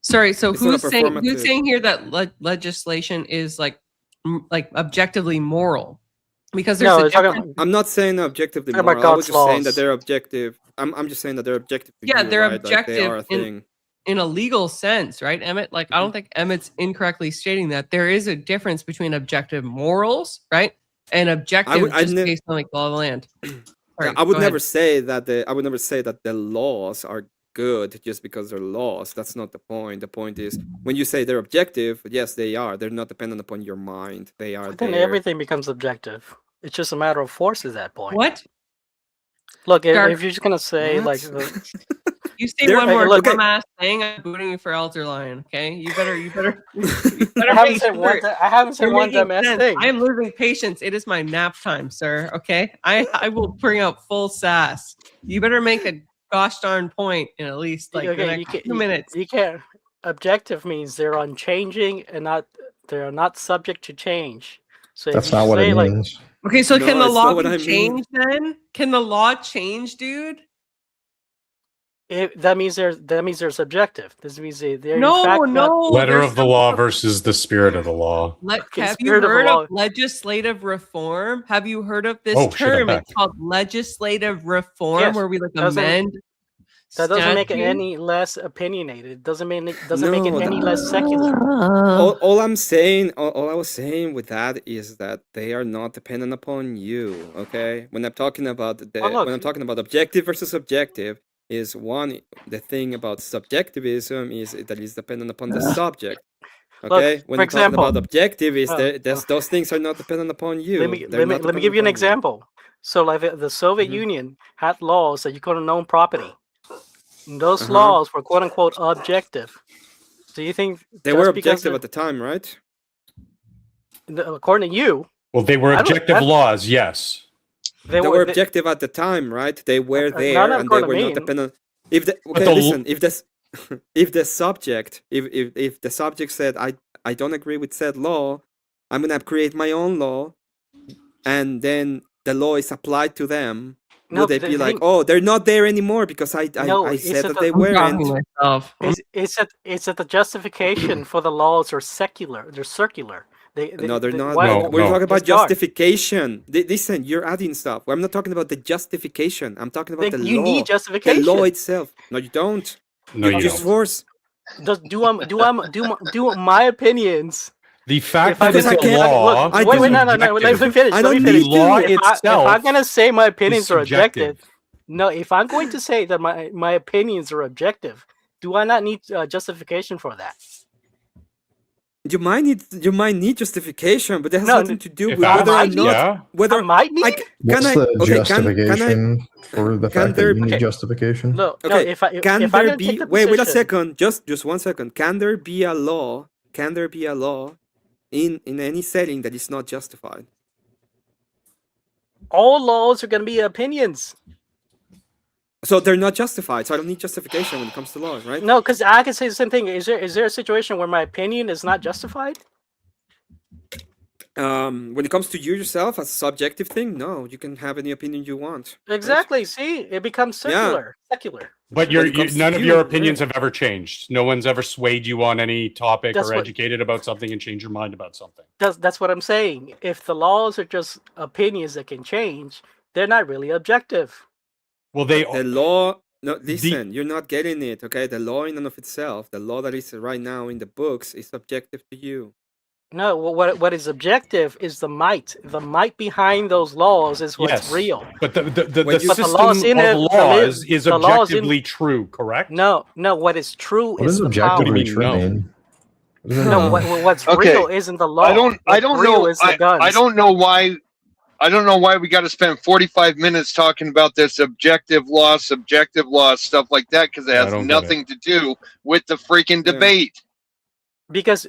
Sorry, so who's saying here that legislation is like objectively moral? Because there's I'm not saying objectively moral. I was just saying that they're objective. I'm just saying that they're objective. Yeah, they're right? objective. Like they are a thing. In a legal sense, right, Emmet? Like, I don't think Emmet's incorrectly stating that there is a difference between objective morals, right, and objective based on like law of the land. Sorry, I would never say that the laws are good just because they're laws. That's not the point. The point is when you say they're objective, yes, they are. They're not dependent upon your mind. They are. Then everything becomes objective. It's just a matter of force at that point. What? Look, if you're just gonna say you say one more dumbass thing, I'm booting you for Elder Lion. Okay, you better. I haven't said one dumbass thing. I am losing patience. It is my nap time, sir. Okay, I will bring out full sass. You better make a gosh darn point in at least like the next 2 minutes. You can't. Objective means they're unchanging and they're not subject to change. So that's not what it means. Okay, so can the law change then? Can the law change, dude? That means they're subjective. This means they're no. Letter of the law versus the spirit of the law. Have you heard of legislative reform? Have you heard of this term? It's called legislative reform, where we amend. That doesn't make it any less opinionated. It doesn't make it any less secular. All I was saying with that is that they are not dependent upon you. Okay, when I'm talking about objective versus subjective, is the thing about subjectivism is that it's dependent upon the subject. Okay, look, when you're talking about objective, those things are not dependent upon you. Let me give you an example. So, like the Soviet Union had laws that you couldn't own property. And those laws were quote unquote objective. Do you think they were objective at the time, right? According to you. Well, they were objective laws, yes. They were objective at the time, right? They were there and they were not dependent. If the subject said I don't agree with said law, I'm gonna create my own law, and then the law is applied to them. Would they be like, oh, they're not there anymore because I said that they weren't? It's that the justification for the laws are secular. They're circular. No, they're not. We're talking about justification. Listen, you're adding stuff. I'm not talking about the justification. I'm talking about the law. You need justification. The law itself. No, you don't. No, you just worse. Do my opinions. The fact that it's a law. Wait, no. Let me finish. The law itself. If I'm gonna say my opinions are objective, no. If I'm going to say that my opinions are objective, do I not need justification for that? You might need justification, but that has nothing to do with whether or not whether I might need. What's the justification for the fact that you need justification? Wait a second. Just 1 second. Can there be a law? Can there be a law in any setting that is not justified? All laws are going to be opinions. So they're not justified. So I don't need justification when it comes to laws, right? No, because I can say the same thing. Is there a situation where my opinion is not justified? When it comes to you yourself as a subjective thing, no, you can have any opinion you want. Exactly. Right? See, it becomes secular. But none of your opinions have ever changed. No one's ever swayed you on any topic or educated about something and changed your mind about something. That's what I'm saying. If the laws are just opinions that can change, they're not really objective. Well, the law. No, listen, you're not getting it. Okay, the law in and of itself, the law that is right now in the books, is subjective to you. No, what is objective is the might. The might behind those laws is what's Yes, real. but the But system the laws in of it, laws is the laws in objectively true, correct? no. What is true What is does the power. objectively true No. mean? What does that No, mean? what's Okay. real isn't the law. I don't What's real know. is the guns. I don't know why. I don't know why we got to spend 45 minutes talking about this subjective law stuff like that, because it Yeah, I has don't get nothing to do with the freaking debate. Because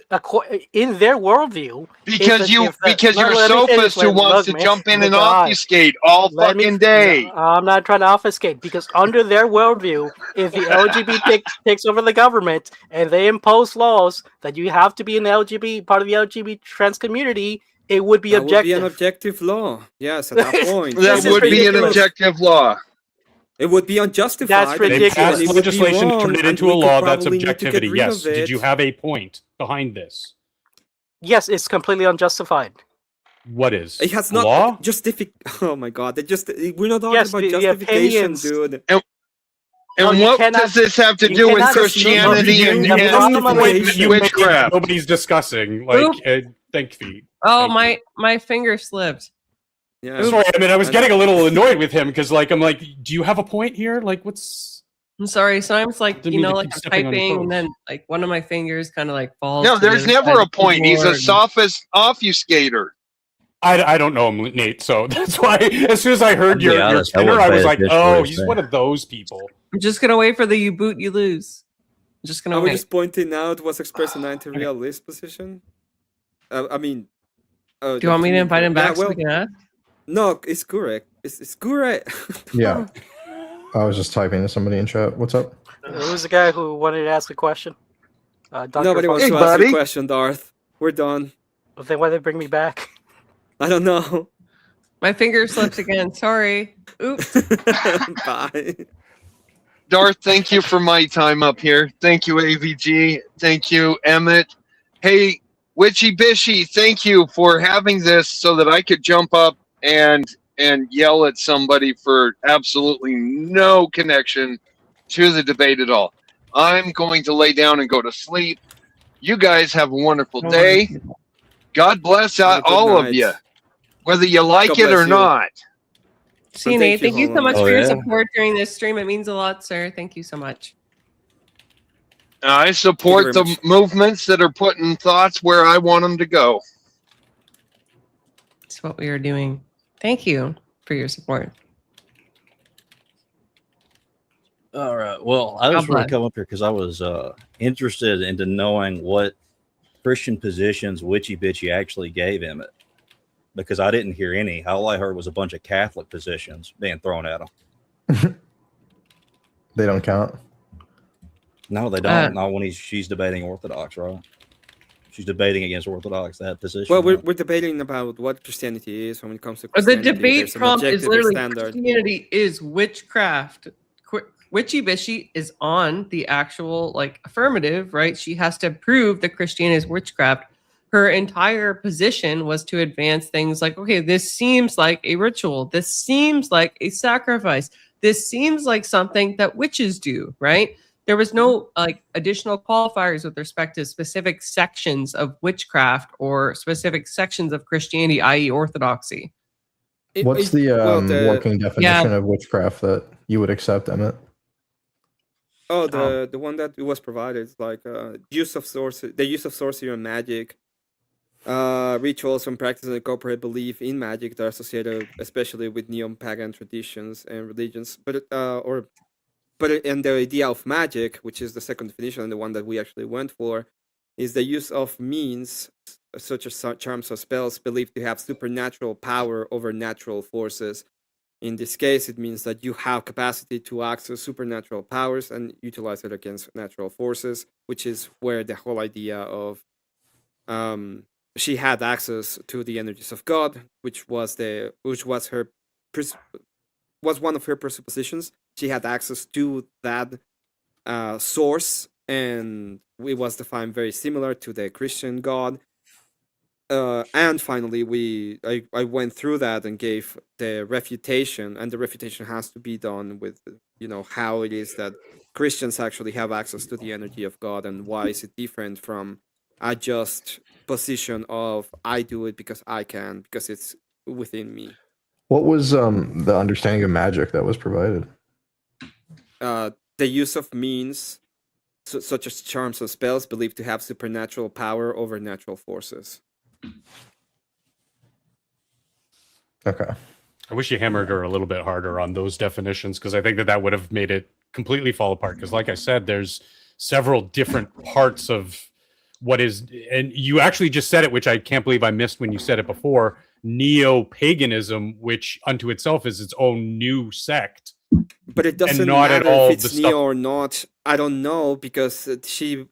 in their worldview, Because you're a let me sophist who finish, wants to man. jump in My and God. obfuscate all Let me- fucking day. No, I'm not trying to obfuscate, because under their worldview, if the LGBT takes over the government and they impose laws that you have to be an LGBT part of the LGBT trans community, it would be That would be objective. an objective law. Yes, at that point. That would be an objective law. It would be unjustified. That's and They ridiculous. passed it would be legislation to wrong, turn it and into we a could law that's probably need to get objectivity. rid Yes. of Did it. you have a point behind this? Yes, it's completely unjustified. What is? It has A not law? Oh my god! We're not talking Yes, about the justification, opinions. dude. And you what cannot- does this have to you do with cannot- Christianity You- and, you- the you- problem and of point it- that you make that witchcraft? nobody's discussing. Like, Oop. thank feet. Oh, Thank my finger slipped. Yeah. Sorry, I mean, I was getting a little annoyed with him because, like, I'm like, do you have a point here? Like, what's? I'm sorry. Sometimes, like, Didn't you mean know, to like keep I'm stepping on your typing, and toes. then like one of my fingers kind of like falls. No, to the there's other side never of a the point. He's a keyboard. sophist obfuscator. I don't know him, Nate. So that's why, as soon as I heard To be your honest, I tenor, wouldn't I pay was like, attention to oh, what he's he's one saying. of those people. I'm just gonna wait for the you boot, you lose. I'm just gonna I was wait. just pointing out was expressing an anti-realist position. I mean, Do you want me to invite him back so we can ask? No, it's correct. It's correct. Yeah. I was just typing to somebody in chat. What's up? Who's the guy who wanted to ask a question? Dr. Nobody wants to ask a question, Darth. We're done. Then why they bring me back? I don't know. My finger slips again. Sorry. Oops. Bye. Darth, thank you for my time up here. Thank you, AVG. Thank you, Emmet. Hey, Witchy Bishy, thank you for having this so that I could jump up and yell at somebody for absolutely no connection to the debate at all. I'm going to lay down and go to sleep. You guys have a wonderful day. God bless all of you, whether you like God it or bless you. not. See, Nate, thank you so much Oh, for your yeah? support during this stream. It means a lot, sir. Thank you so much. I support Thank the you very much. movements that are putting thoughts where I want them to go. It's what we are doing. Thank you for your support. All right. Well, I God just want bless. to come up here because I was interested into knowing what Christian positions Witchy Bitchy actually gave Emmet, because I didn't hear any. All I heard was a bunch of Catholic positions being thrown at him. They don't count. No, they don't. Not when she's debating Orthodox, right? She's debating against Orthodox, that position. Well, right? we're debating about what Christianity is when it comes to The Christianity. debate There's an prompt is objective literally standard. Christianity is witchcraft. Witchy Bishy is on the actual like affirmative, right? She has to prove that Christianity is witchcraft. Her entire position was to advance things like, okay, this seems like a ritual. This seems like a sacrifice. This seems like something that witches do, right? There was no like additional qualifiers with respect to specific sections of witchcraft or specific sections of Christianity, i.e., Orthodoxy. What's the working definition of witchcraft that you would accept, Emmet? Oh, the one that was provided, like use of sorcery, the use of sorcery and magic, rituals and practices and corporate belief in magic that are associated, especially with neo-pagan traditions and religions. But and the idea of magic, which is the second definition and the one that we actually went for, is the use of means such as charms or spells believed to have supernatural power over natural forces. In this case, it means that you have capacity to access supernatural powers and utilize it against natural forces, which is where the whole idea of she had access to the energies of God, which was one of her presuppositions. She had access to that source, and it was defined very similar to the Christian God. And finally, I went through that and gave the refutation, and the refutation has to be done with how it is that Christians actually have access to the energy of God, and why is it different from a just position of I do it because I can, because it's within me. What was the understanding of magic that was provided? The use of means such as charms and spells believed to have supernatural power over natural forces. Okay. I wish you hammered her a little bit harder on those definitions, because I think that would have made it completely fall apart. Because like I said, there's several different parts of what is, and you actually just said it, which I can't believe I missed when you said it before, neo-paganism, which unto itself is its own new sect. But it doesn't matter if it's neo or not. I don't know, because she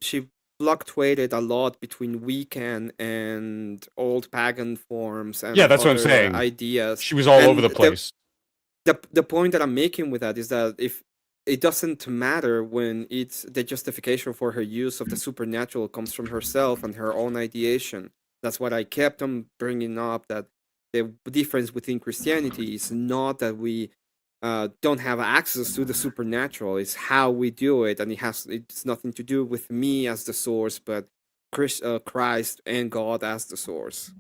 fluctuated a lot between Wiccan and old pagan forms and that's what I'm saying. Ideas. She was all over the place. The point that I'm making with that is that if it doesn't matter when it's the justification for her use of the supernatural comes from herself and her own ideation. That's what I kept on bringing up, that the difference within Christianity is not that we don't have access to the supernatural. It's how we do it, and it's nothing to do with me as the source, but Christ and God as the source.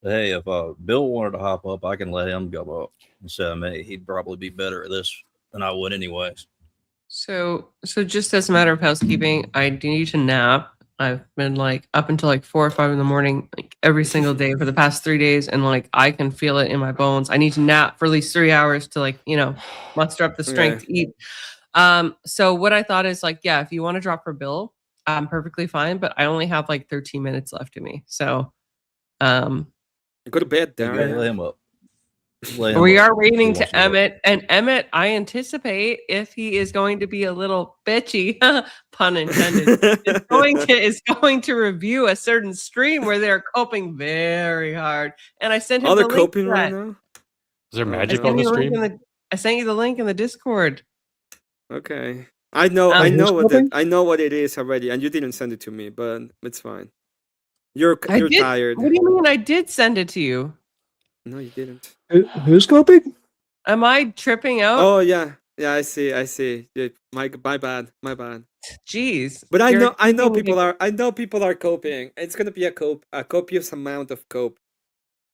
Hey, if Bill wanted to hop up, I can let him go up instead of me. He'd probably be better at this than I would anyways. So just as a matter of housekeeping, I do need to nap. I've been like up until like 4 or 5 in the morning, like every single day for the past 3 days, and like I can feel it in my bones. I need to nap for at least 3 hours to like, muster up the strength to eat. So what I thought is like, yeah, if you want to drop for Bill, I'm perfectly fine, but I only have like 13 minutes left of me. So go to bed, Darren. Lay him up. We are waiting to Emmet, and Emmet, I anticipate, if he is going to be a little bitchy, pun intended, is going to review a certain stream where they're coping very hard. And I sent him they're the link coping right now? Is there magic on the stream? I sent you the link in the Discord. Okay. I know what it is already, and you didn't send it to me, but it's fine. You're tired. What do you mean I did send it to you? No, you didn't. Who's coping? Am I tripping out? Oh yeah, I see. Yeah, my bad. Jeez. But I know people are coping. It's gonna be a copious amount of cope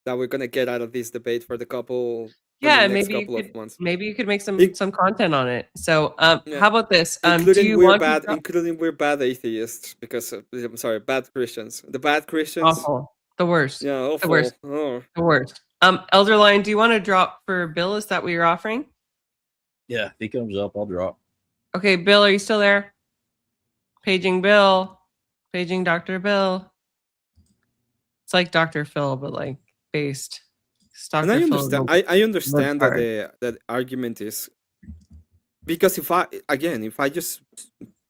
that we're gonna get out of this debate for the couple. Yeah, the next couple of months. Maybe you could make some content on it. So, how about this? Including we're bad atheists, because I'm sorry, bad Christians. The bad Christians. Awful. The worst. Yeah, awful. The worst. Oh. The worst. Elder Lion, do you want to drop for Bill? Is that what you're offering? Yeah, if he comes up, I'll drop. Okay, Bill, are you still there? Paging Bill. Paging Dr. Bill. It's like Dr. Phil, but like based. And I understand that that argument is because if I just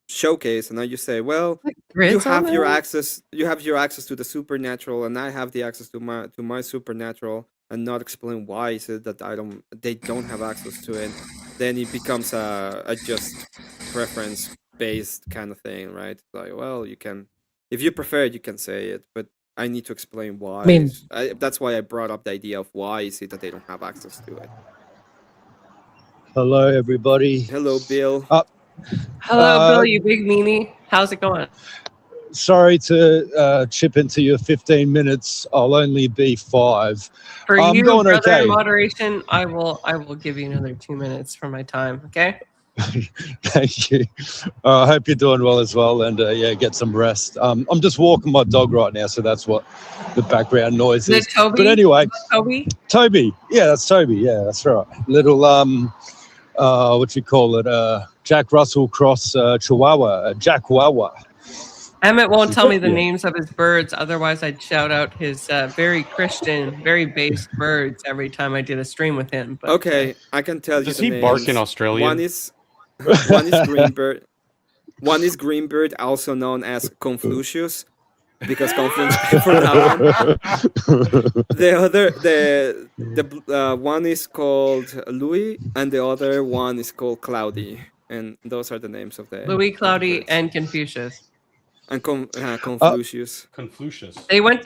showcase and I just say, well, you have your access to the supernatural, and I have the access to my supernatural, and not explain why is it that they don't have access to it, then it becomes a just preference based kind of thing, right? Like, well, you can, if you prefer it, you can say it, but I need to explain why. That's why I brought up the idea of why is it that they don't have access to it. Hello, everybody. Hello, Bill. Hello, Bill, you big meanie. How's it going? Sorry to chip into your 15 minutes. I'll only be 5. For you, going brother okay. in moderation, I will give you another 2 minutes for my time. Okay. Thank you. I hope you're doing well as well, and get some rest. I'm just walking my dog right now, so that's what the background noise is. Toby? But anyway, Toby. Yeah, that's Toby. Yeah, that's right. Little what you call it? Jack Russell Cross Chihuahua, Jack Wawa. Emmet won't tell me the names of his birds, otherwise I'd shout out his very Christian, very based birds every time I did a stream with him. But, okay, I can tell you. Does he bark in Australia? One is Greenbird. One is Greenbird, also known as Confucius, because Confluence paid for that one. The one is called Louis, and the other one is called Cloudy, and those are the names of the Louis, Cloudy, and Confucius. And Confucius. Confucius.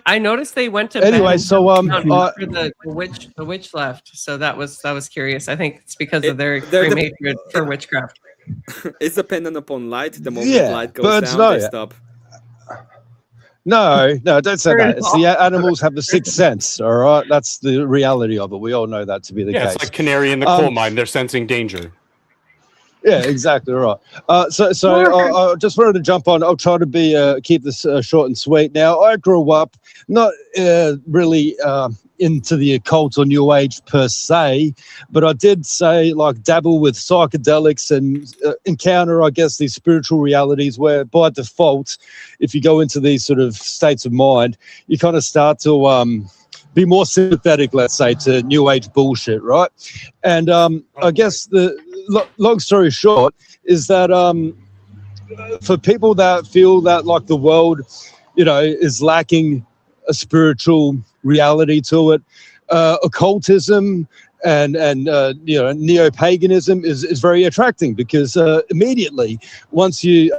I noticed they went to anyway. bed So after the witch left. So that was curious. I think it's because of their extreme hatred for witchcraft. It's dependent upon light. The moment light goes down, they stop. No, don't say Turn that. it It's the off. animals have the sixth sense. All right, that's the reality of it. We all know that to be the Yeah, case. it's like canary in the coal mine. They're sensing danger. Yeah, exactly right. So I just wanted to jump on. I'll try to be keep this short and sweet. Now, I grew up not really into the occult or New Age per se, but I did say like dabble with psychedelics and encounter, I guess, these spiritual realities where by default, if you go into these sort of states of mind, you kind of start to be more sympathetic, let's say, to New Age bullshit, right? And I guess the long story short is that for people that feel that like the world, is lacking a spiritual reality to it, occultism and neo-paganism is very attracting because immediately once you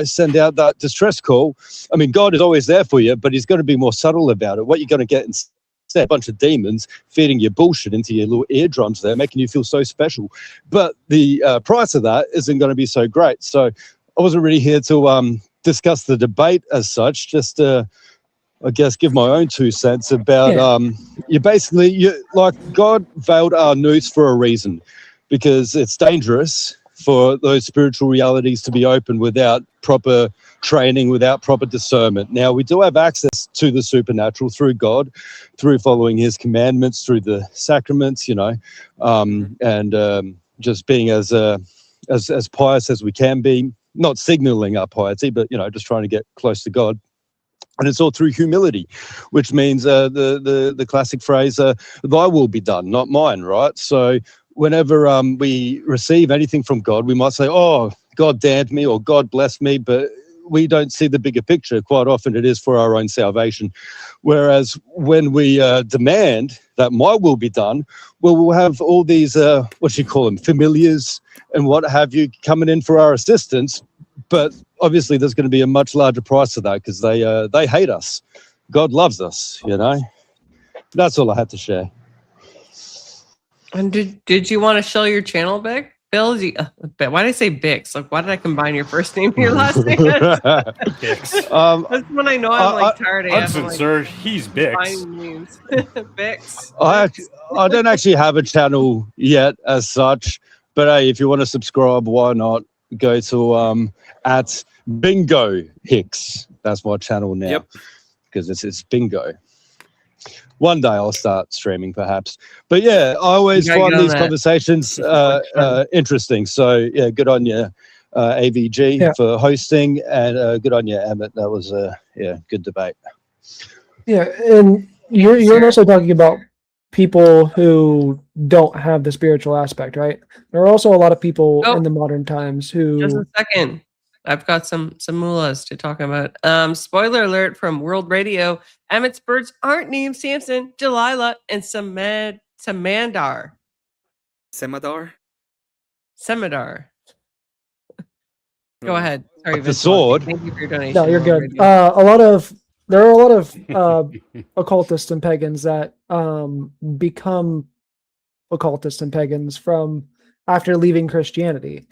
send out that distress call, I mean, God is always there for you, but he's going to be more subtle about it. What you're going to get instead, a bunch of demons feeding your bullshit into your little eardrums there, making you feel so special. But the price of that isn't going to be so great. So I wasn't really here to discuss the debate as such, just I guess give my own 2 cents about God veiled our noose for a reason, because it's dangerous for those spiritual realities to be open without proper training, without proper discernment. Now, we do have access to the supernatural through God, through following his commandments, through the sacraments, and just being as pious as we can be, not signaling our piety, but, just trying to get close to God. And it's all through humility, which means the classic phrase, thy will be done, not mine, right? So whenever we receive anything from God, we might say, oh, God damned me or God blessed me, but we don't see the bigger picture. Quite often it is for our own salvation. Whereas when we demand that my will be done, well, we'll have all these, familiars and what have you coming in for our assistance. But obviously there's going to be a much larger price to that because they hate us. God loves us, That's all I had to share. And did you want to show your channel, Bill? Why did I say Bix? Like, why did I combine your first name and your last name? Bix. That's when I know I'm tired. Hudson, sir, he's Bix. Bix. I don't actually have a channel yet as such, but hey, if you want to subscribe, why not? Go to at Bingo Hicks. That's my channel now. Because it's Bingo. One day I'll start streaming, perhaps. But yeah, I always find these conversations interesting. So yeah, good on you, AVG, for hosting, and good on you, Emmet. That was a good debate. Yeah, and you're also talking about people who don't have the spiritual aspect, right? There are also a lot of people in the modern times who. Just a second. I've got some mullahs to talk about. Spoiler alert from World Radio. Emmett's birds aren't named Samson, Delilah, and Samandar. Semadar? Go ahead. Sorry, the sword. Thank you for your donation. No, you're good. There are a lot of occultists and pagans that become occultists and pagans from after leaving Christianity.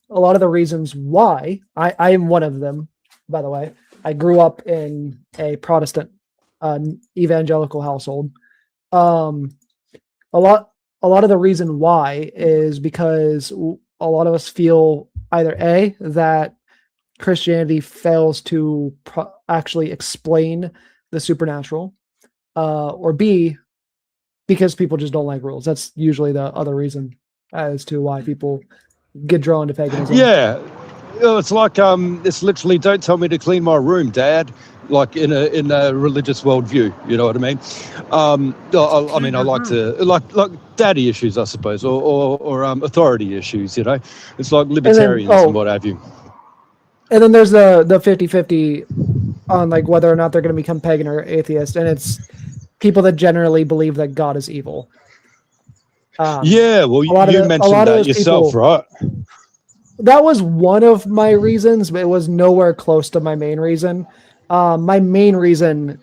A lot of the reasons why I am one of them, by the way. I grew up in a Protestant evangelical household. A lot of the reason why is because a lot of us feel either A, that Christianity fails to actually explain the supernatural, or B, because people just don't like rules. That's usually the other reason as to why people get drawn to paganism. Yeah, it's like it's literally, don't tell me to clean my room, Dad. Like in a religious worldview, you know what I mean? I like to like daddy issues, I suppose, or authority issues. It's like libertarians and what have you. And then there's the 50-50 on like whether or not they're going to become pagan or atheist, and it's people that generally believe that God is evil. Well, you mentioned that yourself, right? That was one of my reasons, but it was nowhere close to my main reason. My main reason,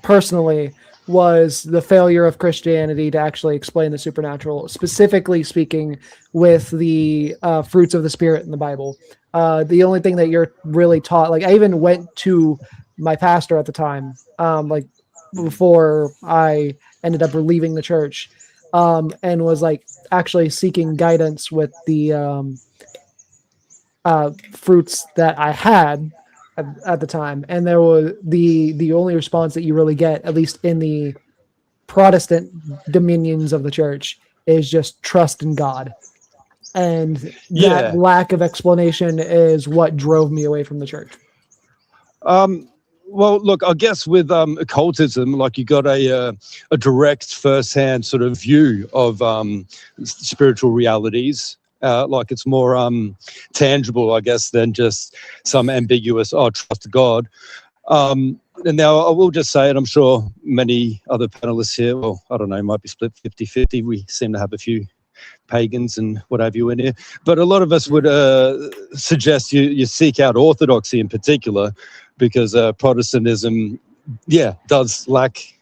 personally, was the failure of Christianity to actually explain the supernatural, specifically speaking with the fruits of the Spirit in the Bible. The only thing that you're really taught, like I even went to my pastor at the time, like before I ended up leaving the church, and was like actually seeking guidance with the fruits that I had at the time, and there was the only response that you really get, at least in the Protestant dominions of the church, is just trust in God, and that Yeah. lack of explanation is what drove me away from the church. Well, look, I guess with occultism, like you got a direct first-hand sort of view of spiritual realities. Like it's more tangible, I guess, than just some ambiguous, trust God. And now I will just say, and I'm sure many other panelists here, well, I don't know, might be split 50-50. We seem to have a few pagans and what have you in here. But a lot of us would suggest you seek out orthodoxy in particular, because Protestantism, does lack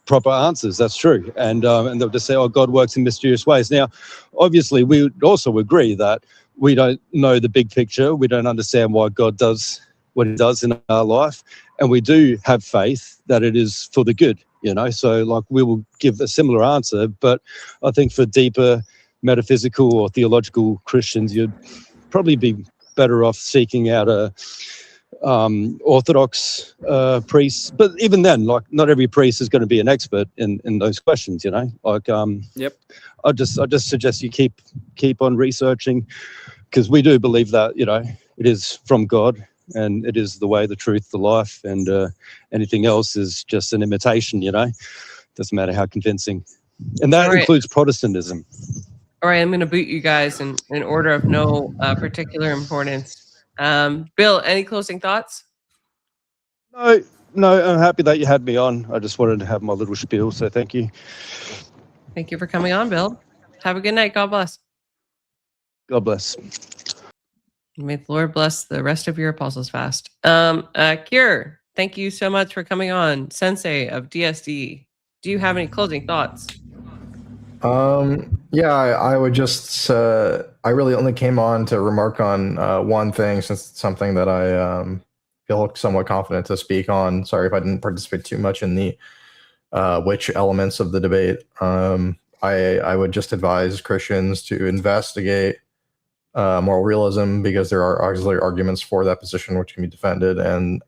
proper answers. That's true. And they'll just say, God works in mysterious ways. Now, obviously, we would also agree that we don't know the big picture. We don't understand why God does what he does in our life. And we do have faith that it is for the good, So, like, we will give a similar answer. But I think for deeper metaphysical or theological Christians, you'd probably be better off seeking out a Orthodox priests. But even then, like, not every priest is going to be an expert in those questions, Like, Yep. I just suggest you keep on researching, because we do believe that it is from God, and it is the way, the truth, the life, and anything else is just an imitation. Doesn't matter how convincing, and that includes Protestantism. All right, I'm going to boot you guys in order of no particular importance. Bill, any closing thoughts? No, I'm happy that you had me on. I just wanted to have my little spiel, so thank you. Thank you for coming on, Bill. Have a good night. God bless. God bless. May the Lord bless the rest of your apostles fast. Kier, thank you so much for coming on. Sensei of DSD. Do you have any closing thoughts? I would just, I really only came on to remark on one thing, since it's something that I feel somewhat confident to speak on. Sorry if I didn't participate too much in the which elements of the debate. I would just advise Christians to investigate moral realism, because there are auxiliary arguments for that position which can be defended, and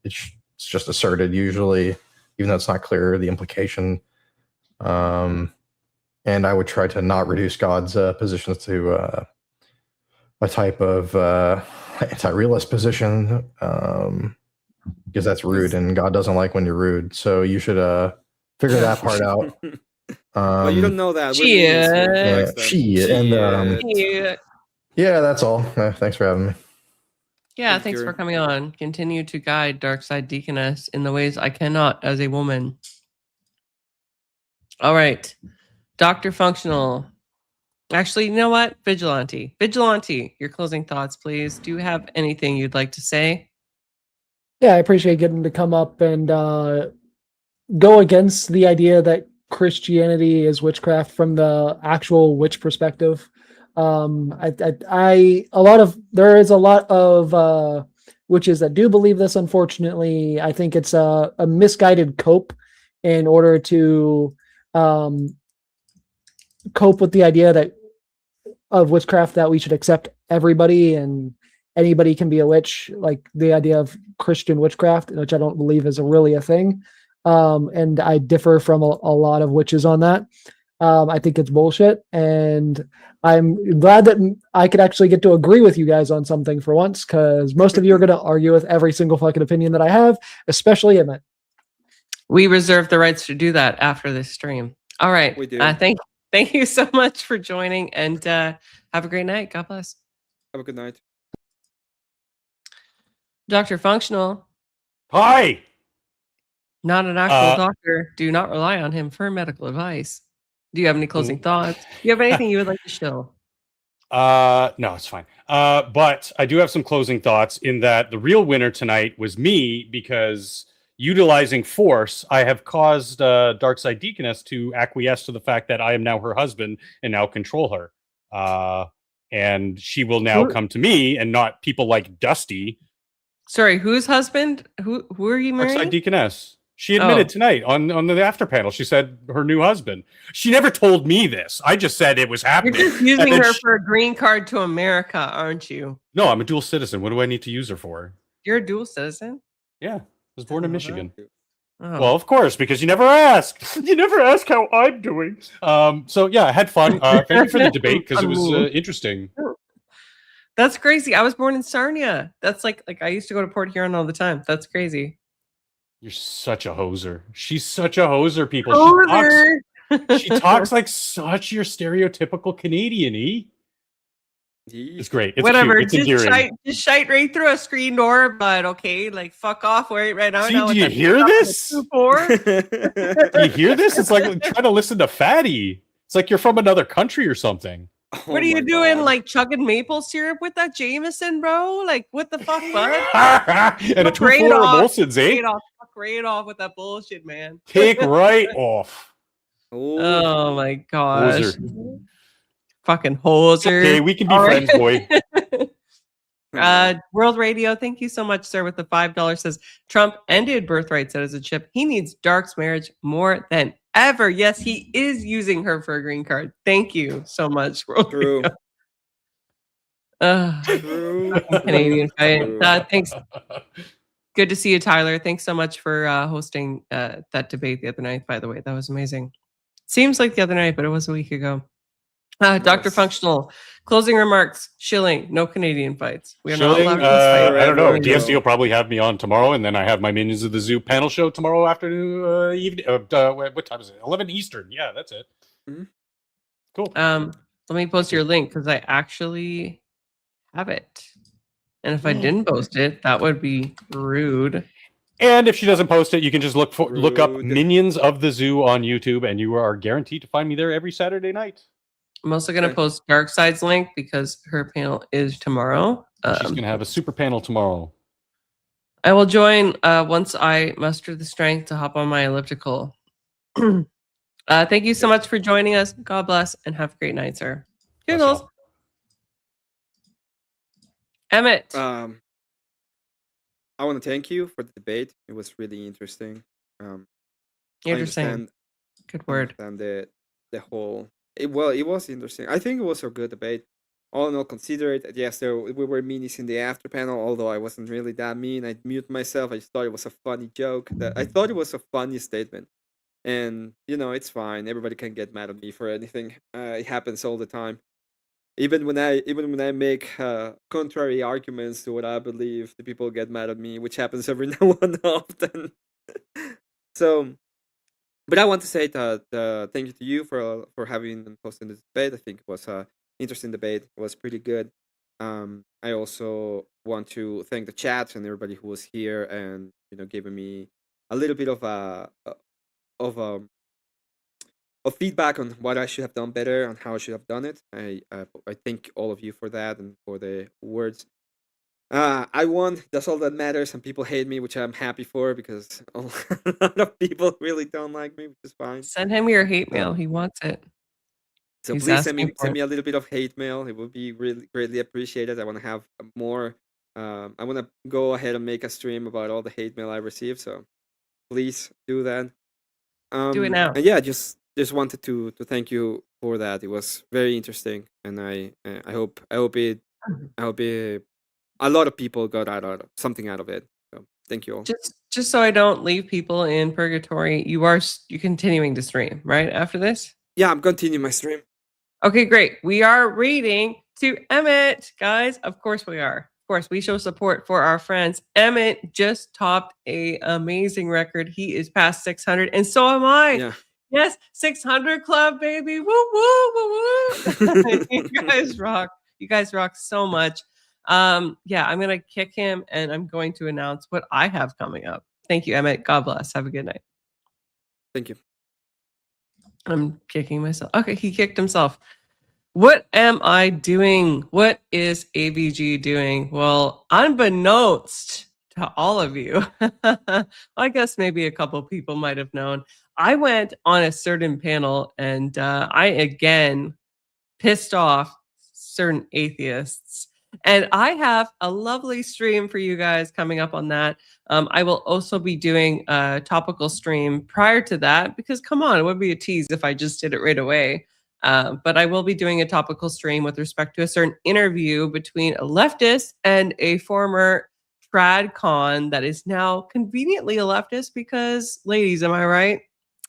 it's just asserted usually, even though it's not clear the implication. And I would try to not reduce God's positions to a type of anti-realist position, because that's rude, and God doesn't like when you're rude. So you should figure that part out. Well, you don't know that. Yeah, that's all. Thanks for having me. Yeah, thanks for coming on. Continue to guide Dark Side Deaconess in the ways I cannot as a woman. All right. Dr. Functional. Actually, you know what? Vigilante, your closing thoughts, please. Do you have anything you'd like to say? Yeah, I appreciate getting to come up and go against the idea that Christianity is witchcraft from the actual witch perspective. There is a lot of witches that do believe this. Unfortunately, I think it's a misguided cope in order to cope with the idea of witchcraft, that we should accept everybody and anybody can be a witch, like the idea of Christian witchcraft, which I don't believe is really a thing. And I differ from a lot of witches on that. I think it's bullshit, and I'm glad that I could actually get to agree with you guys on something for once, because most of you are going to argue with every single fucking opinion that I have, especially Emmet. We reserve the rights to do that after this stream. All right. We do. Thank you so much for joining, and have a great night. God bless. Have a good night. Dr. Functional. Hi. Not an actual doctor. Do not rely on him for medical advice. Do you have any closing thoughts? Do you have anything you would like to show? No, it's fine. But I do have some closing thoughts, in that the real winner tonight was me, because utilizing force, I have caused Darkside Deaconess to acquiesce to the fact that I am now her husband and now control her. And she will now come to me and not people like Dusty. Sorry, whose husband? Who are you marrying? Darkside Deaconess. She admitted tonight on the after panel. She said her new husband. She never told me this. I just said it was happening. You're just using her for a green card to America, aren't you? No, I'm a dual citizen. What do I need to use her for? You're a dual citizen? Yeah. I was born in Michigan. Oh. Well, of course, because you never ask. You never ask how I'm doing. So yeah, I had fun. Thank you for the debate because it was interesting. That's crazy. I was born in Sarnia. That's like I used to go to Port Huron all the time. That's crazy. You're such a hoser. She's such a hoser, people. Hoser. She talks like such your stereotypical Canadian-y. It's great. It's whatever. Cute. It's endearing. Just shite right through a screen door, but okay, like fuck off right now. See, do you hear this? Do you hear this? It's like trying to listen to Fatty. It's like you're from another country or something. What are you doing? Like chugging maple syrup with that Jameson, bro? Like what the fuck, bud? And a 2-4 emulsions, eh? Fuck right off with that bullshit, man. Take right off. Oh my gosh. Hoser. Fucking hoser. Okay, we can be friends, boy. World Radio, thank you so much, sir, with the $5 says Trump ended birthright citizenship. He needs Dark's marriage more than ever. Yes, he is using her for a green card. Thank you so much, World True. Radio. True. Canadian fight. Thanks. Good to see you, Tyler. Thanks so much for hosting that debate the other night, by the way. That was amazing. Seems like the other night, but it was a week ago. Dr. Functional, closing remarks. Shilling, no Canadian fights. We are Shilling, not allowed to I don't know. DSD will probably have me on tomorrow, and then I have my Minions of the Zoo panel show tomorrow afternoon, evening. What time is it? 11 Eastern. Yeah, that's it. Mm-hmm. Cool. Let me post your link because I actually have it. And if I didn't post it, that would be rude. And if she doesn't post it, you can just look up Minions of the Zoo on YouTube, and you are guaranteed to find me there every Saturday night. I'm also going to post Darkside's link because her panel is tomorrow. She's going to have a super panel tomorrow. I will join once I muster the strength to hop on my elliptical. Thank you so much for joining us. God bless and have a great night, sir. Toodles. Emmet. I want to thank you for the debate. It was really interesting. Interesting. Good word. And the whole. It was interesting. I think it was a good debate. All in all, consider it. Yes, we were meanies in the after panel, although I wasn't really that mean. I mute myself. I just thought it was a funny joke. I thought it was a funny statement. And, it's fine. Everybody can get mad at me for anything. It happens all the time. Even when I make contrary arguments to what I believe, the people get mad at me, which happens every now and often. So, but I want to say that thank you to you for having and posting this debate. I think it was an interesting debate. It was pretty good. I also want to thank the chat and everybody who was here and giving me a little bit of feedback on what I should have done better and how I should have done it. I thank all of you for that and for the words. I won. That's all that matters. And people hate me, which I'm happy for because a lot of people really don't like me, which is fine. Send him your hate mail. He wants it. So He's please send me asking for it. a little bit of hate mail. It would be really greatly appreciated. I want to have more. I want to go ahead and make a stream about all the hate mail I received. So please do that. Do it now. And yeah, just wanted to thank you for that. It was very interesting, and I hope a lot of people got something out of it. So thank you all. Just so I don't leave people in purgatory, you're continuing to stream, right? After this? Yeah, I'm continuing my stream. Okay, great. We are reading to Emmet, guys. Of course we are. Of course, we show support for our friends. Emmet just topped a amazing record. He is past 600, and so am I. Yeah. Yes, 600 club, baby. Woo, woo, woo, woo. You guys rock. You guys rock so much. Yeah, I'm going to kick him, and I'm going to announce what I have coming up. Thank you, Emmet. God bless. Have a good night. Thank you. I'm kicking myself. Okay, he kicked himself. What am I doing? What is ABG doing? Well, unbeknownst to all of you. I guess maybe a couple people might have known. I went on a certain panel and I again pissed off certain atheists. And I have a lovely stream for you guys coming up on that. I will also be doing a topical stream prior to that because, come on, it would be a tease if I just did it right away. But I will be doing a topical stream with respect to a certain interview between a leftist and a former trad con that is now conveniently a leftist because, ladies, am I right?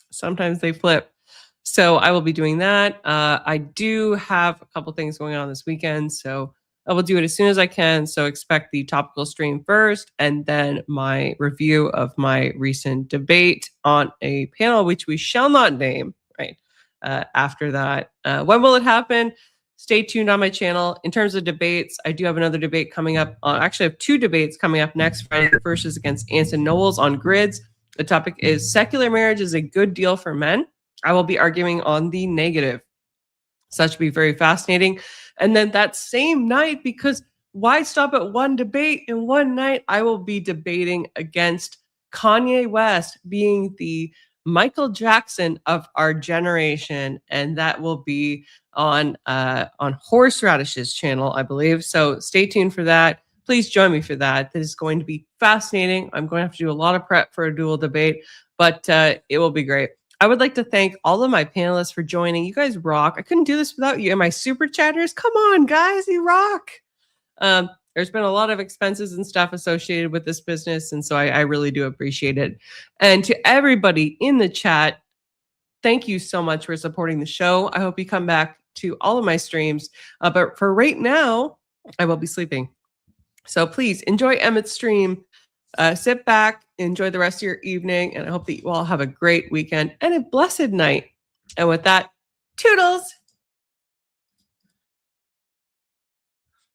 Sometimes they flip. So I will be doing that. I do have a couple things going on this weekend, so I will do it as soon as I can. So expect the topical stream first, and then my review of my recent debate on a panel, which we shall not name, right? After that. When will it happen? Stay tuned on my channel. In terms of debates, I do have another debate coming up. Actually, I have two debates coming up next Friday. The first is against Anson Knowles on grids. The topic is secular marriage is a good deal for men. I will be arguing on the negative. So that should be very fascinating. And then that same night, because why stop at one debate in one night? I will be debating against Kanye West being the Michael Jackson of our generation, and that will be on Horseradish's channel, I believe. So stay tuned for that. Please join me for that. This is going to be fascinating. I'm going to have to do a lot of prep for a dual debate, but it will be great. I would like to thank all of my panelists for joining. You guys rock. I couldn't do this without you. And my super chatters, come on, guys, you rock. There's been a lot of expenses and stuff associated with this business, and so I really do appreciate it. And to everybody in the chat, thank you so much for supporting the show. I hope you come back to all of my streams. But for right now, I will be sleeping. So please enjoy Emmett's stream. Sit back, enjoy the rest of your evening, and I hope that you all have a great weekend and a blessed night. And with that, toodles!